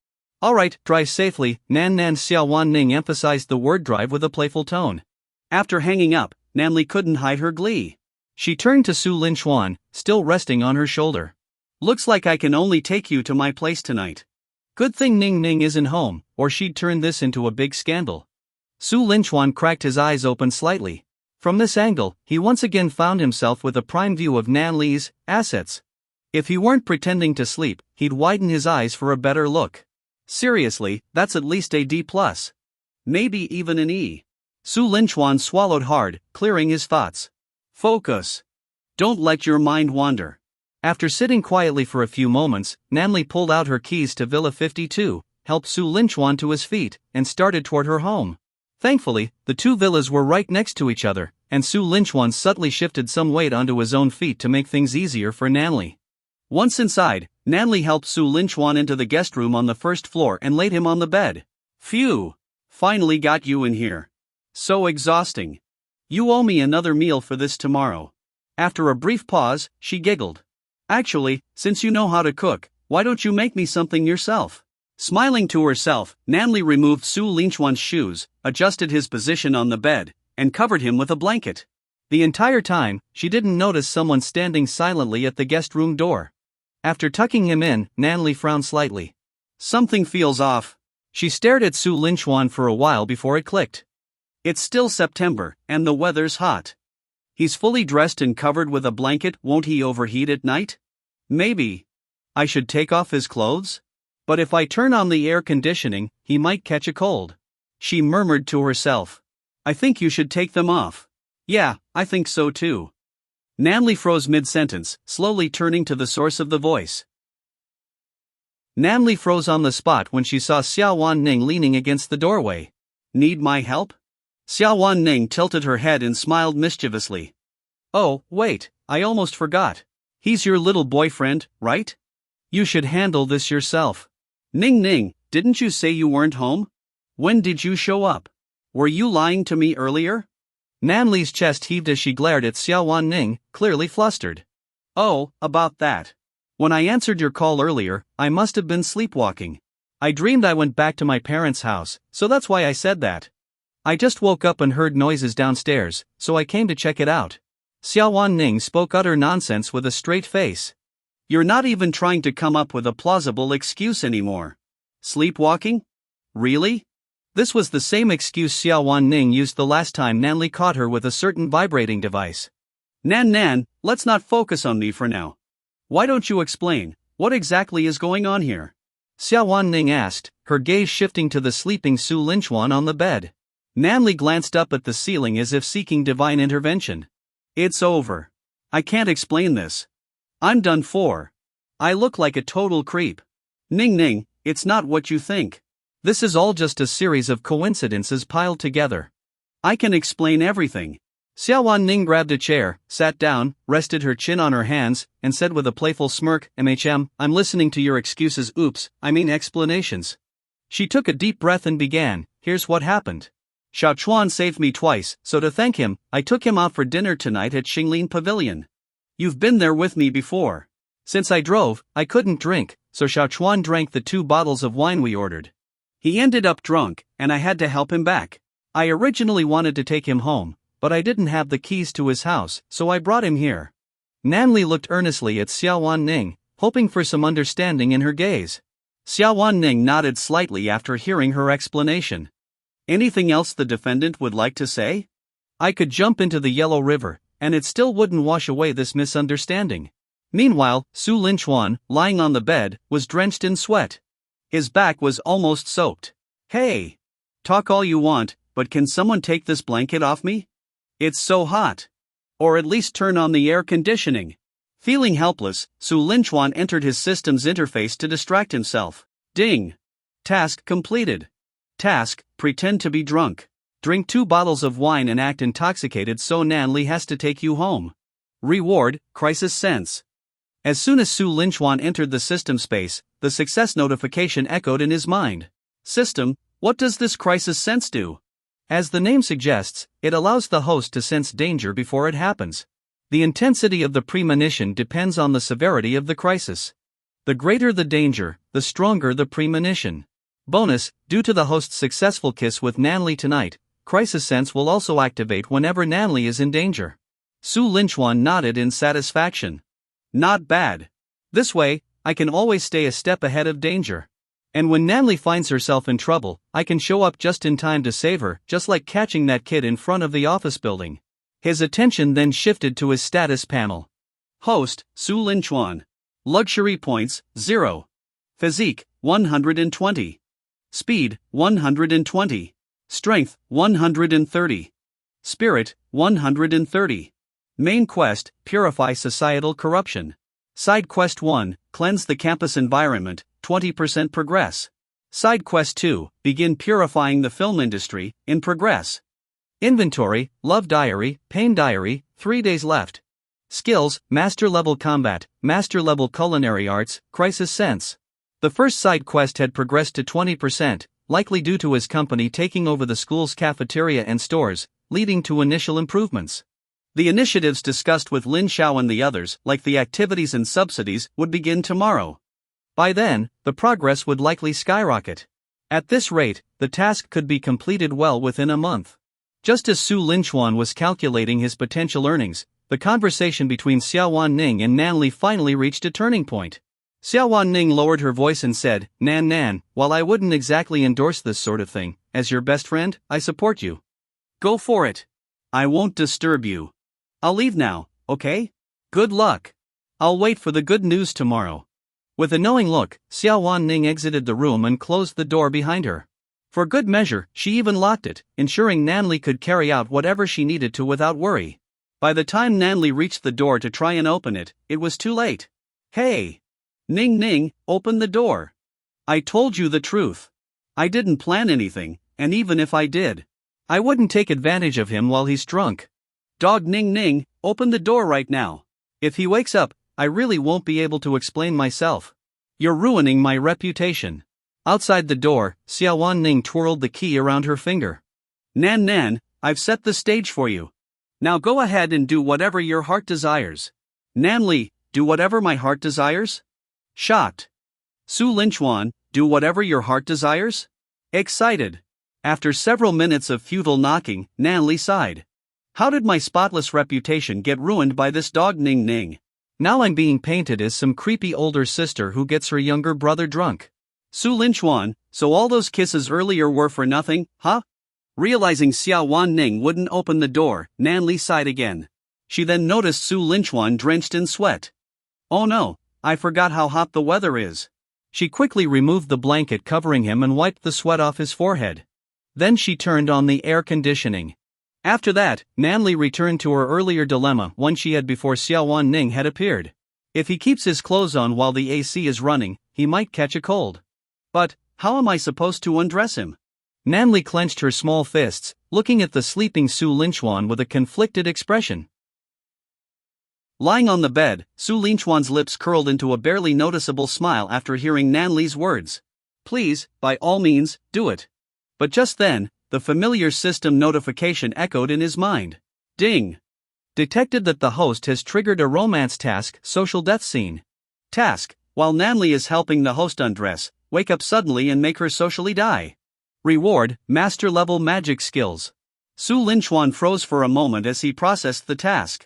Speaker 1: Alright, drive safely, Nan. Xiaowan Ning emphasized the word drive with a playful tone. After hanging up, Nany couldn't hide her glee. She turned to Su Lin Chuan, still resting on her shoulder. Looks like I can only take you to my place tonight. Good thing Ning isn't home, or she'd turn this into a big scandal. Su Lin Chuan cracked his eyes open slightly. From this angle, he once again found himself with a prime view of Nany's assets. If he weren't pretending to sleep, he'd widen his eyes for a better look. Seriously, that's at least a D+. Maybe even an E. Su Lin Chuan swallowed hard, clearing his thoughts. Focus. Don't let your mind wander. After sitting quietly for a few moments, Nany pulled out her keys to Villa 52, helped Su Lin Chuan to his feet, and started toward her home. Thankfully, the two villas were right next to each other, and Su Lin Chuan subtly shifted some weight onto his own feet to make things easier for Nany. Once inside, Nany helped Su Lin Chuan into the guest room on the first floor and laid him on the bed. Phew! Finally got you in here. So exhausting. You owe me another meal for this tomorrow. After a brief pause, she giggled. Actually, since you know how to cook, why don't you make me something yourself? Smiling to herself, Nany removed Su Lin Chuan's shoes, adjusted his position on the bed, and covered him with a blanket. The entire time, she didn't notice someone standing silently at the guest room door. After tucking him in, Nany frowned slightly. Something feels off. She stared at Su Lin Chuan for a while before it clicked. It's still September, and the weather's hot. He's fully dressed and covered with a blanket, won't he overheat at night? Maybe. I should take off his clothes? But if I turn on the air conditioning, he might catch a cold. She murmured to herself. I think you should take them off.
Speaker 2: Yeah, I think so too. Nany froze mid-sentence, slowly turning to the source of the voice. Nany froze on the spot when she saw Xiao Ning leaning against the doorway. Need my help? Xiao Ning tilted her head and smiled mischievously. Oh, wait, I almost forgot. He's your little boyfriend, right? You should handle this yourself. Ning, didn't you say you weren't home? When did you show up? Were you lying to me earlier? Nany's chest heaved as she glared at Xiao Ning, clearly flustered. Oh, about that. When I answered your call earlier, I must have been sleepwalking. I dreamed I went back to my parents' house, so that's why I said that. I just woke up and heard noises downstairs, so I came to check it out. Xiao Ning spoke utter nonsense with a straight face. You're not even trying to come up with a plausible excuse anymore. Sleepwalking? Really? This was the same excuse Xiao Ning used the last time Nany caught her with a certain vibrating device. Nan, let's not focus on me for now. Why don't you explain, what exactly is going on here? Xiao Ning asked, her gaze shifting to the sleeping Su Linchuan on the bed. Nany glanced up at the ceiling as if seeking divine intervention. It's over. I can't explain this. I'm done for. I look like a total creep. Ning, it's not what you think. This is all just a series of coincidences piled together. I can explain everything. Xiao Ning grabbed a chair, sat down, rested her chin on her hands, and said with a playful smirk, I'm listening to your excuses, explanations. She took a deep breath and began, here's what happened. Xiao Chuan saved me twice, so to thank him, I took him out for dinner tonight at Xinglin Pavilion. You've been there with me before. Since I drove, I couldn't drink, so Xiao Chuan drank the 2 bottles of wine we ordered. He ended up drunk, and I had to help him back. I originally wanted to take him home, but I didn't have the keys to his house, so I brought him here. Nany looked earnestly at Xiao Ning, hoping for some understanding in her gaze. Xiao Ning nodded slightly after hearing her explanation. Anything else the defendant would like to say? I could jump into the Yellow River, and it still wouldn't wash away this misunderstanding. Meanwhile, Su Linchuan, lying on the bed, was drenched in sweat. His back was almost soaked. Hey! Talk all you want, but can someone take this blanket off me? It's so hot. Or at least turn on the air conditioning. Feeling helpless, Su Linchuan entered his system's interface to distract himself. Ding! Task completed. Task, pretend to be drunk. Drink 2 bottles of wine and act intoxicated so Nany has to take you home. Reward, crisis sense. As soon as Su Linchuan entered the system space, the success notification echoed in his mind. System, what does this crisis sense do? As the name suggests, it allows the host to sense danger before it happens. The intensity of the premonition depends on the severity of the crisis. The greater the danger, the stronger the premonition. Bonus, due to the host's successful kiss with Nany tonight, crisis sense will also activate whenever Nany is in danger. Su Linchuan nodded in satisfaction. Not bad. This way, I can always stay a step ahead of danger. And when Nany finds herself in trouble, I can show up just in time to save her, just like catching that kid in front of the office building. His attention then shifted to his status panel. Host, Su Linchuan. Luxury points, 0. Physique, 120. Speed, 120. Strength, 130. Spirit, 130. Main quest, Purify Societal Corruption. Side quest 1, Cleanse the Campus Environment, 20% progress. Side quest 2, Begin Purifying the Film Industry, in progress. Inventory, Love Diary, Pain Diary, 3 days left. Skills, Master Level Combat, Master Level Culinary Arts, Crisis Sense. The first side quest had progressed to 20%, likely due to his company taking over the school's cafeteria and stores, leading to initial improvements. The initiatives discussed with Lin Xiao and the others, like the activities and subsidies, would begin tomorrow. By then, the progress would likely skyrocket. At this rate, the task could be completed well within a month. Just as Su Linchuan was calculating his potential earnings, the conversation between Xiao Ning and Nany finally reached a turning point. Xiao Ning lowered her voice and said, Nan, while I wouldn't exactly endorse this sort of thing, as your best friend, I support you. Go for it. I won't disturb you. I'll leave now, okay? Good luck. I'll wait for the good news tomorrow. With a knowing look, Xiao Ning exited the room and closed the door behind her.
Speaker 1: For good measure, she even locked it, ensuring Nany could carry out whatever she needed to without worry. By the time Nany reached the door to try and open it, it was too late. Hey! Ning Ning, open the door. I told you the truth. I didn't plan anything, and even if I did, I wouldn't take advantage of him while he's drunk. Dog Ning Ning, open the door right now. If he wakes up, I really won't be able to explain myself. You're ruining my reputation. Outside the door, Xiaowan Ning twirled the key around her finger. Nan Nan, I've set the stage for you. Now go ahead and do whatever your heart desires. Nany, do whatever my heart desires? Shocked. Su Linchuan, do whatever your heart desires? Excited. After several minutes of futile knocking, Nany sighed. How did my spotless reputation get ruined by this dog Ning Ning? Now I'm being painted as some creepy older sister who gets her younger brother drunk. Su Linchuan, so all those kisses earlier were for nothing, huh? Realizing Xiaowan Ning wouldn't open the door, Nany sighed again. She then noticed Su Linchuan drenched in sweat. Oh no, I forgot how hot the weather is. She quickly removed the blanket covering him and wiped the sweat off his forehead. Then she turned on the air conditioning. After that, Nany returned to her earlier dilemma, one she had before Xiaowan Ning had appeared. If he keeps his clothes on while the AC is running, he might catch a cold. But, how am I supposed to undress him? Nany clenched her small fists, looking at the sleeping Su Linchuan with a conflicted expression. Lying on the bed, Su Linchuan's lips curled into a barely noticeable smile after hearing Nany's words. Please, by all means, do it. But just then, the familiar system notification echoed in his mind. Ding! Detected that the host has triggered a romance task, social death scene. Task, while Nany is helping the host undress, wake up suddenly and make her socially die. Reward, master-level magic skills. Su Linchuan froze for a moment as he processed the task.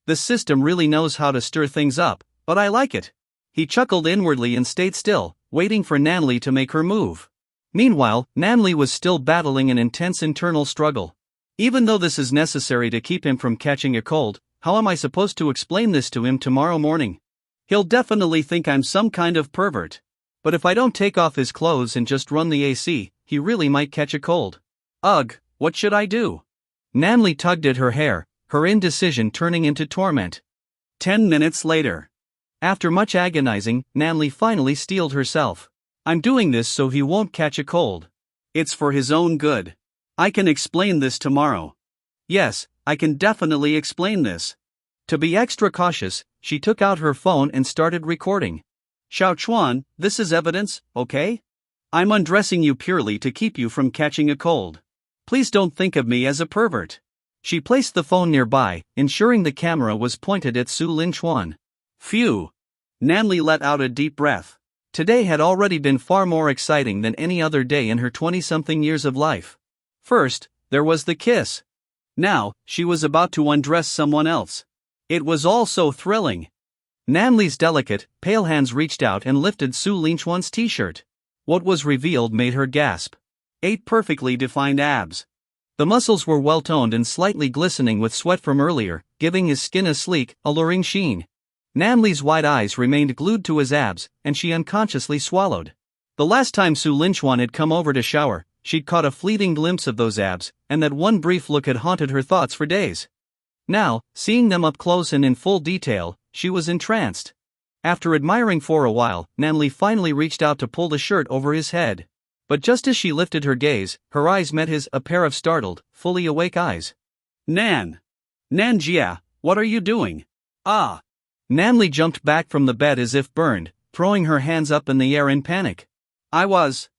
Speaker 1: The system really knows how to stir things up, but I like it. He chuckled inwardly and stayed still, waiting for Nany to make her move. Meanwhile, Nany was still battling an intense internal struggle. Even though this is necessary to keep him from catching a cold, how am I supposed to explain this to him tomorrow morning? He'll definitely think I'm some kind of pervert. But if I don't take off his clothes and just run the AC, he really might catch a cold. Ugh, what should I do? Nany tugged at her hair, her indecision turning into torment. 10 minutes later. After much agonizing, Nany finally steeled herself. I'm doing this so he won't catch a cold. It's for his own good. I can explain this tomorrow. Yes, I can definitely explain this. To be extra cautious, she took out her phone and started recording. Xiao Chuan, this is evidence, okay? I'm undressing you purely to keep you from catching a cold. Please don't think of me as a pervert. She placed the phone nearby, ensuring the camera was pointed at Su Linchuan. Phew! Nany let out a deep breath. Today had already been far more exciting than any other day in her 20-something years of life. First, there was the kiss. Now, she was about to undress someone else. It was all so thrilling. Nany's delicate, pale hands reached out and lifted Su Linchuan's t-shirt. What was revealed made her gasp. 8 perfectly defined abs. The muscles were well-toned and slightly glistening with sweat from earlier, giving his skin a sleek, alluring sheen. Nany's wide eyes remained glued to his abs, and she unconsciously swallowed. The last time Su Linchuan had come over to shower, she'd caught a fleeting glimpse of those abs, and that one brief look had haunted her thoughts for days. Now, seeing them up close and in full detail, she was entranced. After admiring for a while, Nany finally reached out to pull the shirt over his head. But just as she lifted her gaze, her eyes met his, a pair of startled, fully awake eyes. Nan! Nanjia, what are you doing? Ah! Nany jumped back from the bed as if burned, throwing her hands up in the air in panic. I was.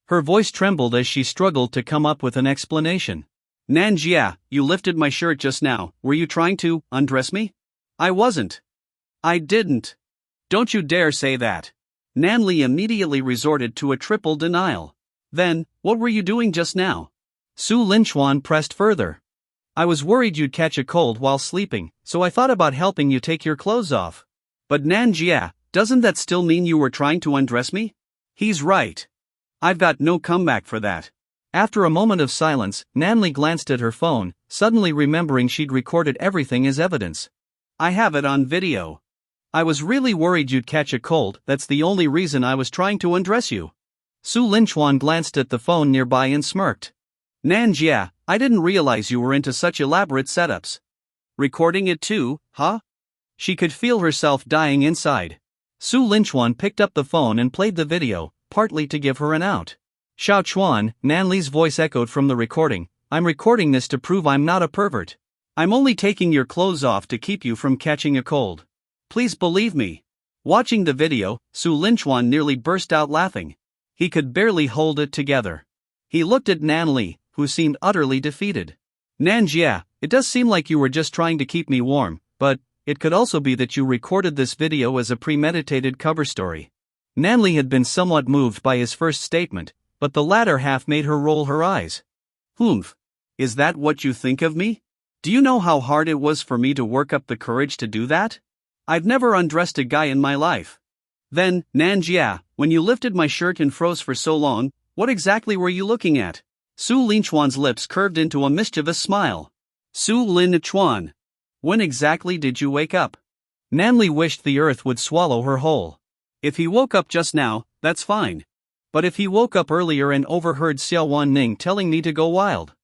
Speaker 1: Her voice trembled as she struggled to come up with an explanation. Nanjia, you lifted my shirt just now, were you trying to undress me? I wasn't. I didn't. Don't you dare say that. Nany immediately resorted to a triple denial. Then, what were you doing just now? Su Linchuan pressed further. I was worried you'd catch a cold while sleeping, so I thought about helping you take your clothes off. But Nanjia, doesn't that still mean you were trying to undress me? He's right. I've got no comeback for that. After a moment of silence, Nany glanced at her phone, suddenly remembering she'd recorded everything as evidence. I have it on video. I was really worried you'd catch a cold, that's the only reason I was trying to undress you. Su Linchuan glanced at the phone nearby and smirked.
Speaker 2: Nanjia, I didn't realize you were into such elaborate setups. Recording it too, huh? She could feel herself dying inside.
Speaker 1: Su Linchuan picked up the phone and played the video, partly to give her an out. Xiao Chuan, Nanli's voice echoed from the recording. I'm recording this to prove I'm not a pervert.
Speaker 2: I'm only taking your clothes off to keep you from catching a cold. Please believe me. Watching the video, Su Linchuan nearly burst out laughing. He could barely hold it together. He looked at Nanli, who seemed utterly defeated.
Speaker 1: Nanjia, it does seem like you were just trying to keep me warm, but it could also be that you recorded this video as a premeditated cover story. Nanli had been somewhat moved by his first statement, but the latter half made her roll her eyes.
Speaker 2: Humph. Is that what you think of me? Do you know how hard it was for me to work up the courage to do that? I've never undressed a guy in my life. Then, Nanjia, when you lifted my shirt and froze for so long, what exactly were you looking at? Su Linchuan's lips curved into a mischievous smile. Su Linchuan. When exactly did you wake up?
Speaker 1: Nanli wished the earth would swallow her whole.
Speaker 2: If he woke up just now, that's fine.
Speaker 1: But if he woke up earlier and overheard Xiao Wanning telling me to go wild,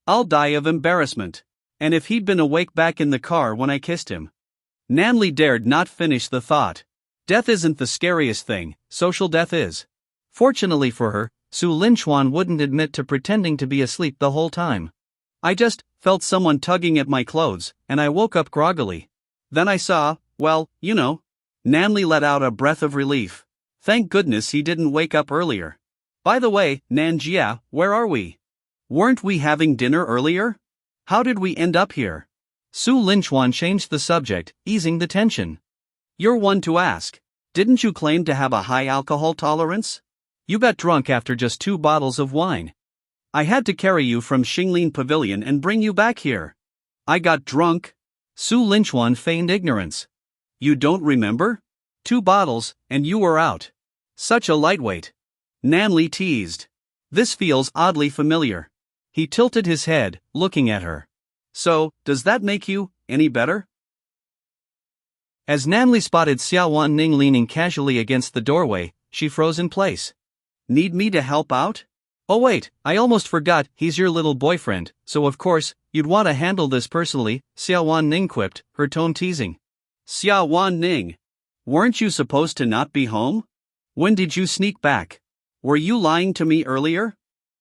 Speaker 2: I'll die of embarrassment. And if he'd been awake back in the car when I kissed him? Nanli dared not finish the thought. Death isn't the scariest thing, social death is.
Speaker 1: Fortunately for her, Su Linchuan wouldn't admit to pretending to be asleep the whole time.
Speaker 2: I just felt someone tugging at my clothes, and I woke up groggily. Then I saw, well, you know. Nanli let out a breath of relief. Thank goodness he didn't wake up earlier. By the way, Nanjia, where are we? Weren't we having dinner earlier? How did we end up here?
Speaker 1: Su Linchuan changed the subject, easing the tension.
Speaker 2: You're one to ask. Didn't you claim to have a high alcohol tolerance?
Speaker 1: You got drunk after just 2 bottles of wine.
Speaker 2: I had to carry you from Xinglin Pavilion and bring you back here. I got drunk.
Speaker 1: Su Linchuan feigned ignorance.
Speaker 2: You don't remember? 2 bottles, and you were out. Such a lightweight. Nanli teased. This feels oddly familiar. He tilted his head, looking at her. So, does that make you any better?
Speaker 1: As Nanli spotted Xiao Wanning leaning casually against the doorway, she froze in place.
Speaker 2: Need me to help out?
Speaker 1: Oh wait, I almost forgot, he's your little boyfriend, so of course, you'd want to handle this personally, Xiao Wanning quipped, her tone teasing.
Speaker 2: Xiao Wanning. Weren't you supposed to not be home? When did you sneak back? Were you lying to me earlier?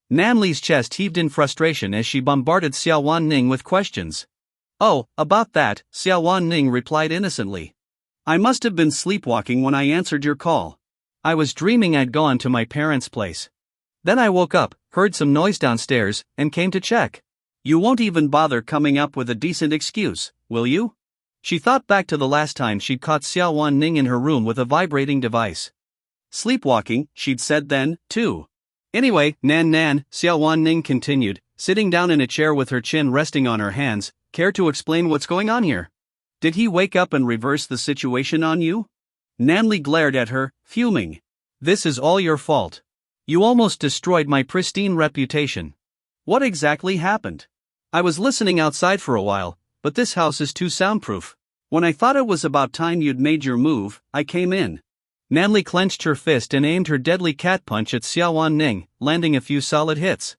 Speaker 1: Nanli's chest heaved in frustration as she bombarded Xiao Wanning with questions.
Speaker 2: Oh, about that, Xiao Wanning replied innocently. I must have been sleepwalking when I answered your call.
Speaker 1: I was dreaming I'd gone to my parents' place. Then I woke up, heard some noise downstairs, and came to check.
Speaker 2: You won't even bother coming up with a decent excuse, will you?
Speaker 1: She thought back to the last time she'd caught Xiao Wanning in her room with a vibrating device.
Speaker 2: Sleepwalking, she'd said then, too.
Speaker 1: Anyway, Nan, Xiao Wanning continued, sitting down in a chair with her chin resting on her hands. Care to explain what's going on here?
Speaker 2: Did he wake up and reverse the situation on you? Nanli glared at her, fuming.
Speaker 1: This is all your fault. You almost destroyed my pristine reputation.
Speaker 2: What exactly happened?
Speaker 1: I was listening outside for a while, but this house is too soundproof.
Speaker 2: When I thought it was about time you'd made your move, I came in.
Speaker 1: Nanli clenched her fist and aimed her deadly cat punch at Xiao Wanning, landing a few solid hits.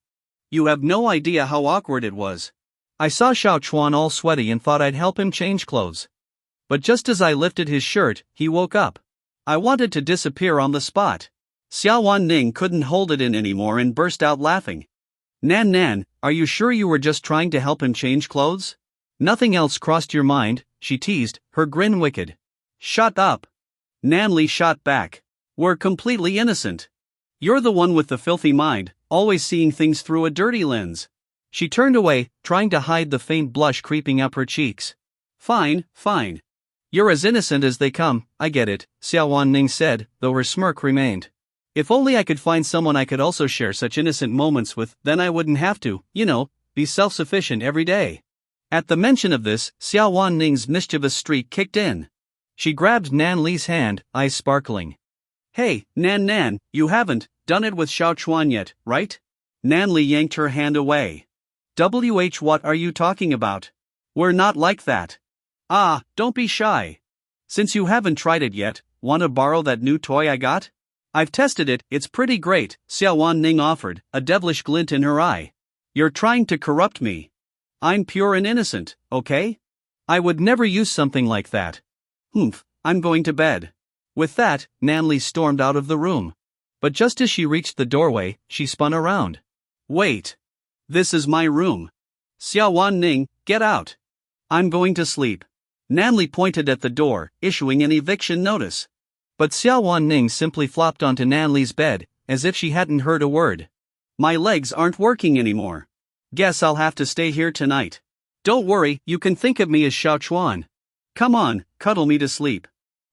Speaker 2: You have no idea how awkward it was.
Speaker 1: I saw Xiao Chuan all sweaty and thought I'd help him change clothes. But just as I lifted his shirt, he woke up.
Speaker 2: I wanted to disappear on the spot. Xiao Wanning couldn't hold it in anymore and burst out laughing.
Speaker 1: Nan, are you sure you were just trying to help him change clothes? Nothing else crossed your mind, she teased, her grin wicked.
Speaker 2: Shut up. Nanli shot back. We're completely innocent. You're the one with the filthy mind, always seeing things through a dirty lens.
Speaker 1: She turned away, trying to hide the faint blush creeping up her cheeks.
Speaker 2: Fine.
Speaker 1: You're as innocent as they come, I get it, Xiao Wanning said, though her smirk remained. If only I could find someone I could also share such innocent moments with, then I wouldn't have to, be self-sufficient every day. At the mention of this, Xiao Wanning's mischievous streak kicked in. She grabbed Nanli's hand, eyes sparkling.
Speaker 2: Hey, Nan, you haven't done it with Xiao Chuan yet, right? Nanli yanked her hand away. What are you talking about? We're not like that. Don't be shy. Since you haven't tried it yet, want to borrow that new toy I got? I've tested it, it's pretty great, Xiaowan Ning offered, a devilish glint in her eye. You're trying to corrupt me. I'm pure and innocent, okay?
Speaker 1: I would never use something like that.
Speaker 2: Humph, I'm going to bed.
Speaker 1: With that, Nany stormed out of the room. But just as she reached the doorway, she spun around.
Speaker 2: Wait. This is my room. Xiaowan Ning, get out. I'm going to sleep. Nany pointed at the door, issuing an eviction notice.
Speaker 1: But Xiaowan Ning simply flopped onto Nanli's bed, as if she hadn't heard a word.
Speaker 2: My legs aren't working anymore. Guess I'll have to stay here tonight. Don't worry, you can think of me as Xiao Chuan. Come on, cuddle me to sleep.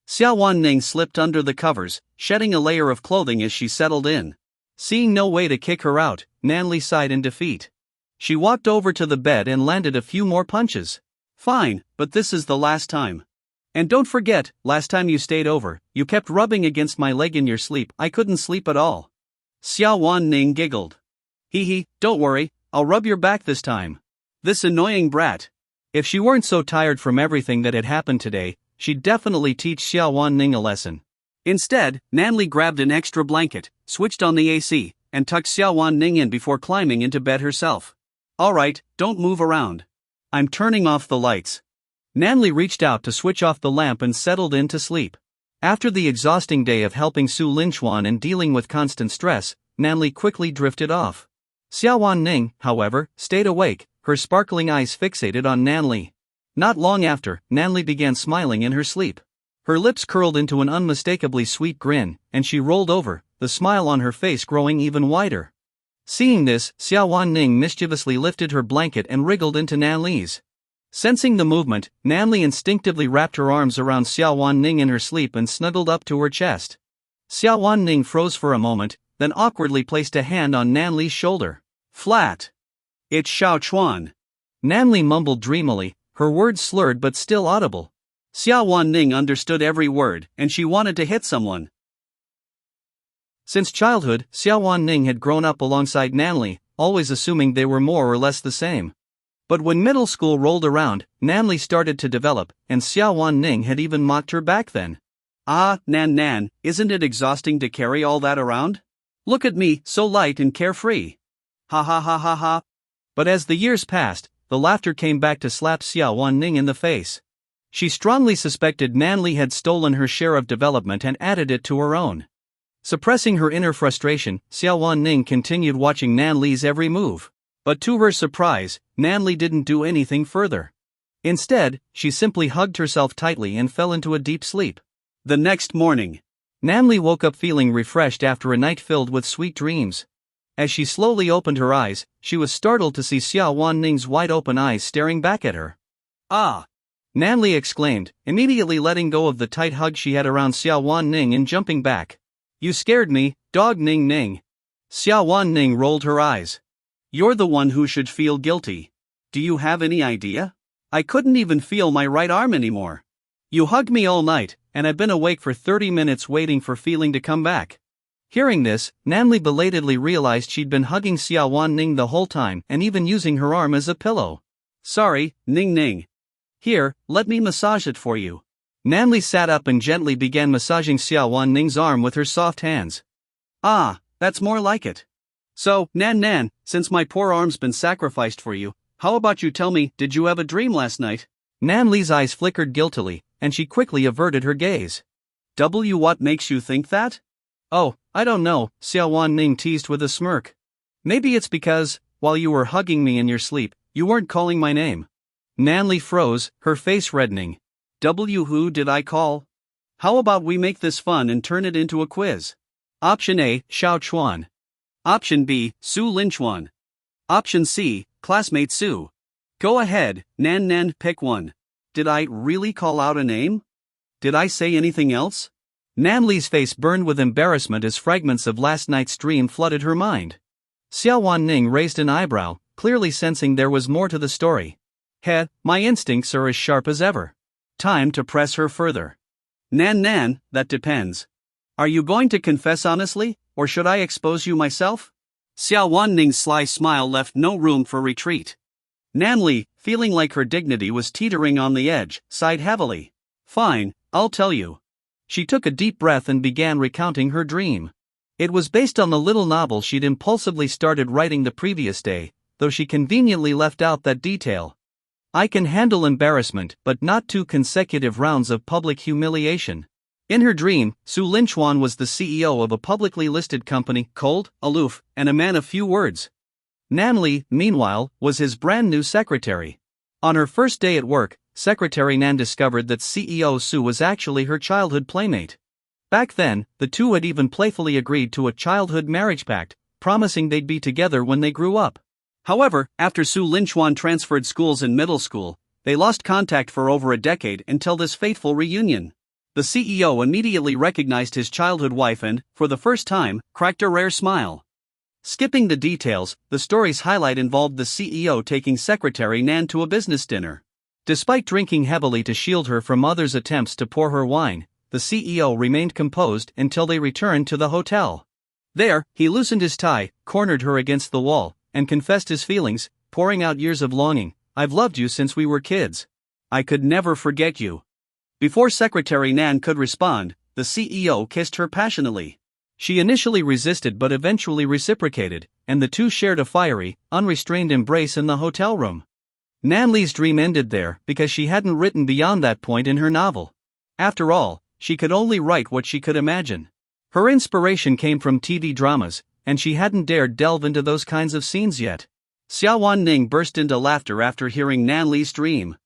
Speaker 2: Xiaowan Ning slipped under the covers, shedding a layer of clothing as she settled in.
Speaker 1: Seeing no way to kick her out, Nany sighed in defeat. She walked over to the bed and landed a few more punches.
Speaker 2: Fine, but this is the last time. And don't forget, last time you stayed over, you kept rubbing against my leg in your sleep. I couldn't sleep at all. Xiaowan Ning giggled. Hee, don't worry, I'll rub your back this time. This annoying brat.
Speaker 1: If she weren't so tired from everything that had happened today, she'd definitely teach Xiaowan Ning a lesson.
Speaker 2: Instead, Nany grabbed an extra blanket, switched on the AC, and tucked Xiaowan Ning in before climbing into bed herself. Alright, don't move around. I'm turning off the lights.
Speaker 1: Nany reached out to switch off the lamp and settled in to sleep. After the exhausting day of helping Su Linchuan and dealing with constant stress, Nany quickly drifted off. Xiaowan Ning, however, stayed awake, her sparkling eyes fixated on Nany. Not long after, Nany began smiling in her sleep. Her lips curled into an unmistakably sweet grin, and she rolled over, the smile on her face growing even wider. Seeing this, Xiaowan Ning mischievously lifted her blanket and wriggled into Nany's. Sensing the movement, Nany instinctively wrapped her arms around Xiaowan Ning in her sleep and snuggled up to her chest. Xiaowan Ning froze for a moment, then awkwardly placed a hand on Nany's shoulder.
Speaker 2: Flat. It's Xiao Chuan.
Speaker 1: Nany mumbled dreamily, her words slurred but still audible.
Speaker 2: Xiaowan Ning understood every word, and she wanted to hit someone.
Speaker 1: Since childhood, Xiaowan Ning had grown up alongside Nany, always assuming they were more or less the same. But when middle school rolled around, Nany started to develop, and Xiaowan Ning had even mocked her back then.
Speaker 2: Ah, Nan, isn't it exhausting to carry all that around? Look at me, so light and carefree. Ha ha ha ha ha.
Speaker 1: But as the years passed, the laughter came back to slap Xiaowan Ning in the face. She strongly suspected Nany had stolen her share of development and added it to her own. Suppressing her inner frustration, Xiaowan Ning continued watching Nany's every move. But to her surprise, Nany didn't do anything further. Instead, she simply hugged herself tightly and fell into a deep sleep.
Speaker 2: The next morning,
Speaker 1: Nany woke up feeling refreshed after a night filled with sweet dreams. As she slowly opened her eyes, she was startled to see Xiaowan Ning's wide-open eyes staring back at her.
Speaker 2: Ah!
Speaker 1: Nany exclaimed, immediately letting go of the tight hug she had around Xiaowan Ning and jumping back. You scared me, dog Ning Ning.
Speaker 2: Xiaowan Ning rolled her eyes. You're the one who should feel guilty. Do you have any idea? I couldn't even feel my right arm anymore. You hugged me all night, and I've been awake for 30 minutes waiting for feeling to come back.
Speaker 1: Hearing this, Nany belatedly realized she'd been hugging Xiaowan Ning the whole time and even using her arm as a pillow.
Speaker 2: Sorry, Ning Ning. Here, let me massage it for you.
Speaker 1: Nany sat up and gently began massaging Xiaowan Ning's arm with her soft hands.
Speaker 2: Ah, that's more like it. So, Nan, since my poor arm's been sacrificed for you, how about you tell me, did you have a dream last night?
Speaker 1: Nany's eyes flickered guiltily, and she quickly averted her gaze.
Speaker 2: What makes you think that?
Speaker 1: Oh, I don't know, Xiaowan Ning teased with a smirk. Maybe it's because, while you were hugging me in your sleep, you weren't calling my name. Nany froze, her face reddening.
Speaker 2: Who did I call? How about we make this fun and turn it into a quiz?
Speaker 1: Option A, Xiao Chuan.
Speaker 2: Option B, Su Linchuan. Option C, classmate Su. Go ahead, Nan, pick one. Did I really call out a name? Did I say anything else?
Speaker 1: Nany's face burned with embarrassment as fragments of last night's dream flooded her mind. Xiaowan Ning raised an eyebrow, clearly sensing there was more to the story. My instincts are as sharp as ever.
Speaker 2: Time to press her further. Nan, that depends. Are you going to confess honestly, or should I expose you myself? Xiaowan Ning's sly smile left no room for retreat. Nany, feeling like her dignity was teetering on the edge, sighed heavily. Fine, I'll tell you.
Speaker 1: She took a deep breath and began recounting her dream. It was based on the little novel she'd impulsively started writing the previous day, though she conveniently left out that detail. I can handle embarrassment, but not 2 consecutive rounds of public humiliation. In her dream, Su Linchuan was the CEO of a publicly listed company, cold, aloof, and a man of few words. Nany, meanwhile, was his brand new secretary. On her first day at work, Secretary Nan discovered that CEO Su was actually her childhood playmate. Back then, the two had even playfully agreed to a childhood marriage pact, promising they'd be together when they grew up. However, after Su Linchuan transferred schools in middle school, they lost contact for over a decade until this fateful reunion. The CEO immediately recognized his childhood wife and, for the first time, cracked a rare smile. Skipping the details, the story's highlight involved the CEO taking Secretary Nan to a business dinner. Despite drinking heavily to shield her from others' attempts to pour her wine, the CEO remained composed until they returned to the hotel. There, he loosened his tie, cornered her against the wall, and confessed his feelings, pouring out years of longing. "I've loved you since we were kids. I could never forget you." Before Secretary Nan could respond, the CEO kissed her passionately. She initially resisted but eventually reciprocated, and the two shared a fiery, unrestrained embrace in the hotel room. Nanli's dream ended there because she hadn't written beyond that point in her novel. After all, she could only write what she could imagine. Her inspiration came from TV dramas, and she hadn't dared delve into those kinds of scenes yet. Xiaowan Ning burst into laughter after hearing Nanli's dream.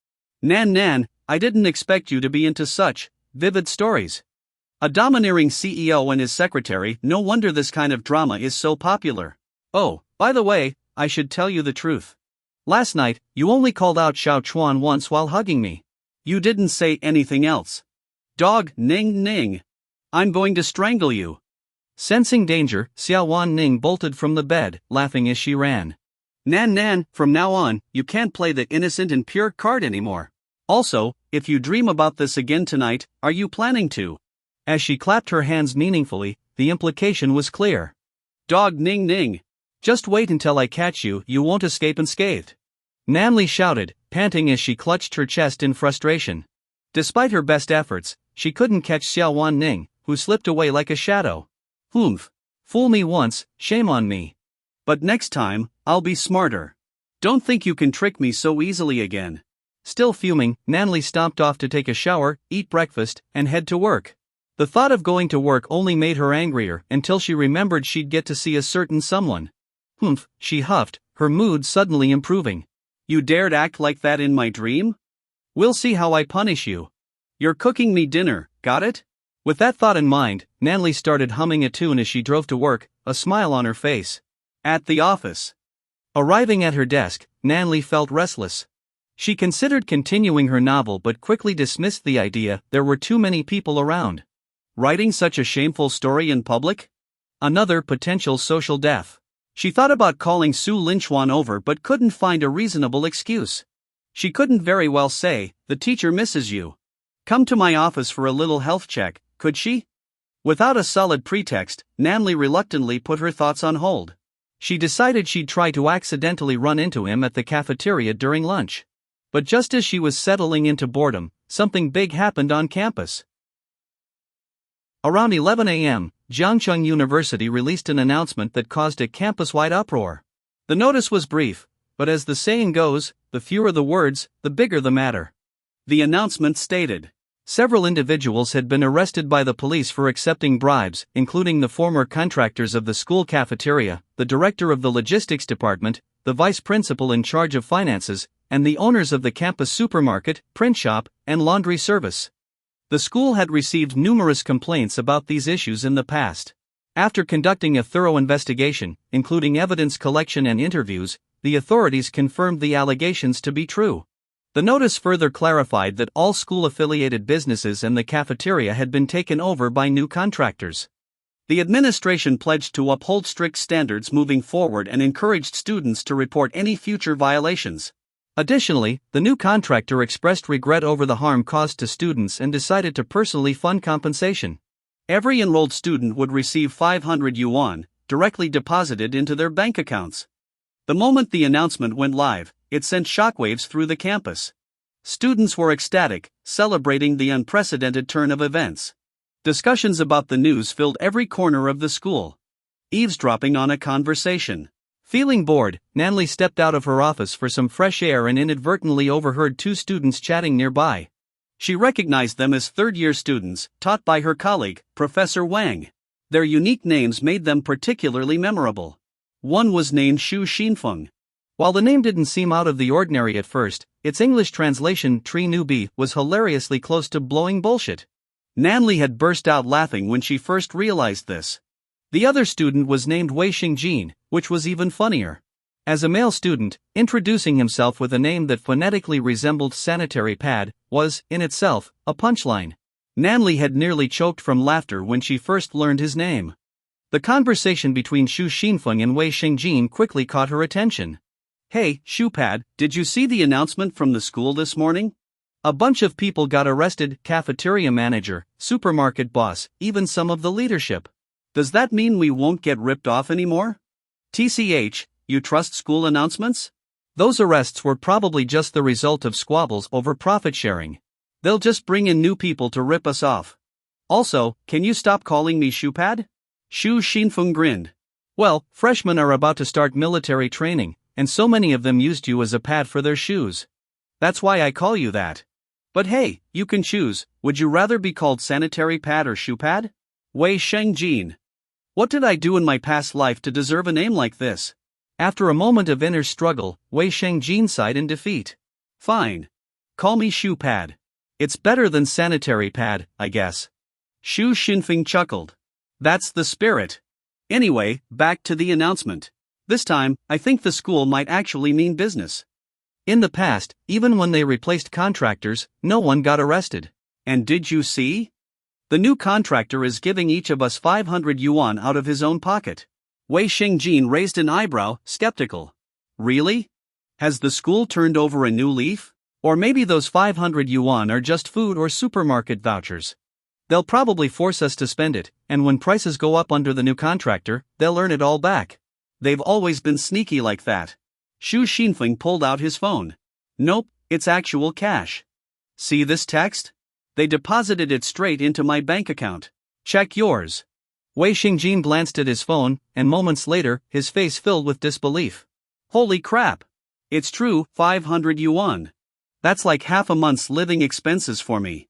Speaker 1: Nan, I didn't expect you to be into such vivid stories." A domineering CEO and his secretary, no wonder this kind of drama is so popular. "Oh, by the way, I should tell you the truth. Last night, you only called out Xiao Chuan once while hugging me. You didn't say anything else. Dog, Ning. I'm going to strangle you." Sensing danger, Xiaowan Ning bolted from the bed, laughing as she ran. Nan, from now on, you can't play the innocent and pure card anymore. Also, if you dream about this again tonight, are you planning to? As she clapped her hands meaningfully, the implication was clear. Dog Ning. Just wait until I catch you, you won't escape unscathed. Nanli shouted, panting as she clutched her chest in frustration. Despite her best efforts, she couldn't catch Xiaowan Ning, who slipped away like a shadow. Humph. Fool me once, shame on me. But next time, I'll be smarter. Don't think you can trick me so easily again. Still fuming, Nanli stomped off to take a shower, eat breakfast, and head to work. The thought of going to work only made her angrier until she remembered she'd get to see a certain someone. Humph, she huffed, her mood suddenly improving. You dared act like that in my dream? We'll see how I punish you. You're cooking me dinner, got it? With that thought in mind, Nanli started humming a tune as she drove to work, a smile on her face. At the office. Arriving at her desk, Nanli felt restless. She considered continuing her novel but quickly dismissed the idea there were too many people around. Writing such a shameful story in public? Another potential social death. She thought about calling Su Linchuan over but couldn't find a reasonable excuse. She couldn't very well say, "The teacher misses you. Come to my office for a little health check," could she? Without a solid pretext, Nanli reluctantly put her thoughts on hold. She decided she'd try to accidentally run into him at the cafeteria during lunch. But just as she was settling into boredom, something big happened on campus. Around 11 a.m., Jiangcheng University released an announcement that caused a campus-wide uproar. The notice was brief, but as the saying goes, the fewer the words, the bigger the matter. The announcement stated, several individuals had been arrested by the police for accepting bribes, including the former contractors of the school cafeteria, the director of the logistics department, the vice principal in charge of finances, and the owners of the campus supermarket, print shop, and laundry service. The school had received numerous complaints about these issues in the past. After conducting a thorough investigation, including evidence collection and interviews, the authorities confirmed the allegations to be true. The notice further clarified that all school-affiliated businesses and the cafeteria had been taken over by new contractors. The administration pledged to uphold strict standards moving forward and encouraged students to report any future violations. Additionally, the new contractor expressed regret over the harm caused to students and decided to personally fund compensation. Every enrolled student would receive 500 yuan, directly deposited into their bank accounts. The moment the announcement went live, it sent shockwaves through the campus. Students were ecstatic, celebrating the unprecedented turn of events.
Speaker 2: Discussions about the news filled every corner of the school. Eavesdropping on a conversation.
Speaker 1: Feeling bored, Nany stepped out of her office for some fresh air and inadvertently overheard two students chatting nearby.
Speaker 2: She recognized them as third-year students, taught by her colleague, Professor Wang. Their unique names made them particularly memorable. One was named Xu Xinfeng.
Speaker 1: While the name didn't seem out of the ordinary at first, its English translation, Tree Newbie, was hilariously close to blowing bullshit.
Speaker 2: Nany had burst out laughing when she first realized this.
Speaker 1: The other student was named Wei Xingjin, which was even funnier. As a male student, introducing himself with a name that phonetically resembled sanitary pad was, in itself, a punchline.
Speaker 2: Nany had nearly choked from laughter when she first learned his name.
Speaker 1: The conversation between Xu Xinfeng and Wei Xingjin quickly caught her attention.
Speaker 2: "Hey, Shoepad, did you see the announcement from the school this morning?
Speaker 1: A bunch of people got arrested, cafeteria manager, supermarket boss, even some of the leadership.
Speaker 2: Does that mean we won't get ripped off anymore? TCH, you trust school announcements?"
Speaker 1: Those arrests were probably just the result of squabbles over profit sharing.
Speaker 2: They'll just bring in new people to rip us off. Also, can you stop calling me Shoepad? Xu Xinfeng grinned.
Speaker 1: Well, freshmen are about to start military training, and so many of them used you as a pad for their shoes.
Speaker 2: That's why I call you that. But hey, you can choose, would you rather be called sanitary pad or Shoepad? Wei Xingjin. What did I do in my past life to deserve a name like this?
Speaker 1: After a moment of inner struggle, Wei Xingjin sighed in defeat.
Speaker 2: Fine. Call me Shoepad.
Speaker 1: It's better than sanitary pad, I guess.
Speaker 2: Xu Xinfeng chuckled. That's the spirit. Anyway, back to the announcement. This time, I think the school might actually mean business.
Speaker 1: In the past, even when they replaced contractors, no one got arrested.
Speaker 2: And did you see? The new contractor is giving each of us 500 yuan out of his own pocket. Wei Xingjin raised an eyebrow, skeptical. Really? Has the school turned over a new leaf?
Speaker 1: Or maybe those 500 yuan are just food or supermarket vouchers. They'll probably force us to spend it, and when prices go up under the new contractor, they'll earn it all back.
Speaker 2: They've always been sneaky like that. Xu Xinfeng pulled out his phone. Nope, it's actual cash. See this text? They deposited it straight into my bank account. Check yours.
Speaker 1: Wei Xingjin glanced at his phone, and moments later, his face filled with disbelief.
Speaker 2: Holy crap! It's true, 500 yuan. That's like half a month's living expenses for me.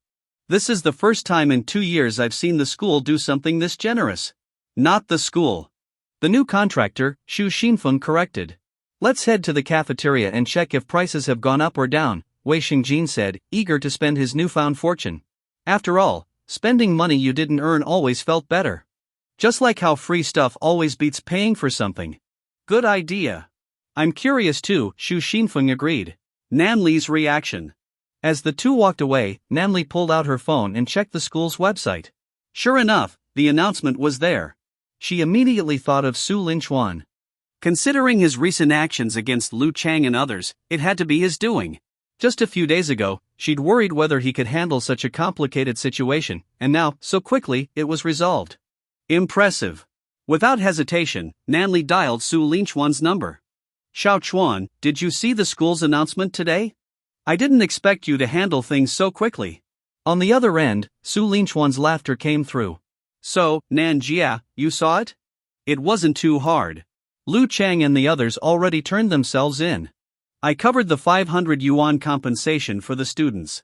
Speaker 2: This is the first time in 2 years I've seen the school do something this generous. Not the school.
Speaker 1: The new contractor, Xu Xinfeng, corrected. Let's head to the cafeteria and check if prices have gone up or down, Wei Xingjin said, eager to spend his newfound fortune. After all, spending money you didn't earn always felt better. Just like how free stuff always beats paying for something.
Speaker 2: Good idea.
Speaker 1: I'm curious too, Xu Xinfeng agreed.
Speaker 2: Nany's reaction.
Speaker 1: As the two walked away, Nany pulled out her phone and checked the school's website.
Speaker 2: Sure enough, the announcement was there.
Speaker 1: She immediately thought of Su Linchuan.
Speaker 2: Considering his recent actions against Lu Chang and others, it had to be his doing.
Speaker 1: Just a few days ago, she'd worried whether he could handle such a complicated situation, and now, so quickly, it was resolved.
Speaker 2: Impressive. Without hesitation, Nany dialed Su Linchuan's number. Xiao Chuan, did you see the school's announcement today? I didn't expect you to handle things so quickly.
Speaker 1: On the other end, Su Linchuan's laughter came through.
Speaker 2: So, Nan Jia, you saw it? It wasn't too hard.
Speaker 1: Lu Chang and the others already turned themselves in.
Speaker 2: I covered the 500 yuan compensation for the students.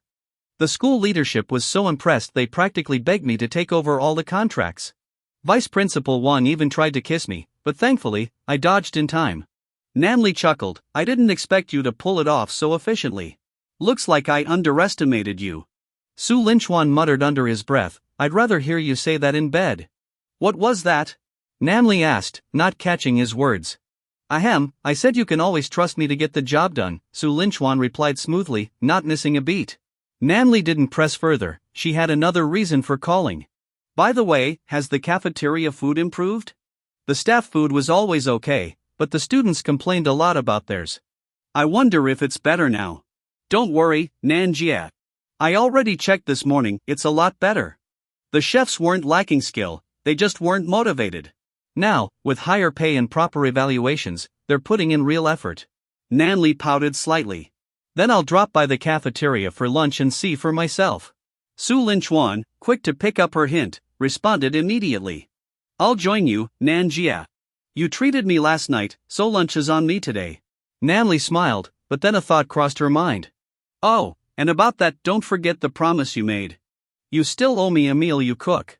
Speaker 1: The school leadership was so impressed they practically begged me to take over all the contracts. Vice Principal Wang even tried to kiss me, but thankfully, I dodged in time.
Speaker 2: Nany chuckled. I didn't expect you to pull it off so efficiently. Looks like I underestimated you.
Speaker 1: Su Linchuan muttered under his breath, I'd rather hear you say that in bed.
Speaker 2: What was that?
Speaker 1: Nany asked, not catching his words. Ahem, I said you can always trust me to get the job done, Su Linchuan replied smoothly, not missing a beat. Nany didn't press further, she had another reason for calling.
Speaker 2: By the way, has the cafeteria food improved?
Speaker 1: The staff food was always okay, but the students complained a lot about theirs.
Speaker 2: I wonder if it's better now. Don't worry, Nan Jia. I already checked this morning, it's a lot better. The chefs weren't lacking skill, they just weren't motivated.
Speaker 1: Now, with higher pay and proper evaluations, they're putting in real effort.
Speaker 2: Nany pouted slightly.
Speaker 1: Then I'll drop by the cafeteria for lunch and see for myself.
Speaker 2: Su Linchuan, quick to pick up her hint, responded immediately. I'll join you, Nanjia. You treated me last night, so lunch is on me today.
Speaker 1: Nany smiled, but then a thought crossed her mind.
Speaker 2: Oh, and about that, don't forget the promise you made. You still owe me a meal you cook.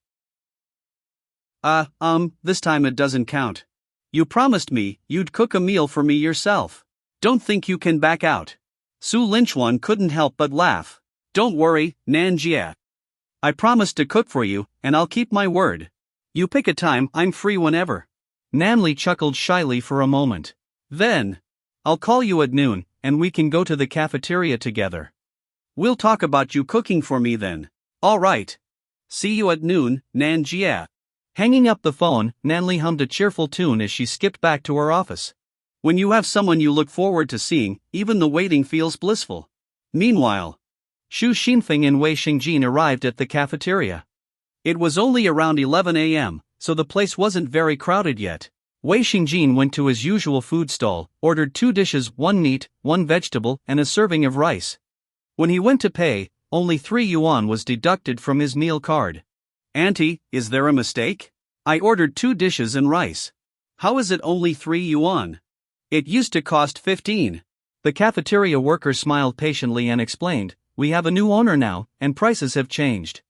Speaker 2: This time it doesn't count. You promised me you'd cook a meal for me yourself. Don't think you can back out. Su Linchuan couldn't help but laugh. Don't worry, Nanjia. I promised to cook for you, and I'll keep my word. You pick a time, I'm free whenever.
Speaker 1: Nany chuckled shyly for a moment.
Speaker 2: Then, I'll call you at noon, and we can go to the cafeteria together. We'll talk about you cooking for me then. All right. See you at noon, Nanjia.
Speaker 1: Hanging up the phone, Nany hummed a cheerful tune as she skipped back to her office.
Speaker 2: When you have someone you look forward to seeing, even the waiting feels blissful. Meanwhile,
Speaker 1: Xu Xinfeng and Wei Xingjin arrived at the cafeteria.
Speaker 2: It was only around 11 a.m., so the place wasn't very crowded yet.
Speaker 1: Wei Xingjin went to his usual food stall, ordered 2 dishes, 1 meat, 1 vegetable, and a serving of rice. When he went to pay, only 3 yuan was deducted from his meal card.
Speaker 2: Auntie, is there a mistake? I ordered 2 dishes and rice. How is it only 3 yuan? It used to cost 15.
Speaker 1: The cafeteria worker smiled patiently and explained, we have a new owner now, and prices have changed.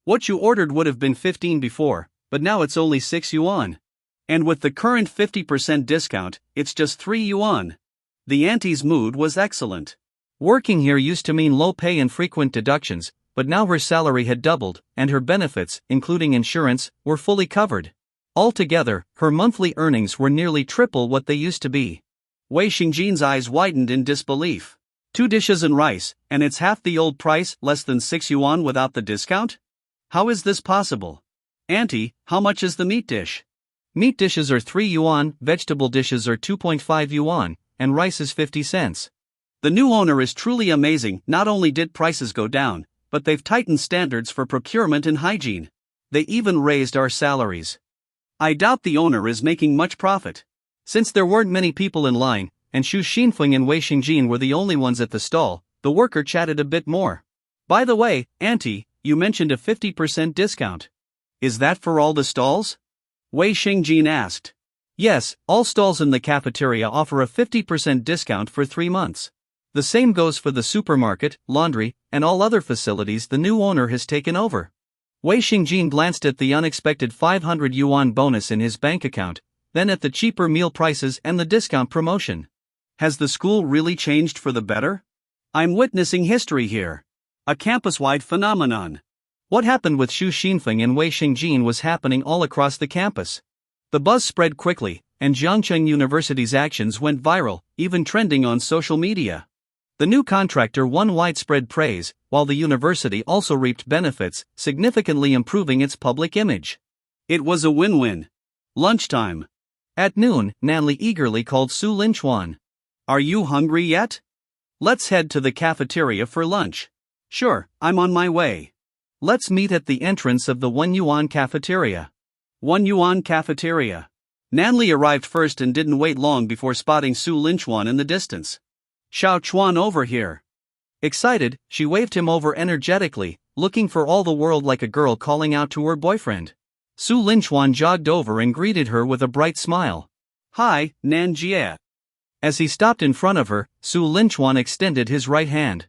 Speaker 2: What you ordered would have been 15 before, but now it's only 6 yuan. And with the current 50% discount, it's just 3 yuan. The auntie's mood was excellent.
Speaker 1: Working here used to mean low pay and frequent deductions, but now her salary had doubled, and her benefits, including insurance, were fully covered. Altogether, her monthly earnings were nearly triple what they used to be.
Speaker 2: Wei Xingjin's eyes widened in disbelief. 2 dishes and rice, and it's half the old price, less than 6 yuan without the discount? How is this possible? Auntie, how much is the meat dish?
Speaker 1: Meat dishes are 3 yuan, vegetable dishes are 2.5 yuan, and rice is 50 cents.
Speaker 2: The new owner is truly amazing. Not only did prices go down, but they've tightened standards for procurement and hygiene. They even raised our salaries. I doubt the owner is making much profit.
Speaker 1: Since there weren't many people in line, and Xu Xinfeng and Wei Xingjin were the only ones at the stall, the worker chatted a bit more.
Speaker 2: By the way, Auntie, you mentioned a 50% discount. Is that for all the stalls? Wei Xingjin asked.
Speaker 1: Yes, all stalls in the cafeteria offer a 50% discount for 3 months. The same goes for the supermarket, laundry, and all other facilities the new owner has taken over. Wei Xingjin glanced at the unexpected 500 yuan bonus in his bank account, then at the cheaper meal prices and the discount promotion.
Speaker 2: Has the school really changed for the better? I'm witnessing history here. A campus-wide phenomenon.
Speaker 1: What happened with Xu Xinfeng and Wei Xingjin was happening all across the campus. The buzz spread quickly, and Jiangcheng University's actions went viral, even trending on social media. The new contractor won widespread praise, while the university also reaped benefits, significantly improving its public image.
Speaker 2: It was a win-win. Lunchtime.
Speaker 1: At noon, Nany eagerly called Su Linchuan.
Speaker 2: Are you hungry yet? Let's head to the cafeteria for lunch. Sure, I'm on my way.
Speaker 1: Let's meet at the entrance of the 1 yuan cafeteria.
Speaker 2: 1 yuan cafeteria. Nany arrived first and didn't wait long before spotting Su Linchuan in the distance. Xiao Chuan over here.
Speaker 1: Excited, she waved him over energetically, looking for all the world like a girl calling out to her boyfriend. Su Linchuan jogged over and greeted her with a bright smile.
Speaker 2: Hi, Nanjie.
Speaker 1: As he stopped in front of her, Su Linchuan extended his right hand.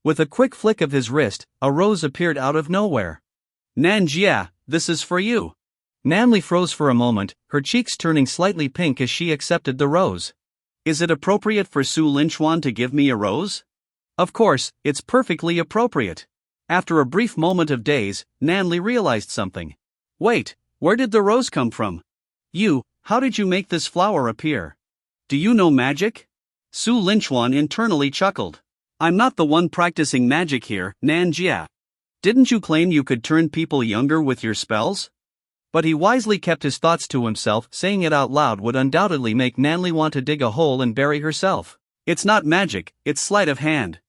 Speaker 1: With a quick flick of his wrist, a rose appeared out of nowhere.
Speaker 2: Nanjie, this is for you.
Speaker 1: Nany froze for a moment, her cheeks turning slightly pink as she accepted the rose.
Speaker 2: Is it appropriate for Su Linchuan to give me a rose?
Speaker 1: Of course, it's perfectly appropriate.
Speaker 2: After a brief moment of daze, Nany realized something. Wait, where did the rose come from? How did you make this flower appear? Do you know magic? Su Linchuan internally chuckled. I'm not the one practicing magic here, Nanjie. Didn't you claim you could turn people younger with your spells?
Speaker 1: But he wisely kept his thoughts to himself. Saying it out loud would undoubtedly make Nany want to dig a hole and bury herself.
Speaker 2: It's not magic, it's sleight of hand.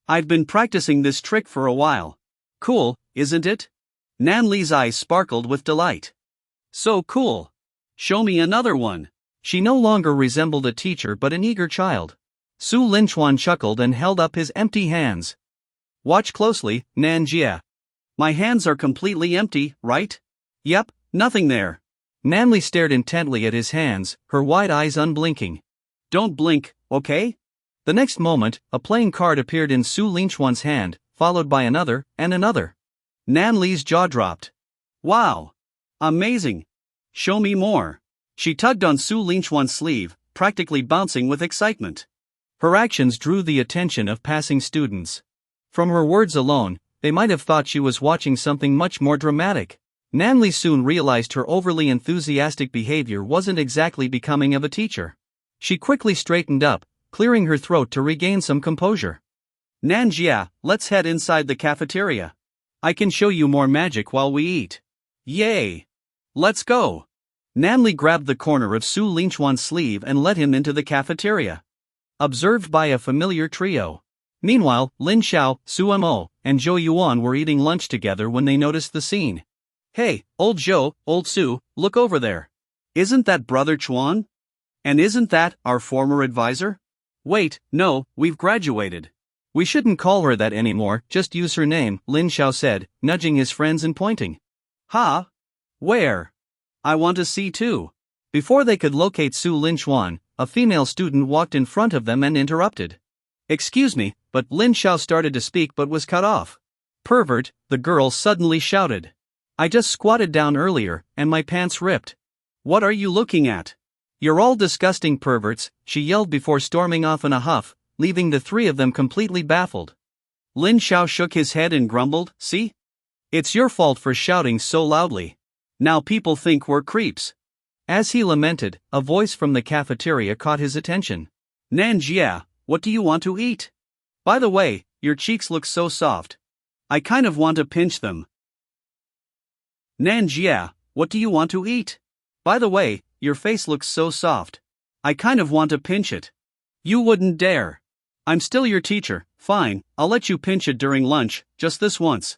Speaker 2: I've been practicing this trick for a while. Cool, isn't it? Nanli's eyes sparkled with delight. So cool. Show me another one.
Speaker 1: She no longer resembled a teacher but an eager child. Su Linchuan chuckled and held up his empty hands.
Speaker 2: Watch closely, Nanjie. My hands are completely empty, right? Yep, nothing there.
Speaker 1: Nany stared intently at his hands, her wide eyes unblinking.
Speaker 2: Don't blink, okay?
Speaker 1: The next moment, a playing card appeared in Su Lingquan's hand, followed by another, and another.
Speaker 2: Nany's jaw dropped. Wow! Amazing! Show me more. She tugged on Su Lingquan's sleeve, practically bouncing with excitement.
Speaker 1: Her actions drew the attention of passing students. From her words alone, they might have thought she was watching something much more dramatic. Nany soon realized her overly enthusiastic behavior wasn't exactly becoming of a teacher. She quickly straightened up, clearing her throat to regain some composure.
Speaker 2: Nanjia, let's head inside the cafeteria. I can show you more magic while we eat. Yay! Let's go! Nany grabbed the corner of Su Lingquan's sleeve and led him into the cafeteria.
Speaker 1: Observed by a familiar trio. Meanwhile, Lin Xiao, Su Mo, and Zhou Yuan were eating lunch together when they noticed the scene.
Speaker 2: Hey, old Zhou, old Su, look over there. Isn't that Brother Chuan? And isn't that our former advisor? Wait, no, we've graduated.
Speaker 1: We shouldn't call her that anymore, just use her name, Lin Xiao said, nudging his friends and pointing.
Speaker 2: Huh? Where? I want to see too.
Speaker 1: Before they could locate Su Lingquan, a female student walked in front of them and interrupted. Excuse me, but Lin Xiao started to speak but was cut off. Pervert, the girl suddenly shouted. I just squatted down earlier, and my pants ripped.
Speaker 2: What are you looking at?
Speaker 1: You're all disgusting perverts, she yelled before storming off in a huff, leaving the three of them completely baffled.
Speaker 2: Lin Xiao shook his head and grumbled, see?
Speaker 1: It's your fault for shouting so loudly.
Speaker 2: Now people think we're creeps.
Speaker 1: As he lamented, a voice from the cafeteria caught his attention.
Speaker 2: Nanjia, what do you want to eat? By the way, your cheeks look so soft. I kind of want to pinch them. Nanjia, what do you want to eat? By the way, your face looks so soft. I kind of want to pinch it. You wouldn't dare. I'm still your teacher, fine, I'll let you pinch it during lunch, just this once.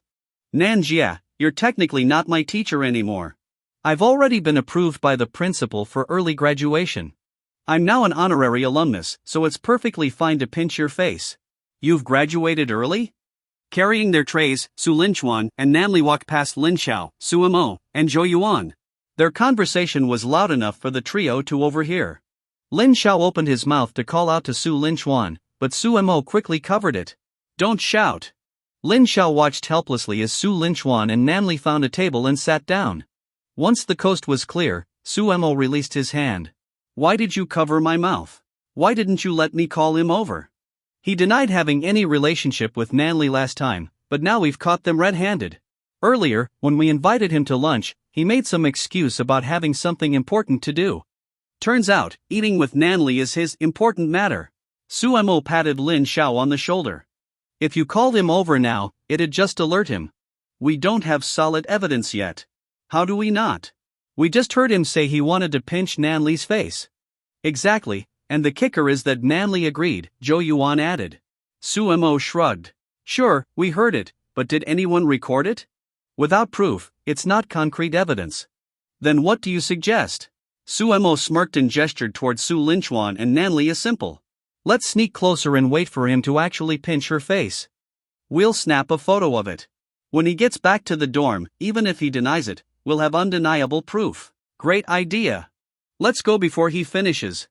Speaker 2: Nanjia, you're technically not my teacher anymore.
Speaker 1: I've already been approved by the principal for early graduation.
Speaker 2: I'm now an honorary alumnus, so it's perfectly fine to pinch your face. You've graduated early? Carrying their trays, Su Lingquan and Nany walked past Lin Xiao, Su Mo, and Zhou Yuan. Their conversation was loud enough for the trio to overhear.
Speaker 1: Lin Xiao opened his mouth to call out to Su Lingquan, but Su Mo quickly covered it.
Speaker 2: Don't shout.
Speaker 1: Lin Xiao watched helplessly as Su Lingquan and Nany found a table and sat down. Once the coast was clear, Su Mo released his hand.
Speaker 2: Why did you cover my mouth? Why didn't you let me call him over?
Speaker 1: He denied having any relationship with Nany last time, but now we've caught them red-handed. Earlier, when we invited him to lunch, he made some excuse about having something important to do.
Speaker 2: Turns out, eating with Nany is his important matter. Su Mo patted Lin Xiao on the shoulder.
Speaker 1: If you called him over now, it'd just alert him.
Speaker 2: We don't have solid evidence yet. How do we not?
Speaker 1: We just heard him say he wanted to pinch Nany's face.
Speaker 2: Exactly, and the kicker is that Nany agreed, Zhou Yuan added. Su Mo shrugged. Sure, we heard it, but did anyone record it?
Speaker 1: Without proof, it's not concrete evidence.
Speaker 2: Then what do you suggest? Su Mo smirked and gestured towards Su Lingquan and Nany as simple.
Speaker 1: Let's sneak closer and wait for him to actually pinch her face.
Speaker 2: We'll snap a photo of it. When he gets back to the dorm, even if he denies it, we'll have undeniable proof. Great idea. Let's go before he finishes.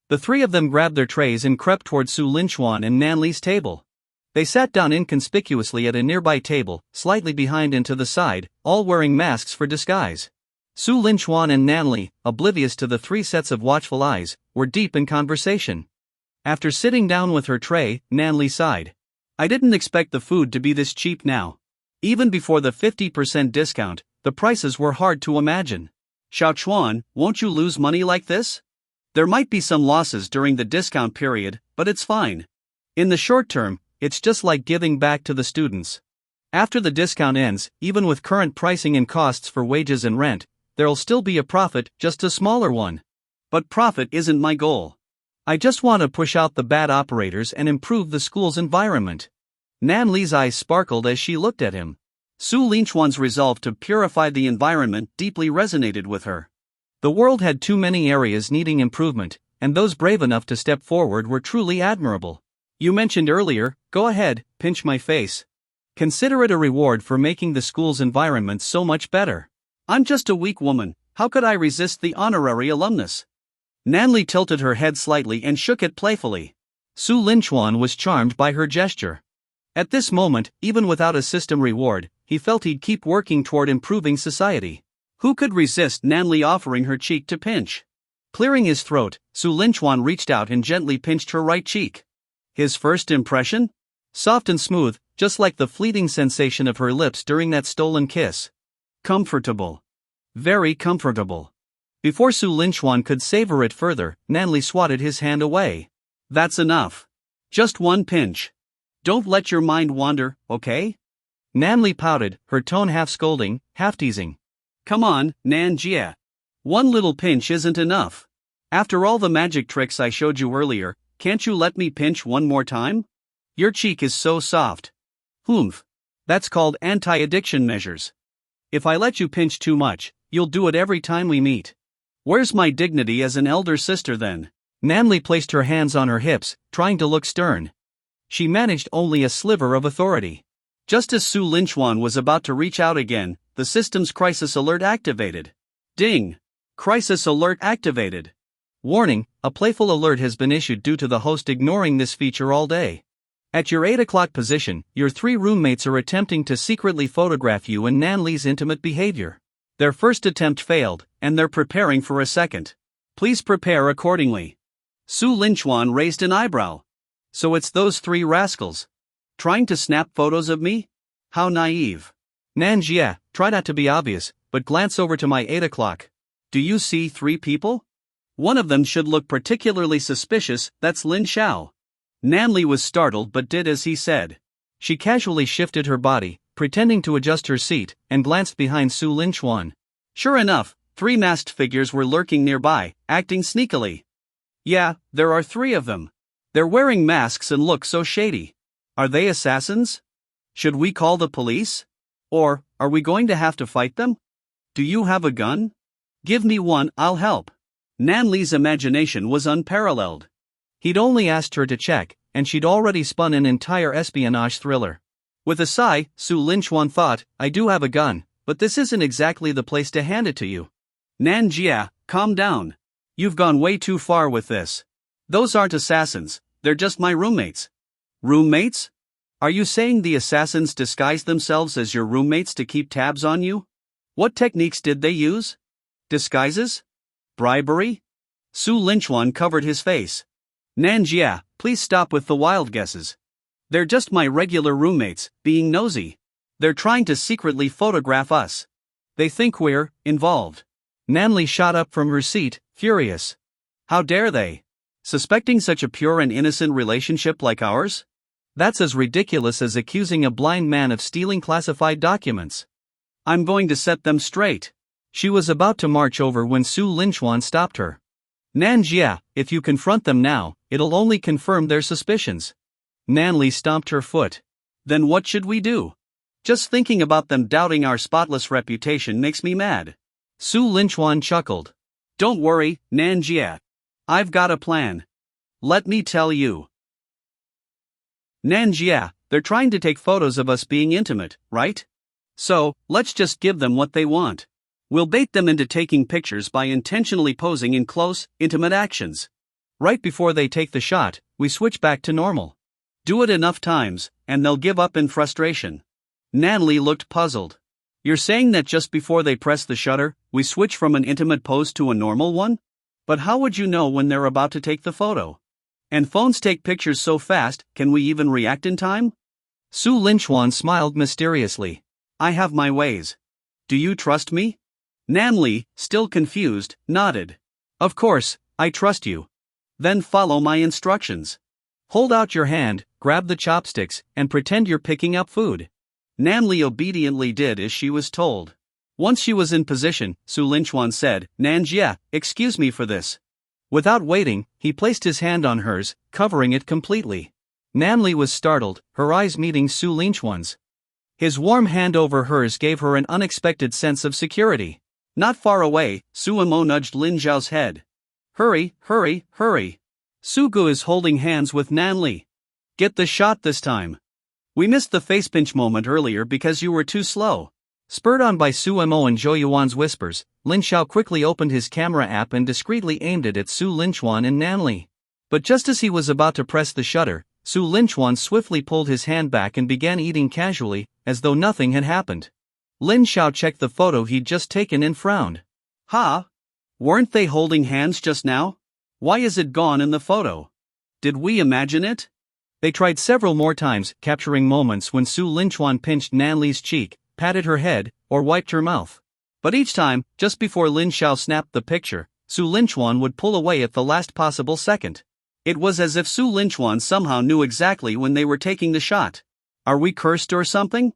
Speaker 1: The three of them grabbed their trays and crept towards Su Lingquan and Nany's table. They sat down inconspicuously at a nearby table, slightly behind and to the side, all wearing masks for disguise. Su Lingquan and Nany, oblivious to the three sets of watchful eyes, were deep in conversation. After sitting down with her tray, Nany sighed. I didn't expect the food to be this cheap now. Even before the 50% discount, the prices were hard to imagine.
Speaker 2: Xiao Chuan, won't you lose money like this? There might be some losses during the discount period, but it's fine.
Speaker 1: In the short term, it's just like giving back to the students. After the discount ends, even with current pricing and costs for wages and rent, there'll still be a profit, just a smaller one.
Speaker 2: But profit isn't my goal.
Speaker 1: I just want to push out the bad operators and improve the school's environment. Nany's eyes sparkled as she looked at him.
Speaker 2: Su Lingquan's resolve to purify the environment deeply resonated with her.
Speaker 1: The world had too many areas needing improvement, and those brave enough to step forward were truly admirable. You mentioned earlier, go ahead, pinch my face. Consider it a reward for making the school's environment so much better.
Speaker 2: I'm just a weak woman, how could I resist the honorary alumnus? Nany tilted her head slightly and shook it playfully.
Speaker 1: Su Linchuan was charmed by her gesture. At this moment, even without a system reward, he felt he'd keep working toward improving society.
Speaker 2: Who could resist Nany offering her cheek to pinch? Clearing his throat, Su Linchuan reached out and gently pinched her right cheek. His first impression?
Speaker 1: Soft and smooth, just like the fleeting sensation of her lips during that stolen kiss.
Speaker 2: Comfortable. Very comfortable.
Speaker 1: Before Su Linchuan could savor it further, Nany swatted his hand away.
Speaker 2: That's enough. Just one pinch. Don't let your mind wander, okay?
Speaker 1: Nany pouted, her tone half scolding, half teasing.
Speaker 2: Come on, Nanjia. One little pinch isn't enough. After all the magic tricks I showed you earlier, can't you let me pinch one more time? Your cheek is so soft.
Speaker 1: Humph.
Speaker 2: That's called anti-addiction measures. If I let you pinch too much, you'll do it every time we meet. Where's my dignity as an elder sister then?
Speaker 1: Nany placed her hands on her hips, trying to look stern. She managed only a sliver of authority.
Speaker 2: Just as Su Linchuan was about to reach out again, the system's crisis alert activated. Ding! Crisis alert activated.
Speaker 1: Warning, a playful alert has been issued due to the host ignoring this feature all day. At your 8 o'clock position, your 3 roommates are attempting to secretly photograph you and Nany's intimate behavior. Their first attempt failed, and they're preparing for a second.
Speaker 2: Please prepare accordingly. Su Linchuan raised an eyebrow. So it's those 3 rascals. Trying to snap photos of me? How naive.
Speaker 1: Nanjia, try not to be obvious, but glance over to my 8 o'clock.
Speaker 2: Do you see 3 people? One of them should look particularly suspicious, that's Lin Xiao. Nany was startled but did as he said.
Speaker 1: She casually shifted her body, pretending to adjust her seat, and glanced behind Su Linchuan.
Speaker 2: Sure enough, 3 masked figures were lurking nearby, acting sneakily. Yeah, there are 3 of them. They're wearing masks and look so shady. Are they assassins? Should we call the police? Or, are we going to have to fight them? Do you have a gun? Give me one, I'll help. Nany's imagination was unparalleled.
Speaker 1: He'd only asked her to check, and she'd already spun an entire espionage thriller.
Speaker 2: With a sigh, Su Linchuan thought, I do have a gun, but this isn't exactly the place to hand it to you. Nanjia, calm down. You've gone way too far with this. Those aren't assassins, they're just my roommates. Roommates? Are you saying the assassins disguised themselves as your roommates to keep tabs on you? What techniques did they use? Disguises? Bribery? Su Linchuan covered his face. Nanjia, please stop with the wild guesses. They're just my regular roommates, being nosy. They're trying to secretly photograph us. They think we're involved.
Speaker 1: Nany shot up from her seat, furious.
Speaker 2: How dare they? Suspecting such a pure and innocent relationship like ours?
Speaker 1: That's as ridiculous as accusing a blind man of stealing classified documents.
Speaker 2: I'm going to set them straight.
Speaker 1: She was about to march over when Su Linchuan stopped her. Nanjia, if you confront them now, it'll only confirm their suspicions.
Speaker 2: Nany stomped her foot. Then what should we do? Just thinking about them doubting our spotless reputation makes me mad.
Speaker 1: Su Linchuan chuckled.
Speaker 2: Don't worry, Nanjia. I've got a plan. Let me tell you. Nanjia, they're trying to take photos of us being intimate, right? So, let's just give them what they want. We'll bait them into taking pictures by intentionally posing in close, intimate actions.
Speaker 1: Right before they take the shot, we switch back to normal.
Speaker 2: Do it enough times, and they'll give up in frustration. Nany looked puzzled. You're saying that just before they press the shutter, we switch from an intimate pose to a normal one? But how would you know when they're about to take the photo? And phones take pictures so fast, can we even react in time?
Speaker 1: Su Linchuan smiled mysteriously.
Speaker 2: I have my ways. Do you trust me? Nany, still confused, nodded.
Speaker 1: Of course, I trust you.
Speaker 2: Then follow my instructions.
Speaker 1: Hold out your hand, grab the chopsticks, and pretend you're picking up food.
Speaker 2: Nany obediently did as she was told. Once she was in position, Su Linchuan said, Nanjia, excuse me for this.
Speaker 1: Without waiting, he placed his hand on hers, covering it completely. Nany was startled, her eyes meeting Su Linchuan's. His warm hand over hers gave her an unexpected sense of security.
Speaker 2: Not far away, Suemo nudged Lin Zhao's head. Hurry, hurry, hurry. Sugu is holding hands with Nany. Get the shot this time. We missed the face pinch moment earlier because you were too slow.
Speaker 1: Spurred on by Su Mo and Jo Yuan's whispers, Lin Xiao quickly opened his camera app and discreetly aimed it at Su Linchuan and Nany. But just as he was about to press the shutter, Su Linchuan swiftly pulled his hand back and began eating casually, as though nothing had happened. Lin Xiao checked the photo he'd just taken and frowned.
Speaker 2: Huh? Weren't they holding hands just now? Why is it gone in the photo? Did we imagine it?
Speaker 1: They tried several more times, capturing moments when Su Linchuan pinched Nanli's cheek, patted her head, or wiped her mouth. But each time, just before Lin Xiao snapped the picture, Su Linchuan would pull away at the last possible second. It was as if Su Linchuan somehow knew exactly when they were taking the shot.
Speaker 2: Are we cursed or something?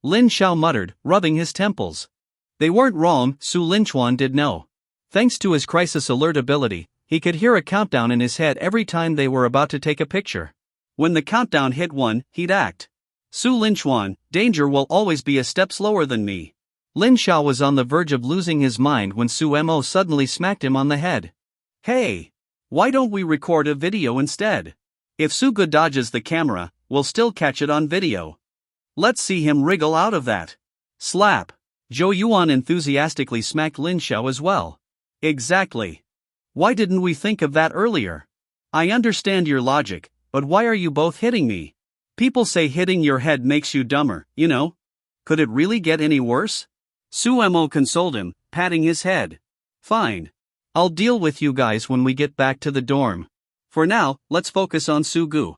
Speaker 1: Lin Xiao muttered, rubbing his temples. They weren't wrong, Su Linchuan did know. Thanks to his crisis alert ability, he could hear a countdown in his head every time they were about to take a picture.
Speaker 2: When the countdown hit 1, he'd act. Su Linchuan, danger will always be a step slower than me.
Speaker 1: Lin Xiao was on the verge of losing his mind when Su Mo suddenly smacked him on the head.
Speaker 2: Hey! Why don't we record a video instead? If Suga dodges the camera, we'll still catch it on video. Let's see him wriggle out of that. Slap!
Speaker 1: Jo Yuan enthusiastically smacked Lin Xiao as well.
Speaker 2: Exactly. Why didn't we think of that earlier? I understand your logic, but why are you both hitting me? People say hitting your head makes you dumber, you know. Could it really get any worse? Su Mo consoled him, patting his head. Fine.
Speaker 1: I'll deal with you guys when we get back to the dorm.
Speaker 2: For now, let's focus on Sugu.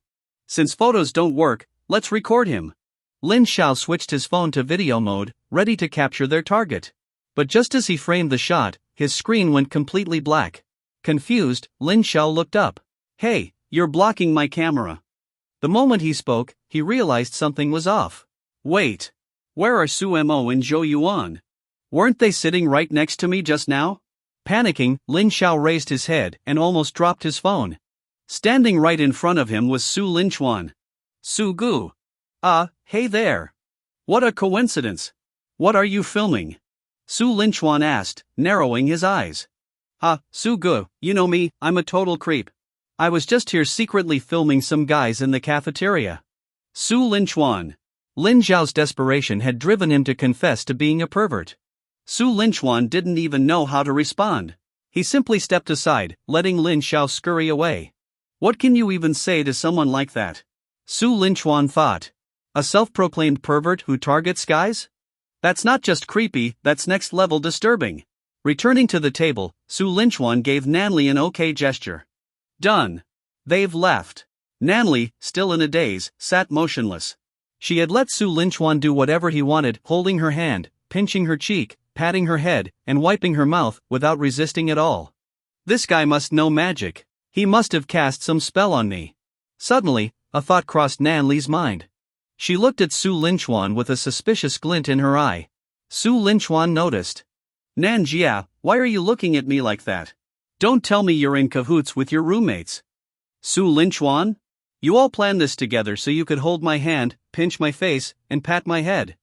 Speaker 2: Since photos don't work, let's record him.
Speaker 1: Lin Xiao switched his phone to video mode, ready to capture their target. But just as he framed the shot, his screen went completely black. Confused, Lin Xiao looked up.
Speaker 2: Hey, you're blocking my camera.
Speaker 1: The moment he spoke, he realized something was off.
Speaker 2: Wait. Where are Su Mo and Jo Yuan? Weren't they sitting right next to me just now?
Speaker 1: Panicking, Lin Xiao raised his head and almost dropped his phone.
Speaker 2: Standing right in front of him was Su Linchuan. Sugu. Hey there. What a coincidence. What are you filming? Su Linchuan asked, narrowing his eyes.
Speaker 1: Sugu, you know me, I'm a total creep. I was just here secretly filming some guys in the cafeteria.
Speaker 2: Su Linchuan.
Speaker 1: Lin Xiao's desperation had driven him to confess to being a pervert.
Speaker 2: Su Linchuan didn't even know how to respond.
Speaker 1: He simply stepped aside, letting Lin Xiao scurry away.
Speaker 2: What can you even say to someone like that?
Speaker 1: Su Linchuan thought. A self-proclaimed pervert who targets guys?
Speaker 2: That's not just creepy, that's next-level disturbing.
Speaker 1: Returning to the table, Su Linchuan gave Nany an okay gesture.
Speaker 2: Done. They've left. Nany, still in a daze, sat motionless.
Speaker 1: She had let Su Linchuan do whatever he wanted, holding her hand, pinching her cheek, patting her head, and wiping her mouth, without resisting at all.
Speaker 2: This guy must know magic.
Speaker 1: He must have cast some spell on me. Suddenly, a thought crossed Nanli's mind. She looked at Su Linchuan with a suspicious glint in her eye. Su Linchuan noticed.
Speaker 2: Nanjia, why are you looking at me like that? Don't tell me you're in cahoots with your roommates. Su Linchuan? You all planned this together so you could hold my hand, pinch my face, and pat my head.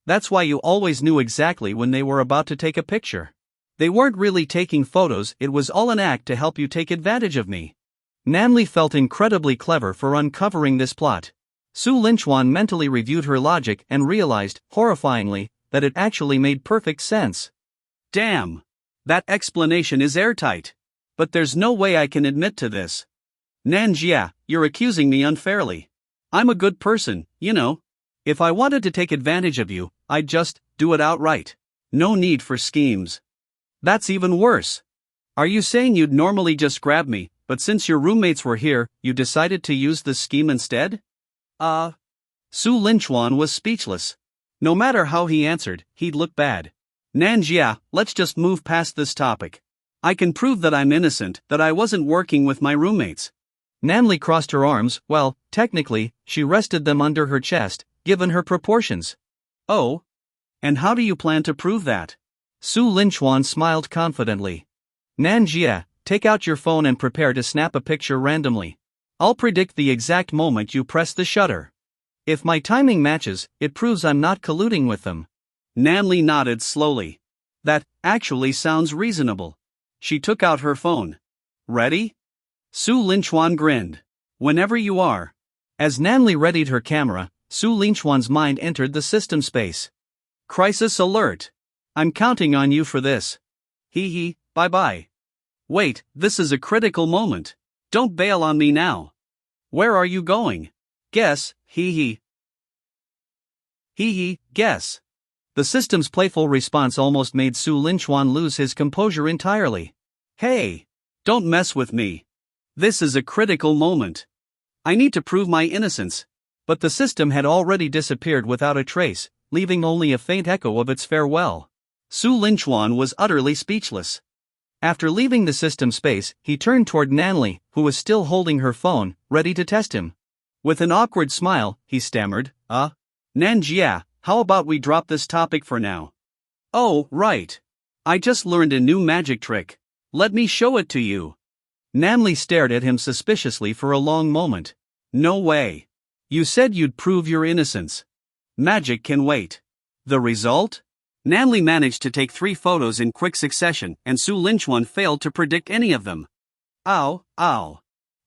Speaker 2: That's why you always knew exactly when they were about to take a picture. They weren't really taking photos, it was all an act to help you take advantage of me.
Speaker 1: Nany felt incredibly clever for uncovering this plot. Su Linchuan mentally reviewed her logic and realized, horrifyingly, that it actually made perfect sense.
Speaker 2: Damn! That explanation is airtight. But there's no way I can admit to this. Nanjia, you're accusing me unfairly. I'm a good person, you know. If I wanted to take advantage of you, I'd just do it outright. No need for schemes. That's even worse. Are you saying you'd normally just grab me, but since your roommates were here, you decided to use this scheme instead?
Speaker 1: Su Linchuan was speechless. No matter how he answered, he'd look bad.
Speaker 2: Nanjia, let's just move past this topic. I can prove that I'm innocent, that I wasn't working with my roommates.
Speaker 1: Nany crossed her arms, well, technically, she rested them under her chest, given her proportions.
Speaker 2: Oh? And how do you plan to prove that?
Speaker 1: Su Linchuan smiled confidently. Nanjia, take out your phone and prepare to snap a picture randomly. I'll predict the exact moment you press the shutter. If my timing matches, it proves I'm not colluding with them.
Speaker 2: Nany nodded slowly. That actually sounds reasonable. She took out her phone. Ready? Su Linchuan grinned. Whenever you are.
Speaker 1: As Nany readied her camera,
Speaker 2: Su Lingquan's mind entered the system space. Crisis alert! I'm counting on you for this. Hee, bye-bye. Wait, this is a critical moment. Don't bail on me now. Where are you going? Guess, hee. Guess. The system's playful response almost made Su Lingquan lose his composure entirely. Hey! Don't mess with me. This is a critical moment. I need to prove my innocence. But the system had already disappeared without a trace, leaving only a faint echo of its farewell. Su Lingquan was utterly speechless. After leaving the system space, he turned toward Nany, who was still holding her phone, ready to test him. With an awkward smile, he stammered, Nanjia, how about we drop this topic for now? Oh, right. I just learned a new magic trick. Let me show it to you. Nany stared at him suspiciously for a long moment. No way. You said you'd prove your innocence. Magic can wait. The result? Nany managed to take 3 photos in quick succession, and Su Lingquan failed to predict any of them. Ow.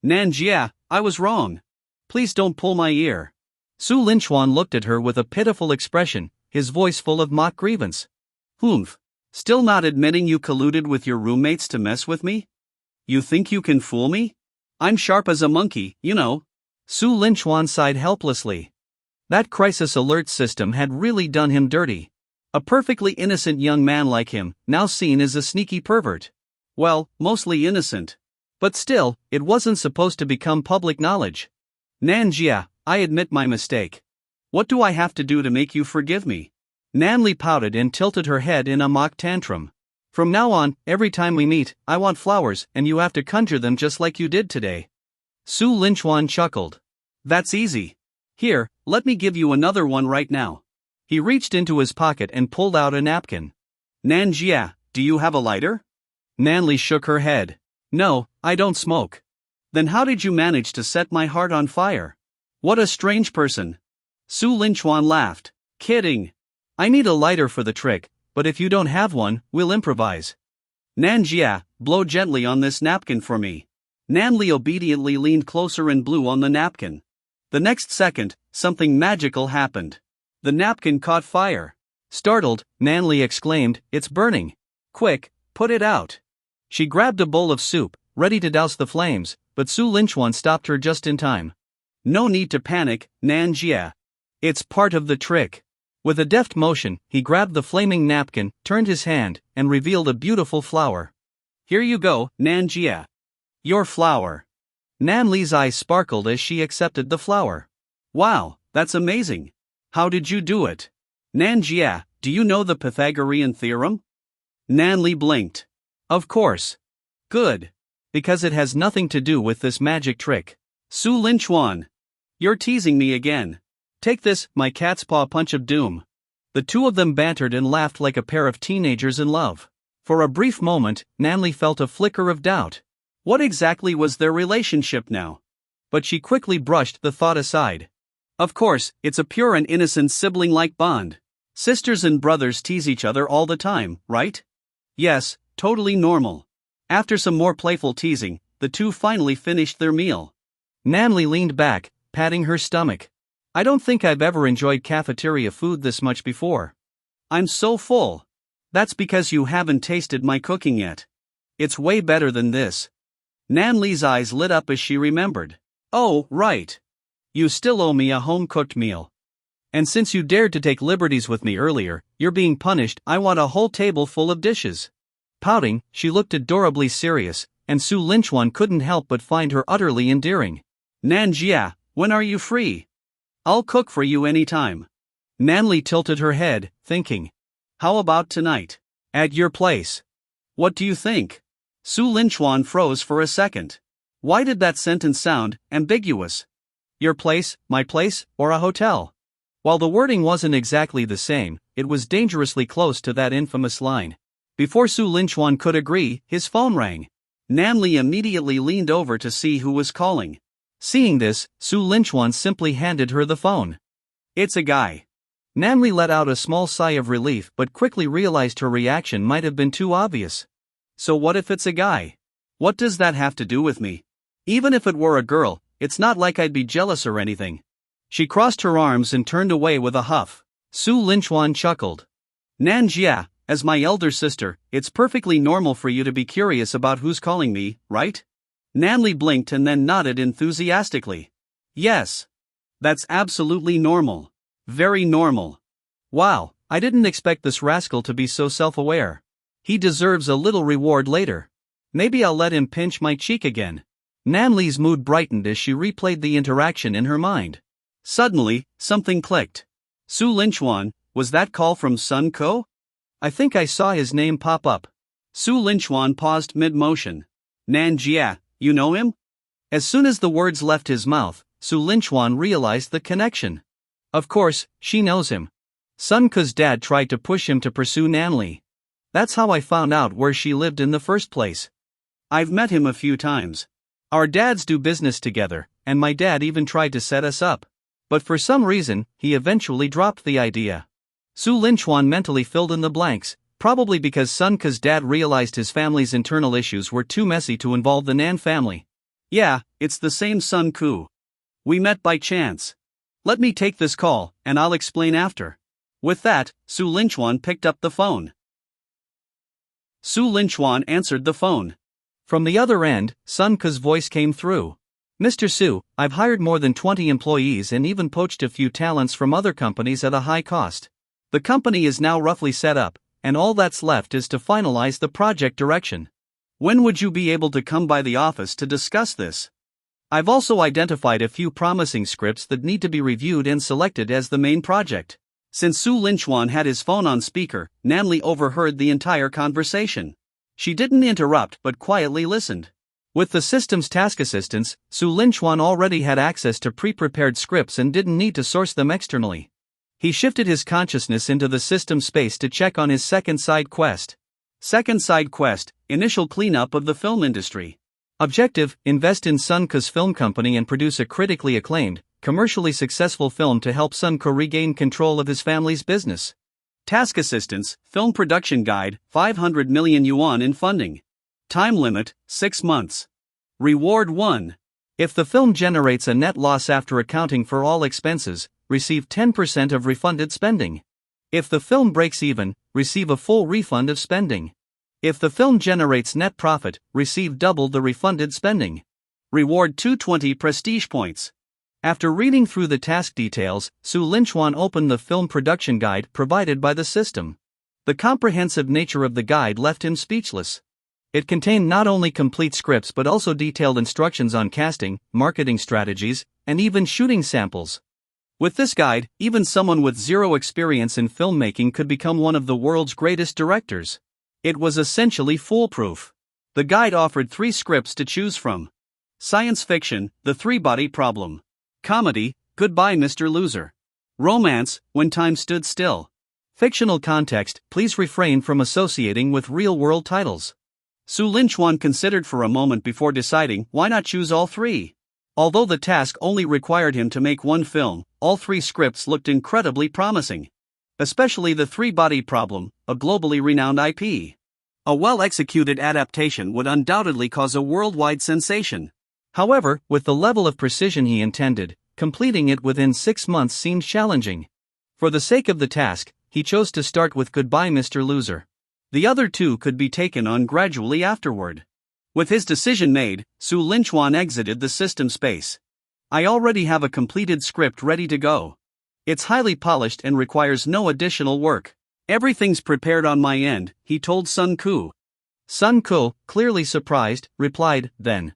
Speaker 2: Nanjia, I was wrong. Please don't pull my ear. Su Lingquan looked at her with a pitiful expression, his voice full of mock grievance. Humph. Still not admitting you colluded with your roommates to mess with me? You think you can fool me? I'm sharp as a monkey, you know. Su Lingquan sighed helplessly. That crisis alert system had really done him dirty. A perfectly innocent young man like him, now seen as a sneaky pervert. Well, mostly innocent. But still, it wasn't supposed to become public knowledge. Nanjia, I admit my mistake. What do I have to do to make you forgive me? Nany pouted and tilted her head in a mock tantrum. From now on, every time we meet, I want flowers, and you have to conjure them just like you did today. Su Lingquan chuckled. That's easy. Here, let me give you another one right now. He reached into his pocket and pulled out a napkin. Nanjia, do you have a lighter? Nany shook her head. No, I don't smoke. Then how did you manage to set my heart on fire? What a strange person. Su Lingquan laughed. Kidding. I need a lighter for the trick, but if you don't have one, we'll improvise. Nanjia, blow gently on this napkin for me. Nany obediently leaned closer and blew on the napkin. The next second, something magical happened. The napkin caught fire. Startled, Nany exclaimed, It's burning. Quick, put it out. She grabbed a bowl of soup, ready to douse the flames, but Su Lingquan stopped her just in time. No need to panic, Nanjia. It's part of the trick. With a deft motion, he grabbed the flaming napkin, turned his hand, and revealed a beautiful flower. Here you go, Nanjia. Your flower. Nany's eyes sparkled as she accepted the flower. Wow, that's amazing. How did you do it? Nanjia, do you know the Pythagorean theorem? Nany blinked. Of course. Good. Because it has nothing to do with this magic trick. Su Lingquan. You're teasing me again. Take this, my cat's paw punch of doom. The two of them bantered and laughed like a pair of teenagers in love. For a brief moment, Nany felt a flicker of doubt. What exactly was their relationship now? But she quickly brushed the thought aside. Of course, it's a pure and innocent sibling-like bond. Sisters and brothers tease each other all the time, right? Yes, totally normal. After some more playful teasing, the two finally finished their meal. Nany leaned back, patting her stomach. I don't think I've ever enjoyed cafeteria food this much before. I'm so full. That's because you haven't tasted my cooking yet. It's way better than this. Nany's eyes lit up as she remembered. Oh, right. You still owe me a home-cooked meal. And since you dared to take liberties with me earlier, you're being punished. I want a whole table full of dishes. Pouting, she looked adorably serious, and Su Lingquan couldn't help but find her utterly endearing. Nanjia, when are you free? I'll cook for you anytime. Nany tilted her head, thinking. How about tonight? At your place. What do you think? Su Lingquan froze for a second. Why did that sentence sound ambiguous? Your place, my place, or a hotel? While the wording wasn't exactly the same, it was dangerously close to that infamous line. Before Su Lingquan could agree, his phone rang. Nany immediately leaned over to see who was calling. Seeing this, Su Lingquan simply handed her the phone. It's a guy. Nany let out a small sigh of relief but quickly realized her reaction might have been too obvious. So what if it's a guy? What does that have to do with me? Even if it were a girl, it's not like I'd be jealous or anything. She crossed her arms and turned away with a huff. Su Linchuan chuckled. Nanjia, as my elder sister, it's perfectly normal for you to be curious about who's calling me, right? Nany blinked and then nodded enthusiastically. Yes. That's absolutely normal. Very normal. Wow, I didn't expect this rascal to be so self-aware. He deserves a little reward later. Maybe I'll let him pinch my cheek again. Nanli's mood brightened as she replayed the interaction in her mind. Suddenly, something clicked. Su Linchuan, was that call from Sun Ko? I think I saw his name pop up. Su Linchuan paused mid-motion. Nanjia, you know him? As soon as the words left his mouth, Su Linchuan realized the connection. Of course, she knows him. Sun Ko's dad tried to push him to pursue Nany. That's how I found out where she lived in the first place. I've met him a few times. Our dads do business together, and my dad even tried to set us up. But for some reason, he eventually dropped the idea. Su Linchuan mentally filled in the blanks, probably because Sun Ko's dad realized his family's internal issues were too messy to involve the Nan family. Yeah, it's the same Sun Ko. We met by chance. Let me take this call, and I'll explain after. With that, Su Linchuan picked up the phone. Su Linchuan answered the phone. From the other end, Sun Ko's voice came through. Mr. Su, I've hired more than 20 employees and even poached a few talents from other companies at a high cost. The company is now roughly set up, and all that's left is to finalize the project direction. When would you be able to come by the office to discuss this? I've also identified a few promising scripts that need to be reviewed and selected as the main project. Since Su Linchuan had his phone on speaker, Nany overheard the entire conversation. She didn't interrupt but quietly listened. With the system's task assistance, Su Linchuan already had access to pre-prepared scripts and didn't need to source them externally. He shifted his consciousness into the system space to check on his second side quest. Second side quest, initial cleanup of the film industry. Objective, invest in Sun Ko's film company and produce a critically acclaimed, commercially successful film to help Sun Ko regain control of his family's business. Task assistance, film production guide, 500 million yuan in funding. Time limit, 6 months. Reward 1. If the film generates a net loss after accounting for all expenses, receive 10% of refunded spending. If the film breaks even, receive a full refund of spending. If the film generates net profit, receive double the refunded spending. Reward 220 prestige points. After reading through the task details, Su Linchuan opened the film production guide provided by the system. The comprehensive nature of the guide left him speechless. It contained not only complete scripts but also detailed instructions on casting, marketing strategies, and even shooting samples. With this guide, even someone with zero experience in filmmaking could become one of the world's greatest directors. It was essentially foolproof. The guide offered 3 scripts to choose from. Science fiction, The Three-Body Problem. Comedy, Goodbye Mr. Loser. Romance, When Time Stood Still. Fictional context, please refrain from associating with real-world titles. Su Linchuan considered for a moment before deciding why not choose all 3. Although the task only required him to make 1 film, all 3 scripts looked incredibly promising. Especially The Three-Body Problem, a globally renowned IP. A well-executed adaptation would undoubtedly cause a worldwide sensation. However, with the level of precision he intended, completing it within 6 months seemed challenging. For the sake of the task, he chose to start with Goodbye Mr. Loser. The other 2 could be taken on gradually afterward. With his decision made, Su Linchuan exited the system space. I already have a completed script ready to go. It's highly polished and requires no additional work. Everything's prepared on my end, he told Sun Ko. Sun Ko, clearly surprised, replied, then.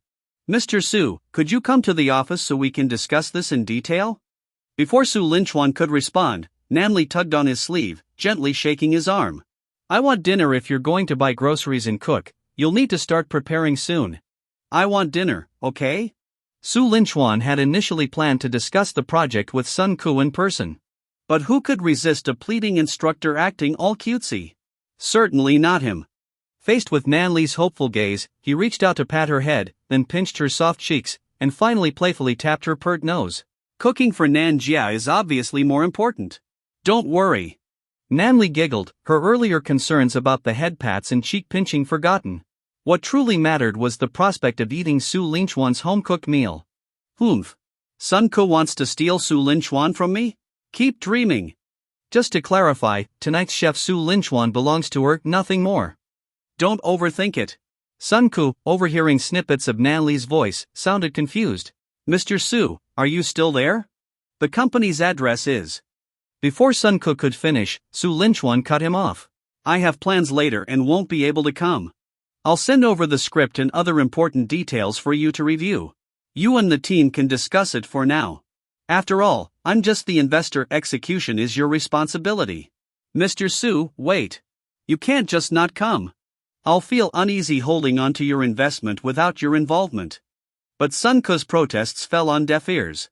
Speaker 2: Mr. Su, could you come to the office so we can discuss this in detail? Before Su Linchuan could respond, Nany tugged on his sleeve, gently shaking his arm. I want dinner. If you're going to buy groceries and cook, you'll need to start preparing soon. I want dinner, okay? Su Linchuan had initially planned to discuss the project with Sun Ko in person. But who could resist a pleading instructor acting all cutesy? Certainly not him. Faced with Nanli's hopeful gaze, he reached out to pat her head, then pinched her soft cheeks, and finally playfully tapped her pert nose. Cooking for Nanjia is obviously more important. Don't worry. Nany giggled, her earlier concerns about the head pats and cheek pinching forgotten. What truly mattered was the prospect of eating Su Linchuan's home-cooked meal. Humph. Sunko wants to steal Su Linchuan from me? Keep dreaming.
Speaker 1: Just to clarify, tonight's chef Su Linchuan belongs to her, nothing more.
Speaker 2: Don't overthink it.
Speaker 1: Sunko, overhearing snippets of Nany's voice, sounded confused.
Speaker 2: Mr. Su, are you still there? The company's address is.
Speaker 1: Before Sunko could finish, Su Linchuan cut him off.
Speaker 2: I have plans later and won't be able to come. I'll send over the script and other important details for you to review. You and the team can discuss it for now. After all, I'm just the investor. Execution is your responsibility. Mr. Su, wait. You can't just not come. I'll feel uneasy holding on to your investment without your involvement. But Sunko's protests fell on deaf ears.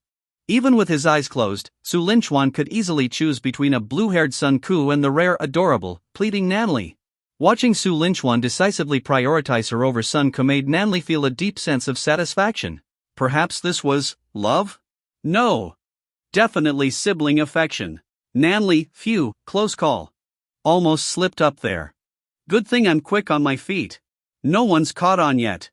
Speaker 1: Even with his eyes closed, Su Linchuan could easily choose between a blue-haired Sunko and the rare adorable, pleading Nany. Watching Su Linchuan decisively prioritize her over Sunko made Nany feel a deep sense of satisfaction.
Speaker 2: Perhaps this was love? No. Definitely sibling affection. Nany, phew, close call. Almost slipped up there. Good thing I'm quick on my feet. No one's caught on yet.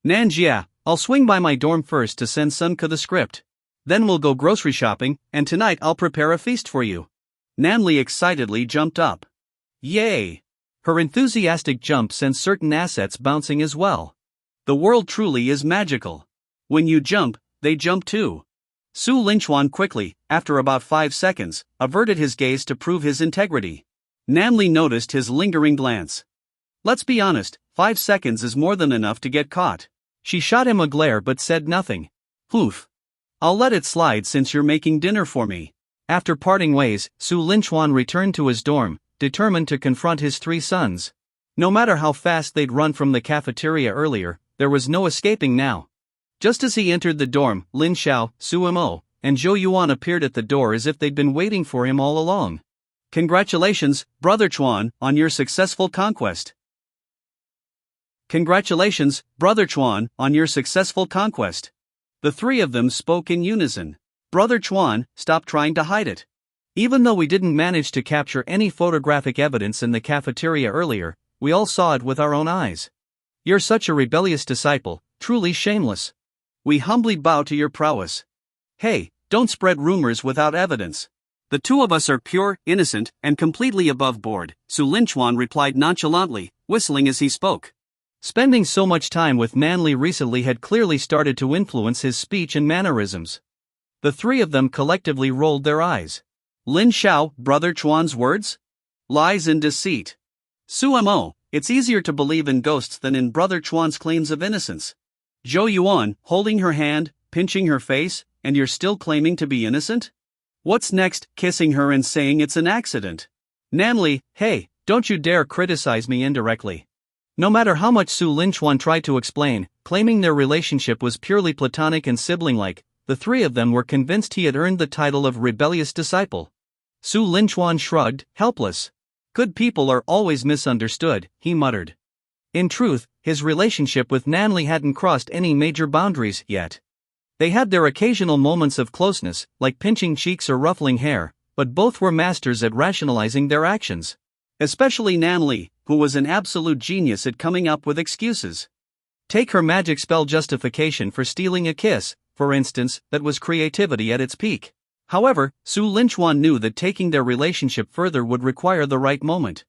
Speaker 1: Nanjia, I'll swing by my dorm first to send Sunko the script. Then we'll go grocery shopping, and tonight I'll prepare a feast for you.
Speaker 2: Nany excitedly jumped up. Yay!
Speaker 1: Her enthusiastic jump sent certain assets bouncing as well.
Speaker 2: The world truly is magical. When you jump, they jump too. Su Linchuan quickly, after about 5 seconds, averted his gaze to prove his integrity. Nany noticed his lingering glance. Let's be honest, 5 seconds is more than enough to get caught.
Speaker 1: She shot him a glare but said nothing.
Speaker 2: Oof. I'll let it slide since you're making dinner for me.
Speaker 1: After parting ways, Su Linchuan returned to his dorm, determined to confront his 3 sons. No matter how fast they'd run from the cafeteria earlier, there was no escaping now. Just as he entered the dorm, Lin Xiao, Su Mo, and Zhou Yuan appeared at the door as if they'd been waiting for him all along.
Speaker 2: Congratulations, Brother Chuan, on your successful conquest. Congratulations, Brother Chuan, on your successful conquest. The 3 of them spoke in unison. Brother Chuan, stop trying to hide it.
Speaker 1: Even though we didn't manage to capture any photographic evidence in the cafeteria earlier, we all saw it with our own eyes. You're such a rebellious disciple, truly shameless.
Speaker 2: We humbly bow to your prowess. Hey, don't spread rumors without evidence. The 2 of us are pure, innocent, and completely above board, Su Linchuan replied nonchalantly, whistling as he spoke.
Speaker 1: Spending so much time with Nany recently had clearly started to influence his speech and mannerisms. The 3 of them collectively rolled their eyes.
Speaker 2: Lin Xiao, Brother Chuan's words? Lies and deceit. Su Mo, it's easier to believe in ghosts than in Brother Chuan's claims of innocence. Zhou Yuan, holding her hand, pinching her face, and you're still claiming to be innocent? What's next, kissing her and saying it's an accident?
Speaker 1: Nany, hey, don't you dare criticize me indirectly. No matter how much Su Linchuan tried to explain, claiming their relationship was purely platonic and sibling-like, the 3 of them were convinced he had earned the title of rebellious disciple. Su Linchuan shrugged, helpless. Good people are always misunderstood, he muttered. In truth, his relationship with Nany hadn't crossed any major boundaries yet. They had their occasional moments of closeness, like pinching cheeks or ruffling hair, but both were masters at rationalizing their actions. Especially Nany, who was an absolute genius at coming up with excuses. Take her magic spell justification for stealing a kiss, for instance, that was creativity at its peak. However, Su Linchuan knew that taking their relationship further would require the right moment.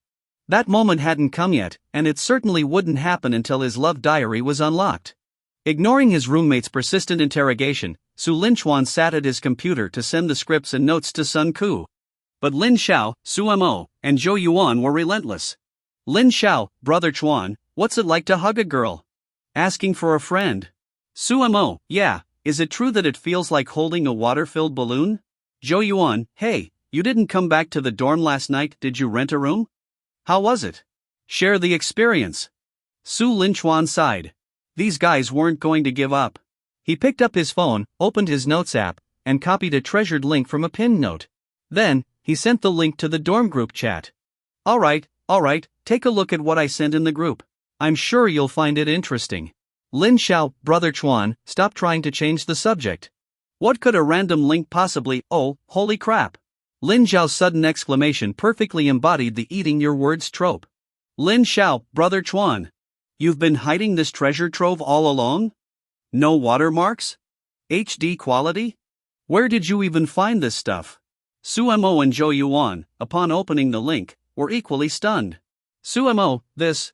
Speaker 1: That moment hadn't come yet, and it certainly wouldn't happen until his love diary was unlocked. Ignoring his roommate's persistent interrogation, Su Linchuan sat at his computer to send the scripts and notes to Sun Ku. But Lin Xiao, Su Mo, and Zhou Yuan were relentless. Lin Xiao, Brother Chuan, what's it like to hug a girl? Asking for a friend. Su Mo, yeah, is it true that it feels like holding a water-filled balloon? Zhou Yuan, hey, you didn't come back to the dorm last night, did you rent a room? How was it? Share the experience. Su Linchuan sighed. These guys weren't going to give up. He picked up his phone, opened his notes app, and copied a treasured link from a pinned note. Then, he sent the link to the dorm group chat. Alright, take a look at what I sent in the group. I'm sure you'll find it interesting. Lin Xiao, Brother Chuan, stop trying to change the subject. What could a random link possibly, oh, holy crap. Lin Xiao's sudden exclamation perfectly embodied the eating your words trope. Lin Xiao, Brother Chuan. You've been hiding this treasure trove all along? No watermarks? HD quality?
Speaker 2: Where did you even find this stuff? Sumo and Jo Yuan, upon opening the link, were equally stunned. Sumo, this,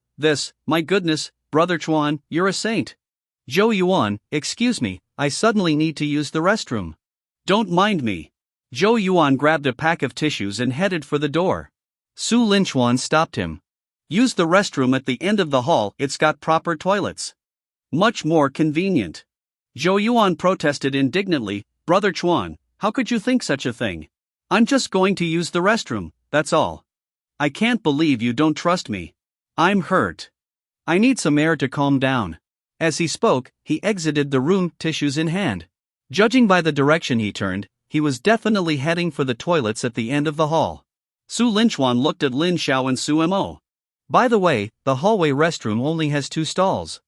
Speaker 2: my goodness, Brother Chuan, you're a saint. Jo Yuan, excuse me, I suddenly need to use the restroom. Don't mind me. Jo Yuan grabbed a pack of tissues and headed for the door. Su Linchuan stopped him. Use the restroom at the end of the hall, it's got proper toilets. Much more convenient. Jo Yuan protested indignantly, Brother Chuan, how could you think such a thing? I'm just going to use the restroom, that's all. I can't believe you don't trust me. I'm hurt. I need some air to calm down. As he spoke, he exited the room, tissues in hand. Judging by the direction he turned, he was definitely heading for the toilets at the end of the hall. Su Linchuan looked at Lin Xiao and Sumo. By the way, the hallway restroom only has 2 stalls.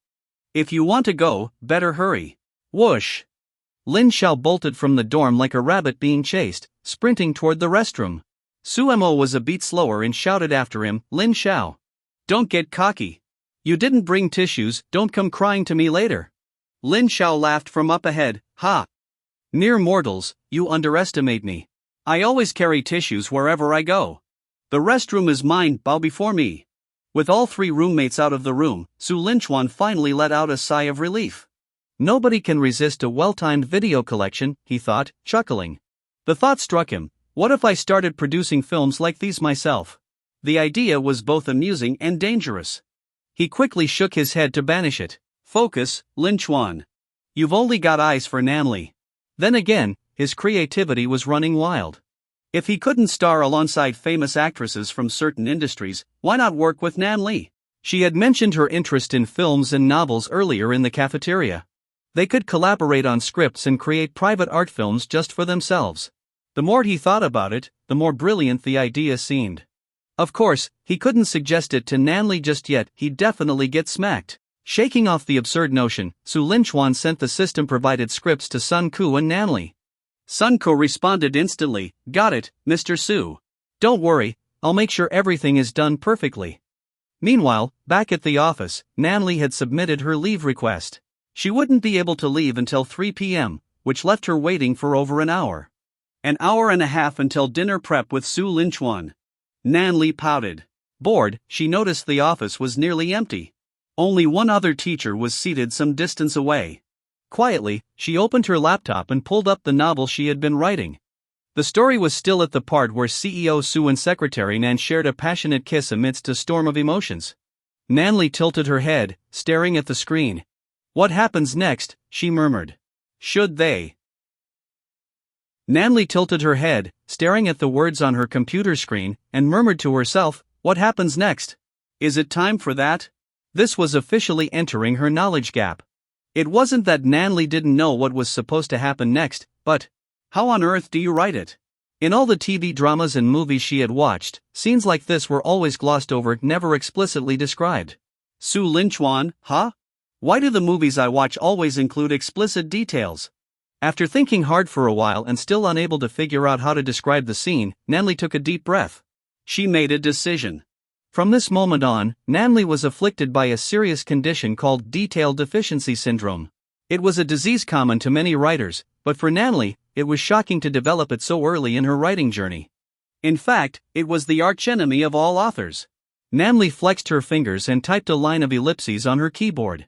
Speaker 2: If you want to go, better hurry. Whoosh! Lin Xiao bolted from the dorm like a rabbit being chased, sprinting toward the restroom. Sumo was a beat slower and shouted after him, Lin Xiao. Don't get cocky. You didn't bring tissues, don't come crying to me later. Lin Xiao laughed from up ahead, ha! Mere mortals, you underestimate me. I always carry tissues wherever I go. The restroom is mine, bow before me. With all 3 roommates out of the room, Su Linchuan finally let out a sigh of relief. Nobody can resist a well-timed video collection, he thought, chuckling. The thought struck him, what if I started producing films like these myself? The idea was both amusing and dangerous. He quickly shook his head to banish it. Focus, Linchuan. You've only got eyes for Nany. Then again, his creativity was running wild. If he couldn't star alongside famous actresses from certain industries, why not work with Nany? She had mentioned her interest in films and novels earlier in the cafeteria. They could collaborate on scripts and create private art films just for themselves. The more he thought about it, the more brilliant the idea seemed. Of course, he couldn't suggest it to Nany just yet, he'd definitely get smacked. Shaking off the absurd notion, Su Linchuan sent the system-provided scripts to Sun Ku and Nany. Sun Ku responded instantly, got it, Mr. Su. Don't worry, I'll make sure everything is done perfectly. Meanwhile, back at the office, Nany had submitted her leave request. She wouldn't be able to leave until 3 p.m., which left her waiting for over an hour. An hour and a half until dinner prep with Su Linchuan. Nany pouted. Bored, she noticed the office was nearly empty. Only one other teacher was seated some distance away. Quietly, she opened her laptop and pulled up the novel she had been writing. The story was still at the part where CEO Su and Secretary Nan shared a passionate kiss amidst a storm of emotions. Nany tilted her head, staring at the screen. What happens next, she murmured. Should they? Nany tilted her head, staring at the words on her computer screen, and murmured to herself, what happens next? Is it time for that? This was officially entering her knowledge gap. It wasn't that Nany didn't know what was supposed to happen next, but how on earth do you write it? In all the TV dramas and movies she had watched, scenes like this were always glossed over, never explicitly described. Su Linchuan, huh? Why do the movies I watch always include explicit details? After thinking hard for a while and still unable to figure out how to describe the scene, Nany took a deep breath. She made a decision. From this moment on, Nany was afflicted by a serious condition called detail deficiency syndrome. It was a disease common to many writers, but for Nany, it was shocking to develop it so early in her writing journey. In fact, it was the archenemy of all authors. Nany flexed her fingers and typed a line of ellipses on her keyboard.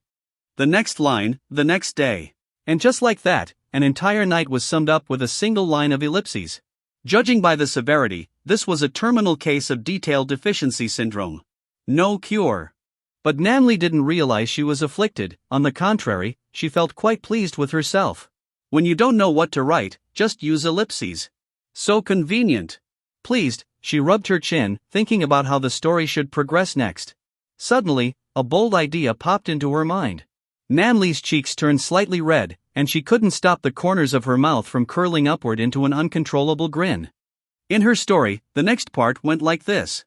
Speaker 2: The next line, the next day. And just like that, an entire night was summed up with a single line of ellipses. Judging by the severity, this was a terminal case of detail deficiency syndrome. No cure. But Nany didn't realize she was afflicted, on the contrary, she felt quite pleased with herself. When you don't know what to write, just use ellipses. So convenient. Pleased, she rubbed her chin, thinking about how the story should progress next. Suddenly, a bold idea popped into her mind. Nany's cheeks turned slightly red, and she couldn't stop the corners of her mouth from curling upward into an uncontrollable grin. In her story, the next part went like this.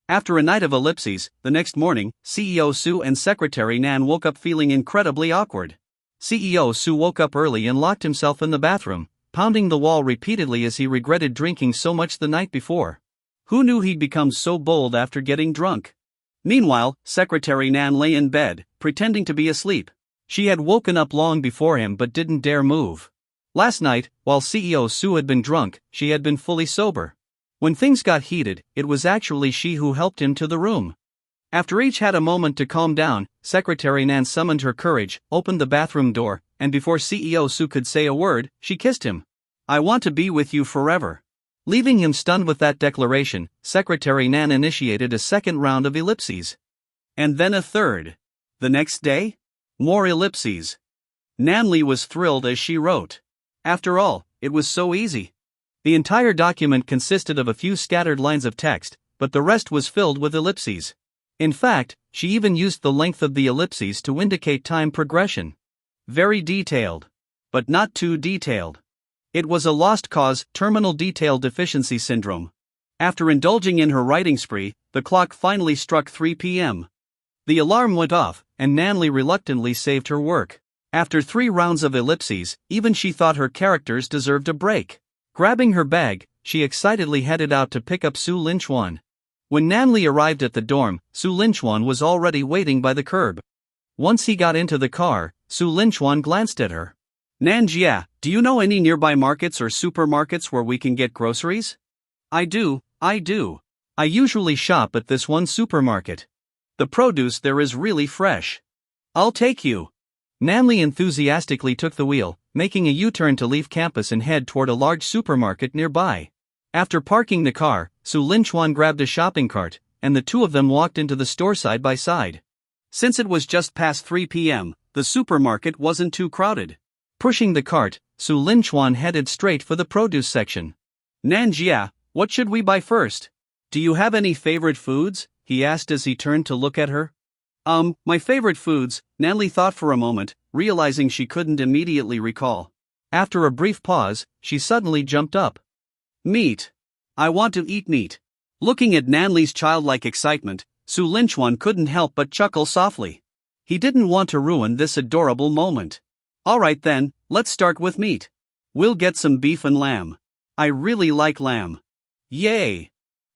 Speaker 2: After a night of ellipses, the next morning, CEO Su and Secretary Nan woke up feeling incredibly awkward. CEO Su woke up early and locked himself in the bathroom, pounding the wall repeatedly as he regretted drinking so much the night before. Who knew he'd become so bold after getting drunk? Meanwhile, Secretary Nan lay in bed, pretending to be asleep. She had woken up long before him but didn't dare move.
Speaker 1: Last night, while CEO Sue had been drunk, she had been fully sober. When things got heated, it was actually she who helped him to the room. After each had a moment to calm down, Secretary Nan summoned her courage, opened the bathroom door, and before CEO Sue could say a word, she kissed him. "I want to be with you forever." Leaving him stunned with that declaration, Secretary Nan initiated a second round of ellipses. And then a third. The next day? More ellipses. Nany was thrilled as she wrote. After all, it was so easy. The entire document consisted of a few scattered lines of text, but the rest was filled with ellipses. In fact, she even used the length of the ellipses to indicate time progression. Very detailed. But not too detailed. It was a lost cause, terminal detail deficiency syndrome. After indulging in her writing spree, the clock finally struck 3 p.m. The alarm went off, and Nany reluctantly saved her work. After 3 rounds of ellipses, even she thought her characters deserved a break. Grabbing her bag, she excitedly headed out to pick up Su Linchuan. When Nany arrived at the dorm, Su Linchuan was already waiting by the curb. Once he got into the car, Su Linchuan glanced at her. "Nanjia, do you know any nearby markets or supermarkets where we can get groceries?" I do. I usually shop at this one supermarket. The produce there is really fresh. I'll take you." Nany enthusiastically took the wheel, making a U-turn to leave campus and head toward a large supermarket nearby. After parking the car, Su Linchuan grabbed a shopping cart, and the two of them walked into the store side by side. Since it was just past 3 p.m., the supermarket wasn't too crowded. Pushing the cart, Su Linchuan headed straight for the produce section. "Nanjia, what should we buy first? Do you have any favorite foods?" he asked as he turned to look at her. My favorite foods," Nany thought for a moment, realizing she couldn't immediately recall. After a brief pause, she suddenly jumped up. "Meat. I want to eat meat." Looking at Nany's childlike excitement, Su Linchuan couldn't help but chuckle softly. He didn't want to ruin this adorable moment. "Alright then, let's start with meat. We'll get some beef and lamb. I really like lamb." "Yay!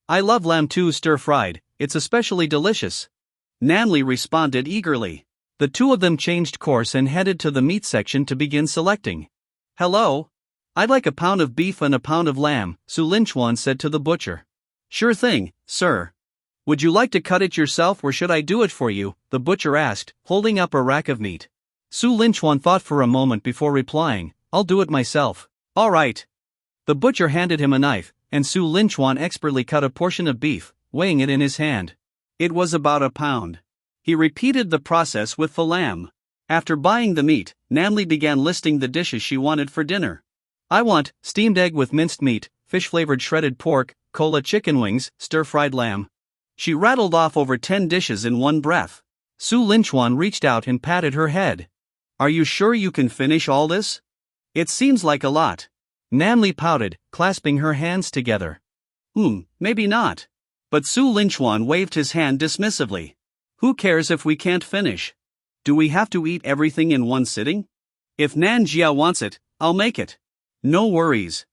Speaker 1: I love lamb too, stir-fried, it's especially delicious." Nany responded eagerly. The two of them changed course and headed to the meat section to begin selecting. "Hello? I'd like a pound of beef and a pound of lamb," Su Linchuan said to the butcher. "Sure thing, sir. Would you like to cut it yourself or should I do it for you?" the butcher asked, holding up a rack of meat. Su Linchuan thought for a moment before replying, "I'll do it myself." "Alright." The butcher handed him a knife, and Su Linchuan expertly cut a portion of beef, weighing it in his hand. It was about a pound. He repeated the process with the lamb. After buying the meat, Nany began listing the dishes she wanted for dinner. "I want steamed egg with minced meat, fish-flavored shredded pork, cola chicken wings, stir-fried lamb." She rattled off over 10 dishes in one breath. Su Linchuan reached out and patted her head. "Are you sure you can finish all this? It seems like a lot." Nany pouted, clasping her hands together. Maybe not." But Su Linchuan waved his hand dismissively. "Who cares if we can't finish? Do we have to eat everything in one sitting? If Nanjia wants it, I'll make it." "No worries."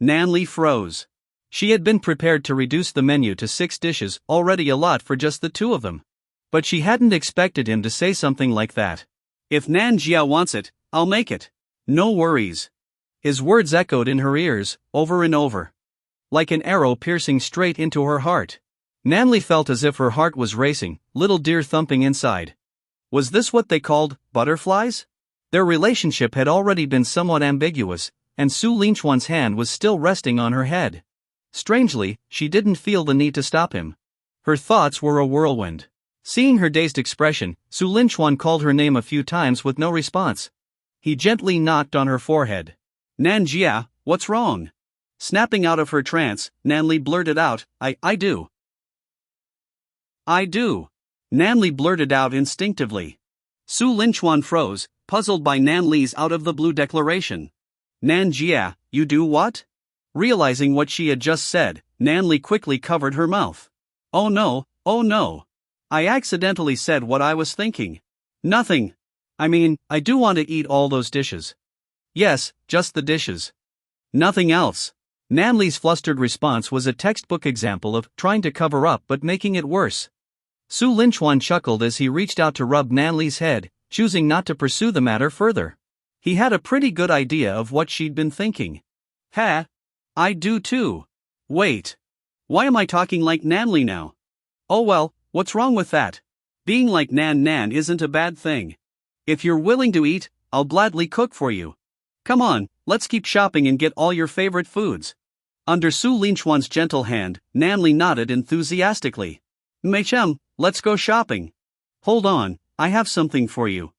Speaker 1: Nany froze. She had been prepared to reduce the menu to 6 dishes, already a lot for just the two of them. But she hadn't expected him to say something like that. "If Nanjia wants it, I'll make it. No worries." His words echoed in her ears, over and over. Like an arrow piercing straight into her heart. Nany felt as if her heart was racing, little deer thumping inside. Was this what they called butterflies? Their relationship had already been somewhat ambiguous, and Su Linchuan's hand was still resting on her head. Strangely, she didn't feel the need to stop him. Her thoughts were a whirlwind. Seeing her dazed expression, Su Linchuan called her name a few times with no response. He gently knocked on her forehead. "Nanjia, what's wrong?" Snapping out of her trance, Nany blurted out, I do. "I do." Nany blurted out instinctively. Su Linchuan froze, puzzled by Nany's out-of-the-blue declaration. "Nanjia, you do what?" Realizing what she had just said, Nany quickly covered her mouth. Oh no. I accidentally said what I was thinking. Nothing. I mean, I do want to eat all those dishes." "Yes, just the dishes. Nothing else." Nany's flustered response was a textbook example of trying to cover up but making it worse. Su Linchuan chuckled as he reached out to rub Nany's head, choosing not to pursue the matter further.
Speaker 2: He had a pretty good idea of what she'd been thinking. Ha! I do too. Wait. Why am I talking like Nany now? Oh well, what's wrong with that? Being like Nan isn't a bad thing. If you're willing to eat, I'll gladly cook for you. Come on, let's keep shopping and get all your favorite foods. Under Su Linchuan's gentle hand, Nany nodded enthusiastically. Meichem, let's go shopping. Hold on, I have something for you.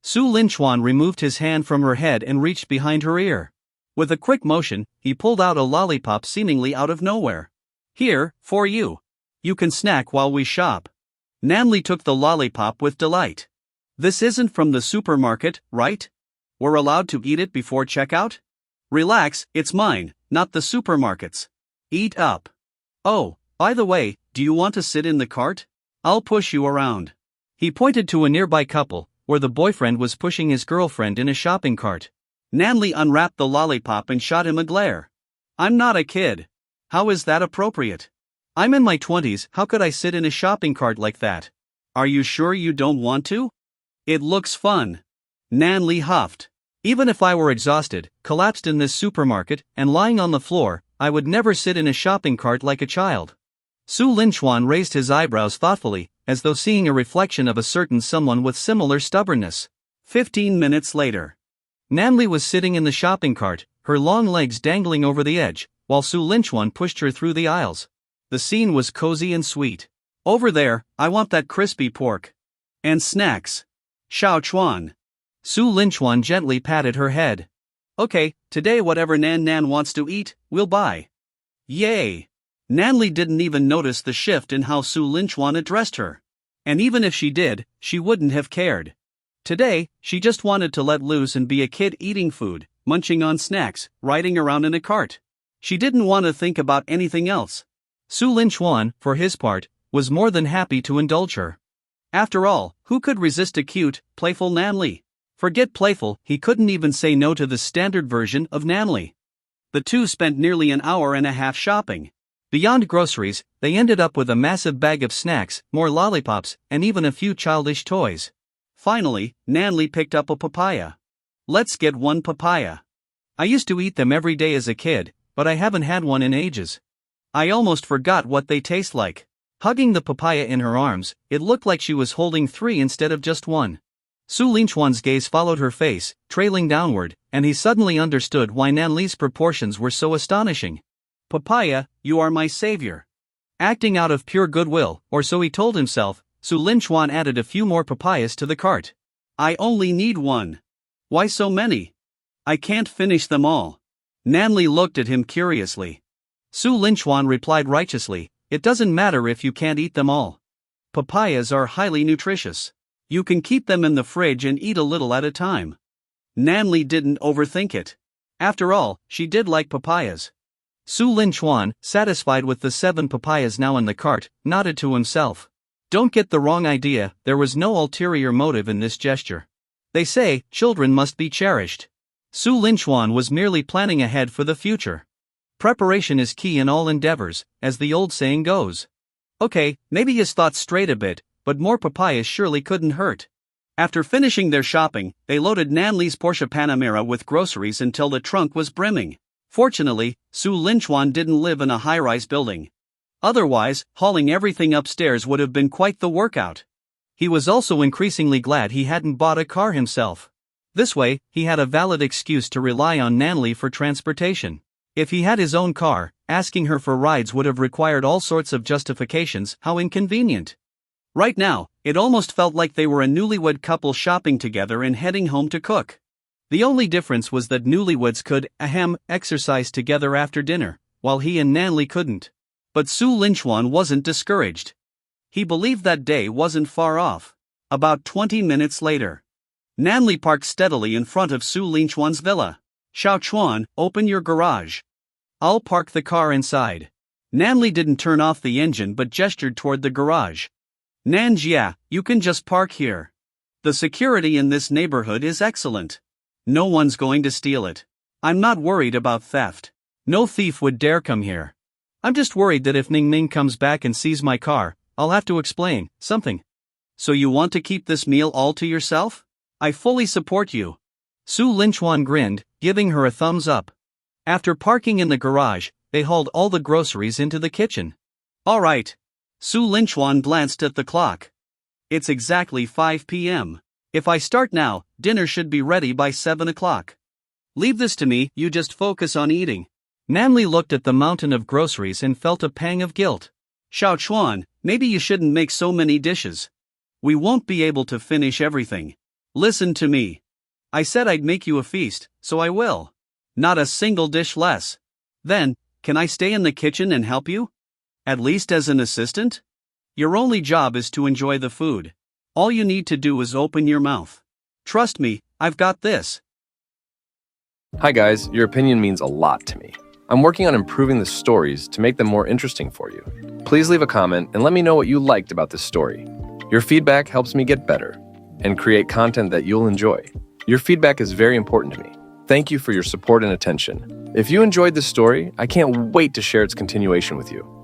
Speaker 2: Su Linchuan removed his hand from her head and reached behind her ear. With a quick motion, he pulled out a lollipop seemingly out of nowhere. Here, for you. You can snack while we shop. Nany took the lollipop with delight. This isn't from the supermarket, right? We're allowed to eat it before checkout? Relax, it's mine, not the supermarket's. Eat up. Oh, by the way, do you want to sit in the cart? I'll push you around. He pointed to a nearby couple, where the boyfriend was pushing his girlfriend in a shopping cart. Nany unwrapped the lollipop and shot him a glare. I'm not a kid. How is that appropriate? I'm in my 20s, how could I sit in a shopping cart like that? Are you sure you don't want to? It looks fun. Nany huffed. Even if I were exhausted, collapsed in this supermarket, and lying on the floor, I would never sit in a shopping cart like a child. Su Linchuan raised his eyebrows thoughtfully, as though seeing a reflection of a certain someone with similar stubbornness. 15 minutes later. Nany was sitting in the shopping cart, her long legs dangling over the edge, while Su Linchuan pushed her through the aisles. The scene was cozy and sweet. Over there, I want that crispy pork. And snacks. Xiao Chuan. Su Linchuan gently patted her head. Okay, today whatever Nan wants to eat, we'll buy. Yay! Nany didn't even notice the shift in how Su Linchuan addressed her. And even if she did, she wouldn't have cared. Today, she just wanted to let loose and be a kid eating food, munching on snacks, riding around in a cart. She didn't want to think about anything else. Su Linchuan, for his part, was more than happy to indulge her. After all, who could resist a cute, playful Nany? Forget playful, he couldn't even say no to the standard version of Nany. The two spent nearly an hour and a half shopping. Beyond groceries, they ended up with a massive bag of snacks, more lollipops, and even a few childish toys. Finally, Nany picked up a papaya. Let's get one papaya. I used to eat them every day as a kid, but I haven't had one in ages. I almost forgot what they taste like. Hugging the papaya in her arms, it looked like she was holding 3 instead of just 1. Su Linchuan's gaze followed her face, trailing downward, and he suddenly understood why Nany's proportions were so astonishing. Papaya, you are my savior. Acting out of pure goodwill, or so he told himself, Su Linchuan added a few more papayas to the cart. I only need 1. Why so many? I can't finish them all. Nany looked at him curiously. Su Linchuan replied righteously, it doesn't matter if you can't eat them all. Papayas are highly nutritious. You can keep them in the fridge and eat a little at a time. Nany didn't overthink it. After all, she did like papayas. Su Linchuan, satisfied with the 7 papayas now in the cart, nodded to himself. Don't get the wrong idea, there was no ulterior motive in this gesture. They say, children must be cherished. Su Linchuan was merely planning ahead for the future. Preparation is key in all endeavors, as the old saying goes. Okay, maybe his thoughts strayed a bit, but more papayas surely couldn't hurt. After finishing their shopping, they loaded Nany's Porsche Panamera with groceries until the trunk was brimming. Fortunately, Su Linchuan didn't live in a high-rise building. Otherwise, hauling everything upstairs would have been quite the workout. He was also increasingly glad he hadn't bought a car himself. This way, he had a valid excuse to rely on Nany for transportation. If he had his own car, asking her for rides would have required all sorts of justifications. How inconvenient. Right now, it almost felt like they were a newlywed couple shopping together and heading home to cook. The only difference was that newlyweds could, exercise together after dinner, while he and Nany couldn't. But Su Linchuan wasn't discouraged. He believed that day wasn't far off. About 20 minutes later, Nany parked steadily in front of Su Linchuan's villa. Xiao Chuan, open your garage. I'll park the car inside. Nany didn't turn off the engine but gestured toward the garage. Nanjia, you can just park here. The security in this neighborhood is excellent. No one's going to steal it. I'm not worried about theft. No thief would dare come here. I'm just worried that if Ning comes back and sees my car, I'll have to explain something. So you want to keep this meal all to yourself? I fully support you.
Speaker 1: Su Linchuan grinned, giving her a thumbs up. After parking in the garage, they hauled all the groceries into the kitchen.
Speaker 2: All right. Su Linchuan glanced at the clock. It's exactly 5 p.m. If I start now, dinner should be ready by 7 o'clock. Leave this to me, you just focus on eating.
Speaker 1: Nany looked at the mountain of groceries and felt a pang of guilt.
Speaker 2: Xiao Chuan, maybe you shouldn't make so many dishes. We won't be able to finish everything. Listen to me. I said I'd make you a feast, so I will. Not a single dish less. Then, can I stay in the kitchen and help you? At least as an assistant? Your only job is to enjoy the food. All you need to do is open your mouth. Trust me, I've got this.
Speaker 3: Hi guys, your opinion means a lot to me. I'm working on improving the stories to make them more interesting for you. Please leave a comment and let me know what you liked about this story. Your feedback helps me get better and create content that you'll enjoy. Your feedback is very important to me. Thank you for your support and attention. If you enjoyed this story, I can't wait to share its continuation with you.